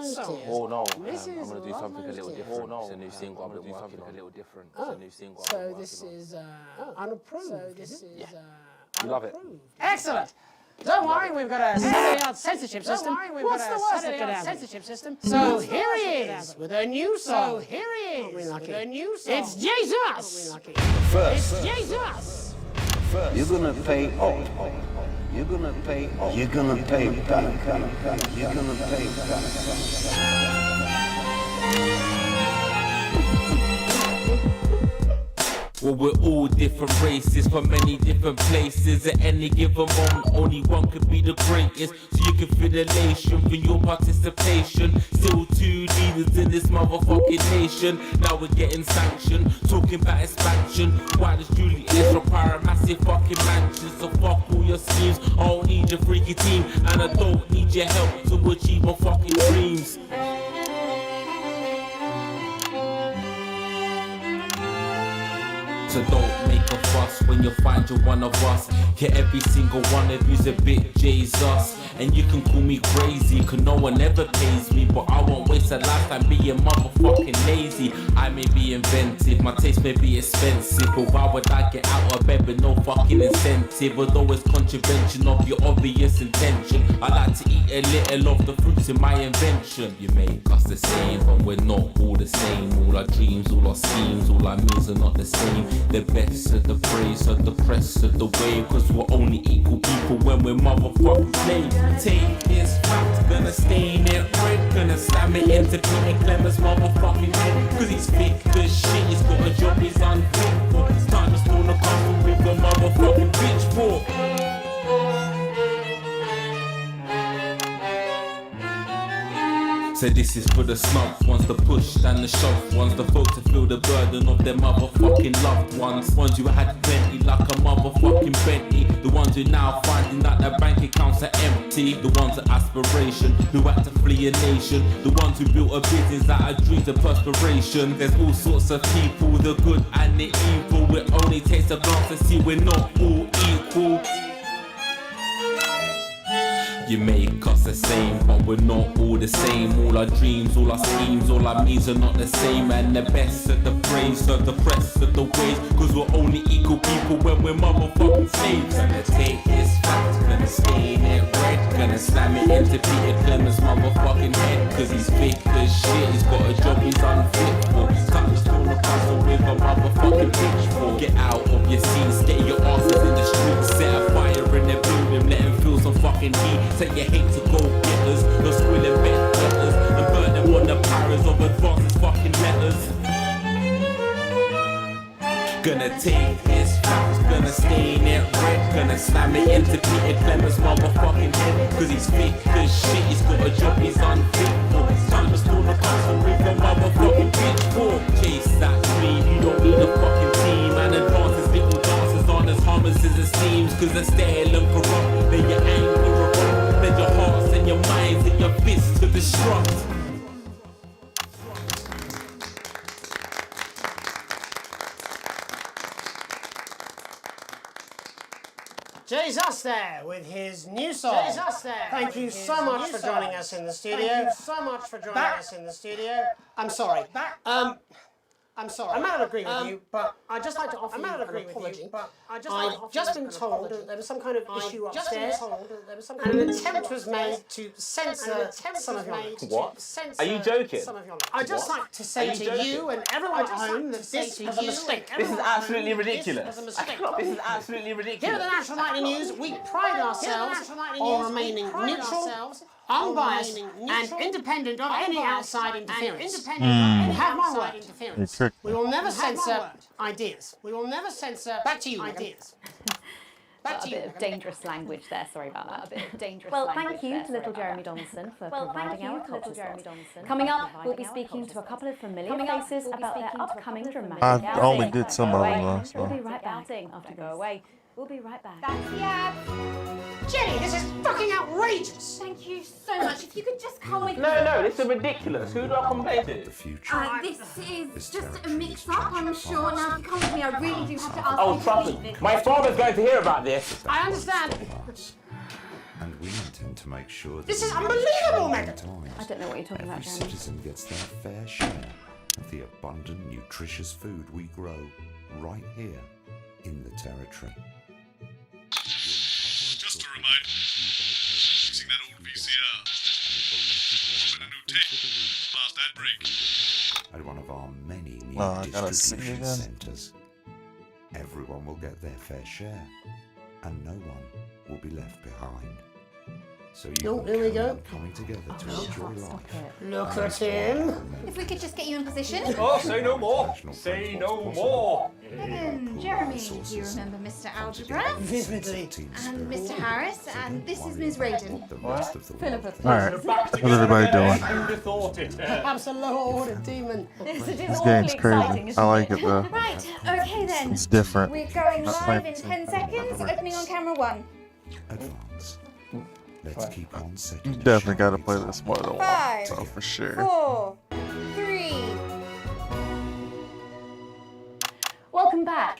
Oh no, I'm going to do something a little different. It's a new single I've been working on. So this is unapproved. You love it? Excellent. Don't worry, we've got a state-of-the-art censorship system. What's the worst that could happen? So here he is with a new song. It's Jesus. First, You're gonna pay up. You're gonna pay back. You're gonna pay back. Well, we're all different races from many different places. At any given moment, only one could be the greatest. So you can feel the elation from your participation. Still 2 leaders in this motherfucking nation. Now we're getting sanctioned, talking about expansion. Why does Julius require a massive fucking mansion? So fuck all your schemes. I don't need your freaky team, and I don't need your help to achieve my fucking dreams. So don't make a fuss when you find you're one of us. Yeah, every single one of you's a bit Jesus. And you can call me crazy, cause no one ever pays me. But I won't waste a lifetime being motherfucking lazy. I may be inventive, my taste may be expensive, but why would I get out of bed with no fucking incentive? Although it's contravention of your obvious intention, I like to eat a little of the fruits in my invention. You make us the same, but we're not all the same. All our dreams, all our schemes, all our means are not the same. The best of the praise, of the press of the wave, cause we're only equal people when we're motherfucking slaves. Take this fact, gonna stain it red, gonna slam it into Peter Clemens' motherfucking head, cause he's thick as shit, he's got a job he's unfit for. It's time to storm the castle with the motherfucking pitchfork. So this is for the snub ones, the push and the shove ones, the folks to feel the burden of their motherfucking loved ones. Ones who had plenty like a motherfucking Bentley. The ones who now finding that their bank accounts are empty. The ones with aspiration, who had to flee a nation. The ones who built a business out of dreams of perspiration. There's all sorts of people, the good and the evil. It only takes a glance to see we're not all equal. You make us the same, but we're not all the same. All our dreams, all our schemes, all our means are not the same. And the best of the praise, of the press of the ways, cause we're only equal people when we're motherfucking slaves. Gonna take this fact, gonna stain it red, gonna slam it into Peter Clemens' motherfucking head, cause he's thick as shit, he's got a job he's unfit for. Time to storm the castle with a motherfucking pitchfork. Get out of your seats, get your asses in the streets, set a fire in their building, let them feel some fucking heat. Take your hate to go getters, no squilling bed letters, and burn them on the powers of advances fucking letters. Gonna take his facts, gonna stain it red, gonna slam it into Peter Clemens' motherfucking head, cause he's thick as shit, he's got a job he's unfit for. It's time to storm the castle with a motherfucking pitchfork. Chase that dream, you don't need a fucking team, and advance his little dances aren't as harmless as it seems, cause they're stale and corrupt, then your anger erupt. Bend your hearts and your minds and your fists to destruct. Jesus there with his new song. Thank you so much for joining us in the studio. I'm sorry. I'm sorry. I may not agree with you, but I'd just like to offer you an apology. I've just been told that there was some kind of issue upstairs, and an attempt was made to censor some of your notes. What? Are you joking? I'd just like to say to you and everyone at home that this is a mistake. This is absolutely ridiculous. This is a mistake. This is absolutely ridiculous. Here at the National Nightly News, we pride ourselves on remaining neutral, unbiased, and independent of any outside interference. Have my word. We will never censor ideas. We will never censor. Back to you, ideas. A bit of dangerous language there, sorry about that. A bit of dangerous language. Well, thank you to little Jeremy Donaldson for providing our culture spot. Coming up, we'll be speaking to a couple of familiar faces about their upcoming dramatic outing. I only did some of them though, so. We'll be right back after go away. We'll be right back. That's the ad. Jenny, this is fucking outrageous! Thank you so much. If you could just come with me. No, this is ridiculous. Who do I complain to? This is just a mix-up, I'm sure. Now, if you come with me, I really do have to ask Oh, you trust to leave me. this. My father's going to hear about this. I understand. And we intend to make sure that This is unbelievable, Megan. I don't know what you're talking about, every Jeremy. citizen gets their fair share of the abundant, nutritious food we grow right here in the territory. Just a reminder, using that old VCR. Open a new tape. Last ad break. At one of our many new I gotta sing distribution again. centres. Everyone will get their fair share, and no one will be left behind. So you Oh, can here we count go. on coming together to enjoy life. Look at him. If we could just get you in position. Oh, say no more. Say no more. Jeremy, do you remember Mr. Algebra? Vividly. And Mr. Harris, and this is Ms. Radin. Philip, of Alright, how's everybody doing? Who'd thought it? Absolute demon. This game's crazy. I like it though. Right, okay then. It's different. We're going Not live my- in 10 seconds, opening on camera 1. Advance. Let's keep on setting. You definitely gotta play this more than once, 5, so for sure. 4, 3. Welcome back.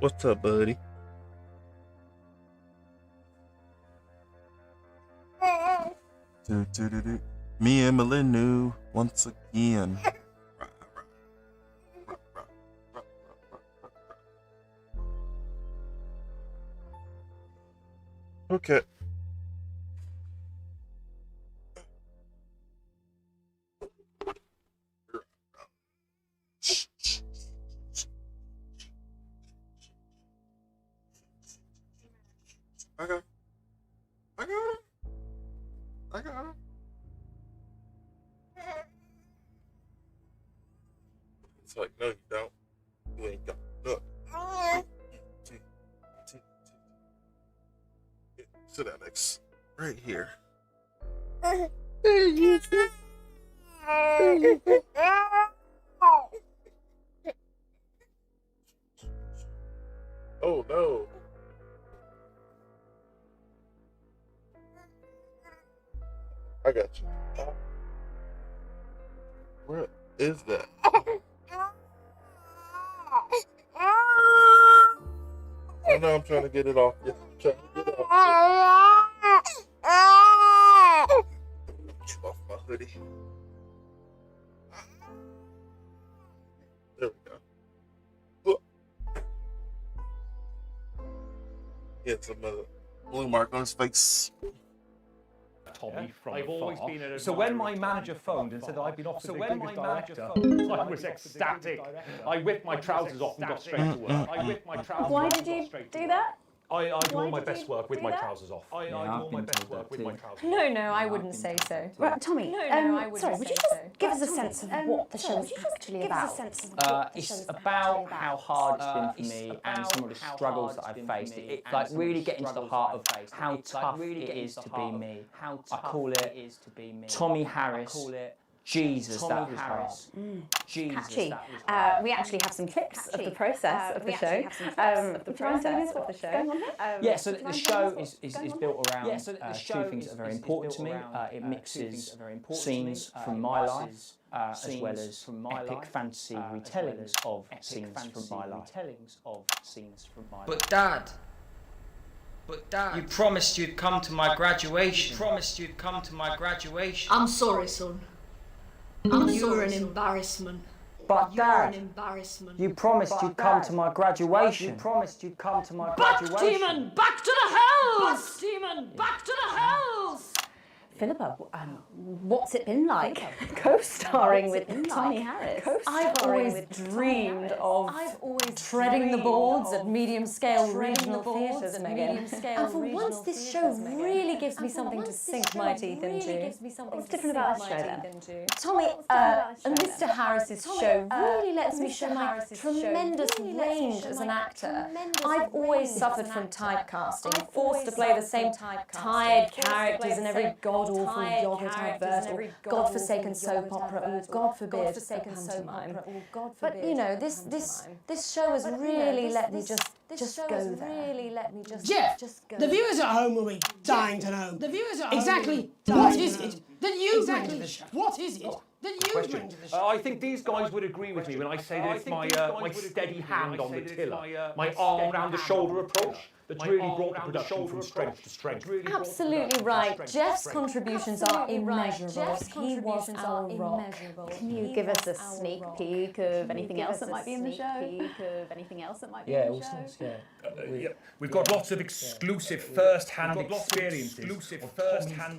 What's up, buddy? Me and Melinu once again. Okay. I got it. It's like, no, you don't. You ain't got nothing. Sit down next. Right here. Oh no. I got you. Where is that? I know I'm trying to get it off. Yeah, I'm trying to get it off. Off my hoodie. There we go. He had some blue mark on his face. Tommy from afar. So when my manager phoned and said that I'd been offered the biggest director, I was ecstatic. I whipped my trousers off and got straight to work. Why did you do that? I do all my best work with my trousers off. I do all my best work with my trousers off. No, I wouldn't say so. Right, Tommy, sorry, would you just give us a sense of what the show is actually about? It's about how hard it's been for me and some of the struggles that I've faced. It like really getting to the heart of how tough it is to be me. I call it Tommy Harris. Jesus, that was Harris. Jesus, Catchy. We actually have some clips of the process of the show. Yeah, so the show is built around two things that are very important to me. It mixes scenes from my life as well as epic fantasy retellings of scenes from my life. But Dad, you promised you'd come to my graduation. I'm sorry, son. You're an embarrassment. But Dad, embarrassment. you promised you'd come to my graduation. Back, demon! Back to the hells! Demon! Back to the hells! Philippa, what's it been like co-starring with Tommy Harris? I've always dreamed of treading the boards at medium-scale regional theatres, Megan. And for once, this show really gives me something to sink my teeth into. What's different about this show, then? Tommy and Mr. Harris's show really lets me show my tremendous range as an actor. I've always suffered from typecasting, forced to play the same tired characters in every god-awful yogurt advert or godforsaken soap opera or, God forbid, a pantomime. But, you know, this show has really let me just go there. Jeff, the viewers at home will be dying to know. Exactly what is it that you bring to the show? What is it that you bring to the show? I think these guys would agree with me when I say that it's my steady hand on the tiller, my arm round the shoulder approach that's really brought the production from strength to strength. Absolutely right. Jeff's contributions are immeasurable. He was our rock. Can you give us a sneak peek of anything else that might be in the show? Yeah, all sorts, yeah. We've got lots of exclusive first-hand experiences of Tommy's time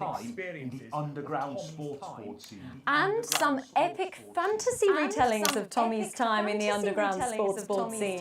in the underground sports scene. And some epic fantasy retellings of Tommy's time in the underground sports scene.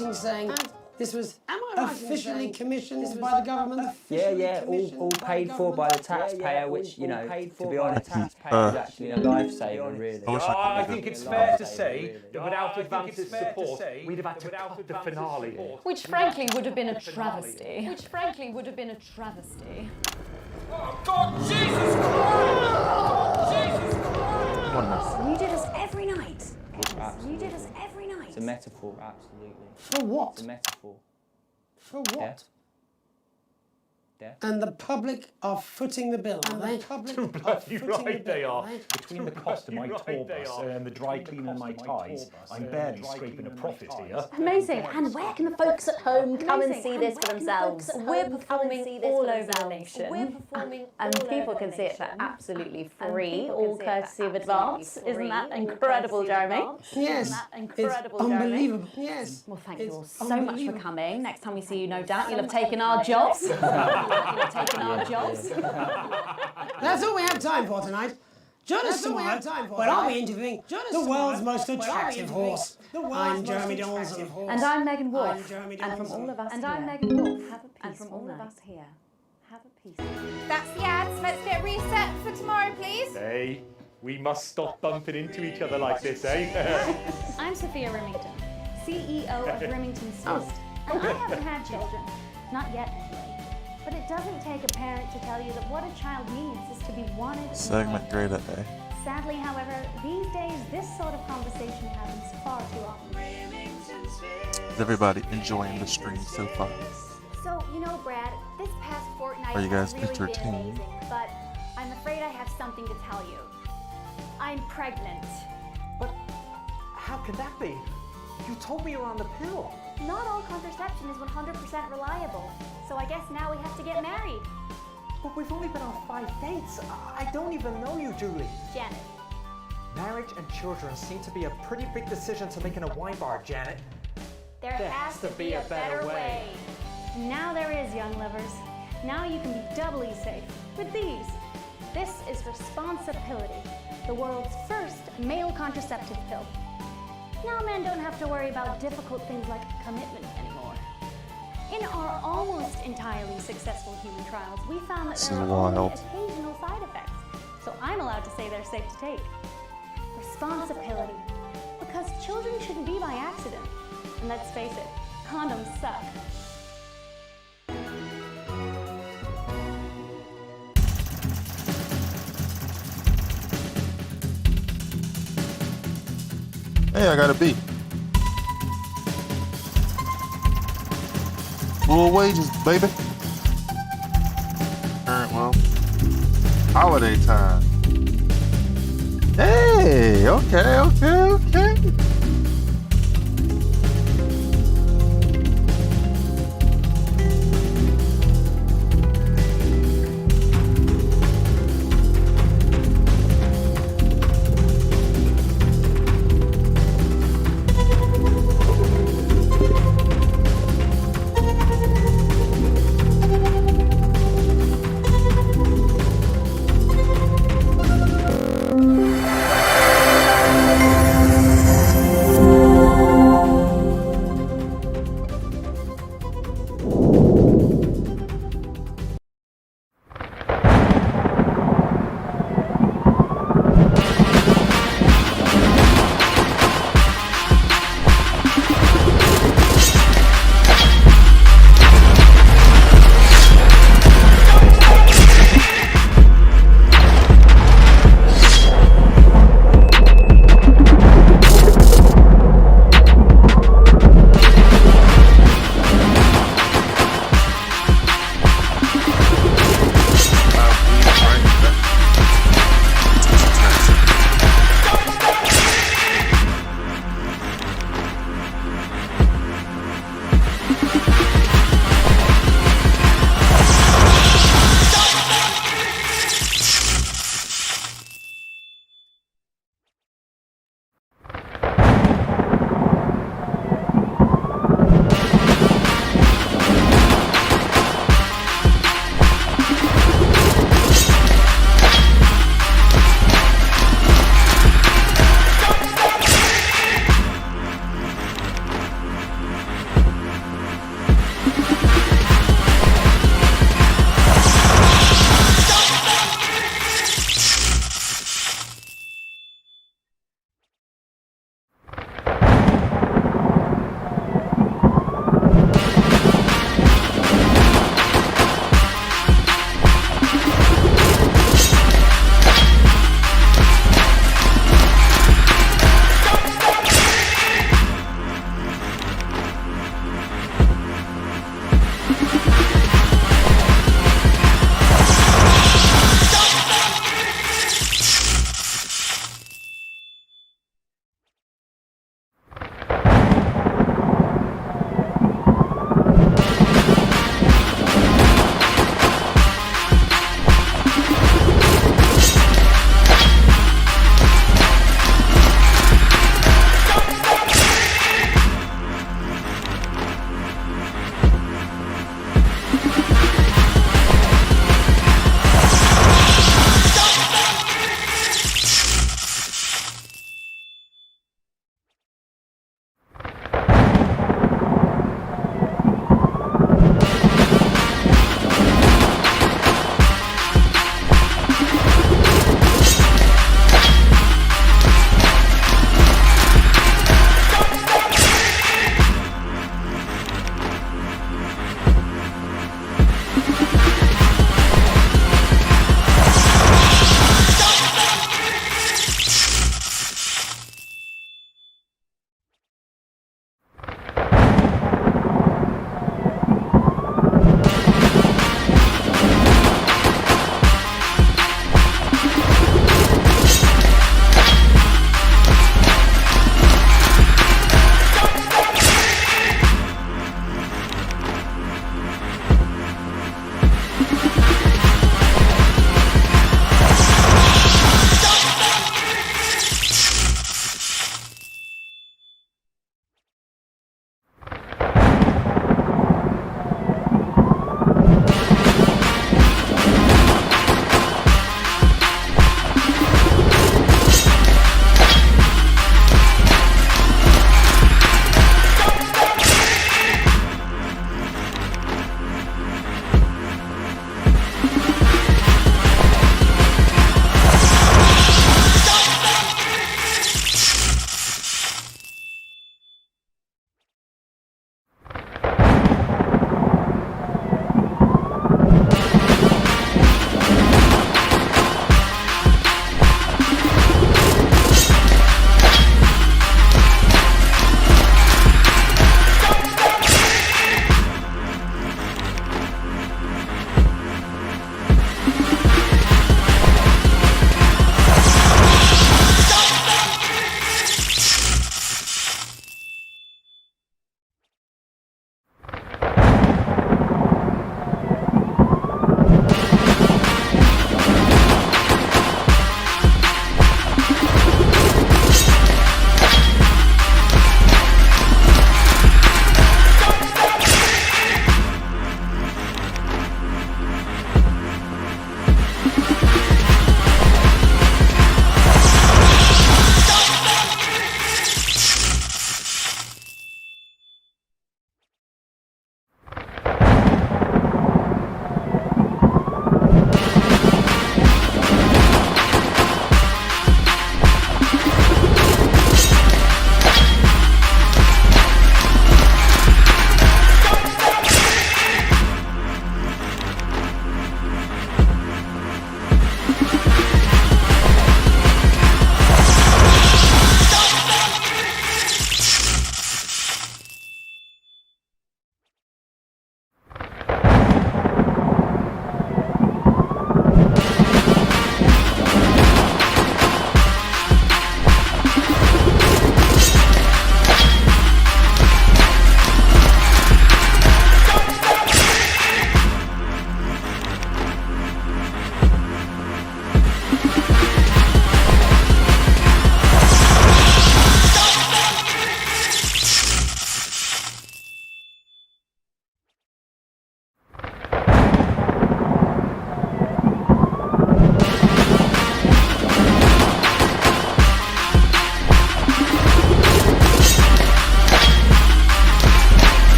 In saying this was officially commissioned by the government? Yeah, all paid for by the taxpayer, which, you know, to be honest, is actually a lifesaver, really. I think it's fair to say that without Advance's support, we'd have had to cut the finale. Which frankly would have been a travesty. Oh, God, Jesus Christ! Jesus Christ! You did us every night. a metaphor, absolutely. For what? It's a metaphor. For what? Death. And the public are footing the bill, are they? Too bloody right they are. Between the cost of my tour bus and the dry cleaning on my ties, I'm barely scraping a profit here. Amazing. And where can the folks at home come and see this for themselves? We're performing all over the nation. And people can see it for absolutely free, all courtesy of Advance. Isn't that incredible, Jeremy? Yes. It's unbelievable. Yes. Well, thank you all so much for coming. Next time we see you, no doubt, you'll have taken our jobs. Taking our jobs. That's all we have time for tonight. Join us tomorrow, where I'll be interviewing the world's most attractive horse. I'm Jeremy Donaldson. And I'm Megan Wolf. I'm Jeremy And from Donaldson. all of us And here. I'm Megan Wolf. Have a piece. And from all of us here. Have a piece. That's the ads. Let's get reset for tomorrow, please. Hey, we must stop bumping into each other like this, eh? I'm Sophia Remington, CEO of Remington Swiss, and I haven't had children. Not yet, anyway. But it doesn't take a parent to tell you that what a child needs is to be wanted. Segment grade at A. Sadly, however, these days this sort of conversation happens far too often. Is everybody enjoying the stream so far? So, you know, Brad, this past fortnight Are you guys has really been entertained? amazing, but I'm afraid I have something to tell you. I'm pregnant. How could that be? You told me you're on the pill. Not all contraception is 100% reliable, so I guess now we have to get married. But we've only been on 5 dates. I don't even know you, Julie. Janet. Marriage and children seem to be a pretty big decision to make in a wine bar, Janet. There has to be a better way. Now there is, young lovers. Now you can be doubly safe with these. This is Responsibility, the world's first male contraceptive pill. Now men don't have to worry about difficult things like commitment anymore. In our almost entirely successful human trials, we found that there are only occasional side effects, so I'm allowed to say they're safe to take. Responsibility, because children shouldn't be by accident. And let's face it, condoms suck. Hey, I got a B. Full wages, baby. Alright, well. Holiday time. Hey, okay.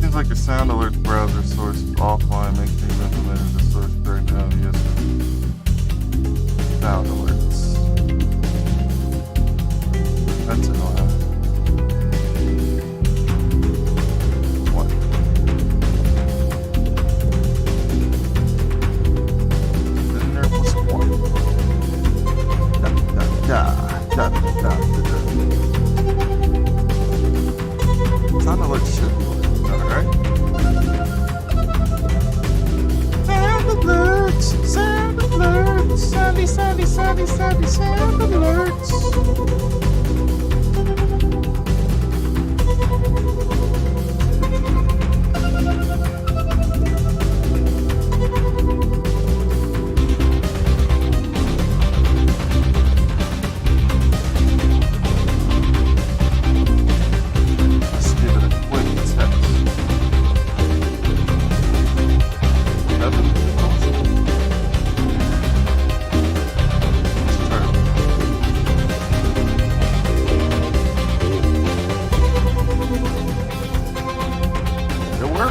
Seems like the sound alert browser source is offline, makes things implemented the source breakdown. Yes. Sound alerts. That's annoying. What? Then there was one. Sound alert should be working, alright? Sound alerts! Sound alerts! Sandy, Sandy, Sandy, Sandy, sound alerts!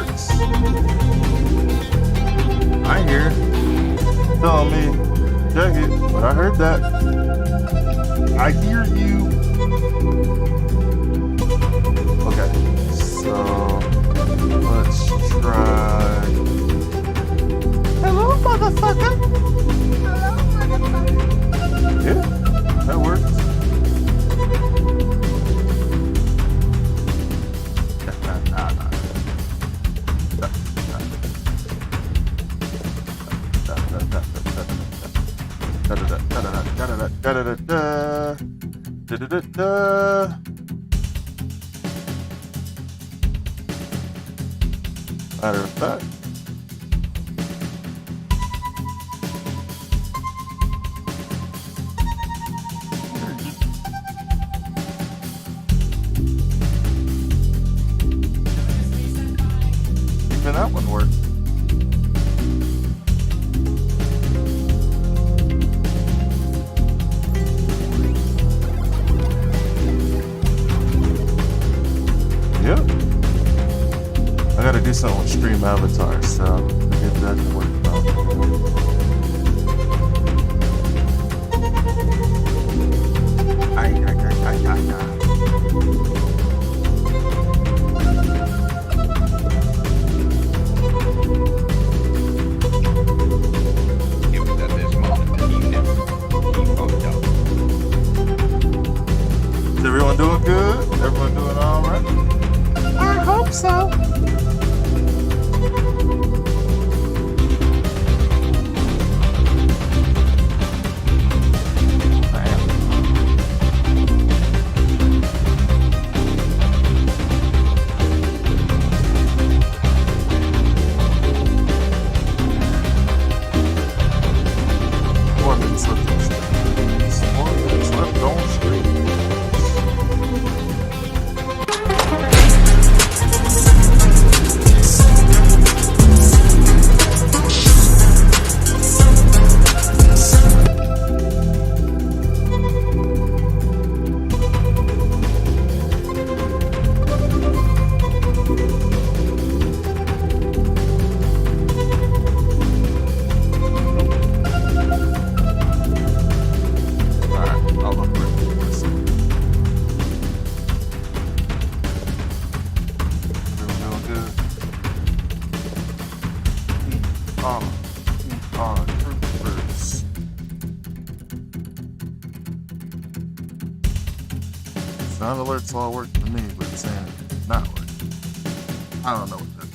works. I hear telling me, check it, but I heard that. I hear you. Okay, so let's try. Hello, motherfucker. Yeah, that works. Matter of fact, even that one worked. Yep. I gotta do something with stream avatars, so I'll get that to work out. Is everyone doing good? Everyone doing all right? I hope so. Sound alerts all work for me, but it's saying it's not working. I don't know what that is.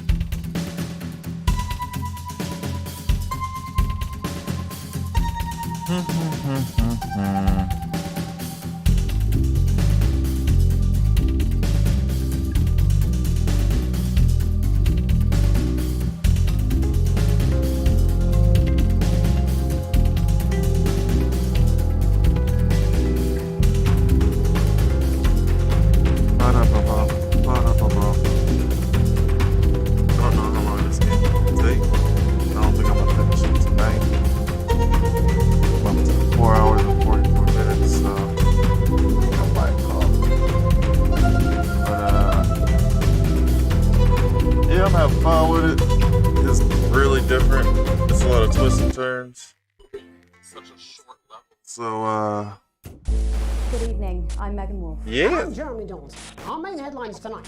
Good evening, I'm Megan Wolf. Yeah. I'm Jeremy Dalton. Our main headlines tonight.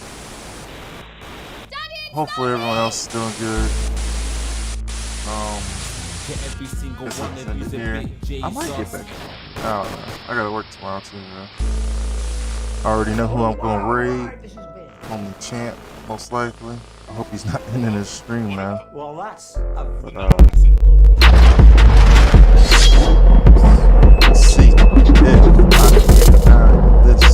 Hopefully everyone else is doing good. Every single one of you's a here. bit I might get back. I don't know. I gotta work tomorrow too, man. I already know who I'm gonna raid. Homie Champ, most likely. I hope he's not ending his stream, man. Well, that's But, let's see if I can find this.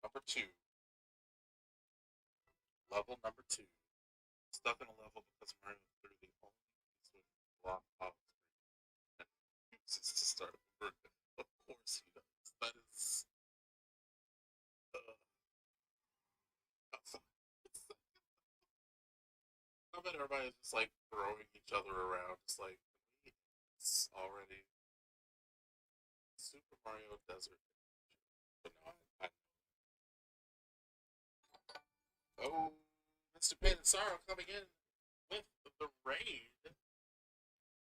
Number 2. Level number 2. Stuck in a level because Mario threw the only block out and uses to start over. Of course he does. That is I bet everybody's just like throwing each other around, just like it's already Super Mario Desert. But no, oh, Mr. Pain and Sorrow coming in with the raid.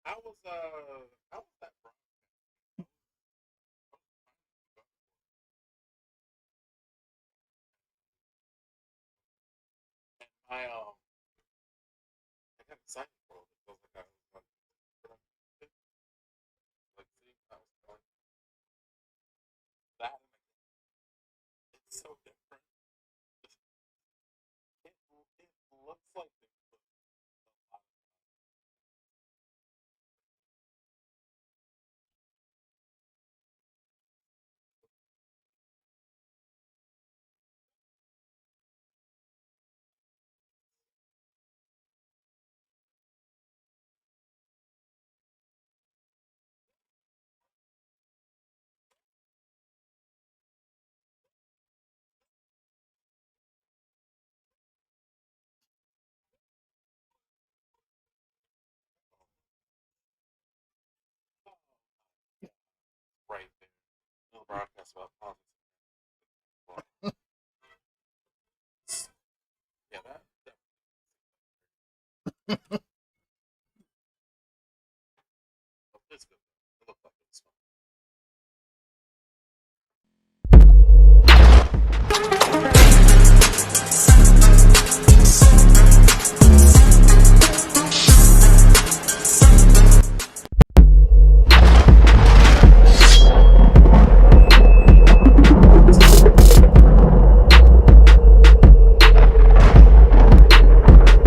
How was that broadcast? And I got excited for it. It feels like I was like see, I was going that it's so different. It looks like they put a lot of right there. The broadcast about politics. Yeah, that